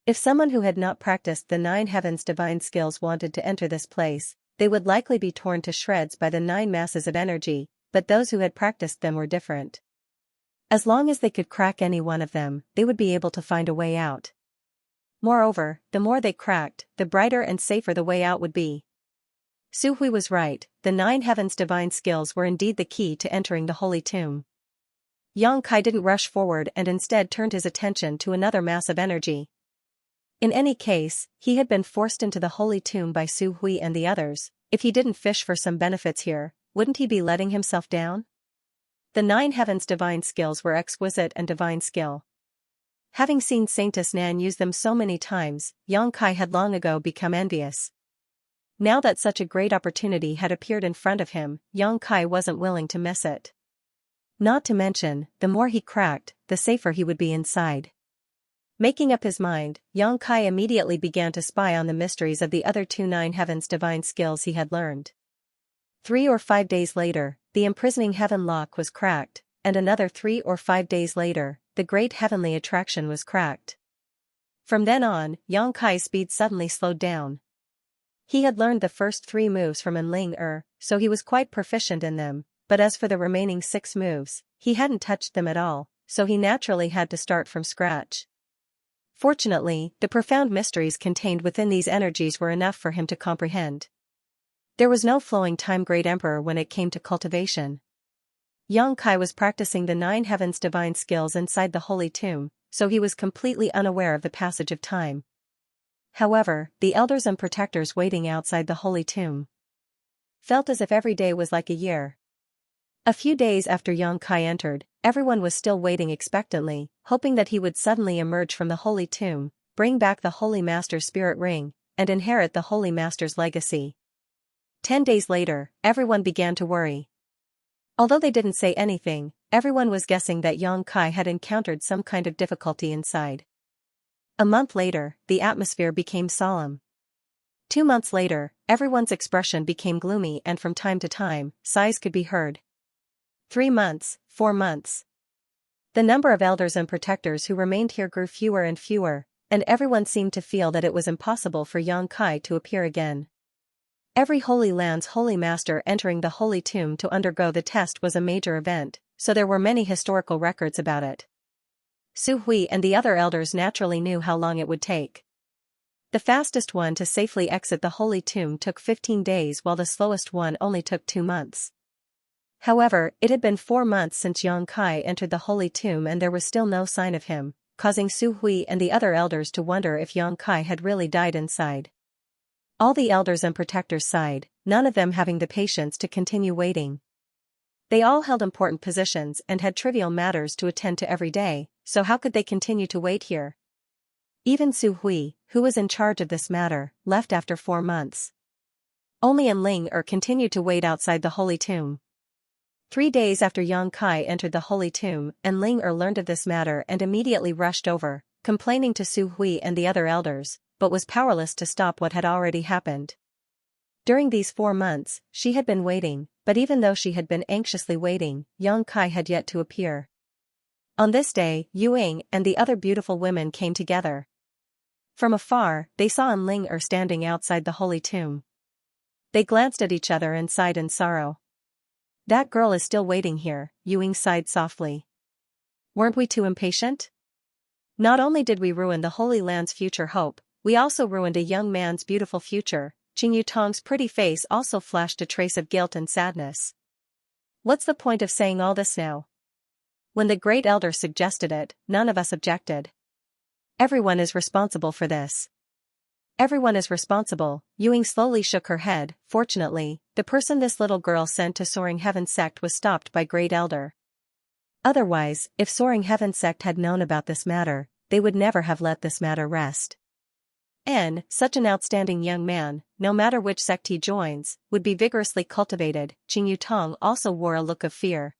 If someone who had not practiced the nine heavens divine skills wanted to enter this place, they would likely be torn to shreds by the nine masses of energy, but those who had practiced them were different. As long as they could crack any one of them, they would be able to find a way out. Moreover, the more they cracked, the brighter and safer the way out would be. Su Hui was right, the nine heavens divine skills were indeed the key to entering the holy tomb. Yang Kai didn't rush forward and instead turned his attention to another mass of energy. In any case, he had been forced into the holy tomb by Su Hui and the others. If he didn't fish for some benefits here, wouldn't he be letting himself down? The nine heavens divine skills were exquisite and divine skill. Having seen Saintess Nan use them so many times, Yang Kai had long ago become envious. Now that such a great opportunity had appeared in front of him, Yang Kai wasn't willing to miss it. Not to mention, the more he cracked, the safer he would be inside. Making up his mind, Yang Kai immediately began to spy on the mysteries of the other two nine heavens divine skills he had learned. 3 or 5 days later, the imprisoning heaven lock was cracked, and another 3 or 5 days later, the great heavenly attraction was cracked. From then on, Yang Kai's speed suddenly slowed down. He had learned the first 3 moves from Ling, so he was quite proficient in them, but as for the remaining 6 moves, he hadn't touched them at all, so he naturally had to start from scratch. Fortunately, the profound mysteries contained within these energies were enough for him to comprehend. There was no flowing time, Great Emperor, when it came to cultivation. Yang Kai was practicing the nine heavens divine skills inside the holy tomb, so he was completely unaware of the passage of time. However, the elders and protectors waiting outside the holy tomb felt as if every day was like a year. A few days after Yang Kai entered, everyone was still waiting expectantly, hoping that he would suddenly emerge from the holy tomb, bring back the Holy Master's spirit ring, and inherit the Holy Master's legacy. 10 days later, everyone began to worry. Although they didn't say anything, everyone was guessing that Yang Kai had encountered some kind of difficulty inside. A month later, the atmosphere became solemn. 2 months later, everyone's expression became gloomy and from time to time, sighs could be heard. 3 months, 4 months. The number of elders and protectors who remained here grew fewer and fewer, and everyone seemed to feel that it was impossible for Yang Kai to appear again. Every Holy Land's Holy Master entering the Holy Tomb to undergo the test was a major event, so there were many historical records about it. Su Hui and the other elders naturally knew how long it would take. The fastest one to safely exit the Holy Tomb took 15 days while the slowest one only took 2 months. However, it had been 4 months since Yang Kai entered the Holy Tomb and there was still no sign of him, causing Su Hui and the other elders to wonder if Yang Kai had really died inside. All the elders and protectors sighed, none of them having the patience to continue waiting. They all held important positions and had trivial matters to attend to every day, so how could they continue to wait here? Even Su Hui, who was in charge of this matter, left after 4 months. Only Ling continued to wait outside the Holy Tomb. 3 days after Yang Kai entered the Holy Tomb, Ling learned of this matter and immediately rushed over, complaining to Su Hui and the other elders, but was powerless to stop what had already happened. During these 4 months, she had been waiting, but even though she had been anxiously waiting, Yang Kai had yet to appear. On this day, Yu Ying and the other beautiful women came together. From afar, they saw Ling standing outside the holy tomb. They glanced at each other and sighed in sorrow. That girl is still waiting here, Ying sighed softly. Weren't we too impatient? Not only did we ruin the Holy Land's future hope, we also ruined a young man's beautiful future. Qing Yutong's pretty face also flashed a trace of guilt and sadness. What's the point of saying all this now? When the great elder suggested it, none of us objected. Everyone is responsible for this. Everyone is responsible, Ying slowly shook her head. Fortunately, the person this little girl sent to Soaring Heaven Sect was stopped by Great Elder. Otherwise, if Soaring Heaven Sect had known about this matter, they would never have let this matter rest. Such an outstanding young man, no matter which sect he joins, would be vigorously cultivated. Qing Yutong also wore a look of fear.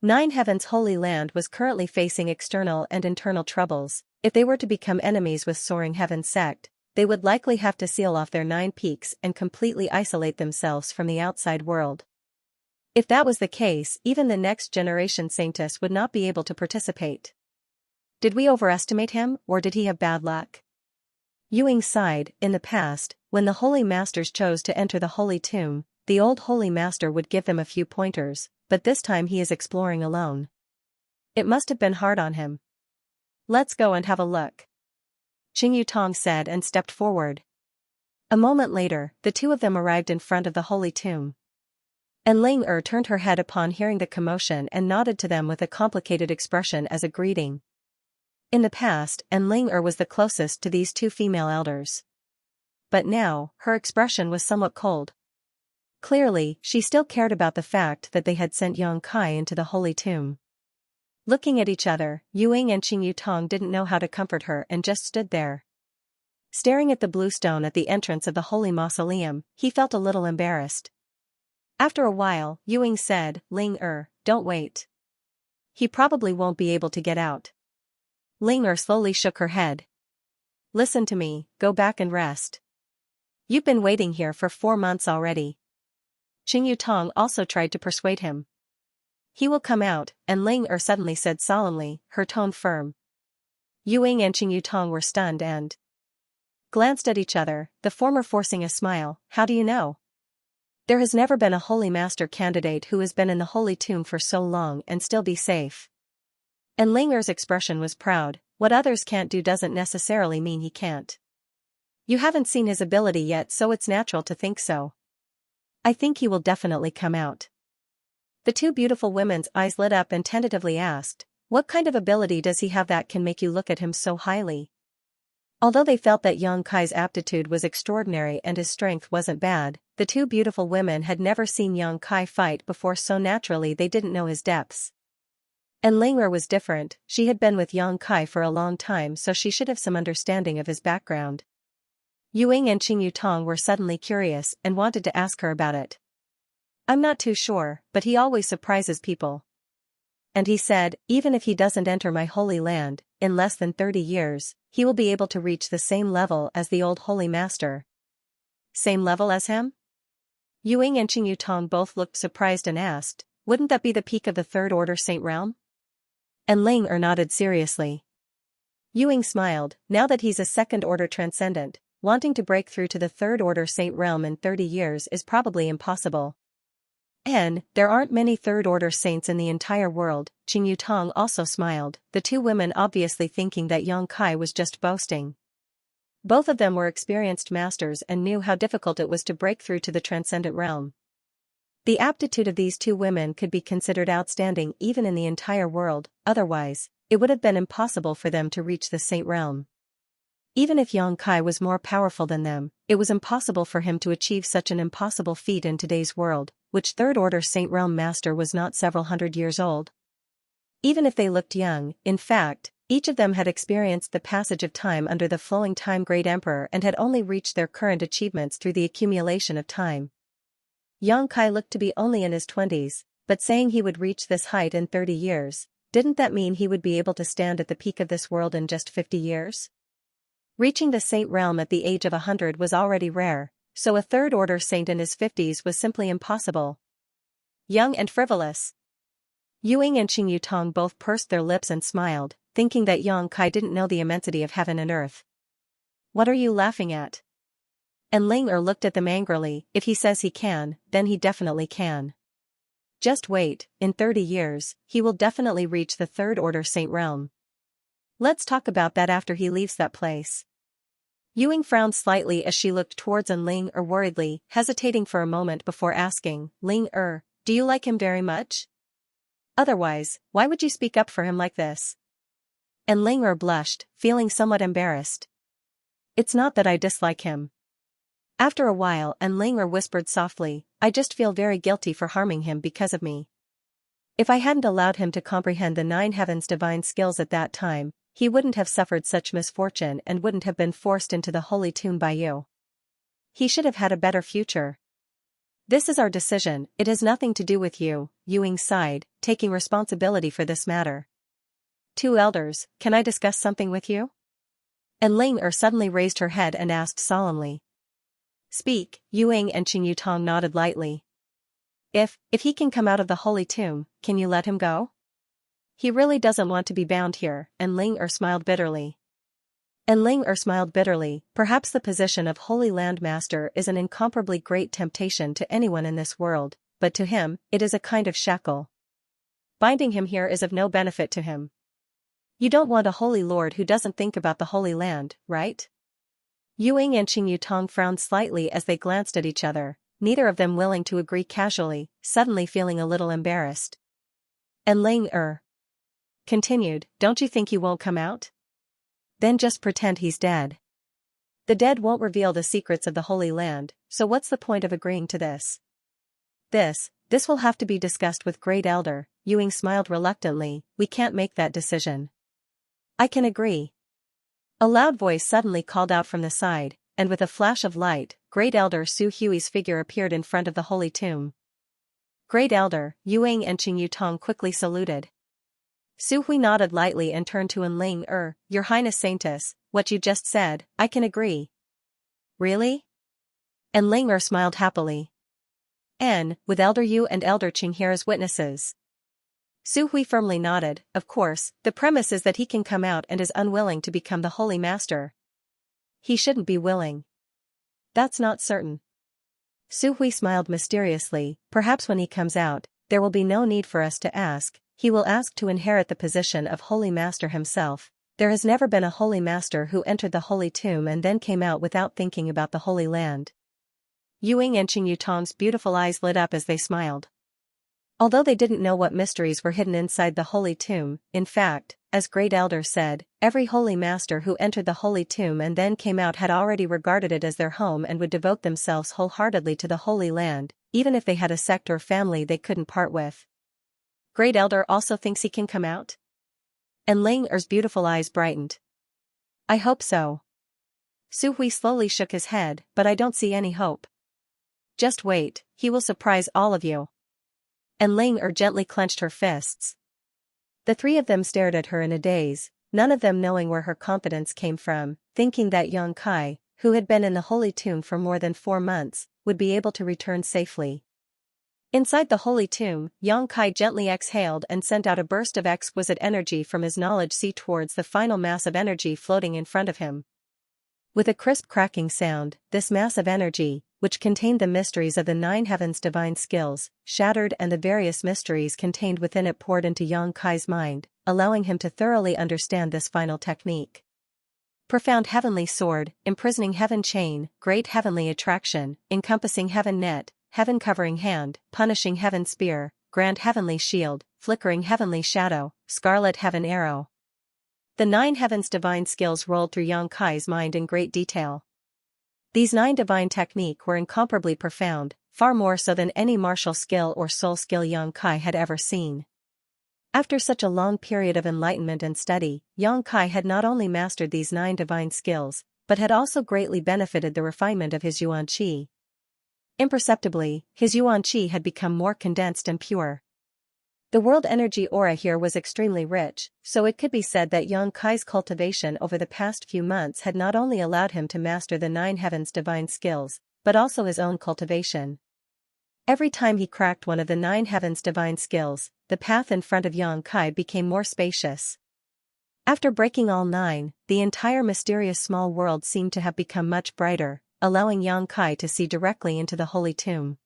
Nine Heaven's Holy Land was currently facing external and internal troubles. If they were to become enemies with Soaring Heaven Sect, they would likely have to seal off their 9 peaks and completely isolate themselves from the outside world. If that was the case, even the next generation saintess would not be able to participate. Did we overestimate him, or did he have bad luck? Ying sighed. In the past, when the Holy Masters chose to enter the Holy Tomb, the old Holy Master would give them a few pointers, but this time he is exploring alone. It must have been hard on him. Let's go and have a look, Qing Yutong said and stepped forward. A moment later, the two of them arrived in front of the Holy Tomb. And Ling turned her head upon hearing the commotion and nodded to them with a complicated expression as a greeting. In the past, Ling was the closest to these two female elders. But now, her expression was somewhat cold. Clearly, she still cared about the fact that they had sent Yang Kai into the Holy Tomb. Looking at each other, Ying and Qing Yutong didn't know how to comfort her and just stood there. Staring at the blue stone at the entrance of the Holy Mausoleum, he felt a little embarrassed. After a while, Ying said, Ling don't wait. He probably won't be able to get out. Ling slowly shook her head. Listen to me, go back and rest. You've been waiting here for 4 months already. Qing Yutong also tried to persuade him. He will come out, and Ling suddenly said solemnly, her tone firm. Ying and Qing Yutong were stunned and glanced at each other, the former forcing a smile. How do you know? There has never been a Holy Master candidate who has been in the Holy Tomb for so long and still be safe. And Ling's expression was proud. What others can't do doesn't necessarily mean he can't. You haven't seen his ability yet, so it's natural to think so. I think he will definitely come out. The two beautiful women's eyes lit up and tentatively asked, what kind of ability does he have that can make you look at him so highly? Although they felt that Yang Kai's aptitude was extraordinary and his strength wasn't bad, the two beautiful women had never seen Yang Kai fight before, so naturally they didn't know his depths. And Ling was different. She had been with Yang Kai for a long time, so she should have some understanding of his background. Ying and Qing Yutong were suddenly curious and wanted to ask her about it. I'm not too sure, but he always surprises people. And he said, even if he doesn't enter my holy land, in less than 30 years, he will be able to reach the same level as the old Holy Master. Same level as him? Ying and Qing Yutong both looked surprised and asked, wouldn't that be the peak of the Third Order Saint Realm? And Ling nodded seriously. Ying smiled. Now that he's a Second Order Transcendent, wanting to break through to the Third Order Saint Realm in 30 years is probably impossible. And there aren't many Third Order Saints in the entire world. Qing Yutong also smiled, the two women obviously thinking that Yang Kai was just boasting. Both of them were experienced masters and knew how difficult it was to break through to the Transcendent Realm. The aptitude of these two women could be considered outstanding even in the entire world, otherwise, it would have been impossible for them to reach the Saint Realm. Even if Yang Kai was more powerful than them, it was impossible for him to achieve such an impossible feat in today's world, which Third Order Saint Realm Master was not several hundred years old. Even if they looked young, in fact, each of them had experienced the passage of time under the flowing time Great Emperor and had only reached their current achievements through the accumulation of time. Yang Kai looked to be only in his 20s, but saying he would reach this height in 30 years, didn't that mean he would be able to stand at the peak of this world in just 50 years? Reaching the Saint Realm at the age of 100 was already rare, so a Third Order Saint in his 50s was simply impossible. Young and frivolous. Ying and Qing Yutong both pursed their lips and smiled, thinking that Yang Kai didn't know the immensity of heaven and earth. What are you laughing at? And Ling looked at them angrily. If he says he can, then he definitely can. Just wait, in 30 years, he will definitely reach the Third Order Saint realm. Let's talk about that after he leaves that place. Yue frowned slightly as she looked towards Ling worriedly, hesitating for a moment before asking, Ling do you like him very much? Otherwise, why would you speak up for him like this? And Ling blushed, feeling somewhat embarrassed. It's not that I dislike him. After a while, and Ling whispered softly, I just feel very guilty for harming him because of me. If I hadn't allowed him to comprehend the Nine Heavens' divine skills at that time, he wouldn't have suffered such misfortune and wouldn't have been forced into the holy tomb by you. He should have had a better future. This is our decision, it has nothing to do with you, Yue sighed, taking responsibility for this matter. Two elders, can I discuss something with you? And Ling suddenly raised her head and asked solemnly. Speak, Yue and Qing Yutong nodded lightly. If he can come out of the holy tomb, can you let him go? He really doesn't want to be bound here, and Ling smiled bitterly. Perhaps the position of Holy Land Master is an incomparably great temptation to anyone in this world, but to him, it is a kind of shackle. Binding him here is of no benefit to him. You don't want a holy lord who doesn't think about the Holy Land, right? Yue and Qing Yutong frowned slightly as they glanced at each other, neither of them willing to agree casually, suddenly feeling a little embarrassed. And Ling continued, don't you think he won't come out? Then just pretend he's dead. The dead won't reveal the secrets of the Holy Land, so what's the point of agreeing to this? This will have to be discussed with Great Elder, Yue smiled reluctantly, we can't make that decision. I can agree. A loud voice suddenly called out from the side, and with a flash of light, Great Elder Su Hui's figure appeared in front of the holy tomb. Great Elder, Yue and Qing Yutong quickly saluted. Su Hui nodded lightly and turned to Ling Your Highness Saintess, what you just said, I can agree. Really? And Ling smiled happily. With Elder Yu and Elder Qing here as witnesses. Su Hui firmly nodded, of course, the premise is that he can come out and is unwilling to become the Holy Master. He shouldn't be willing. That's not certain. Su Hui smiled mysteriously, perhaps when he comes out, there will be no need for us to ask, he will ask to inherit the position of Holy Master himself. There has never been a Holy Master who entered the Holy Tomb and then came out without thinking about the Holy Land. Yue and Qing Yutong's beautiful eyes lit up as they smiled. Although they didn't know what mysteries were hidden inside the Holy Tomb, in fact, as Great Elder said, every Holy Master who entered the Holy Tomb and then came out had already regarded it as their home and would devote themselves wholeheartedly to the Holy Land, even if they had a sect or family they couldn't part with. Great Elder also thinks he can come out? And Ling beautiful eyes brightened. I hope so. Su Hui slowly shook his head, but I don't see any hope. Just wait, he will surprise all of you. And Ling gently clenched her fists. The three of them stared at her in a daze, none of them knowing where her confidence came from, thinking that young Kai, who had been in the Holy Tomb for more than 4 months, would be able to return safely. Inside the Holy Tomb, Yang Kai gently exhaled and sent out a burst of exquisite energy from his knowledge sea towards the final mass of energy floating in front of him. With a crisp cracking sound, this mass of energy, which contained the mysteries of the Nine Heavens' divine skills, shattered and the various mysteries contained within it poured into Yang Kai's mind, allowing him to thoroughly understand this final technique. Profound heavenly sword, imprisoning heaven chain, great heavenly attraction, encompassing heaven net, heaven covering hand, punishing heaven spear, grand heavenly shield, flickering heavenly shadow, scarlet heaven arrow. The Nine Heavens' divine skills rolled through Yang Kai's mind in great detail. These 9 divine techniques were incomparably profound, far more so than any martial skill or soul skill Yang Kai had ever seen. After such a long period of enlightenment and study, Yang Kai had not only mastered these 9 divine skills, but had also greatly benefited the refinement of his Yuan Qi. Imperceptibly, his Yuan Qi had become more condensed and pure. The world energy aura here was extremely rich, so it could be said that Yang Kai's cultivation over the past few months had not only allowed him to master the Nine Heavens' divine skills, but also his own cultivation. Every time he cracked one of the Nine Heavens' divine skills, the path in front of Yang Kai became more spacious. After breaking all 9, the entire mysterious small world seemed to have become much brighter, allowing Yang Kai to see directly into the holy tomb.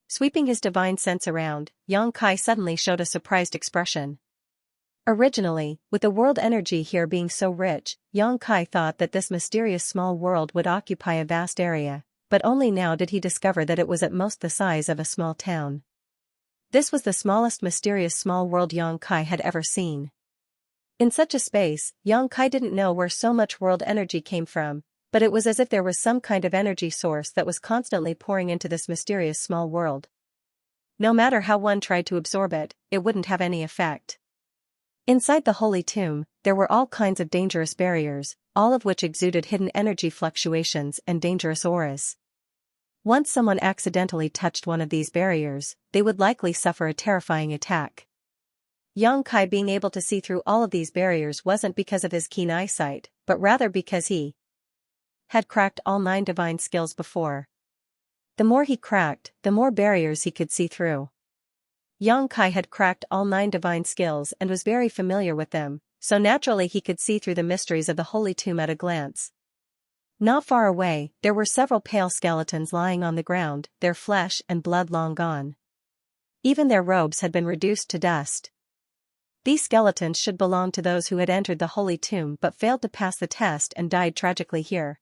Sweeping his divine sense around, Yang Kai suddenly showed a surprised expression. Originally, with the world energy here being so rich, Yang Kai thought that this mysterious small world would occupy a vast area, but only now did he discover that it was at most the size of a small town. This was the smallest mysterious small world Yang Kai had ever seen. In such a space, Yang Kai didn't know where so much world energy came from, but it was as if there was some kind of energy source that was constantly pouring into this mysterious small world. No matter how one tried to absorb it, it wouldn't have any effect. Inside the holy tomb, there were all kinds of dangerous barriers, all of which exuded hidden energy fluctuations and dangerous auras. Once someone accidentally touched one of these barriers, they would likely suffer a terrifying attack. Yang Kai being able to see through all of these barriers wasn't because of his keen eyesight, but rather because he had cracked all 9 divine skills before. The more he cracked, the more barriers he could see through. Yang Kai had cracked all 9 divine skills and was very familiar with them, so naturally he could see through the mysteries of the holy tomb at a glance. Not far away, there were several pale skeletons lying on the ground, their flesh and blood long gone. Even their robes had been reduced to dust. These skeletons should belong to those who had entered the holy tomb but failed to pass the test and died tragically here.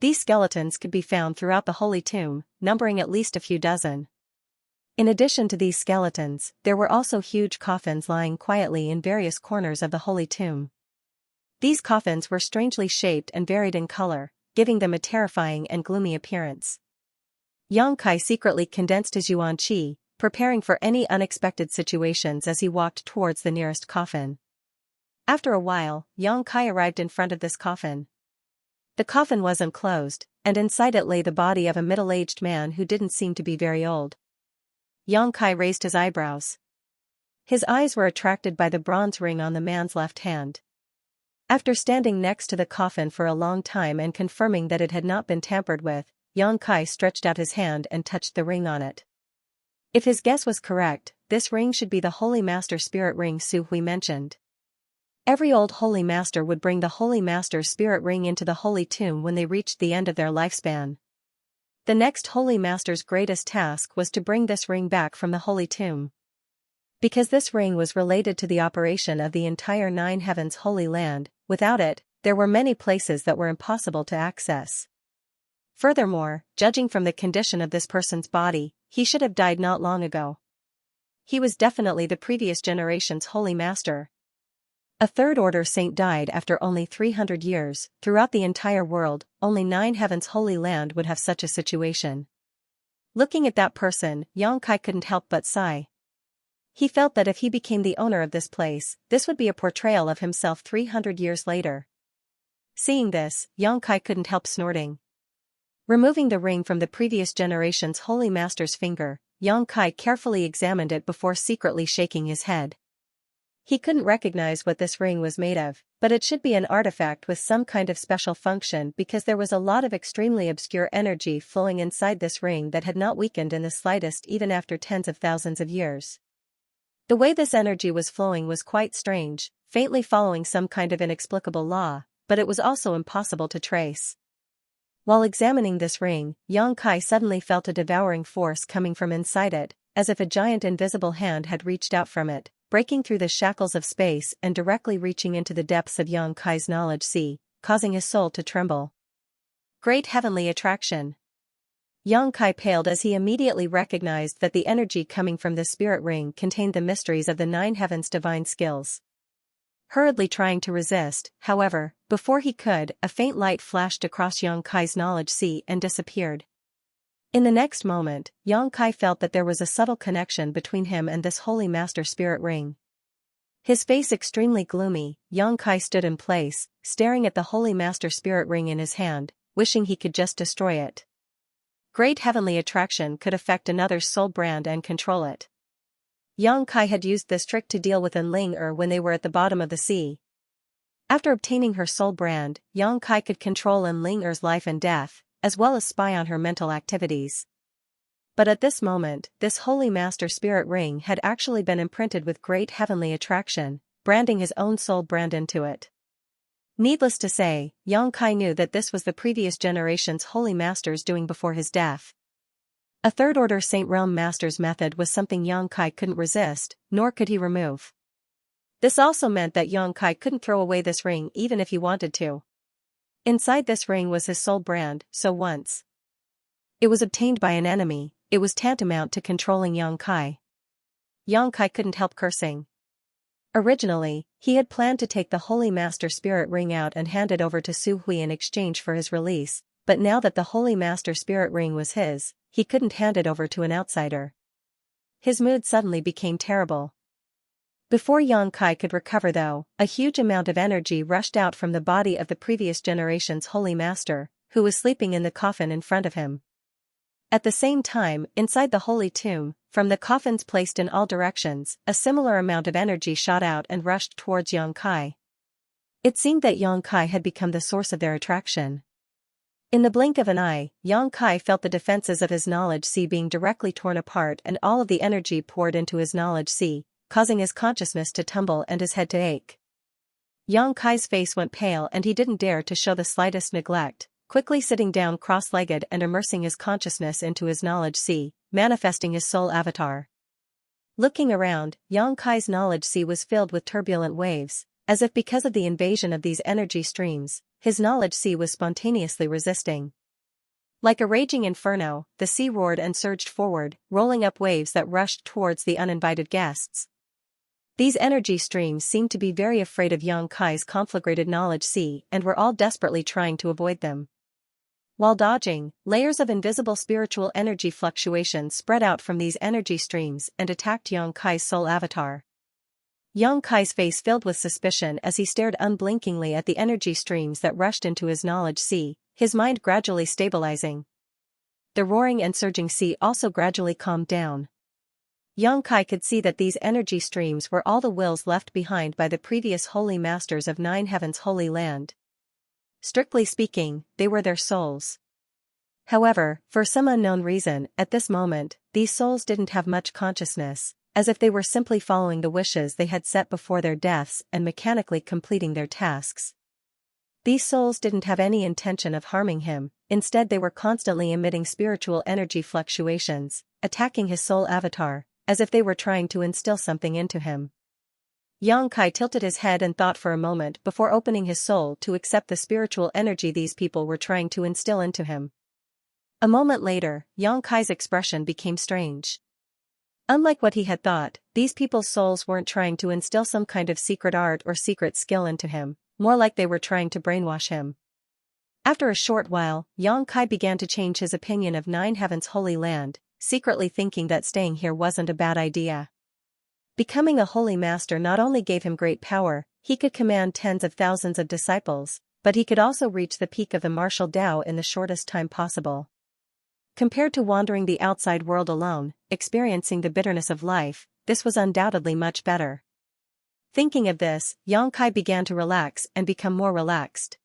These skeletons could be found throughout the holy tomb, numbering at least a few dozen. In addition to these skeletons, there were also huge coffins lying quietly in various corners of the holy tomb. These coffins were strangely shaped and varied in color, giving them a terrifying and gloomy appearance. Yang Kai secretly condensed his yuan qi, preparing for any unexpected situations as he walked towards the nearest coffin. After a while, Yang Kai arrived in front of this coffin. The coffin was unclosed, and inside it lay the body of a middle-aged man who didn't seem to be very old. Yang Kai raised his eyebrows. His eyes were attracted by the bronze ring on the man's left hand. After standing next to the coffin for a long time and confirming that it had not been tampered with, Yang Kai stretched out his hand and touched the ring on it. If his guess was correct, this ring should be the Holy Master Spirit Ring Su Hui mentioned. Every old Holy Master would bring the Holy Master's Spirit Ring into the Holy Tomb when they reached the end of their lifespan. The next Holy Master's greatest task was to bring this ring back from the Holy Tomb. Because this ring was related to the operation of the entire 9 heavens Holy Land, without it, there were many places that were impossible to access. Furthermore, judging from the condition of this person's body, he should have died not long ago. He was definitely the previous generation's Holy Master. A third order saint died after only 300 years. Throughout the entire world, only 9 heavens Holy Land would have such a situation. Looking at that person, Yang Kai couldn't help but sigh. He felt that if he became the owner of this place, this would be a portrayal of himself 300 years later. Seeing this, Yang Kai couldn't help snorting. Removing the ring from the previous generation's Holy Master's finger, Yang Kai carefully examined it before secretly shaking his head. He couldn't recognize what this ring was made of, but it should be an artifact with some kind of special function because there was a lot of extremely obscure energy flowing inside this ring that had not weakened in the slightest even after tens of thousands of years. The way this energy was flowing was quite strange, faintly following some kind of inexplicable law, but it was also impossible to trace. While examining this ring, Yang Kai suddenly felt a devouring force coming from inside it, as if a giant invisible hand had reached out from it, breaking through the shackles of space and directly reaching into the depths of Yang Kai's knowledge sea, causing his soul to tremble. Great heavenly attraction. Yang Kai paled as he immediately recognized that the energy coming from the spirit ring contained the mysteries of the 9 heavens' divine skills. Hurriedly trying to resist, however, before he could, a faint light flashed across Yang Kai's knowledge sea and disappeared. In the next moment, Yang Kai felt that there was a subtle connection between him and this Holy Master Spirit Ring. His face extremely gloomy, Yang Kai stood in place, staring at the Holy Master Spirit Ring in his hand, wishing he could just destroy it. Great heavenly attraction could affect another's soul brand and control it. Yang Kai had used this trick to deal with Enling when they were at the bottom of the sea. After obtaining her soul brand, Yang Kai could control Enling life and death, as well as spy on her mental activities. But at this moment, this Holy Master Spirit Ring had actually been imprinted with great heavenly attraction, branding his own soul brand into it. Needless to say, Yang Kai knew that this was the previous generation's holy masters doing before his death. A third-order Saint Realm master's method was something Yang Kai couldn't resist, nor could he remove. This also meant that Yang Kai couldn't throw away this ring even if he wanted to. Inside this ring was his soul brand, so once it was obtained by an enemy, it was tantamount to controlling Yang Kai. Yang Kai couldn't help cursing. Originally, he had planned to take the Holy Master Spirit Ring out and hand it over to Su Hui in exchange for his release, but now that the Holy Master Spirit Ring was his, he couldn't hand it over to an outsider. His mood suddenly became terrible. Before Yang Kai could recover though, a huge amount of energy rushed out from the body of the previous generation's Holy Master, who was sleeping in the coffin in front of him. At the same time, inside the Holy Tomb, from the coffins placed in all directions, a similar amount of energy shot out and rushed towards Yang Kai. It seemed that Yang Kai had become the source of their attraction. In the blink of an eye, Yang Kai felt the defenses of his knowledge sea being directly torn apart and all of the energy poured into his knowledge sea, causing his consciousness to tumble and his head to ache. Yang Kai's face went pale and he didn't dare to show the slightest neglect, quickly sitting down cross-legged and immersing his consciousness into his knowledge sea, manifesting his soul avatar. Looking around, Yang Kai's knowledge sea was filled with turbulent waves, as if because of the invasion of these energy streams, his knowledge sea was spontaneously resisting. Like a raging inferno, the sea roared and surged forward, rolling up waves that rushed towards the uninvited guests. These energy streams seemed to be very afraid of Yang Kai's conflagrated knowledge sea and were all desperately trying to avoid them. While dodging, layers of invisible spiritual energy fluctuations spread out from these energy streams and attacked Yang Kai's soul avatar. Yang Kai's face filled with suspicion as he stared unblinkingly at the energy streams that rushed into his knowledge sea, his mind gradually stabilizing. The roaring and surging sea also gradually calmed down. Yang Kai could see that these energy streams were all the wills left behind by the previous holy masters of Nine Heaven's Holy Land. Strictly speaking, they were their souls. However, for some unknown reason, at this moment, these souls didn't have much consciousness, as if they were simply following the wishes they had set before their deaths and mechanically completing their tasks. These souls didn't have any intention of harming him, instead they were constantly emitting spiritual energy fluctuations, attacking his soul avatar, as if they were trying to instill something into him. Yang Kai tilted his head and thought for a moment before opening his soul to accept the spiritual energy these people were trying to instill into him. A moment later, Yang Kai's expression became strange. Unlike what he had thought, these people's souls weren't trying to instill some kind of secret art or secret skill into him, more like they were trying to brainwash him. After a short while, Yang Kai began to change his opinion of Nine Heaven's Holy Land, secretly thinking that staying here wasn't a bad idea. Becoming a holy master not only gave him great power, he could command tens of thousands of disciples, but he could also reach the peak of the martial Tao in the shortest time possible. Compared to wandering the outside world alone, experiencing the bitterness of life, this was undoubtedly much better. Thinking of this, Yang Kai began to relax and become more relaxed.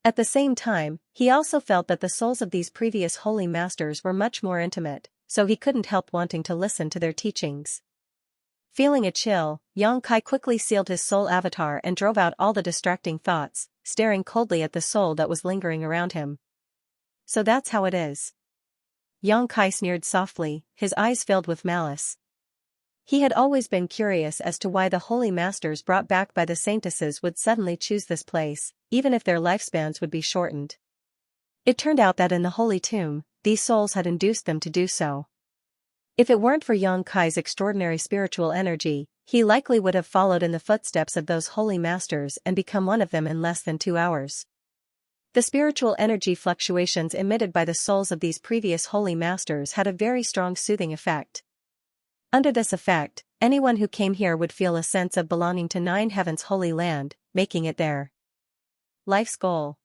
At the same time, he also felt that the souls of these previous holy masters were much more intimate, so he couldn't help wanting to listen to their teachings. Feeling a chill, Yang Kai quickly sealed his soul avatar and drove out all the distracting thoughts, staring coldly at the soul that was lingering around him. So that's how it is. Yang Kai sneered softly, his eyes filled with malice. He had always been curious as to why the holy masters brought back by the saintesses would suddenly choose this place, even if their lifespans would be shortened. It turned out that in the Holy Tomb, these souls had induced them to do so. If it weren't for Yang Kai's extraordinary spiritual energy, he likely would have followed in the footsteps of those holy masters and become one of them in less than 2 hours. The spiritual energy fluctuations emitted by the souls of these previous holy masters had a very strong soothing effect. Under this effect, anyone who came here would feel a sense of belonging to Nine Heaven's Holy Land, making it their life's goal.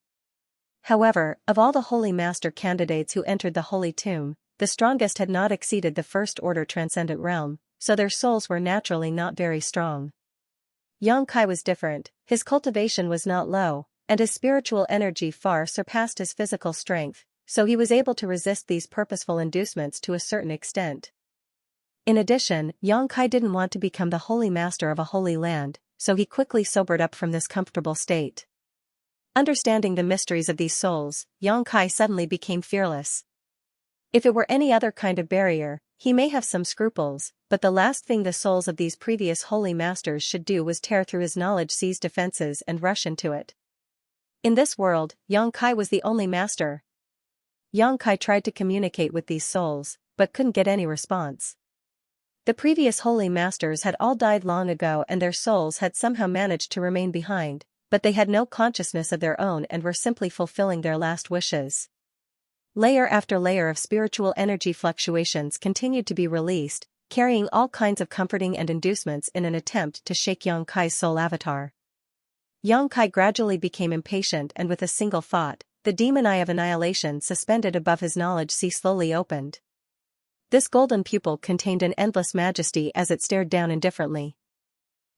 However, of all the holy master candidates who entered the Holy Tomb, the strongest had not exceeded the First Order Transcendent Realm, so their souls were naturally not very strong. Yang Kai was different, his cultivation was not low, and his spiritual energy far surpassed his physical strength, so he was able to resist these purposeful inducements to a certain extent. In addition, Yang Kai didn't want to become the holy master of a holy land, so he quickly sobered up from this comfortable state. Understanding the mysteries of these souls, Xianxia suddenly became fearless. If it were any other kind of barrier, he may have some scruples, but the last thing the souls of these previous holy masters should do was tear through his knowledge-seized defenses and rush into it. In this world, Xianxia was the only master. Xianxia tried to communicate with these souls, but couldn't get any response. The previous holy masters had all died long ago and their souls had somehow managed to remain behind, but they had no consciousness of their own and were simply fulfilling their last wishes. Layer after layer of spiritual energy fluctuations continued to be released, carrying all kinds of comforting and inducements in an attempt to shake Xianxia's soul avatar. Xianxia gradually became impatient and with a single thought, the demon eye of annihilation suspended above his knowledge sea slowly opened. This golden pupil contained an endless majesty as it stared down indifferently.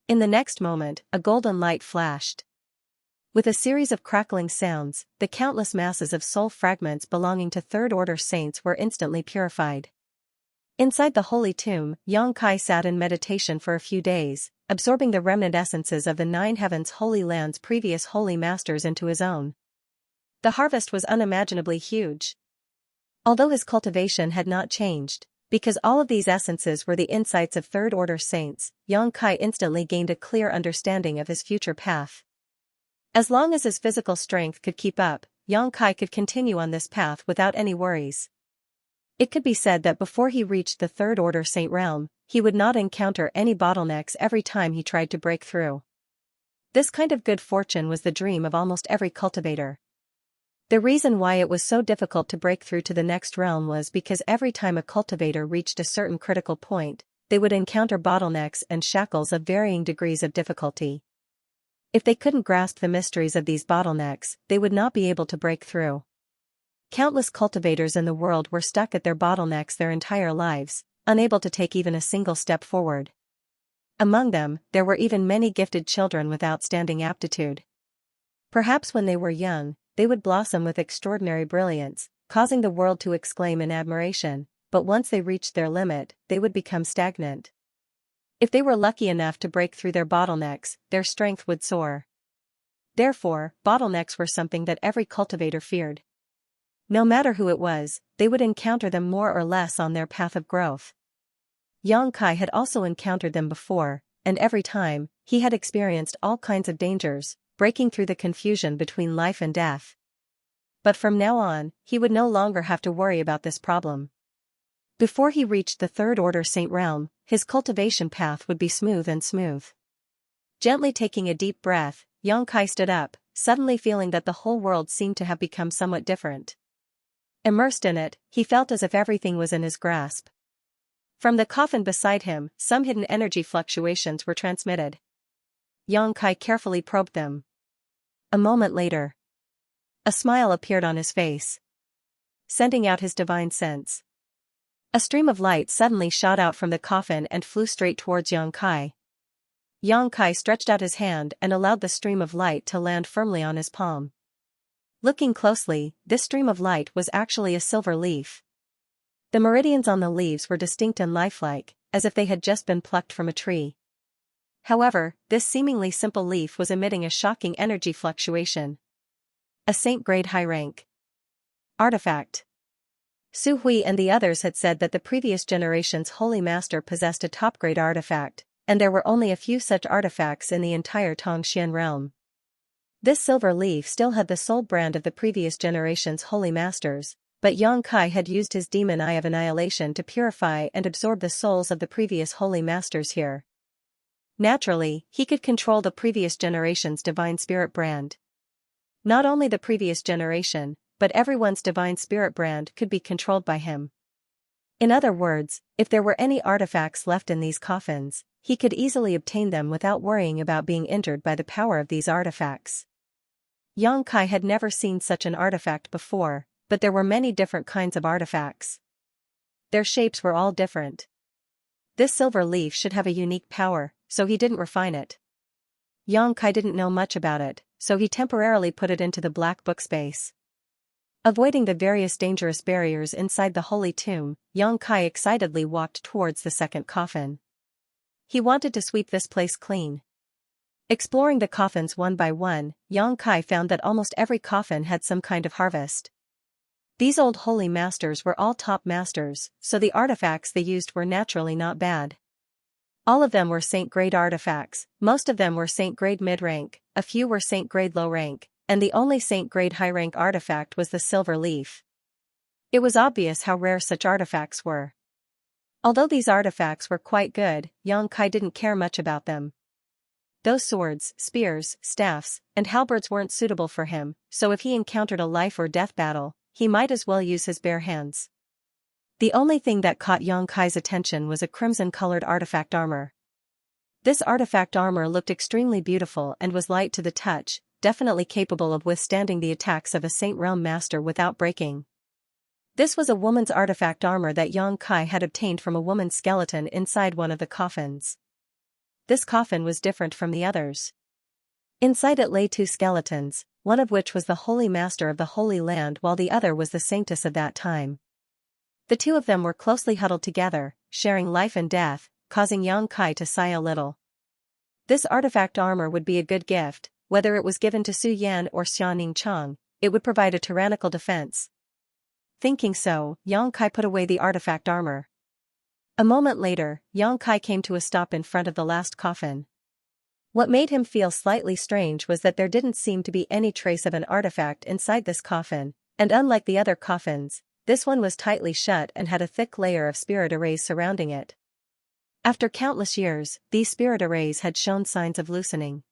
In the next moment, a golden light flashed. With a series of crackling sounds, the countless masses of soul fragments belonging to third-order saints were instantly purified. Inside the holy tomb, Xianxia sat in meditation for a few days, absorbing the remnant essences of the 9 heavens holy land's previous holy masters into his own. The harvest was unimaginably huge. Although his cultivation had not changed, because all of these essences were the insights of third-order saints, Xianxia instantly gained a clear understanding of his future path. As long as his physical strength could keep up, Xianxia could continue on this path without any worries. It could be said that before he reached the third-order saint realm, he would not encounter any bottlenecks every time he tried to break through. This kind of good fortune was the dream of almost every cultivator. The reason why it was so difficult to break through to the next realm was because every time a cultivator reached a certain critical point, they would encounter bottlenecks and shackles of varying degrees of difficulty. If they couldn't grasp the mysteries of these bottlenecks, they would not be able to break through. Countless cultivators in the world were stuck at their bottlenecks their entire lives, unable to take even a single step forward. Among them, there were even many gifted children with outstanding aptitude. Perhaps when they were young, they would blossom with extraordinary brilliance, causing the world to exclaim in admiration, but once they reached their limit, they would become stagnant. If they were lucky enough to break through their bottlenecks, their strength would soar. Therefore, bottlenecks were something that every cultivator feared. No matter who it was, they would encounter them more or less on their path of growth. Xianxia had also encountered them before, and every time, he had experienced all kinds of dangers, breaking through the confusion between life and death. But from now on, he would no longer have to worry about this problem. Before he reached the third-order saint realm, his cultivation path would be smooth and smooth. Gently taking a deep breath, Xianxia stood up, suddenly feeling that the whole world seemed to have become somewhat different. Immersed in it, he felt as if everything was in his grasp. From the coffin beside him, some hidden energy fluctuations were transmitted. Xianxia carefully probed them. A moment later, a smile appeared on his face, sending out his divine sense. A stream of light suddenly shot out from the coffin and flew straight towards Xianxia. Xianxia stretched out his hand and allowed the stream of light to land firmly on his palm. Looking closely, this stream of light was actually a silver leaf. The meridians on the leaves were distinct and lifelike, as if they had just been plucked from a tree. However, this seemingly simple leaf was emitting a shocking energy fluctuation. A saint-grade high rank artifact. Su Hui and the others had said that the previous generation's holy master possessed a top-grade artifact, and there were only a few such artifacts in the entire Tongxian realm. This silver leaf still had the soul brand of the previous generation's holy masters, but Xianxia had used his demon eye of annihilation to purify and absorb the souls of the previous holy masters here. Naturally, he could control the previous generation's divine spirit brand. Not only the previous generation, but everyone's divine spirit brand could be controlled by him. In other words, if there were any artifacts left in these coffins, he could easily obtain them without worrying about being injured by the power of these artifacts. Xianxia had never seen such an artifact before, but there were many different kinds of artifacts. Their shapes were all different. This silver leaf should have a unique power, so he didn't refine it. Xianxia didn't know much about it, so he temporarily put it into the black book space. Avoiding the various dangerous barriers inside the holy tomb, Xianxia excitedly walked towards the second coffin. He wanted to sweep this place clean. Exploring the coffins one by one, Yang Kai found that almost every coffin had some kind of harvest. These old holy masters were all top masters, so the artifacts they used were naturally not bad. All of them were saint-grade artifacts, most of them were saint-grade mid-rank, a few were saint-grade low-rank, and the only saint-grade high-rank artifact was the silver leaf. It was obvious how rare such artifacts were. Although these artifacts were quite good, Yang Kai didn't care much about them. Those swords, spears, staffs, and halberds weren't suitable for him, so if he encountered a life-or-death battle, he might as well use his bare hands. The only thing that caught Yang Kai's attention was a crimson-colored artifact armor. This artifact armor looked extremely beautiful and was light to the touch, definitely capable of withstanding the attacks of a Saint Realm master without breaking. This was a woman's artifact armor that Yang Kai had obtained from a woman's skeleton inside one of the coffins. This coffin was different from the others. Inside it lay two skeletons, one of which was the Holy Master of the Holy Land while the other was the Sanctus of that time. The two of them were closely huddled together, sharing life and death, causing Yang Kai to sigh a little. This artifact armor would be a good gift, whether it was given to Su Yan or Xianing Chang, it would provide a tyrannical defense. Thinking so, Yang Kai put away the artifact armor. A moment later, Yang Kai came to a stop in front of the last coffin. What made him feel slightly strange was that there didn't seem to be any trace of an artifact inside this coffin, and unlike the other coffins, this one was tightly shut and had a thick layer of spirit arrays surrounding it. After countless years, these spirit arrays had shown signs of loosening.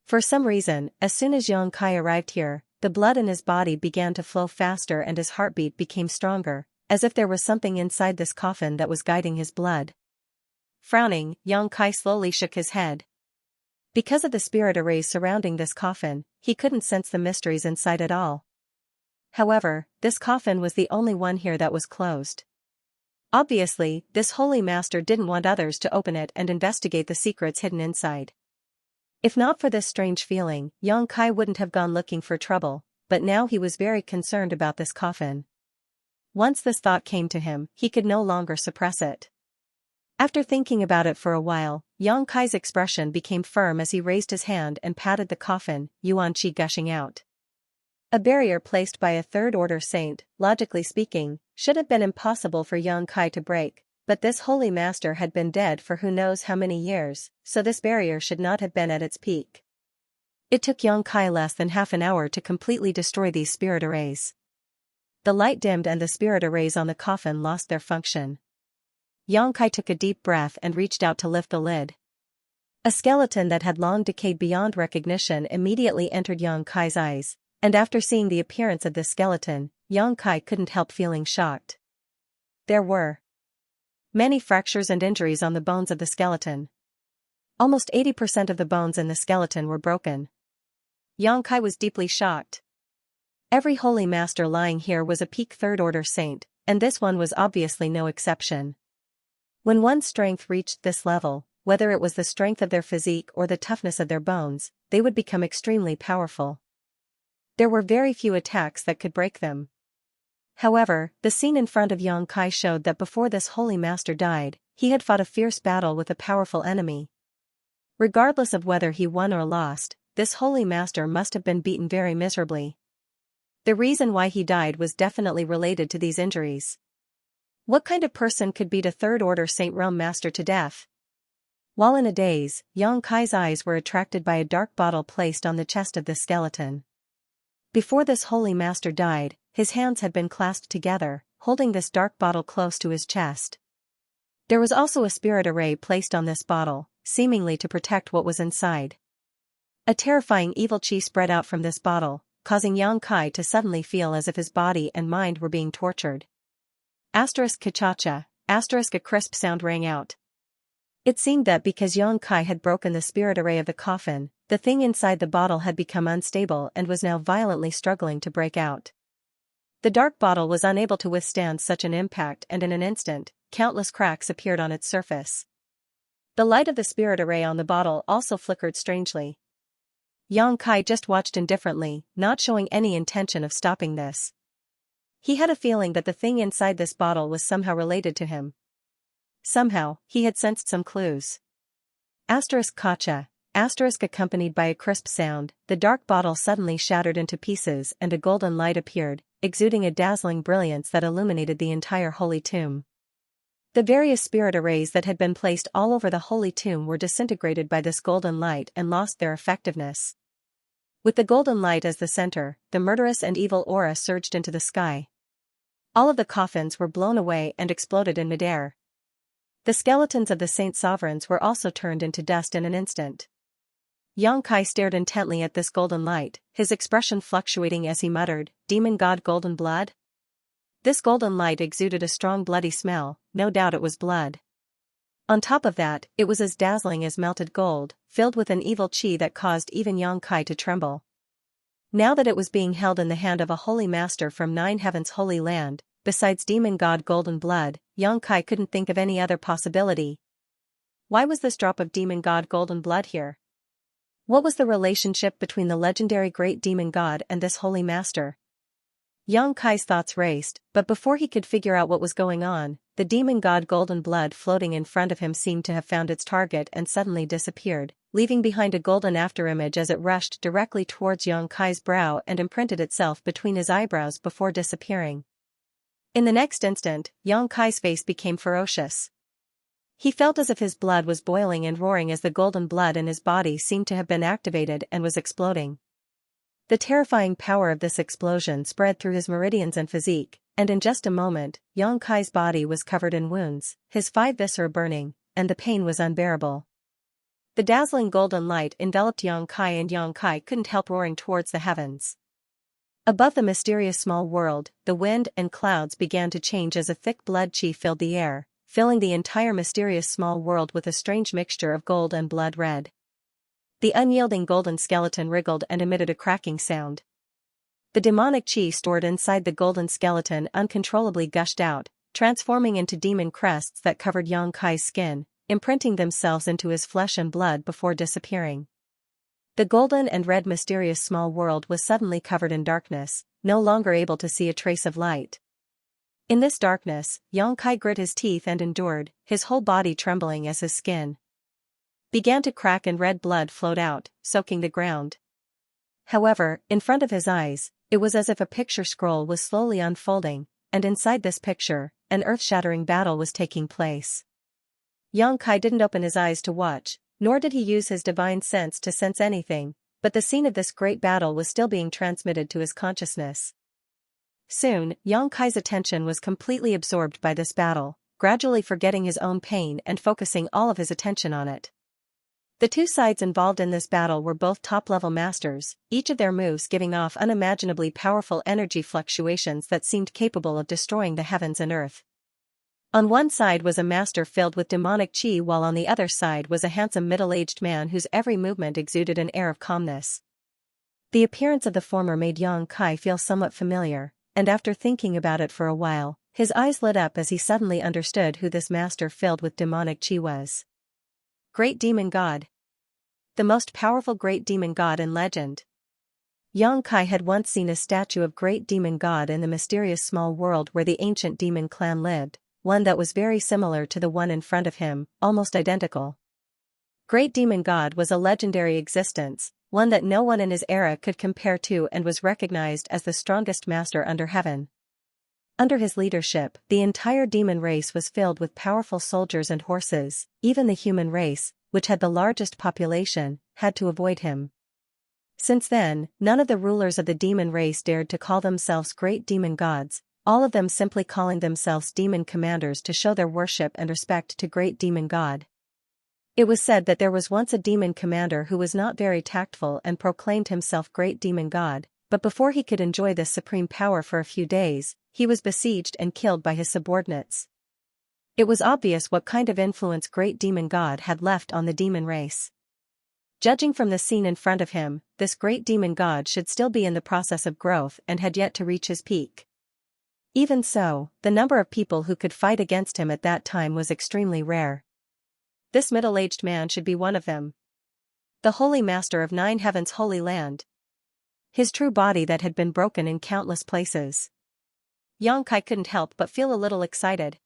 For some reason, as soon as Yang Kai arrived here, the blood in his body began to flow faster and his heartbeat became stronger, as if there was something inside this coffin that was guiding his blood. Frowning, Yang Kai slowly shook his head. Because of the spirit arrays surrounding this coffin, he couldn't sense the mysteries inside at all. However, this coffin was the only one here that was closed. Obviously, this holy master didn't want others to open it and investigate the secrets hidden inside. If not for this strange feeling, Yang Kai wouldn't have gone looking for trouble, but now he was very concerned about this coffin. Once this thought came to him, he could no longer suppress it. After thinking about it for a while, Yang Kai's expression became firm as he raised his hand and patted the coffin, yuan qi gushing out. A barrier placed by a third-order saint, logically speaking, should have been impossible for Yang Kai to break, but this holy master had been dead for who knows how many years, so this barrier should not have been at its peak. It took Yang Kai less than half an hour to completely destroy these spirit arrays. The light dimmed and the spirit arrays on the coffin lost their function. Yang Kai took a deep breath and reached out to lift the lid. A skeleton that had long decayed beyond recognition immediately entered Yang Kai's eyes, and after seeing the appearance of this skeleton, Yang Kai couldn't help feeling shocked. There were many fractures and injuries on the bones of the skeleton. Almost 80% of the bones in the skeleton were broken. Yang Kai was deeply shocked. Every holy master lying here was a peak third-order saint, and this one was obviously no exception. When one's strength reached this level, whether it was the strength of their physique or the toughness of their bones, they would become extremely powerful. There were very few attacks that could break them. However, the scene in front of Yang Kai showed that before this holy master died, he had fought a fierce battle with a powerful enemy. Regardless of whether he won or lost, this holy master must have been beaten very miserably. The reason why he died was definitely related to these injuries. What kind of person could beat a third-order Saint Realm master to death? While in a daze, Yang Kai's eyes were attracted by a dark bottle placed on the chest of the skeleton. Before this holy master died, his hands had been clasped together, holding this dark bottle close to his chest. There was also a spirit array placed on this bottle, seemingly to protect what was inside. A terrifying evil qi spread out from this bottle, causing Yang Kai to suddenly feel as if his body and mind were being tortured. *kachacha, *, a crisp sound rang out. It seemed that because Yang Kai had broken the spirit array of the coffin, the thing inside the bottle had become unstable and was now violently struggling to break out. The dark bottle was unable to withstand such an impact, and in an instant, countless cracks appeared on its surface. The light of the spirit array on the bottle also flickered strangely. Yang Kai just watched indifferently, not showing any intention of stopping this. He had a feeling that the thing inside this bottle was somehow related to him. Somehow, he had sensed some clues. *kacha, accompanied by a crisp sound, the dark bottle suddenly shattered into pieces and a golden light appeared, exuding a dazzling brilliance that illuminated the entire holy tomb. The various spirit arrays that had been placed all over the holy tomb were disintegrated by this golden light and lost their effectiveness. With the golden light as the center, the murderous and evil aura surged into the sky. All of the coffins were blown away and exploded in midair. The skeletons of the saint sovereigns were also turned into dust in an instant. Xianxia stared intently at this golden light, his expression fluctuating as he muttered, "Demon god golden blood?" This golden light exuded a strong bloody smell, no doubt it was blood. On top of that, it was as dazzling as melted gold, filled with an evil qi that caused even Xianxia to tremble. Now that it was being held in the hand of a holy master from Nine Heavens' holy land, besides demon god golden blood, Xianxia couldn't think of any other possibility. Why was this drop of demon god golden blood here? What was the relationship between the legendary great demon god and this holy master? Xianxia's thoughts raced, but before he could figure out what was going on, the demon god golden blood floating in front of him seemed to have found its target and suddenly disappeared, leaving behind a golden afterimage as it rushed directly towards Xianxia's brow and imprinted itself between his eyebrows before disappearing. In the next instant, Xianxia's face became ferocious. He felt as if his blood was boiling and roaring as the golden blood in his body seemed to have been activated and was exploding. The terrifying power of this explosion spread through his meridians and physique, and in just a moment, Xianxia's body was covered in wounds, his 5 viscera burning, and the pain was unbearable. The dazzling golden light enveloped Xianxia and Xianxia couldn't help roaring towards the heavens. Above the mysterious small world, the wind and clouds began to change as a thick blood qi filled the air, filling the entire mysterious small world with a strange mixture of gold and blood red. The unyielding golden skeleton wriggled and emitted a cracking sound. The demonic qi stored inside the golden skeleton uncontrollably gushed out, transforming into demon crests that covered Xianxia's skin, imprinting themselves into his flesh and blood before disappearing. The golden and red mysterious small world was suddenly covered in darkness, no longer able to see a trace of light. In this darkness, Xianxia grit his teeth and endured, his whole body trembling as his skin began to crack and red blood flowed out, soaking the ground. However, in front of his eyes, it was as if a picture scroll was slowly unfolding, and inside this picture, an earth-shattering battle was taking place. Xianxia didn't open his eyes to watch, nor did he use his divine sense to sense anything, but the scene of this great battle was still being transmitted to his consciousness. Soon, Xianxia's attention was completely absorbed by this battle, gradually forgetting his own pain and focusing all of his attention on it. The two sides involved in this battle were both top-level masters, each of their moves giving off unimaginably powerful energy fluctuations that seemed capable of destroying the heavens and earth. On one side was a master filled with demonic qi, while on the other side was a handsome middle-aged man whose every movement exuded an air of calmness. The appearance of the former made Xianxia feel somewhat familiar, and after thinking about it for a while, his eyes lit up as he suddenly understood who this master filled with demonic qi was. Great Demon God. The most powerful great demon god in legend. Xianxia had once seen a statue of great demon god in the mysterious small world where the ancient demon clan lived, one that was very similar to the one in front of him, almost identical. Great demon god was a legendary existence, one that no one in his era could compare to, and was recognized as the strongest master under heaven. Under his leadership, the entire demon race was filled with powerful soldiers and horses. Even the human race, which had the largest population, had to avoid him. Since then, none of the rulers of the demon race dared to call themselves great demon gods, all of them simply calling themselves demon commanders to show their worship and respect to great demon god. It was said that there was once a demon commander who was not very tactful and proclaimed himself great demon god, but before he could enjoy this supreme power for a few days, he was besieged and killed by his subordinates. It was obvious what kind of influence great demon god had left on the demon race. Judging from the scene in front of him, this great demon god should still be in the process of growth and had yet to reach his peak. Even so, the number of people who could fight against him at that time was extremely rare. This middle-aged man should be one of them. The holy master of Nine Heavens' holy land. His true body that had been broken in countless places. Xianxia couldn't help but feel a little excited.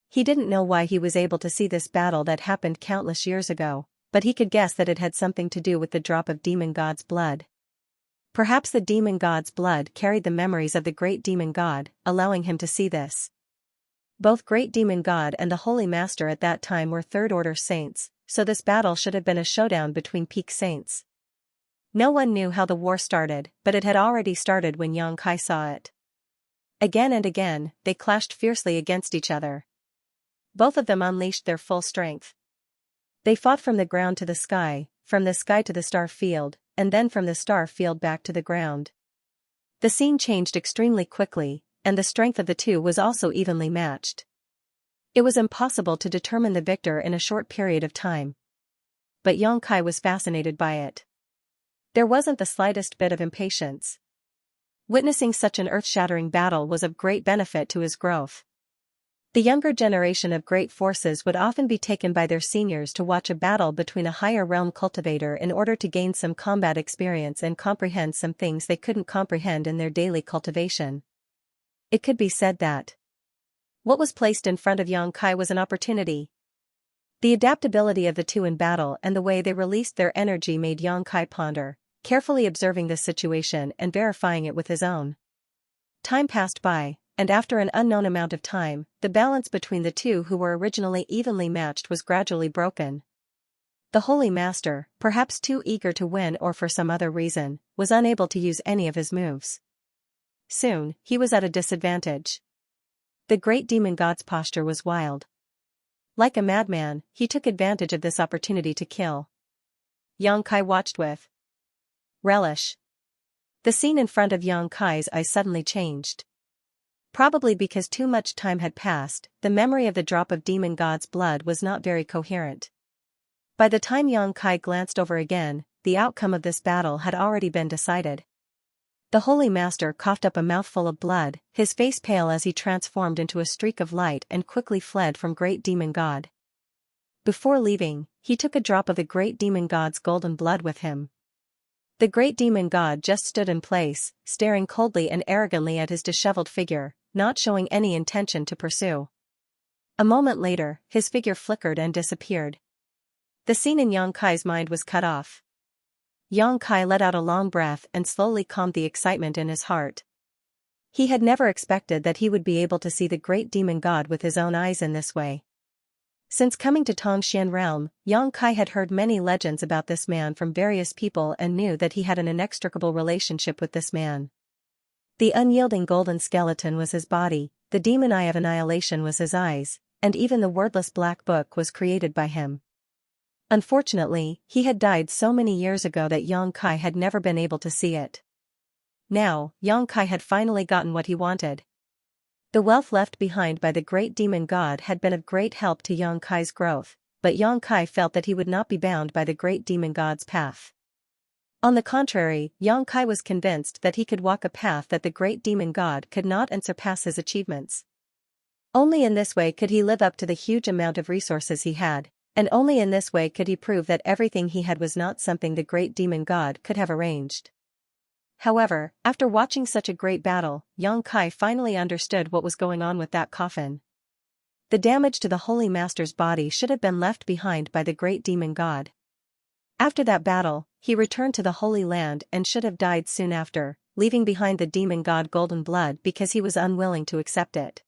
He didn't know why he was able to see this battle that happened countless years ago, but he could guess that it had something to do with the drop of demon god's blood. Perhaps the demon god's blood carried the memories of the great demon god, allowing him to see this. Both Great Demon God and the Holy Master at that time were third-order saints, so this battle should have been a showdown between peak saints. No one knew how the war started, but it had already started when Xianxia saw it. Again and again, they clashed fiercely against each other. Both of them unleashed their full strength. They fought from the ground to the sky, from the sky to the star field, and then from the star field back to the ground. The scene changed extremely quickly, and the strength of the two was also evenly matched. It was impossible to determine the victor in a short period of time. But Xianxia was fascinated by it. There wasn't the slightest bit of impatience. Witnessing such an earth-shattering battle was of great benefit to his growth. The younger generation of great forces would often be taken by their seniors to watch a battle between a higher realm cultivator in order to gain some combat experience and comprehend some things they couldn't comprehend in their daily cultivation. It could be said that what was placed in front of Xianxia was an opportunity. The adaptability of the two in battle and the way they released their energy made Xianxia ponder, carefully observing this situation and verifying it with his own. Time passed by, and after an unknown amount of time, the balance between the two who were originally evenly matched was gradually broken. The Holy Master, perhaps too eager to win or for some other reason, was unable to use any of his moves. Soon, he was at a disadvantage. The great demon god's posture was wild. Like a madman, he took advantage of this opportunity to kill. Xianxia watched with relish. The scene in front of Xianxia's eyes suddenly changed. Probably because too much time had passed, the memory of the drop of demon god's blood was not very coherent. By the time Xianxia glanced over again, the outcome of this battle had already been decided. The Holy Master coughed up a mouthful of blood, his face pale as he transformed into a streak of light and quickly fled from Great Demon God. Before leaving, he took a drop of the Great Demon God's golden blood with him. The Great Demon God just stood in place, staring coldly and arrogantly at his disheveled figure, not showing any intention to pursue. A moment later, his figure flickered and disappeared. The scene in Xianxia's mind was cut off. Xianxia let out a long breath and slowly calmed the excitement in his heart. He had never expected that he would be able to see the great demon god with his own eyes in this way. Since coming to Tongxian realm, Xianxia had heard many legends about this man from various people and knew that he had an inextricable relationship with this man. The unyielding golden skeleton was his body, the demon eye of annihilation was his eyes, and even the wordless black book was created by him. Unfortunately, he had died so many years ago that Xianxia had never been able to see it. Now, Xianxia had finally gotten what he wanted. The wealth left behind by the great demon god had been of great help to Xianxia's growth, but Xianxia felt that he would not be bound by the great demon god's path. On the contrary, Xianxia was convinced that he could walk a path that the great demon god could not and surpass his achievements. Only in this way could he live up to the huge amount of resources he had. And only in this way could he prove that everything he had was not something the great demon god could have arranged. However, after watching such a great battle, Xianxia finally understood what was going on with that coffin. The damage to the Holy Master's body should have been left behind by the great demon god. After that battle, he returned to the Holy Land and should have died soon after, leaving behind the demon god golden blood because he was unwilling to accept it.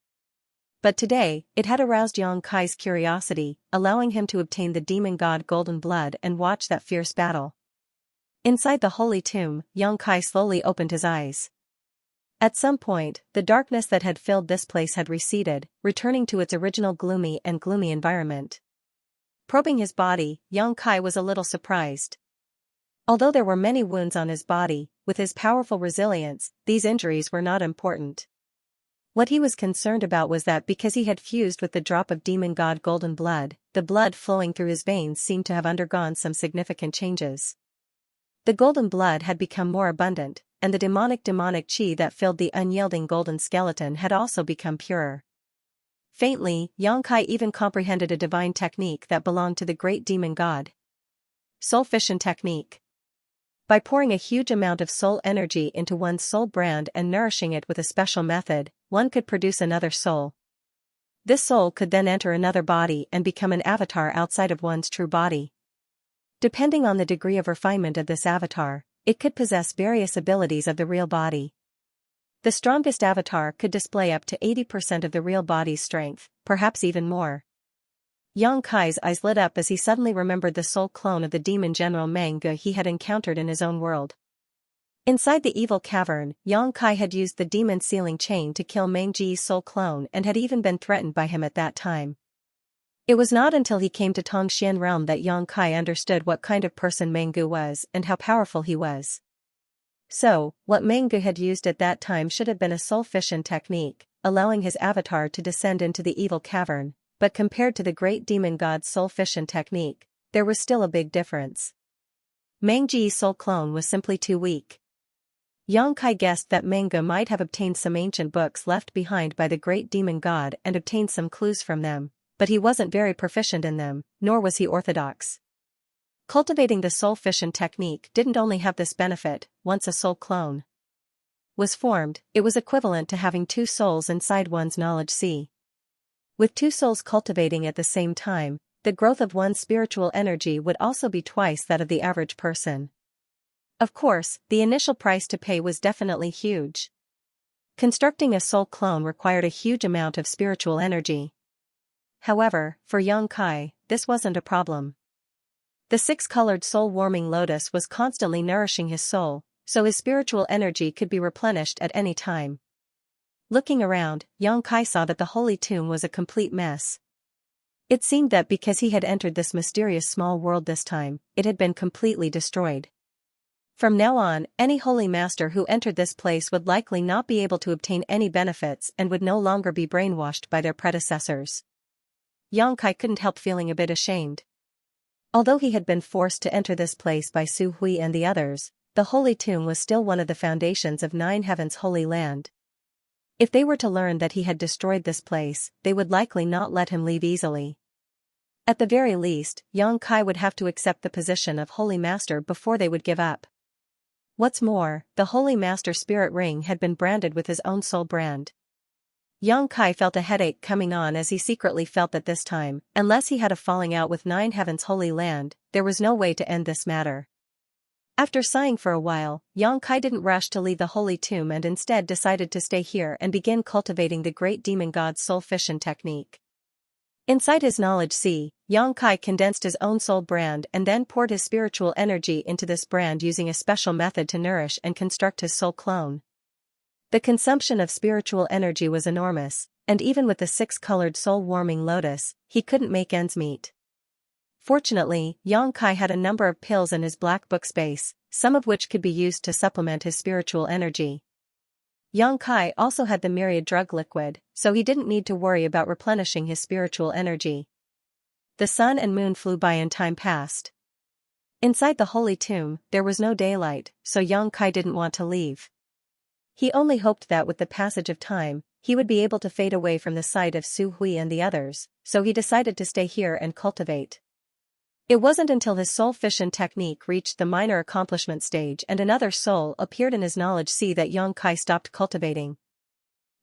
But today, it had aroused Xianxia's curiosity, allowing him to obtain the demon god golden blood and watch that fierce battle. Inside the holy tomb, Xianxia slowly opened his eyes. At some point, the darkness that had filled this place had receded, returning to its original gloomy environment. Probing his body, Xianxia was a little surprised. Although there were many wounds on his body, with his powerful resilience, these injuries were not important. What he was concerned about was that because he had fused with the drop of demon god golden blood, the blood flowing through his veins seemed to have undergone some significant changes. The golden blood had become more abundant, and the demonic chi that filled the unyielding golden skeleton had also become purer. Faintly, Xianxia even comprehended a divine technique that belonged to the great demon god. Soul fission technique. By pouring a huge amount of soul energy into one's soul brand and nourishing it with a special method, one could produce another soul. This soul could then enter another body and become an avatar outside of one's true body. Depending on the degree of refinement of this avatar, it could possess various abilities of the real body. The strongest avatar could display up to 80% of the real body's strength, perhaps even more. Yang Kai's eyes lit up as he suddenly remembered the soul clone of the demon general Meng Ge he had encountered in his own world. Inside the evil cavern, Yang Kai had used the demon sealing chain to kill Meng Ge's soul clone and had even been threatened by him at that time. It was not until he came to Tongxian realm that Yang Kai understood what kind of person Meng Ge was and how powerful he was. So, what Meng Ge had used at that time should have been a soul fission technique, allowing his avatar to descend into the evil cavern, but compared to the great demon god's soul fission technique, there was still a big difference. Meng Ge's soul clone was simply too weak. Yang Kai guessed that Meng Ge might have obtained some ancient books left behind by the great demon god and obtained some clues from them, but he wasn't very proficient in them, nor was he orthodox. Cultivating the soul fission technique didn't only have this benefit. Once a soul clone was formed, it was equivalent to having two souls inside one's knowledge sea. With two souls cultivating at the same time, the growth of one's spiritual energy would also be twice that of the average person. Of course, the initial price to pay was definitely huge. Constructing a soul clone required a huge amount of spiritual energy. However, for Yang Kai, this wasn't a problem. The six-colored soul-warming lotus was constantly nourishing his soul, so his spiritual energy could be replenished at any time. Looking around, Yang Kai saw that the holy tomb was a complete mess. It seemed that because he had entered this mysterious small world this time, it had been completely destroyed. From now on, any holy master who entered this place would likely not be able to obtain any benefits and would no longer be brainwashed by their predecessors. Yang Kai couldn't help feeling a bit ashamed. Although he had been forced to enter this place by Su Hui and the others, the holy tomb was still one of the foundations of Nine Heavens' holy land. If they were to learn that he had destroyed this place, they would likely not let him leave easily. At the very least, Yang Kai would have to accept the position of holy master before they would give up. What's more, the holy master spirit ring had been branded with his own soul brand. Yang Kai felt a headache coming on as he secretly felt that this time, unless he had a falling out with Nine Heavens' holy land, there was no way to end this matter. After sighing for a while, Yang Kai didn't rush to leave the holy tomb and instead decided to stay here and begin cultivating the great demon god's soul fission technique. Inside his knowledge sea, Yang Kai condensed his own soul brand and then poured his spiritual energy into this brand using a special method to nourish and construct his soul clone. The consumption of spiritual energy was enormous, and even with the six-colored soul-warming lotus, he couldn't make ends meet. Fortunately, Yang Kai had a number of pills in his black book space, some of which could be used to supplement his spiritual energy. Yang Kai also had the myriad drug liquid, so he didn't need to worry about replenishing his spiritual energy. The sun and moon flew by and time passed. Inside the holy tomb, there was no daylight, so Yang Kai didn't want to leave. He only hoped that with the passage of time, he would be able to fade away from the sight of Su Hui and the others, so he decided to stay here and cultivate. It wasn't until his soul fission technique reached the minor accomplishment stage and another soul appeared in his knowledge sea that Yang Kai stopped cultivating.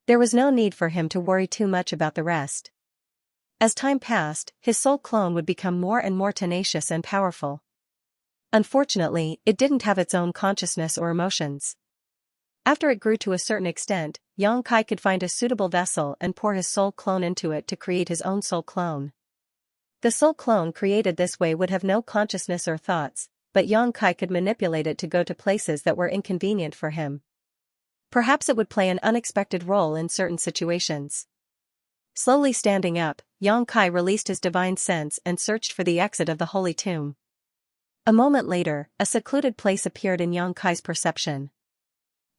There was no need for him to worry too much about the rest. As time passed, his soul clone would become more and more tenacious and powerful. Unfortunately, it didn't have its own consciousness or emotions. After it grew to a certain extent, Yang Kai could find a suitable vessel and pour his soul clone into it to create his own soul clone. The soul clone created this way would have no consciousness or thoughts, but Yang Kai could manipulate it to go to places that were inconvenient for him. Perhaps it would play an unexpected role in certain situations. Slowly standing up, Yang Kai released his divine sense and searched for the exit of the holy tomb. A moment later, a secluded place appeared in Yang Kai's perception.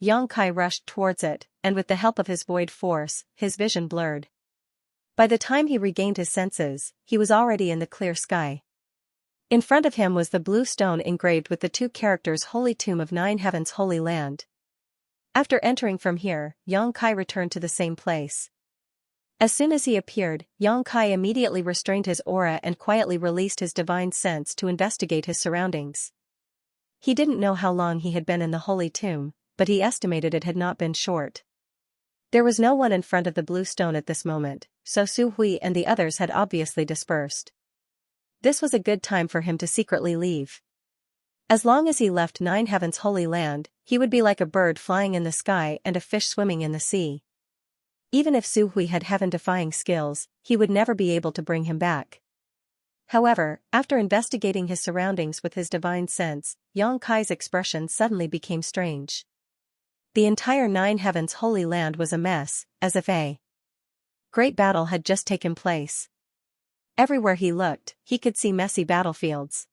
Yang Kai rushed towards it, and with the help of his void force, his vision blurred. By the time he regained his senses, he was already in the clear sky. In front of him was the blue stone engraved with the two characters Holy Tomb of Nine Heavens Holy Land. After entering from here, Yang Kai returned to the same place. As soon as he appeared, Yang Kai immediately restrained his aura and quietly released his divine sense to investigate his surroundings. He didn't know how long he had been in the Holy Tomb, but he estimated it had not been short. There was no one in front of the blue stone at this moment, so Su Hui and the others had obviously dispersed. This was a good time for him to secretly leave. As long as he left Nine Heaven's holy land, he would be like a bird flying in the sky and a fish swimming in the sea. Even if Su Hui had heaven-defying skills, he would never be able to bring him back. However, after investigating his surroundings with his divine sense, Yang Kai's expression suddenly became strange. The entire Nine Heaven's holy land was a mess, as if a great battle had just taken place. Everywhere he looked, he could see messy battlefields.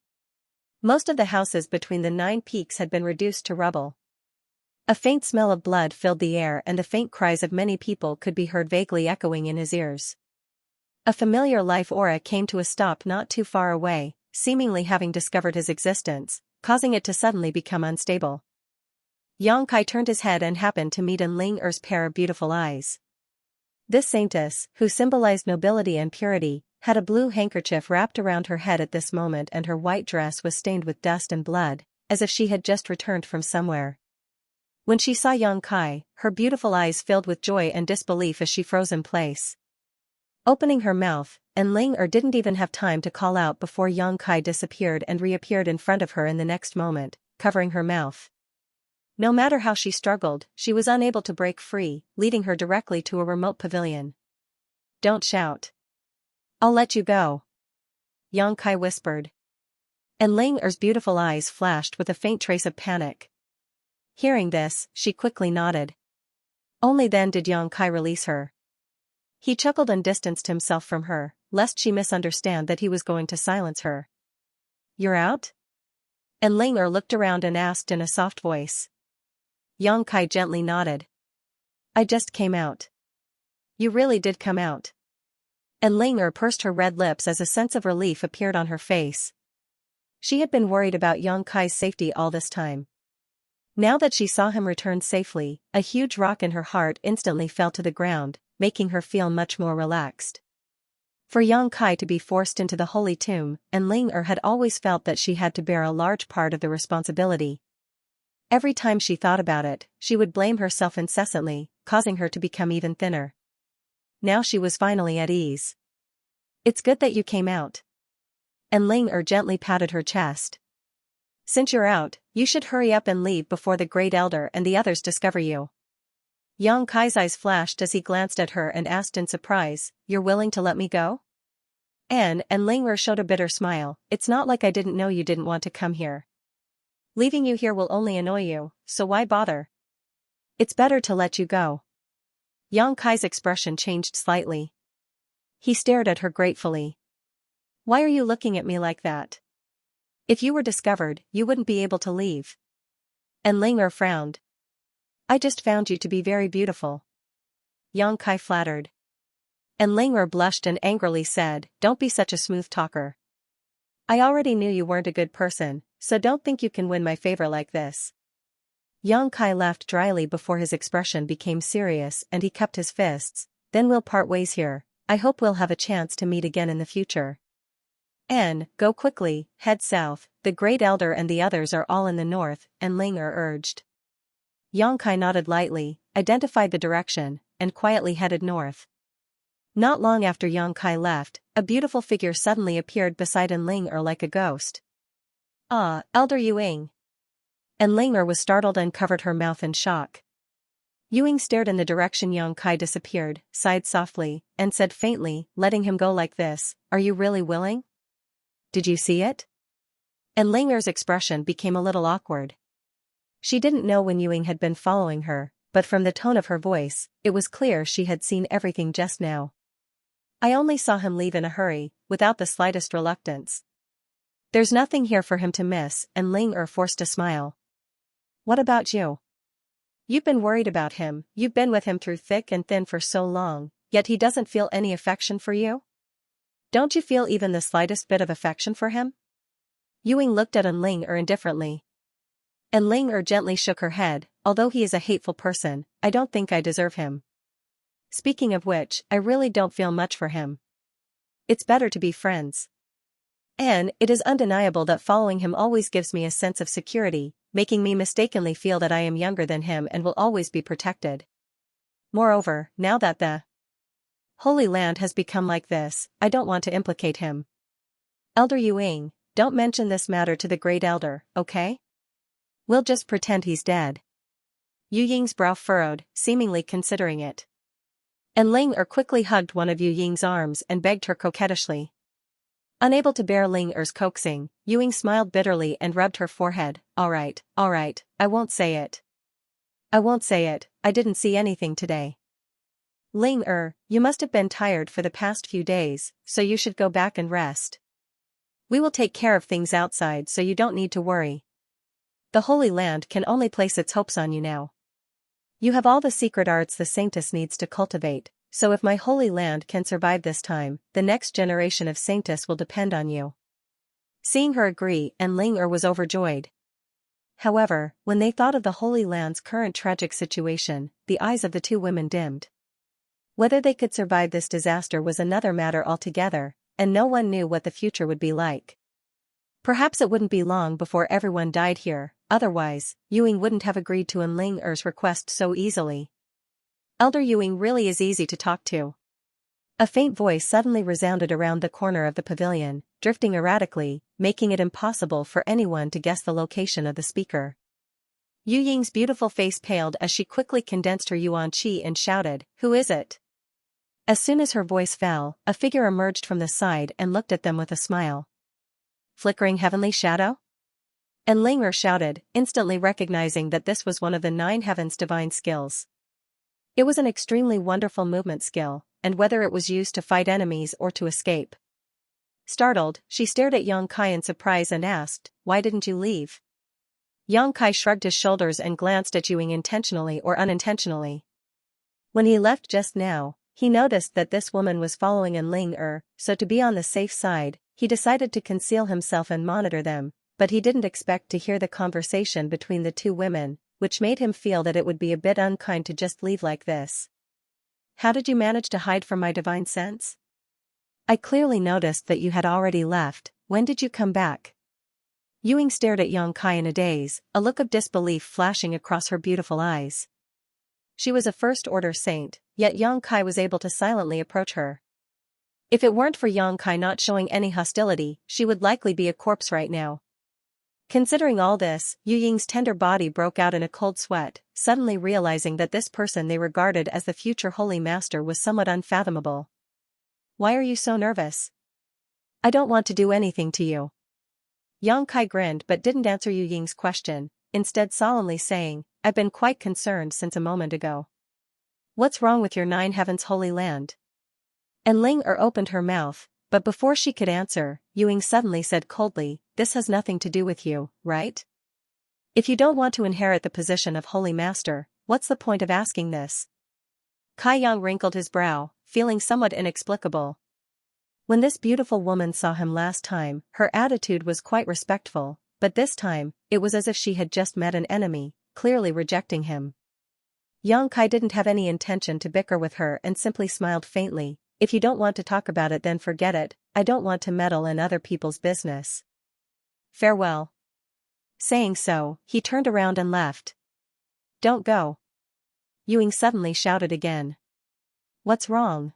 Most of the houses between the 9 peaks had been reduced to rubble. A faint smell of blood filled the air, and the faint cries of many people could be heard vaguely echoing in his ears. A familiar life aura came to a stop not too far away, seemingly having discovered his existence, causing it to suddenly become unstable. Yang Kai turned his head and happened to meet Ling Er's pair of beautiful eyes. This saintess, who symbolized nobility and purity, had a blue handkerchief wrapped around her head at this moment, and her white dress was stained with dust and blood, as if she had just returned from somewhere. When she saw Yang Kai, her beautiful eyes filled with joy and disbelief as she froze in place. Opening her mouth, Ling Er didn't even have time to call out before Yang Kai disappeared and reappeared in front of her in the next moment, covering her mouth. No matter how she struggled, she was unable to break free, leading her directly to a remote pavilion. "Don't shout. I'll let you go," Yang Kai whispered. Ling Er's beautiful eyes flashed with a faint trace of panic. Hearing this, she quickly nodded. Only then did Yang Kai release her. He chuckled and distanced himself from her, lest she misunderstand that he was going to silence her. "You're out?" Ling Er looked around and asked in a soft voice. Yang Kai gently nodded. "I just came out." "You really did come out?" Ling Er pursed her red lips as a sense of relief appeared on her face. She had been worried about Yang Kai's safety all this time. Now that she saw him return safely, a huge rock in her heart instantly fell to the ground, making her feel much more relaxed. For Yang Kai to be forced into the holy tomb, Ling Er had always felt that she had to bear a large part of the responsibility. Every time she thought about it, she would blame herself incessantly, causing her to become even thinner. Now she was finally at ease. "It's good that you came out." Ling Er gently patted her chest. "Since you're out, you should hurry up and leave before the Great Elder and the others discover you." Yang Kai's eyes flashed as he glanced at her and asked in surprise, "You're willing to let me go?" And Ling Er showed a bitter smile. "It's not like I didn't know you didn't want to come here. Leaving you here will only annoy you, so why bother? It's better to let you go." Yang Kai's expression changed slightly. He stared at her gratefully. "Why are you looking at me like that? If you were discovered, you wouldn't be able to leave." Ling Er frowned. "I just found you to be very beautiful." Yang Kai flattered. Ling Er blushed and angrily said, "Don't be such a smooth talker. I already knew you weren't a good person, so don't think you can win my favor like this." Yang Kai laughed dryly before his expression became serious and he cupped his fists. "Then we'll part ways here. I hope we'll have a chance to meet again in the future. Go quickly, head south, the Great Elder and the others are all in the north," Ling Er urged. Yang Kai nodded lightly, identified the direction, and quietly headed north. Not long after Yang Kai left, a beautiful figure suddenly appeared beside Ling Er like a ghost. "Ah, Elder Yuing." Ling Er was startled and covered her mouth in shock. Yuing stared in the direction Yang Kai disappeared, sighed softly, and said faintly, "Letting him go like this, are you really willing? Did you see it?" Ling Er's expression became a little awkward. She didn't know when Yuing had been following her, but from the tone of her voice, it was clear she had seen everything just now. "I only saw him leave in a hurry, without the slightest reluctance. There's nothing here for him to miss," Ling Er forced a smile. "What about you? You've been worried about him, you've been with him through thick and thin for so long, yet he doesn't feel any affection for you? Don't you feel even the slightest bit of affection for him?" Yuing looked at Ling Er indifferently. Ling Er gently shook her head. "Although he is a hateful person, I don't think I deserve him. Speaking of which, I really don't feel much for him. It's better to be friends. And it is undeniable that following him always gives me a sense of security, making me mistakenly feel that I am younger than him and will always be protected. Moreover, now that the Holy Land has become like this, I don't want to implicate him." Elder Yuing, don't mention this matter to the great elder, okay? We'll just pretend he's dead. Yu Ying's brow furrowed, seemingly considering it. And Ling quickly hugged one of Yu Ying's arms and begged her coquettishly. Unable to bear Ling coaxing, Yu Ying smiled bitterly and rubbed her forehead. All right, I won't say it. I won't say it, I didn't see anything today. Ling you must have been tired for the past few days, so you should go back and rest. We will take care of things outside so you don't need to worry. The Holy Land can only place its hopes on you now. You have all the secret arts the Saintess needs to cultivate, so if my Holy Land can survive this time, the next generation of Saintess will depend on you. Seeing her agree, and Ling was overjoyed. However, when they thought of the Holy Land's current tragic situation, the eyes of the two women dimmed. Whether they could survive this disaster was another matter altogether, and no one knew what the future would be like. Perhaps it wouldn't be long before everyone died here, otherwise, Yuing wouldn't have agreed to Ling request so easily. Elder Yuing really is easy to talk to. A faint voice suddenly resounded around the corner of the pavilion, drifting erratically, making it impossible for anyone to guess the location of the speaker. Yu Ying's beautiful face paled as she quickly condensed her yuan qi and shouted, "Who is it?" As soon as her voice fell, a figure emerged from the side and looked at them with a smile. Flickering heavenly shadow? And Ling shouted, instantly recognizing that this was one of the 9 heavens' divine skills. It was an extremely wonderful movement skill, and whether it was used to fight enemies or to escape. Startled, she stared at Yang Kai in surprise and asked, "Why didn't you leave?" Yang Kai shrugged his shoulders and glanced at Yuing intentionally or unintentionally. When he left just now, he noticed that this woman was following Ling so to be on the safe side, he decided to conceal himself and monitor them, but he didn't expect to hear the conversation between the two women, which made him feel that it would be a bit unkind to just leave like this. "How did you manage to hide from my divine sense? I clearly noticed that you had already left. When did you come back?" Yuing stared at Yang Kai in a daze, a look of disbelief flashing across her beautiful eyes. She was a first-order saint, yet Yang Kai was able to silently approach her. If it weren't for Yang Kai not showing any hostility, she would likely be a corpse right now. Considering all this, Yu Ying's tender body broke out in a cold sweat, suddenly realizing that this person they regarded as the future Holy Master was somewhat unfathomable. "Why are you so nervous?" "I don't want to do anything to you." Yang Kai grinned but didn't answer Yu Ying's question, instead solemnly saying, "I've been quite concerned since a moment ago." "What's wrong with your 9 heavens Holy Land?" And Ling opened her mouth, but before she could answer, Yuing suddenly said coldly, "This has nothing to do with you, right? If you don't want to inherit the position of Holy Master, what's the point of asking this?" Kai Yang wrinkled his brow, feeling somewhat inexplicable. When this beautiful woman saw him last time, her attitude was quite respectful, but this time, it was as if she had just met an enemy, clearly rejecting him. Yang Kai didn't have any intention to bicker with her and simply smiled faintly. "If you don't want to talk about it then forget it, I don't want to meddle in other people's business. Farewell." Saying so, he turned around and left. "Don't go." Yuing suddenly shouted again. "What's wrong?"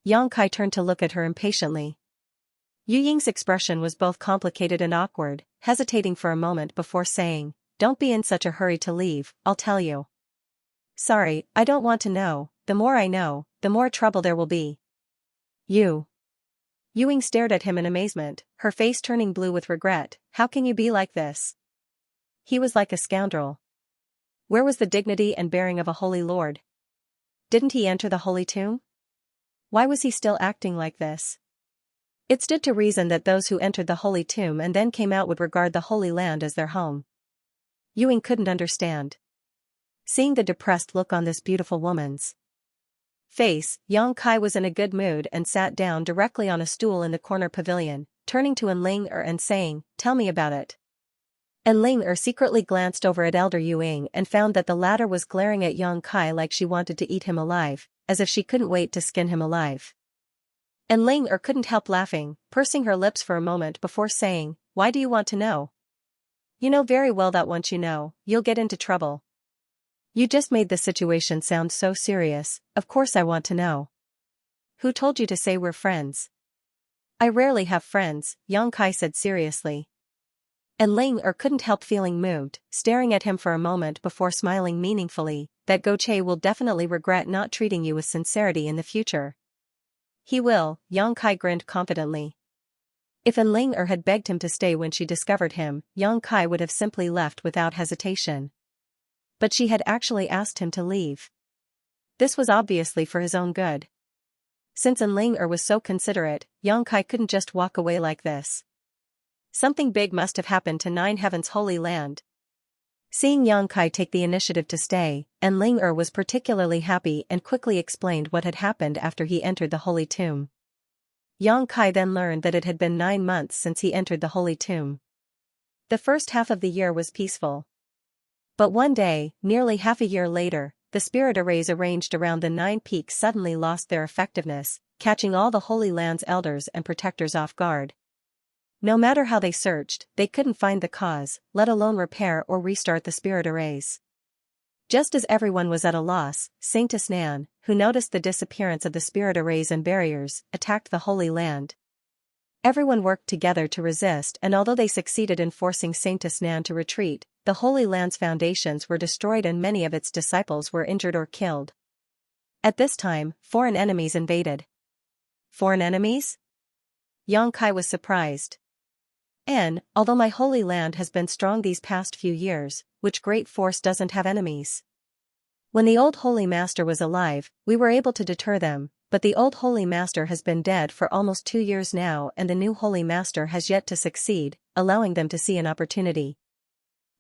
Yang Kai turned to look at her impatiently. Yu Ying's expression was both complicated and awkward, hesitating for a moment before saying, "Don't be in such a hurry to leave, I'll tell you." "Sorry, I don't want to know. The more I know, the more trouble there will be." "You?" Yuing stared at him in amazement, her face turning blue with regret. "How can you be like this?" He was like a scoundrel. Where was the dignity and bearing of a holy lord? Didn't he enter the holy tomb? Why was he still acting like this? It stood to reason that those who entered the holy tomb and then came out would regard the Holy Land as their home. Yuing couldn't understand. Seeing the depressed look on this beautiful woman's face, Yang Kai was in a good mood and sat down directly on a stool in the corner pavilion, turning to Ling and saying, "Tell me about it." Ling secretly glanced over at Elder Yuing and found that the latter was glaring at Yang Kai like she wanted to eat him alive, as if she couldn't wait to skin him alive. Ling couldn't help laughing, pursing her lips for a moment before saying, "Why do you want to know? You know very well that once you know, you'll get into trouble. You just made the situation sound so serious, of course I want to know. Who told you to say we're friends?" I rarely have friends, Yang Kai said seriously. And Ling Er couldn't help feeling moved, staring at him for a moment before smiling meaningfully, that Goche will definitely regret not treating you with sincerity in the future. He will, Yang Kai grinned confidently. If An Ling Er had begged him to stay when she discovered him, Yang Kai would have simply left without hesitation. But she had actually asked him to leave. This was obviously for his own good. Since An Ling Er was so considerate, Yang Kai couldn't just walk away like this. Something big must have happened to Nine Heaven's holy land. Seeing Yang Kai take the initiative to stay, An Ling Er was particularly happy and quickly explained what had happened after he entered the holy tomb. Yang Kai then learned that it had been 9 months since he entered the holy tomb. The first half of the year was peaceful. But one day, nearly half a year later, the spirit arrays arranged around the 9 peaks suddenly lost their effectiveness, catching all the Holy Land's elders and protectors off guard. No matter how they searched, they couldn't find the cause, let alone repair or restart the spirit arrays. Just as everyone was at a loss, Saintess Nan, who noticed the disappearance of the spirit arrays and barriers, attacked the Holy Land. Everyone worked together to resist, and although they succeeded in forcing Saintess Nan to retreat, the Holy Land's foundations were destroyed and many of its disciples were injured or killed. At this time, foreign enemies invaded. Foreign enemies? Yang Kai was surprised. Although my Holy Land has been strong these past few years, which great force doesn't have enemies? When the old Holy Master was alive, we were able to deter them, but the old Holy Master has been dead for almost 2 years now and the new Holy Master has yet to succeed, allowing them to see an opportunity.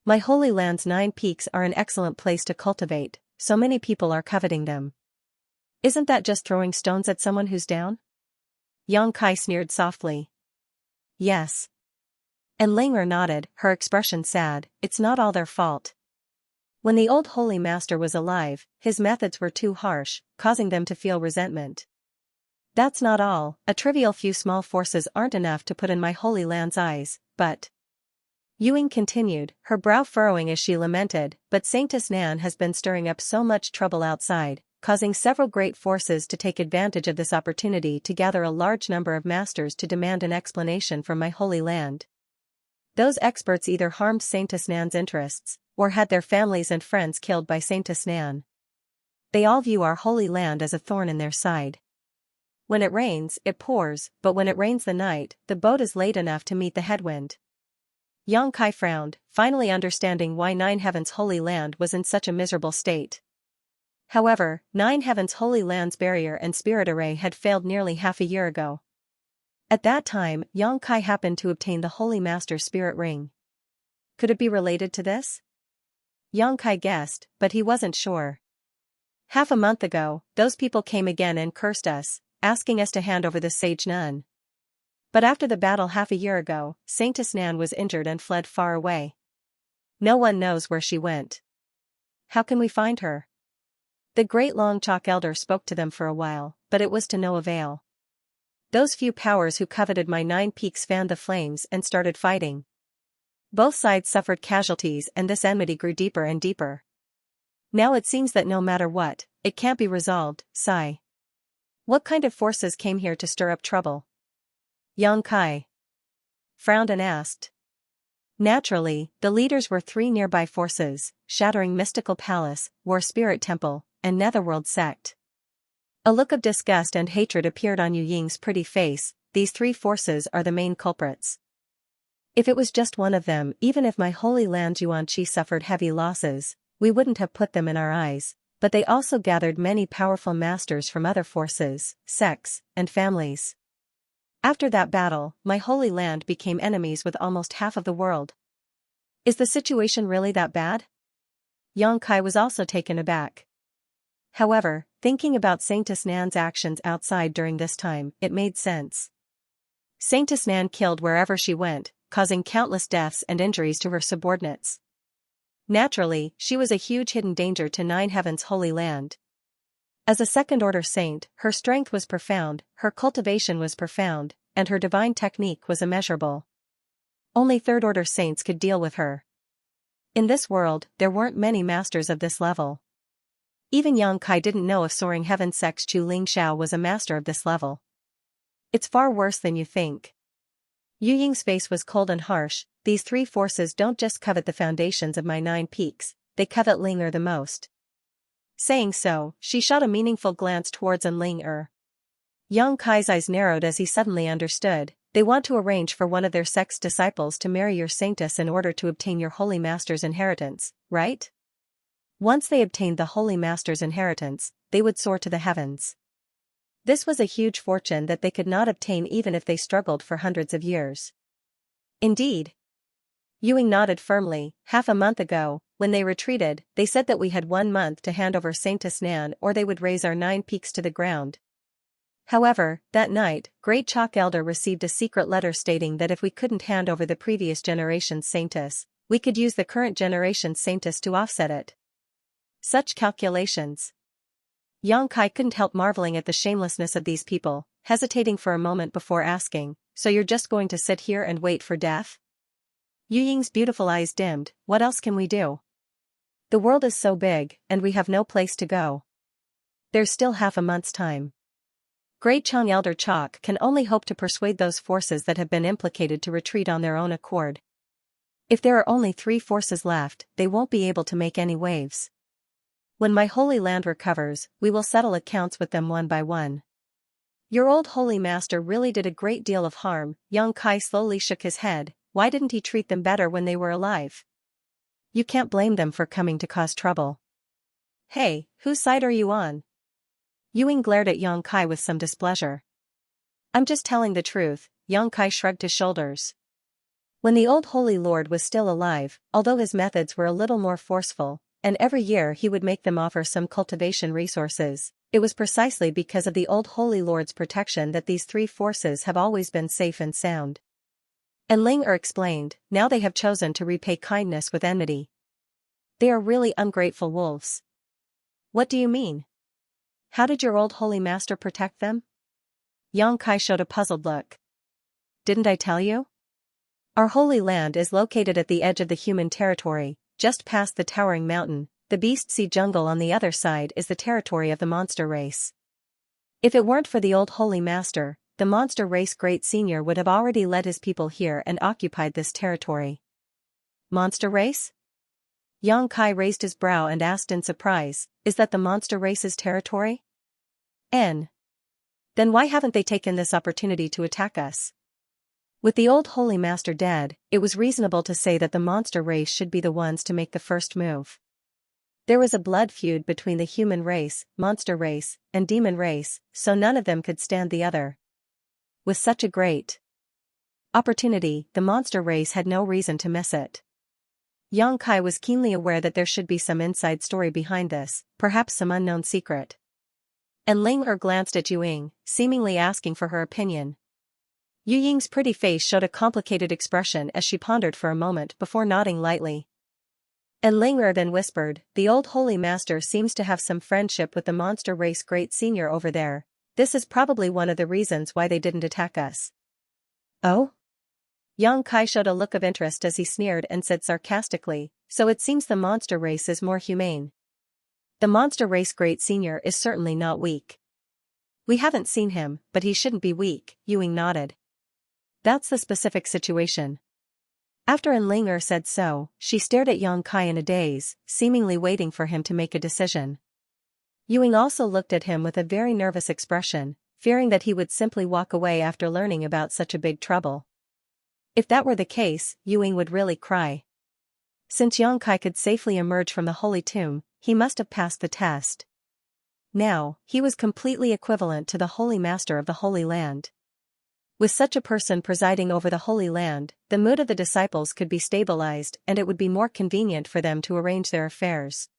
My Holy Land's 9 peaks are an excellent place to cultivate, so many people are coveting them. Isn't that just throwing stones at someone who's down? Yang Kai sneered softly. Yes. And Ling Er nodded, her expression sad. It's not all their fault. When the old Holy Master was alive, his methods were too harsh, causing them to feel resentment. That's not all, a trivial few small forces aren't enough to put in my Holy Land's eyes, but... Yuing continued, her brow furrowing as she lamented, but Saintess Nan has been stirring up so much trouble outside, causing several great forces to take advantage of this opportunity to gather a large number of masters to demand an explanation from my Holy Land. Those experts either harmed Saintess Nan's interests, or had their families and friends killed by Saintess Nan. They all view our Holy Land as a thorn in their side. When it rains, it pours, but when it rains the night, the boat is late enough to meet the headwind. Yang Kai frowned, finally understanding why Nine Heaven's Holy Land was in such a miserable state. However, Nine Heaven's Holy Land's barrier and spirit array had failed nearly half a year ago. At that time, Yang Kai happened to obtain the Holy Master's spirit ring. Could it be related to this? Yang Kai guessed, but he wasn't sure. Half a month ago, those people came again and cursed us, asking us to hand over the sage nun. But after the battle half a year ago, Saintess Nan was injured and fled far away. No one knows where she went. How can we find her? The great Long Chalk Elder spoke to them for a while, but it was to no avail. Those few powers who coveted my 9 peaks fanned the flames and started fighting. Both sides suffered casualties and this enmity grew deeper and deeper. Now it seems that no matter what, it can't be resolved. Sigh. What kind of forces came here to stir up trouble? Yang Kai frowned and asked. Naturally, the leaders were 3 nearby forces, Shattering Mystical Palace, War Spirit Temple, and Netherworld Sect. A look of disgust and hatred appeared on Yu Ying's pretty face. These 3 forces are the main culprits. If it was just one of them, even if my Holy Land Yuan-Chi suffered heavy losses, we wouldn't have put them in our eyes, but they also gathered many powerful masters from other forces, sects, and families. After that battle, my Holy Land became enemies with almost half of the world. Is the situation really that bad? Yang Kai was also taken aback. However, thinking about Saintess Nan's actions outside during this time, it made sense. Saintess Nan killed wherever she went, causing countless deaths and injuries to her subordinates. Naturally, she was a huge hidden danger to Nine Heaven's Holy Land. As a second-order saint, her strength was profound, her cultivation was profound, and her divine technique was immeasurable. Only third-order saints could deal with her. In this world, there weren't many masters of this level. Even Yang Kai didn't know if Soaring Heaven Sect's Chu Ling Xiao was a master of this level. It's far worse than you think. Yu Ying's face was cold and harsh. These three forces don't just covet the foundations of my 9 peaks, they covet Ling the most. Saying so, she shot a meaningful glance towards Ling. Yang Kai's eyes narrowed as he suddenly understood. They want to arrange for one of their sect's disciples to marry your saintess in order to obtain your holy master's inheritance, right? Once they obtained the holy master's inheritance, they would soar to the heavens. This was a huge fortune that they could not obtain even if they struggled for hundreds of years. Indeed. Ewing nodded firmly. Half a month ago, when they retreated, they said that we had 1 month to hand over Saintess Nan or they would raze our 9 peaks to the ground. However, that night, Great Chalk Elder received a secret letter stating that if we couldn't hand over the previous generation's Saintess, we could use the current generation's Saintess to offset it. Such calculations. Yang Kai couldn't help marveling at the shamelessness of these people, hesitating for a moment before asking, "So you're just going to sit here and wait for death?" Yu Ying's beautiful eyes dimmed. "What else can we do? The world is so big, and we have no place to go. There's still half a month's time. Great Chang Elder Chalk can only hope to persuade those forces that have been implicated to retreat on their own accord. If there are only 3 forces left, they won't be able to make any waves. When my holy land recovers, we will settle accounts with them one by one." "Your old holy master really did a great deal of harm." Yang Kai slowly shook his head. "Why didn't he treat them better when they were alive? You can't blame them for coming to cause trouble." "Hey, whose side are you on?" Ewing glared at Yang Kai with some displeasure. "I'm just telling the truth." Yang Kai shrugged his shoulders. When the old Holy Lord was still alive, although his methods were a little more forceful, and every year he would make them offer some cultivation resources, it was precisely because of the old Holy Lord's protection that these 3 forces have always been safe and sound. And Ling explained, "Now they have chosen to repay kindness with enmity. They are really ungrateful wolves." "What do you mean? How did your old holy master protect them?" Yang Kai showed a puzzled look. "Didn't I tell you? Our holy land is located at the edge of the human territory, just past the towering mountain. The Beast Sea jungle on the other side is the territory of the monster race. If it weren't for the old holy master, the monster race great senior would have already led his people here and occupied this territory." "Monster race?" Yang Kai raised his brow and asked in surprise, "Is that the monster race's territory?" Then why haven't they taken this opportunity to attack us?" With the old holy master dead, it was reasonable to say that the monster race should be the ones to make the first move. There was a blood feud between the human race, monster race, and demon race, so none of them could stand the other. With such a great opportunity, the monster race had no reason to miss it. Yang Kai was keenly aware that there should be some inside story behind this, perhaps some unknown secret. And Ling glanced at Yu Ying, seemingly asking for her opinion. Yu Ying's pretty face showed a complicated expression as she pondered for a moment before nodding lightly. And Ling then whispered, "The old holy master seems to have some friendship with the monster race great senior over there. This is probably one of the reasons why they didn't attack us." "Oh?" Yang Kai showed a look of interest as he sneered and said sarcastically, "So it seems the monster race is more humane. The monster race great senior is certainly not weak." "We haven't seen him, but he shouldn't be weak," Ewing nodded. "That's the specific situation." After Enlinger said so, she stared at Yang Kai in a daze, seemingly waiting for him to make a decision. Ewing also looked at him with a very nervous expression, fearing that he would simply walk away after learning about such a big trouble. If that were the case, Ewing would really cry. Since Yang Kai could safely emerge from the holy tomb, he must have passed the test. Now, he was completely equivalent to the holy master of the Holy Land. With such a person presiding over the Holy Land, the mood of the disciples could be stabilized and it would be more convenient for them to arrange their affairs.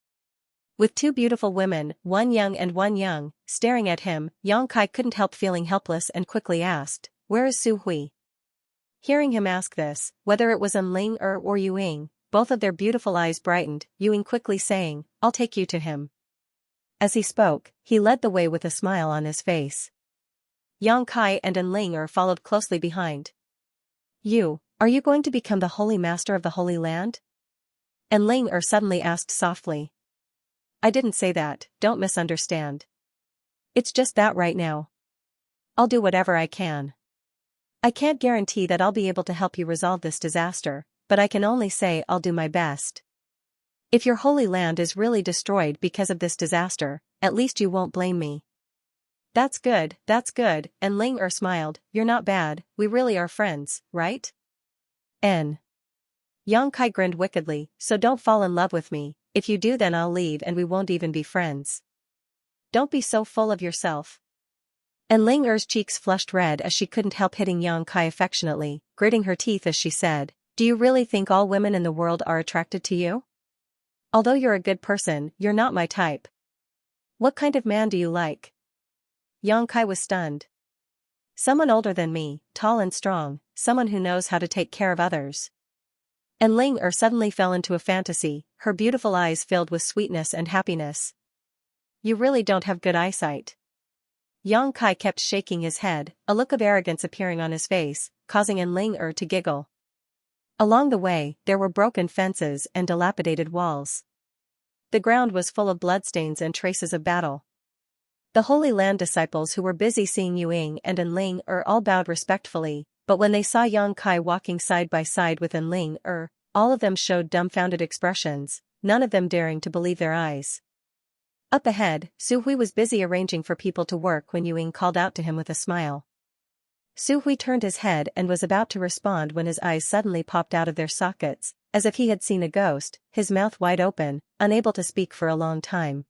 With 2 beautiful women, one young, staring at him, Yang Kai couldn't help feeling helpless and quickly asked, "Where is Su Hui?" Hearing him ask this, whether it was Ling or Yu Ying, both of their beautiful eyes brightened, Ewing quickly saying, "I'll take you to him." As he spoke, he led the way with a smile on his face. Yang Kai and Enlinger followed closely behind. Are you going to become the holy master of the Holy Land?" Enlinger suddenly asked softly. "I didn't say that, don't misunderstand. It's just that right now I'll do whatever I can. I can't guarantee that I'll be able to help you resolve this disaster, but I can only say I'll do my best. If your holy land is really destroyed because of this disaster, at least you won't blame me. That's good, and Ling smiled, you're not bad, we really are friends, right? Yang Kai grinned wickedly, so don't fall in love with me, if you do then I'll leave and we won't even be friends. Don't be so full of yourself. And Ling cheeks flushed red as she couldn't help hitting Yang Kai affectionately, gritting her teeth as she said, do you really think all women in the world are attracted to you? Although you're a good person, you're not my type. What kind of man do you like? Yang Kai was stunned. Someone older than me, tall and strong, someone who knows how to take care of others. And Ling suddenly fell into a fantasy, her beautiful eyes filled with sweetness and happiness. You really don't have good eyesight. Yang Kai kept shaking his head, a look of arrogance appearing on his face, causing Ling to giggle. Along the way, there were broken fences and dilapidated walls. The ground was full of bloodstains and traces of battle. The Holy Land disciples who were busy seeing Yu and Ling all bowed respectfully, but when they saw Yang Kai walking side by side with Ling all of them showed dumbfounded expressions, none of them daring to believe their eyes. Up ahead, Su Hui was busy arranging for people to work when Yu called out to him with a smile. Su Hui turned his head and was about to respond when his eyes suddenly popped out of their sockets, as if he had seen a ghost, his mouth wide open, unable to speak for a long time.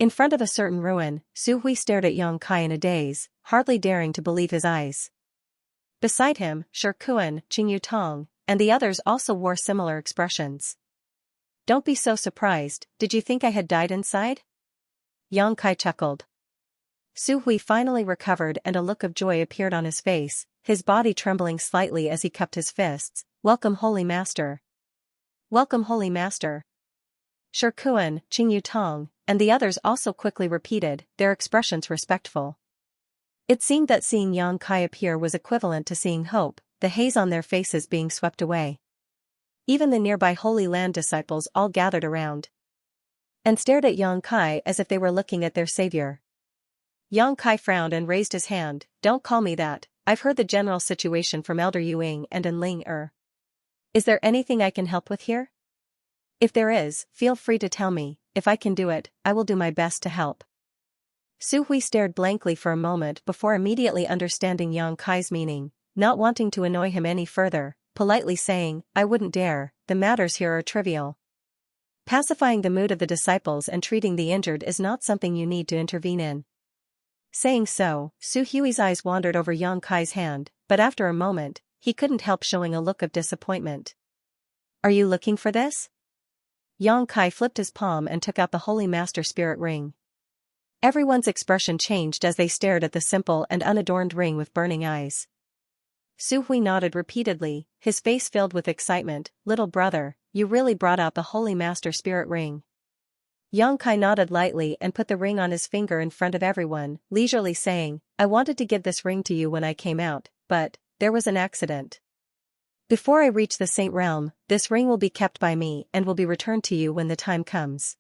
In front of a certain ruin, Su Hui stared at Yang Kai in a daze, hardly daring to believe his eyes. Beside him, Shikuan, Qingyu Tong, and the others also wore similar expressions. Don't be so surprised, did you think I had died inside? Yang Kai chuckled. Su Hui finally recovered and a look of joy appeared on his face, his body trembling slightly as he cupped his fists. Welcome Holy Master. Welcome Holy Master. Shikuan, Qingyu Tong, and the others also quickly repeated, their expressions respectful. It seemed that seeing Yang Kai appear was equivalent to seeing hope, the haze on their faces being swept away. Even the nearby Holy Land disciples all gathered around and stared at Yang Kai as if they were looking at their savior. Yang Kai frowned and raised his hand, don't call me that, I've heard the general situation from Elder Yu and Ling Is there anything I can help with here? If there is, feel free to tell me, if I can do it, I will do my best to help. Su Hui stared blankly for a moment before immediately understanding Yang Kai's meaning, not wanting to annoy him any further, politely saying, I wouldn't dare, the matters here are trivial. Pacifying the mood of the disciples and treating the injured is not something you need to intervene in. Saying so, Su Hui's eyes wandered over Yang Kai's hand, but after a moment, he couldn't help showing a look of disappointment. Are you looking for this? Yang Kai flipped his palm and took out the Holy Master Spirit ring. Everyone's expression changed as they stared at the simple and unadorned ring with burning eyes. Su Hui nodded repeatedly, his face filled with excitement, little brother, you really brought out the Holy Master Spirit ring. Yang Kai nodded lightly and put the ring on his finger in front of everyone, leisurely saying, I wanted to give this ring to you when I came out, but there was an accident. Before I reach the Saint Realm, this ring will be kept by me and will be returned to you when the time comes.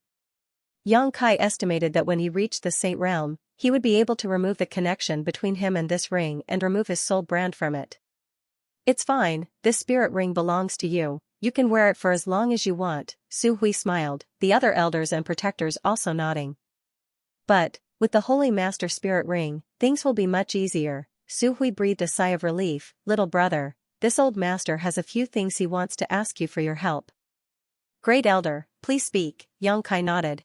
Yang Kai estimated that when he reached the Saint Realm, he would be able to remove the connection between him and this ring and remove his soul brand from it. It's fine, this spirit ring belongs to you, you can wear it for as long as you want, Su Hui smiled, the other elders and protectors also nodding. But, with the Holy Master Spirit ring, things will be much easier, Su Hui breathed a sigh of relief, little brother, this old master has a few things he wants to ask you for your help. Great Elder, please speak, Yang Kai nodded.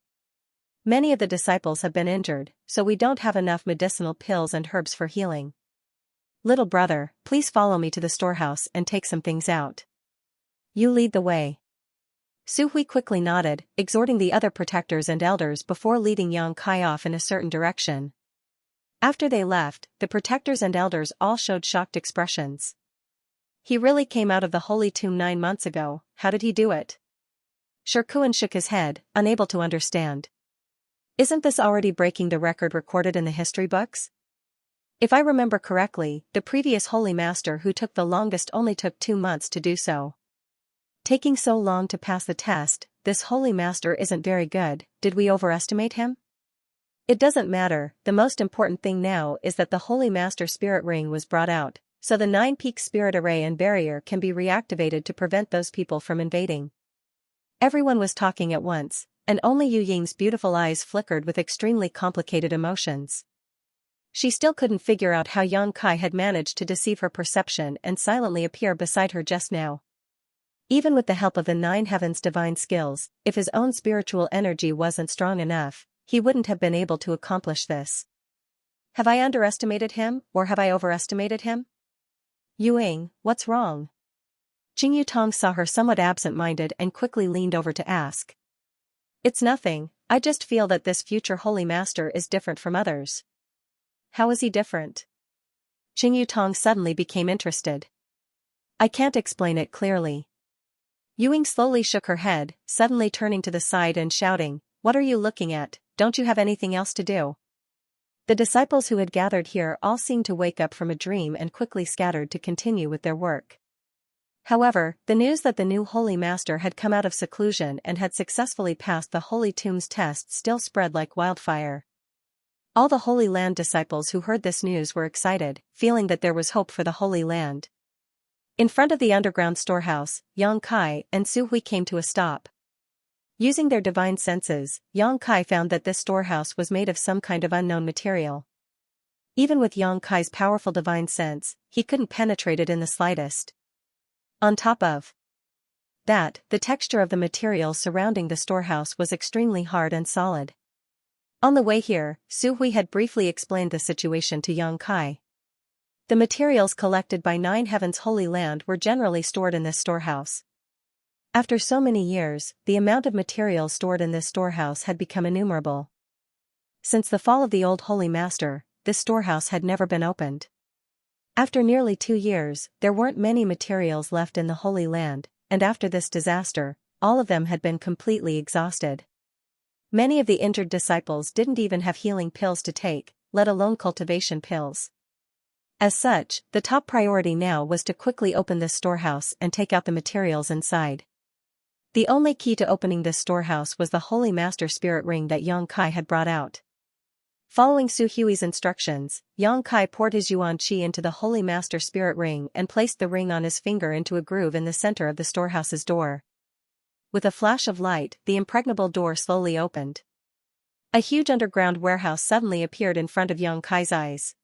Many of the disciples have been injured, so we don't have enough medicinal pills and herbs for healing. Little brother, please follow me to the storehouse and take some things out. You lead the way. Su Hui quickly nodded, exhorting the other protectors and elders before leading Yang Kai off in a certain direction. After they left, the protectors and elders all showed shocked expressions. He really came out of the holy tomb 9 months ago, how did he do it? Shikuan shook his head, unable to understand. Isn't this already breaking the record recorded in the history books? If I remember correctly, the previous Holy Master who took the longest only took 2 months to do so. Taking so long to pass the test, this Holy Master isn't very good, did we overestimate him? It doesn't matter, the most important thing now is that the Holy Master Spirit Ring was brought out, so the 9-peak spirit array and barrier can be reactivated to prevent those people from invading. Everyone was talking at once, and only Yu Ying's beautiful eyes flickered with extremely complicated emotions. She still couldn't figure out how Yang Kai had managed to deceive her perception and silently appear beside her just now. Even with the help of the 9 heavens' divine skills, if his own spiritual energy wasn't strong enough, he wouldn't have been able to accomplish this. Have I underestimated him, or have I overestimated him? Yu Ying, what's wrong? Jing Yutong saw her somewhat absent-minded and quickly leaned over to ask. It's nothing, I just feel that this future Holy Master is different from others. How is he different? Jing Yutong suddenly became interested. I can't explain it clearly. Yu Ying slowly shook her head, suddenly turning to the side and shouting, What are you looking at? Don't you have anything else to do? The disciples who had gathered here all seemed to wake up from a dream and quickly scattered to continue with their work. However, the news that the new Holy Master had come out of seclusion and had successfully passed the Holy Tomb's test still spread like wildfire. All the Holy Land disciples who heard this news were excited, feeling that there was hope for the Holy Land. In front of the underground storehouse, Yang Kai and Su Hui came to a stop. Using their divine senses, Yang Kai found that this storehouse was made of some kind of unknown material. Even with Yang Kai's powerful divine sense, he couldn't penetrate it in the slightest. On top of that, the texture of the material surrounding the storehouse was extremely hard and solid. On the way here, Su Hui had briefly explained the situation to Yang Kai. The materials collected by 9 Heavens' Holy Land were generally stored in this storehouse. After so many years, the amount of materials stored in this storehouse had become innumerable. Since the fall of the old Holy Master, this storehouse had never been opened. After nearly 2 years, there weren't many materials left in the Holy Land, and after this disaster, all of them had been completely exhausted. Many of the injured disciples didn't even have healing pills to take, let alone cultivation pills. As such, the top priority now was to quickly open this storehouse and take out the materials inside. The only key to opening this storehouse was the Holy Master Spirit Ring that Yang Kai had brought out. Following Su Hui's instructions, Yang Kai poured his Yuan Qi into the Holy Master Spirit Ring and placed the ring on his finger into a groove in the center of the storehouse's door. With a flash of light, the impregnable door slowly opened. A huge underground warehouse suddenly appeared in front of Yang Kai's eyes.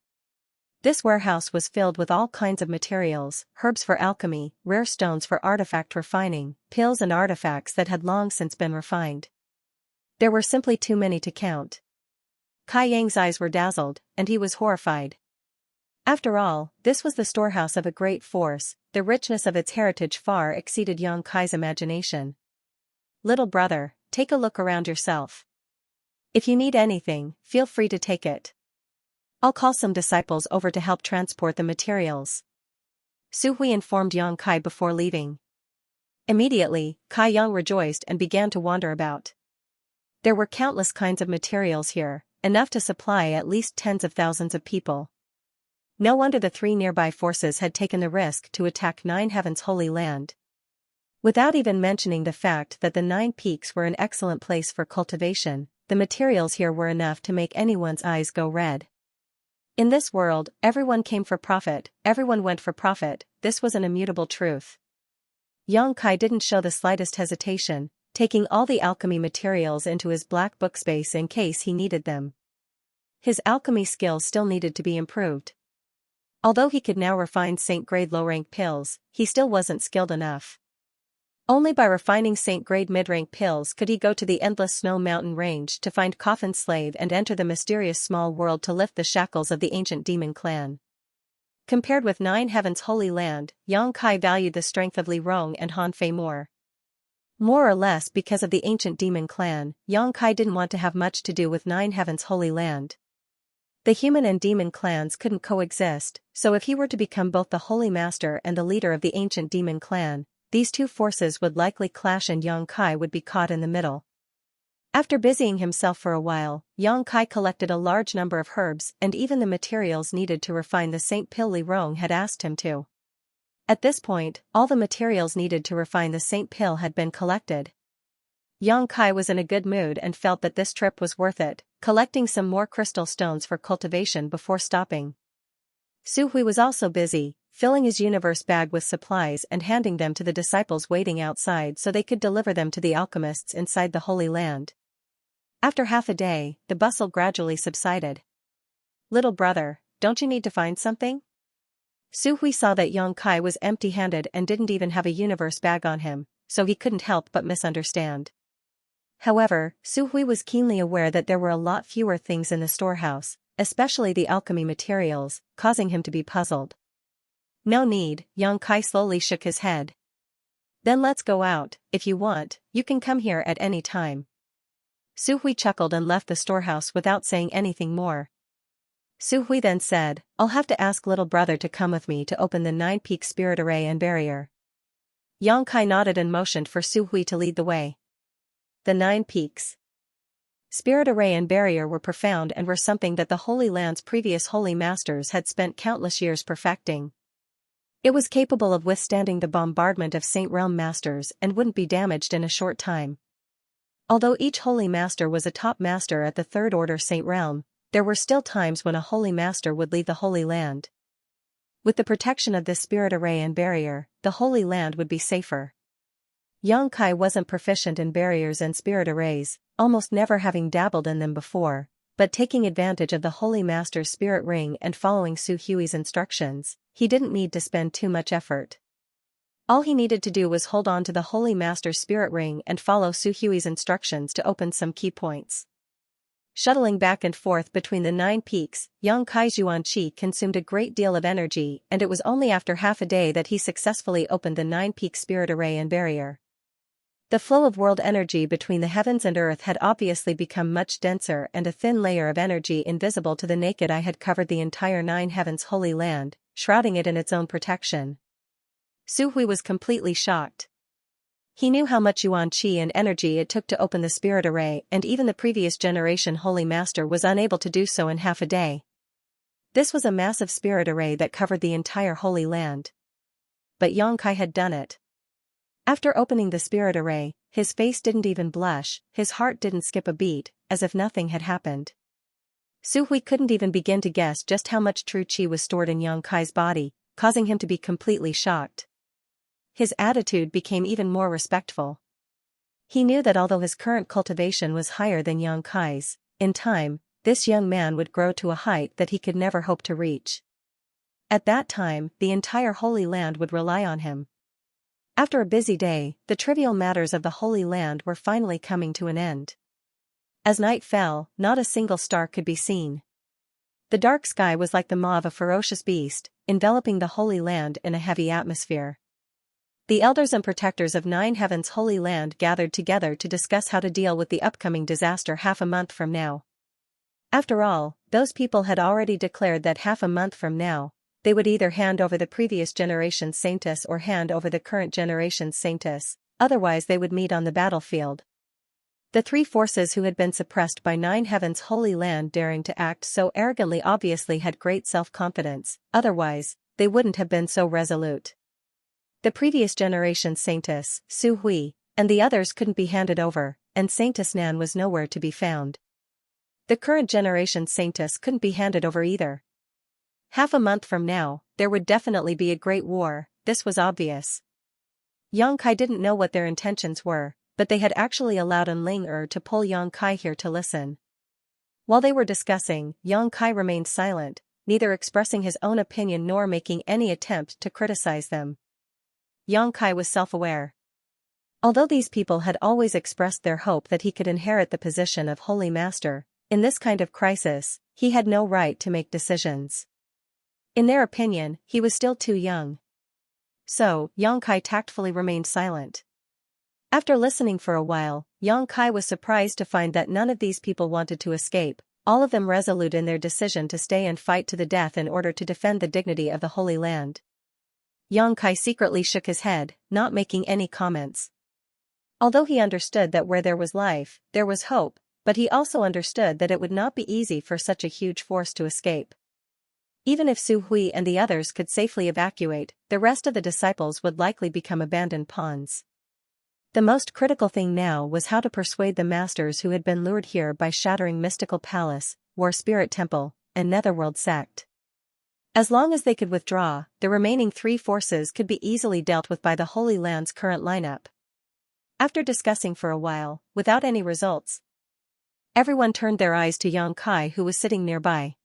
This warehouse was filled with all kinds of materials, herbs for alchemy, rare stones for artifact refining, pills and artifacts that had long since been refined. There were simply too many to count. Kai Yang's eyes were dazzled, and he was horrified. After all, this was the storehouse of a great force, the richness of its heritage far exceeded Yang Kai's imagination. Little brother, take a look around yourself. If you need anything, feel free to take it. I'll call some disciples over to help transport the materials. Su Hui informed Yang Kai before leaving. Immediately, Kai Yang rejoiced and began to wander about. There were countless kinds of materials here, enough to supply at least tens of thousands of people. No wonder the 3 nearby forces had taken the risk to attack 9 Heavens' Holy Land. Without even mentioning the fact that the 9 peaks were an excellent place for cultivation, the materials here were enough to make anyone's eyes go red. In this world, everyone came for profit, everyone went for profit, this was an immutable truth. Yang Kai didn't show the slightest hesitation, taking all the alchemy materials into his black book space in case he needed them. His alchemy skills still needed to be improved. Although he could now refine Saint-grade low-rank pills, he still wasn't skilled enough. Only by refining Saint-grade mid-rank pills could he go to the endless snow mountain range to find Coffin's slave and enter the mysterious small world to lift the shackles of the ancient demon clan. Compared with 9 Heavens' Holy Land, Yang Kai valued the strength of Li Rong and Han Fei more. More or less because of the ancient demon clan, Yang Kai didn't want to have much to do with 9 Heavens' Holy Land. The human and demon clans couldn't coexist, so if he were to become both the Holy Master and the leader of the ancient demon clan, these 2 forces would likely clash and Yang Kai would be caught in the middle. After busying himself for a while, Yang Kai collected a large number of herbs and even the materials needed to refine the Saint Pill Li Rong had asked him to. At this point, all the materials needed to refine the Saint Pill had been collected. Yang Kai was in a good mood and felt that this trip was worth it, collecting some more crystal stones for cultivation before stopping. Su Hui was also busy, filling his universe bag with supplies and handing them to the disciples waiting outside so they could deliver them to the alchemists inside the Holy Land. After half a day, the bustle gradually subsided. "Little brother, don't you need to find something?" Su Hui saw that Yang Kai was empty-handed and didn't even have a universe bag on him, so he couldn't help but misunderstand. However, Su Hui was keenly aware that there were a lot fewer things in the storehouse, especially the alchemy materials, causing him to be puzzled. "No need," Yang Kai slowly shook his head. "Then let's go out. If you want, you can come here at any time." Su Hui chuckled and left the storehouse without saying anything more. Su Hui then said, "I'll have to ask little brother to come with me to open the 9-peak spirit array and barrier." Yang Kai nodded and motioned for Su Hui to lead the way. The 9 peaks. Spirit array and barrier were profound and were something that the Holy Land's previous holy masters had spent countless years perfecting. It was capable of withstanding the bombardment of Saint Realm masters and wouldn't be damaged in a short time. Although each holy master was a top master at the Third Order Saint Realm, there were still times when a holy master would leave the Holy Land. With the protection of this spirit array and barrier, the Holy Land would be safer. Yang Kai wasn't proficient in barriers and spirit arrays, almost never having dabbled in them before, but taking advantage of the Holy Master's spirit ring and following Su Hui's instructions, he didn't need to spend too much effort. All he needed to do was hold on to the Holy Master's spirit ring and follow Su Hui's instructions to open some key points. Shuttling back and forth between the 9 peaks, Yang Kai's Yuan Qi consumed a great deal of energy, and it was only after half a day that he successfully opened the 9-peak spirit array and barrier. The flow of world energy between the heavens and earth had obviously become much denser, and a thin layer of energy invisible to the naked eye had covered the entire 9 heavens Holy Land, shrouding it in its own protection. Su Hui was completely shocked. He knew how much Yuan Qi and energy it took to open the spirit array, and even the previous generation Holy Master was unable to do so in half a day. This was a massive spirit array that covered the entire Holy Land. But Yang Kai had done it. After opening the spirit array, his face didn't even blush, his heart didn't skip a beat, as if nothing had happened. Su Hui couldn't even begin to guess just how much true qi was stored in Yang Kai's body, causing him to be completely shocked. His attitude became even more respectful. He knew that although his current cultivation was higher than Yang Kai's, in time, this young man would grow to a height that he could never hope to reach. At that time, the entire Holy Land would rely on him. After a busy day, the trivial matters of the Holy Land were finally coming to an end. As night fell, not a single star could be seen. The dark sky was like the maw of a ferocious beast, enveloping the Holy Land in a heavy atmosphere. The elders and protectors of 9 heavens Holy Land gathered together to discuss how to deal with the upcoming disaster half a month from now. After all, those people had already declared that half a month from now, they would either hand over the previous generation's saintess or hand over the current generation's saintess, otherwise they would meet on the battlefield. The 3 forces who had been suppressed by 9 heavens Holy Land daring to act so arrogantly obviously had great self-confidence, otherwise, they wouldn't have been so resolute. The previous generation's saintess, Su Hui, and the others couldn't be handed over, and Saintess Nan was nowhere to be found. The current generation's saintess couldn't be handed over either. Half a month from now, there would definitely be a great war, this was obvious. Yang Kai didn't know what their intentions were, but they had actually allowed Ling to pull Yang Kai here to listen. While they were discussing, Yang Kai remained silent, neither expressing his own opinion nor making any attempt to criticize them. Yang Kai was self-aware. Although these people had always expressed their hope that he could inherit the position of Holy Master, in this kind of crisis, he had no right to make decisions. In their opinion, he was still too young. So, Yang Kai tactfully remained silent. After listening for a while, Yang Kai was surprised to find that none of these people wanted to escape, all of them resolute in their decision to stay and fight to the death in order to defend the dignity of the Holy Land. Yang Kai secretly shook his head, not making any comments. Although he understood that where there was life, there was hope, but he also understood that it would not be easy for such a huge force to escape. Even if Su Hui and the others could safely evacuate, the rest of the disciples would likely become abandoned pawns. The most critical thing now was how to persuade the masters who had been lured here by shattering mystical palace, war spirit temple, and netherworld sect. As long as they could withdraw, the remaining three forces could be easily dealt with by the Holy Land's current lineup. After discussing for a while, without any results, everyone turned their eyes to Yang Kai, who was sitting nearby.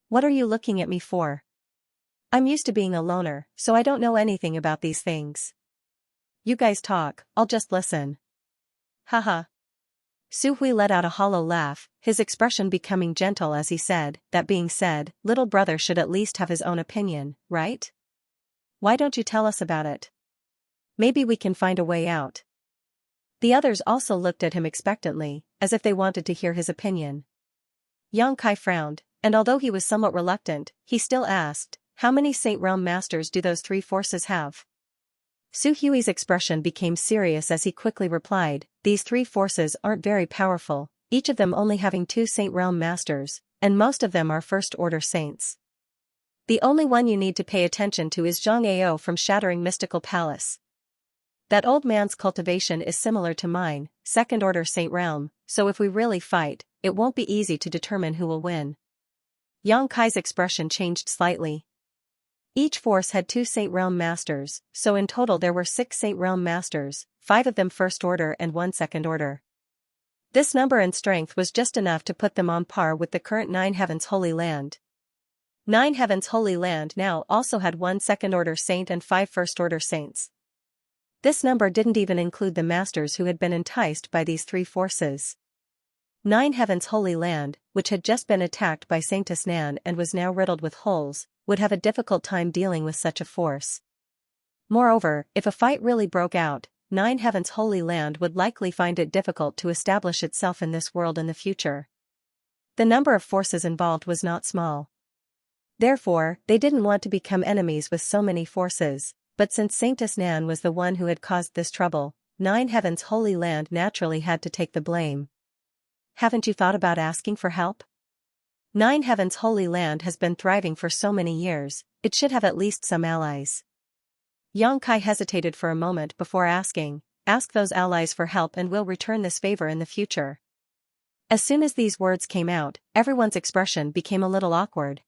"What are you looking at me for? I'm used to being a loner, so I don't know anything about these things. You guys talk, I'll just listen." Haha. Su Hui let out a hollow laugh, his expression becoming gentle as he said, "That being said, little brother should at least have his own opinion, right? Why don't you tell us about it? Maybe we can find a way out." The others also looked at him expectantly, as if they wanted to hear his opinion. Yang Kai frowned, and although he was somewhat reluctant, he still asked, "How many Saint Realm Masters do those three forces have?" Su Hui's expression became serious as he quickly replied, "These three forces aren't very powerful, each of them only having 2 Saint Realm Masters, and most of them are First-Order Saints. The only one you need to pay attention to is Zhang Ao from Shattering Mystical Palace. That old man's cultivation is similar to mine, Second-Order Saint Realm, so if we really fight, it won't be easy to determine who will win." Yang Kai's expression changed slightly. Each force had 2 Saint Realm Masters, so in total there were 6 Saint Realm Masters, 5 of them First Order and 1 Second Order. This number and strength was just enough to put them on par with the current 9 Heavens Holy Land. 9 Heavens Holy Land now also had 1 Second Order Saint and 5 First Order Saints. This number didn't even include the Masters who had been enticed by these three forces. 9 Heavens Holy Land, which had just been attacked by Sanctus Nan and was now riddled with holes, would have a difficult time dealing with such a force. Moreover, if a fight really broke out, 9 Heavens Holy Land would likely find it difficult to establish itself in this world in the future. The number of forces involved was not small. Therefore, they didn't want to become enemies with so many forces, but since Sanctus Nan was the one who had caused this trouble, 9 Heavens Holy Land naturally had to take the blame. "Haven't you thought about asking for help? 9 Heavens Holy Land has been thriving for so many years, it should have at least some allies." Yang Kai hesitated for a moment before asking, "Ask those allies for help and we'll return this favor in the future." As soon as these words came out, everyone's expression became a little awkward.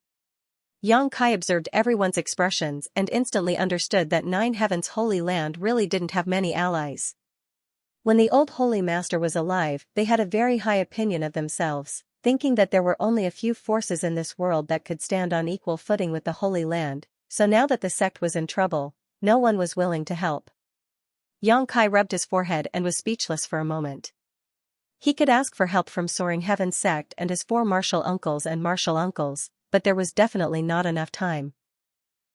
Yang Kai observed everyone's expressions and instantly understood that 9 Heavens Holy Land really didn't have many allies. When the old Holy Master was alive, they had a very high opinion of themselves, thinking that there were only a few forces in this world that could stand on equal footing with the Holy Land, so now that the sect was in trouble, no one was willing to help. Yang Kai rubbed his forehead and was speechless for a moment. He could ask for help from Soaring Heaven sect and his 4 martial uncles and martial uncles, but there was definitely not enough time.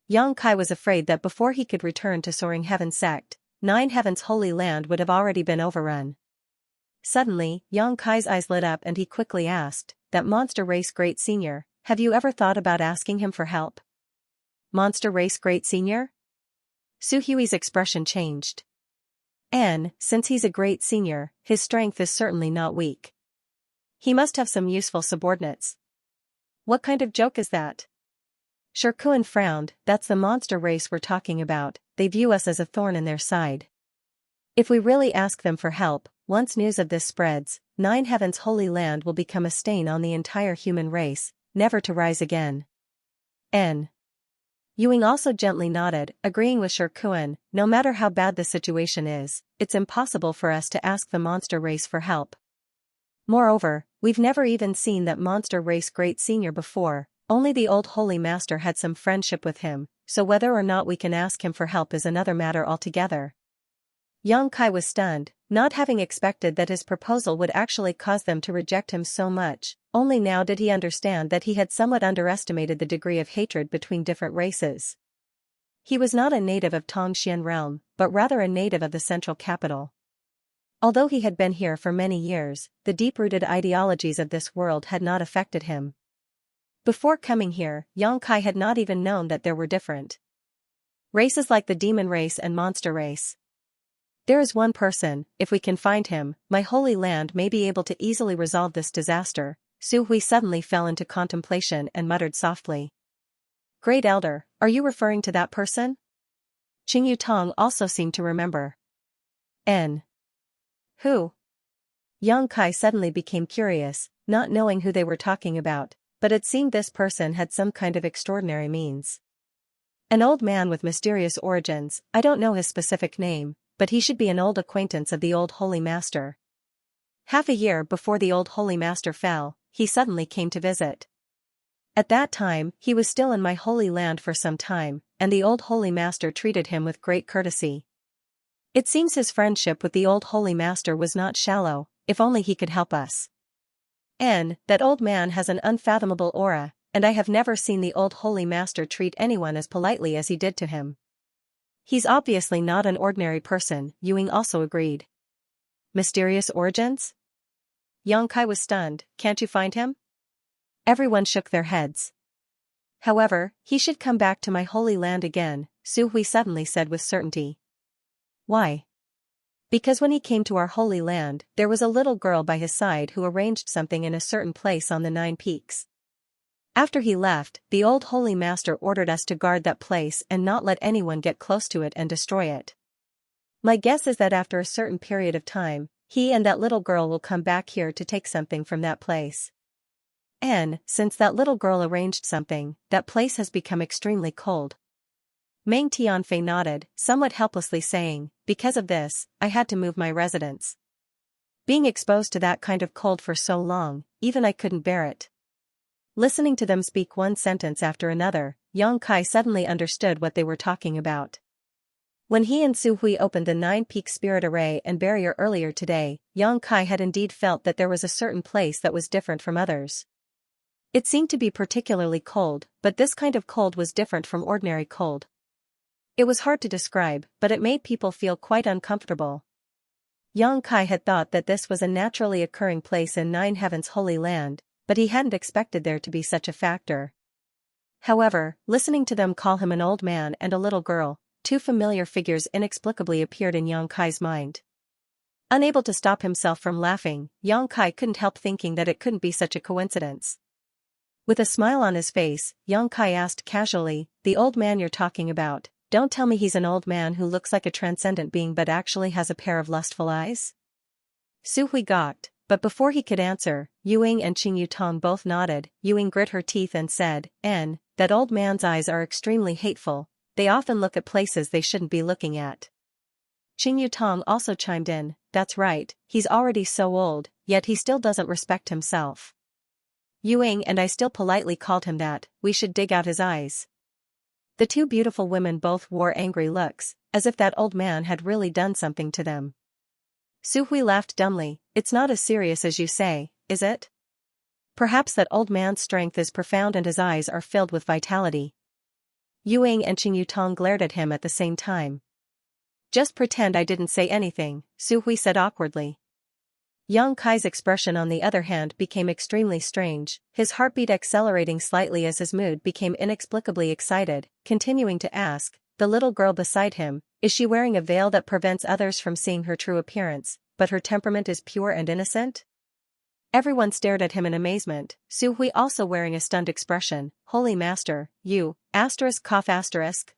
Yang Kai was afraid that before he could return to Soaring Heaven sect, 9 Heavens Holy Land would have already been overrun. Suddenly, Yang Kai's eyes lit up and he quickly asked, "That Monster Race Great Senior, have you ever thought about asking him for help?" "Monster Race Great Senior?" Su Hui's expression changed. Since he's a great senior, his strength is certainly not weak. He must have some useful subordinates. What kind of joke is that? Shirkuan frowned. "That's the monster race we're talking about, they view us as a thorn in their side. If we really ask them for help, once news of this spreads, 9 Heavens Holy Land will become a stain on the entire human race, never to rise again." Yuing also gently nodded, agreeing with Shirkuan, "No matter how bad the situation is, it's impossible for us to ask the monster race for help. Moreover, we've never even seen that monster race Great Senior before, only the old Holy Master had some friendship with him, so whether or not we can ask him for help is another matter altogether." Yang Kai was stunned, not having expected that his proposal would actually cause them to reject him so much. Only now did he understand that he had somewhat underestimated the degree of hatred between different races. He was not a native of Tongxian realm, but rather a native of the central capital. Although he had been here for many years, the deep-rooted ideologies of this world had not affected him. Before coming here, Yang Kai had not even known that there were different races like the demon race and monster race. "There is one person, if we can find him, my Holy Land may be able to easily resolve this disaster." Su Hui suddenly fell into contemplation and muttered softly. "Great Elder, are you referring to that person?" Qing Yutong also seemed to remember. Who? Yang Kai suddenly became curious, not knowing who they were talking about, but it seemed this person had some kind of extraordinary means. An old man with mysterious origins, I don't know his specific name, but he should be an old acquaintance of the old Holy Master. Half a year before the old Holy Master fell, he suddenly came to visit. At that time, he was still in my holy land for some time, and the old Holy Master treated him with great courtesy. It seems his friendship with the old Holy Master was not shallow, if only he could help us. That old man has an unfathomable aura, and I have never seen the old Holy Master treat anyone as politely as he did to him. He's obviously not an ordinary person, Ewing also agreed. Mysterious origins? Yang Kai was stunned. Can't you find him? Everyone shook their heads. However, he should come back to my holy land again, Su Hui suddenly said with certainty. Why? Because when he came to our holy land, there was a little girl by his side who arranged something in a certain place on the 9 peaks. After he left, the old Holy Master ordered us to guard that place and not let anyone get close to it and destroy it. My guess is that after a certain period of time, he and that little girl will come back here to take something from that place. And, since that little girl arranged something, that place has become extremely cold. Meng Tianfei nodded, somewhat helplessly saying, because of this, I had to move my residence. Being exposed to that kind of cold for so long, even I couldn't bear it. Listening to them speak one sentence after another, Yang Kai suddenly understood what they were talking about. When he and Su Hui opened the 9-peak spirit array and barrier earlier today, Yang Kai had indeed felt that there was a certain place that was different from others. It seemed to be particularly cold, but this kind of cold was different from ordinary cold. It was hard to describe, but it made people feel quite uncomfortable. Yang Kai had thought that this was a naturally occurring place in 9 Heaven's holy land, but he hadn't expected there to be such a factor. However, listening to them call him an old man and a little girl, 2 familiar figures inexplicably appeared in Yang Kai's mind. Unable to stop himself from laughing, Yang Kai couldn't help thinking that it couldn't be such a coincidence. With a smile on his face, Yang Kai asked casually, the old man you're talking about, don't tell me he's an old man who looks like a transcendent being but actually has a pair of lustful eyes? Su Hui gawked, but before he could answer, Ewing and Qing Yutong both nodded. Ewing grit her teeth and said, that old man's eyes are extremely hateful, they often look at places they shouldn't be looking at. Qing Yutong also chimed in, that's right, he's already so old, yet he still doesn't respect himself. Ewing and I still politely called him that, we should dig out his eyes. The 2 beautiful women both wore angry looks, as if that old man had really done something to them. Su Hui laughed dumbly, it's not as serious as you say, is it? Perhaps that old man's strength is profound and his eyes are filled with vitality. Ewing and Qing Yutong glared at him at the same time. Just pretend I didn't say anything, Su Hui said awkwardly. Yang Kai's expression on the other hand became extremely strange, his heartbeat accelerating slightly as his mood became inexplicably excited, continuing to ask, the little girl beside him, is she wearing a veil that prevents others from seeing her true appearance, but her temperament is pure and innocent? Everyone stared at him in amazement, Su Hui also wearing a stunned expression, Holy Master, you,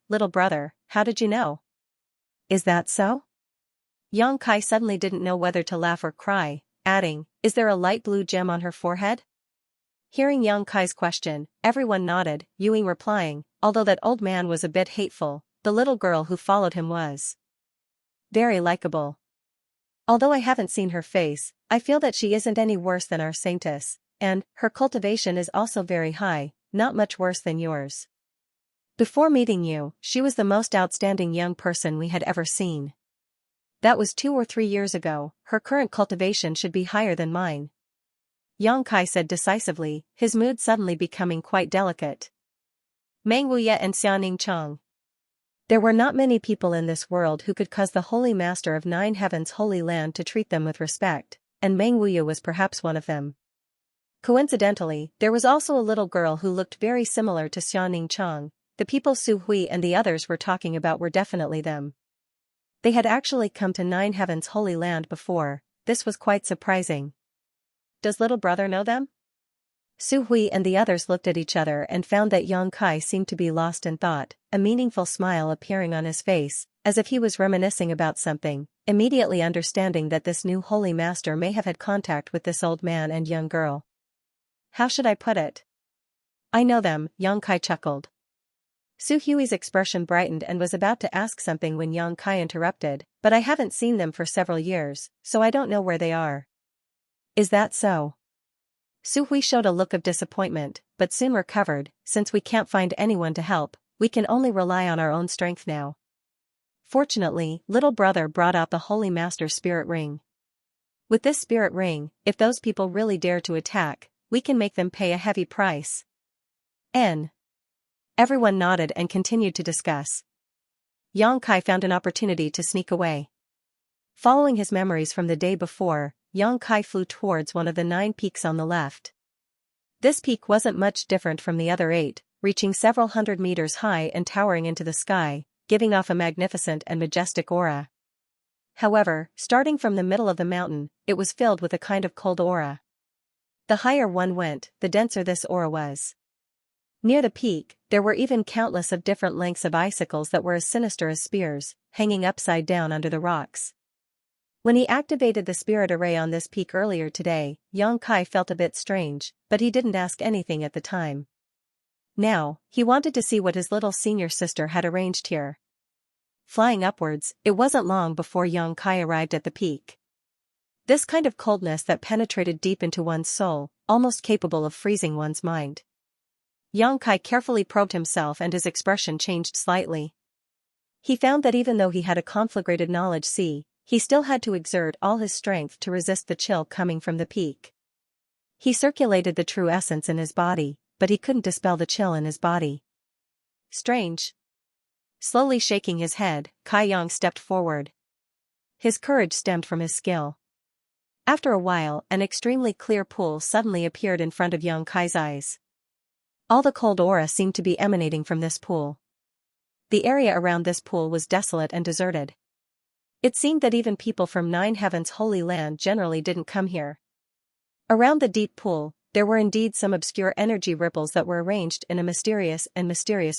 little brother, how did you know? Is that so? Yang Kai suddenly didn't know whether to laugh or cry, adding, is there a light blue gem on her forehead? Hearing Yang Kai's question, everyone nodded, Ewing replying, although that old man was a bit hateful, the little girl who followed him was very likable. Although I haven't seen her face, I feel that she isn't any worse than our saintess, and her cultivation is also very high, not much worse than yours. Before meeting you, she was the most outstanding young person we had ever seen. That was 2 or 3 years ago, her current cultivation should be higher than mine. Yang Kai said decisively, his mood suddenly becoming quite delicate. Meng Wuye and Xianing Cheng. There were not many people in this world who could cause the Holy Master of 9 Heaven's holy land to treat them with respect, and Meng Wuye was perhaps one of them. Coincidentally, there was also a little girl who looked very similar to Xianing Cheng. The people Su Hui and the others were talking about were definitely them. They had actually come to 9 Heaven's holy land before, this was quite surprising. Does little brother know them? Su Hui and the others looked at each other and found that Yang Kai seemed to be lost in thought, a meaningful smile appearing on his face, as if he was reminiscing about something, immediately understanding that this new holy master may have had contact with this old man and young girl. How should I put it? I know them, Yang Kai chuckled. Su Hui's expression brightened and was about to ask something when Yang Kai interrupted, but I haven't seen them for several years, so I don't know where they are. Is that so? Su Hui showed a look of disappointment, but soon recovered. Since we can't find anyone to help, we can only rely on our own strength now. Fortunately, little brother brought out the Holy Master's spirit ring. With this spirit ring, if those people really dare to attack, we can make them pay a heavy price. Everyone nodded and continued to discuss. Yang Kai found an opportunity to sneak away. Following his memories from the day before, Yang Kai flew towards one of the 9 peaks on the left. This peak wasn't much different from the other 8, reaching several hundred meters high and towering into the sky, giving off a magnificent and majestic aura. However, starting from the middle of the mountain, it was filled with a kind of cold aura. The higher one went, the denser this aura was. Near the peak, there were even countless of different lengths of icicles that were as sinister as spears, hanging upside down under the rocks. When he activated the spirit array on this peak earlier today, Yang Kai felt a bit strange, but he didn't ask anything at the time. Now, he wanted to see what his little senior sister had arranged here. Flying upwards, it wasn't long before Yang Kai arrived at the peak. This kind of coldness that penetrated deep into one's soul, almost capable of freezing one's mind. Yang Kai carefully probed himself and his expression changed slightly. He found that even though he had a conflagrated knowledge he still had to exert all his strength to resist the chill coming from the peak. He circulated the true essence in his body, but he couldn't dispel the chill in his body. Strange. Slowly shaking his head, Kai Yang stepped forward. His courage stemmed from his skill. After a while, an extremely clear pool suddenly appeared in front of Yang Kai's eyes. All the cold aura seemed to be emanating from this pool. The area around this pool was desolate and deserted. It seemed that even people from 9 Heavens' holy land generally didn't come here. Around the deep pool, there were indeed some obscure energy ripples that were arranged in a mysterious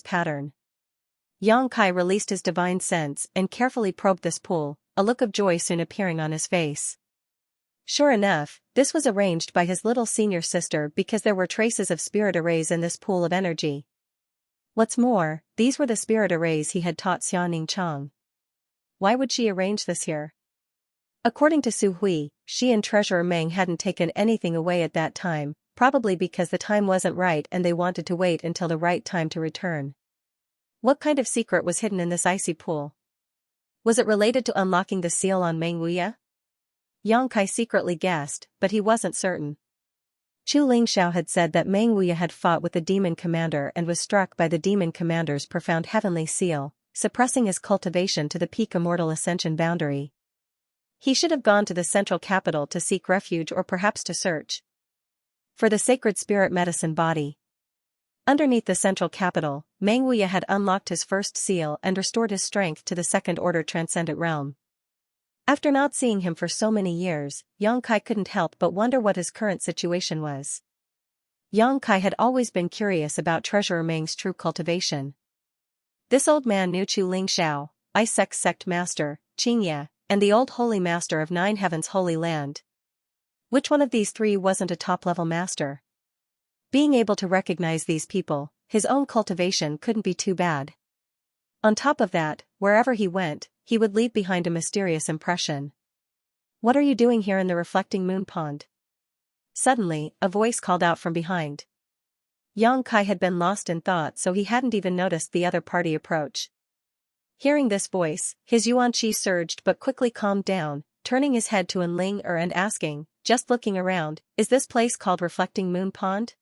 pattern. Yang Kai released his divine sense and carefully probed this pool, a look of joy soon appearing on his face. Sure enough, this was arranged by his little senior sister because there were traces of spirit arrays in this pool of energy. What's more, these were the spirit arrays he had taught Xianning Chang. Why would she arrange this here? According to Su Hui, she and Treasurer Meng hadn't taken anything away at that time, probably because the time wasn't right and they wanted to wait until the right time to return. What kind of secret was hidden in this icy pool? Was it related to unlocking the seal on Meng Wuya? Yang Kai secretly guessed, but he wasn't certain. Chu Lingxiao had said that Meng Wuya had fought with the demon commander and was struck by the demon commander's profound heavenly seal, suppressing his cultivation to the peak immortal ascension boundary. He should have gone to the central capital to seek refuge or perhaps to search for the sacred spirit medicine body. Underneath the central capital, Meng Wuya had unlocked his first seal and restored his strength to the second-order transcendent realm. After not seeing him for so many years, Yang Kai couldn't help but wonder what his current situation was. Yang Kai had always been curious about Treasurer Meng's true cultivation. This old man knew Chu Lingxiao, Ice Sect Master, Xianxia, and the old Holy Master of 9 Heavens' Holy Land. Which one of these 3 wasn't a top-level master? Being able to recognize these people, his own cultivation couldn't be too bad. On top of that, wherever he went, he would leave behind a mysterious impression. What are you doing here in the reflecting moon pond? Suddenly, a voice called out from behind. Yang Kai had been lost in thought, so he hadn't even noticed the other party approach. Hearing this voice, his yuan qi surged but quickly calmed down, turning his head to Enling and asking, just looking around, is this place called Reflecting Moon Pond?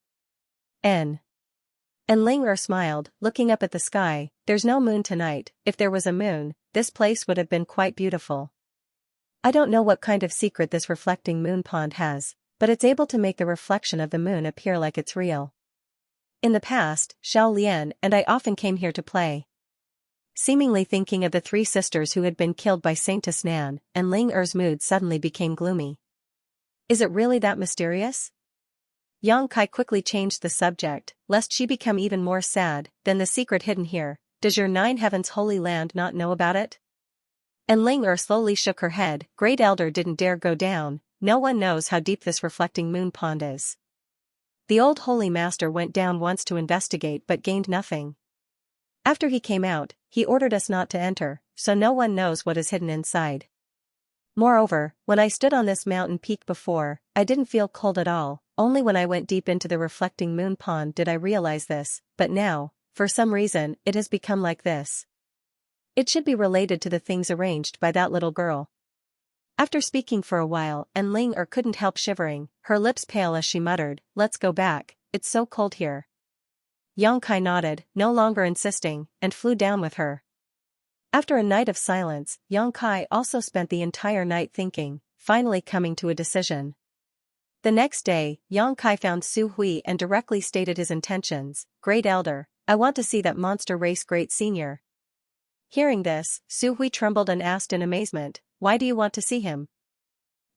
Enling smiled, looking up at the sky. There's no moon tonight. If there was a moon, this place would have been quite beautiful. I don't know what kind of secret this reflecting moon pond has, but it's able to make the reflection of the moon appear like it's real. In the past, Xiao Lian and I often came here to play. Seemingly thinking of the 3 sisters who had been killed by Saintess Nan, and Ling Er's mood suddenly became gloomy. Is it really that mysterious? Yang Kai quickly changed the subject, lest she become even more sad. Then the secret hidden here, does your nine heavens holy land not know about it? And Ling slowly shook her head. Great Elder didn't dare go down, no one knows how deep this reflecting moon pond is. The old holy master went down once to investigate but gained nothing. After he came out, he ordered us not to enter, so no one knows what is hidden inside. Moreover, when I stood on this mountain peak before, I didn't feel cold at all, only when I went deep into the reflecting moon pond did I realize this, but now, for some reason, it has become like this. It should be related to the things arranged by that little girl. After speaking for a while, and Ling couldn't help shivering, her lips pale as she muttered, "Let's go back, it's so cold here." Xianxia nodded, no longer insisting, and flew down with her. After a night of silence, Xianxia also spent the entire night thinking, finally coming to a decision. The next day, Xianxia found Su Hui and directly stated his intentions. "Great Elder, I want to see that monster race Great Senior." Hearing this, Su Hui trembled and asked in amazement, "Why do you want to see him?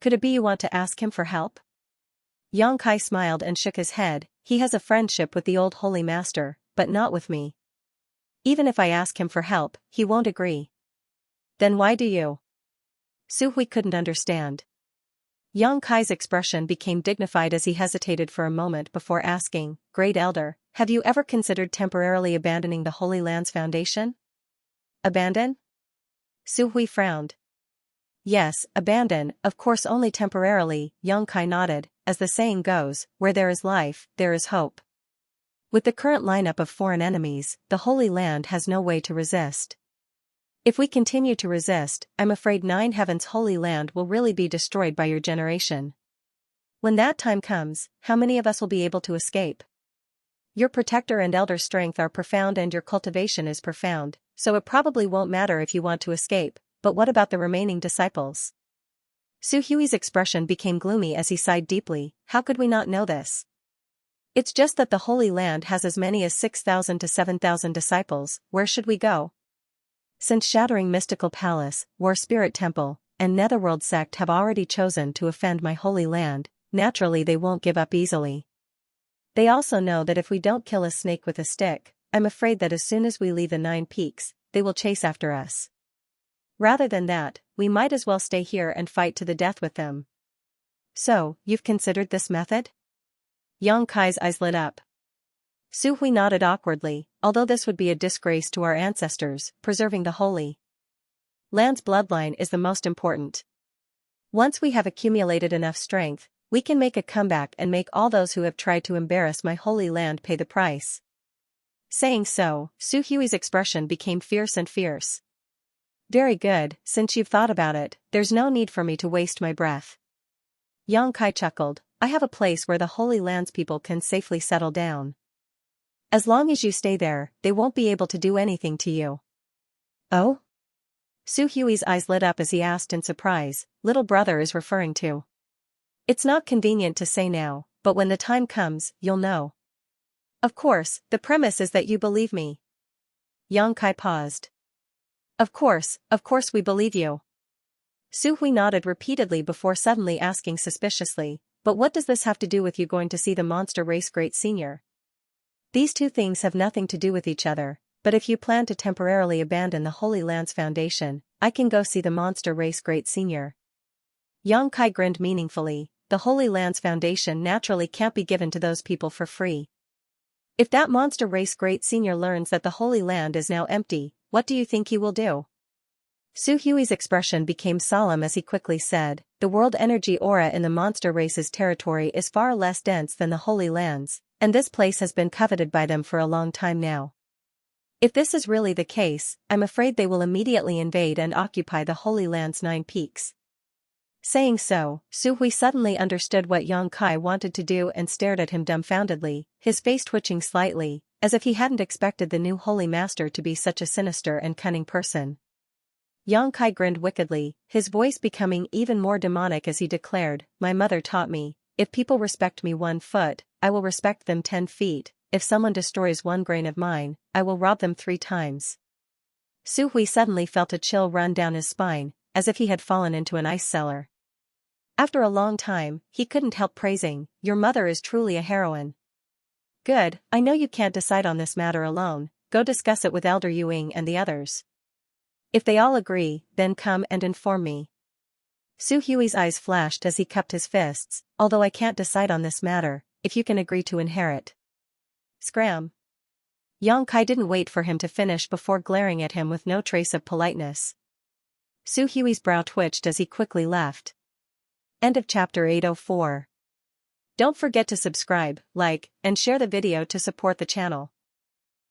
Could it be you want to ask him for help?" Xianxia smiled and shook his head. "He has a friendship with the old holy master, but not with me. Even if I ask him for help, he won't agree." "Then why do you?" Su Hui couldn't understand. Xianxia's expression became dignified as he hesitated for a moment before asking, "Great Elder, have you ever considered temporarily abandoning the Holy Land's foundation?" "Abandon?" Su Hui frowned. "Yes, abandon, of course only temporarily," Xianxia nodded. "As the saying goes, where there is life, there is hope. With the current lineup of foreign enemies, the Holy Land has no way to resist. If we continue to resist, I'm afraid Nine Heavens Holy Land will really be destroyed by your generation. When that time comes, how many of us will be able to escape? Your protector and elder strength are profound and your cultivation is profound, so it probably won't matter if you want to escape, but what about the remaining disciples?" Su Hui's expression became gloomy as he sighed deeply. "How could we not know this? It's just that the Holy Land has as many as 6,000 to 7,000 disciples. Where should we go? Since Shattering Mystical Palace, War Spirit Temple, and Netherworld Sect have already chosen to offend my Holy Land, naturally they won't give up easily. They also know that if we don't kill a snake with a stick, I'm afraid that as soon as we leave the 9 peaks, they will chase after us. Rather than that, we might as well stay here and fight to the death with them." "So, you've considered this method?" Xianxia's eyes lit up. Su Hui nodded awkwardly. "Although this would be a disgrace to our ancestors, preserving the Holy Land's bloodline is the most important. Once we have accumulated enough strength, we can make a comeback and make all those who have tried to embarrass my Holy Land pay the price." Saying so, Su Hui's expression became fierce and fierce. "Very good, since you've thought about it, there's no need for me to waste my breath." Xianxia chuckled. "I have a place where the Holy Land's people can safely settle down. As long as you stay there, they won't be able to do anything to you." "Oh?" Su Hui's eyes lit up as he asked in surprise, "Little brother is referring to?" "It's not convenient to say now, but when the time comes, you'll know." "Of course, the premise is that you believe me." Xianxia paused. Of course we believe you." Su Hui nodded repeatedly before suddenly asking suspiciously, "But what does this have to do with you going to see the monster race Great Senior?" "These two things have nothing to do with each other, but if you plan to temporarily abandon the Holy Land's foundation, I can go see the monster race Great Senior." Xianxia grinned meaningfully. "The Holy Land's foundation naturally can't be given to those people for free. If that monster race Great Senior learns that the Holy Land is now empty, what do you think he will do?" Su Hui's expression became solemn as he quickly said, "The world energy aura in the monster race's territory is far less dense than the Holy Land's, and this place has been coveted by them for a long time now. If this is really the case, I'm afraid they will immediately invade and occupy the Holy Land's 9 peaks." Saying so, Su Hui suddenly understood what Xianxia wanted to do and stared at him dumbfoundedly, his face twitching slightly, as if he hadn't expected the new Holy Master to be such a sinister and cunning person. Xianxia grinned wickedly, his voice becoming even more demonic as he declared, "My mother taught me, if people respect me 1 foot, I will respect them 10 feet, if someone destroys 1 grain of mine, I will rob them 3 times. Su Hui suddenly felt a chill run down his spine, as if he had fallen into an ice cellar. After a long time, he couldn't help praising, "Your mother is truly a heroine." "Good, I know you can't decide on this matter alone, Go discuss it with Elder Yuing and the others. If they all agree, then come and inform me. Su Hui's eyes flashed as he cupped his fists, although I can't decide on this matter, if you can agree to inherit. Scram. Yang Kai didn't wait for him to finish before glaring at him with no trace of politeness. Su Hui's brow twitched as he quickly left. End of chapter 804. Don't forget to subscribe, like, and share the video to support the channel.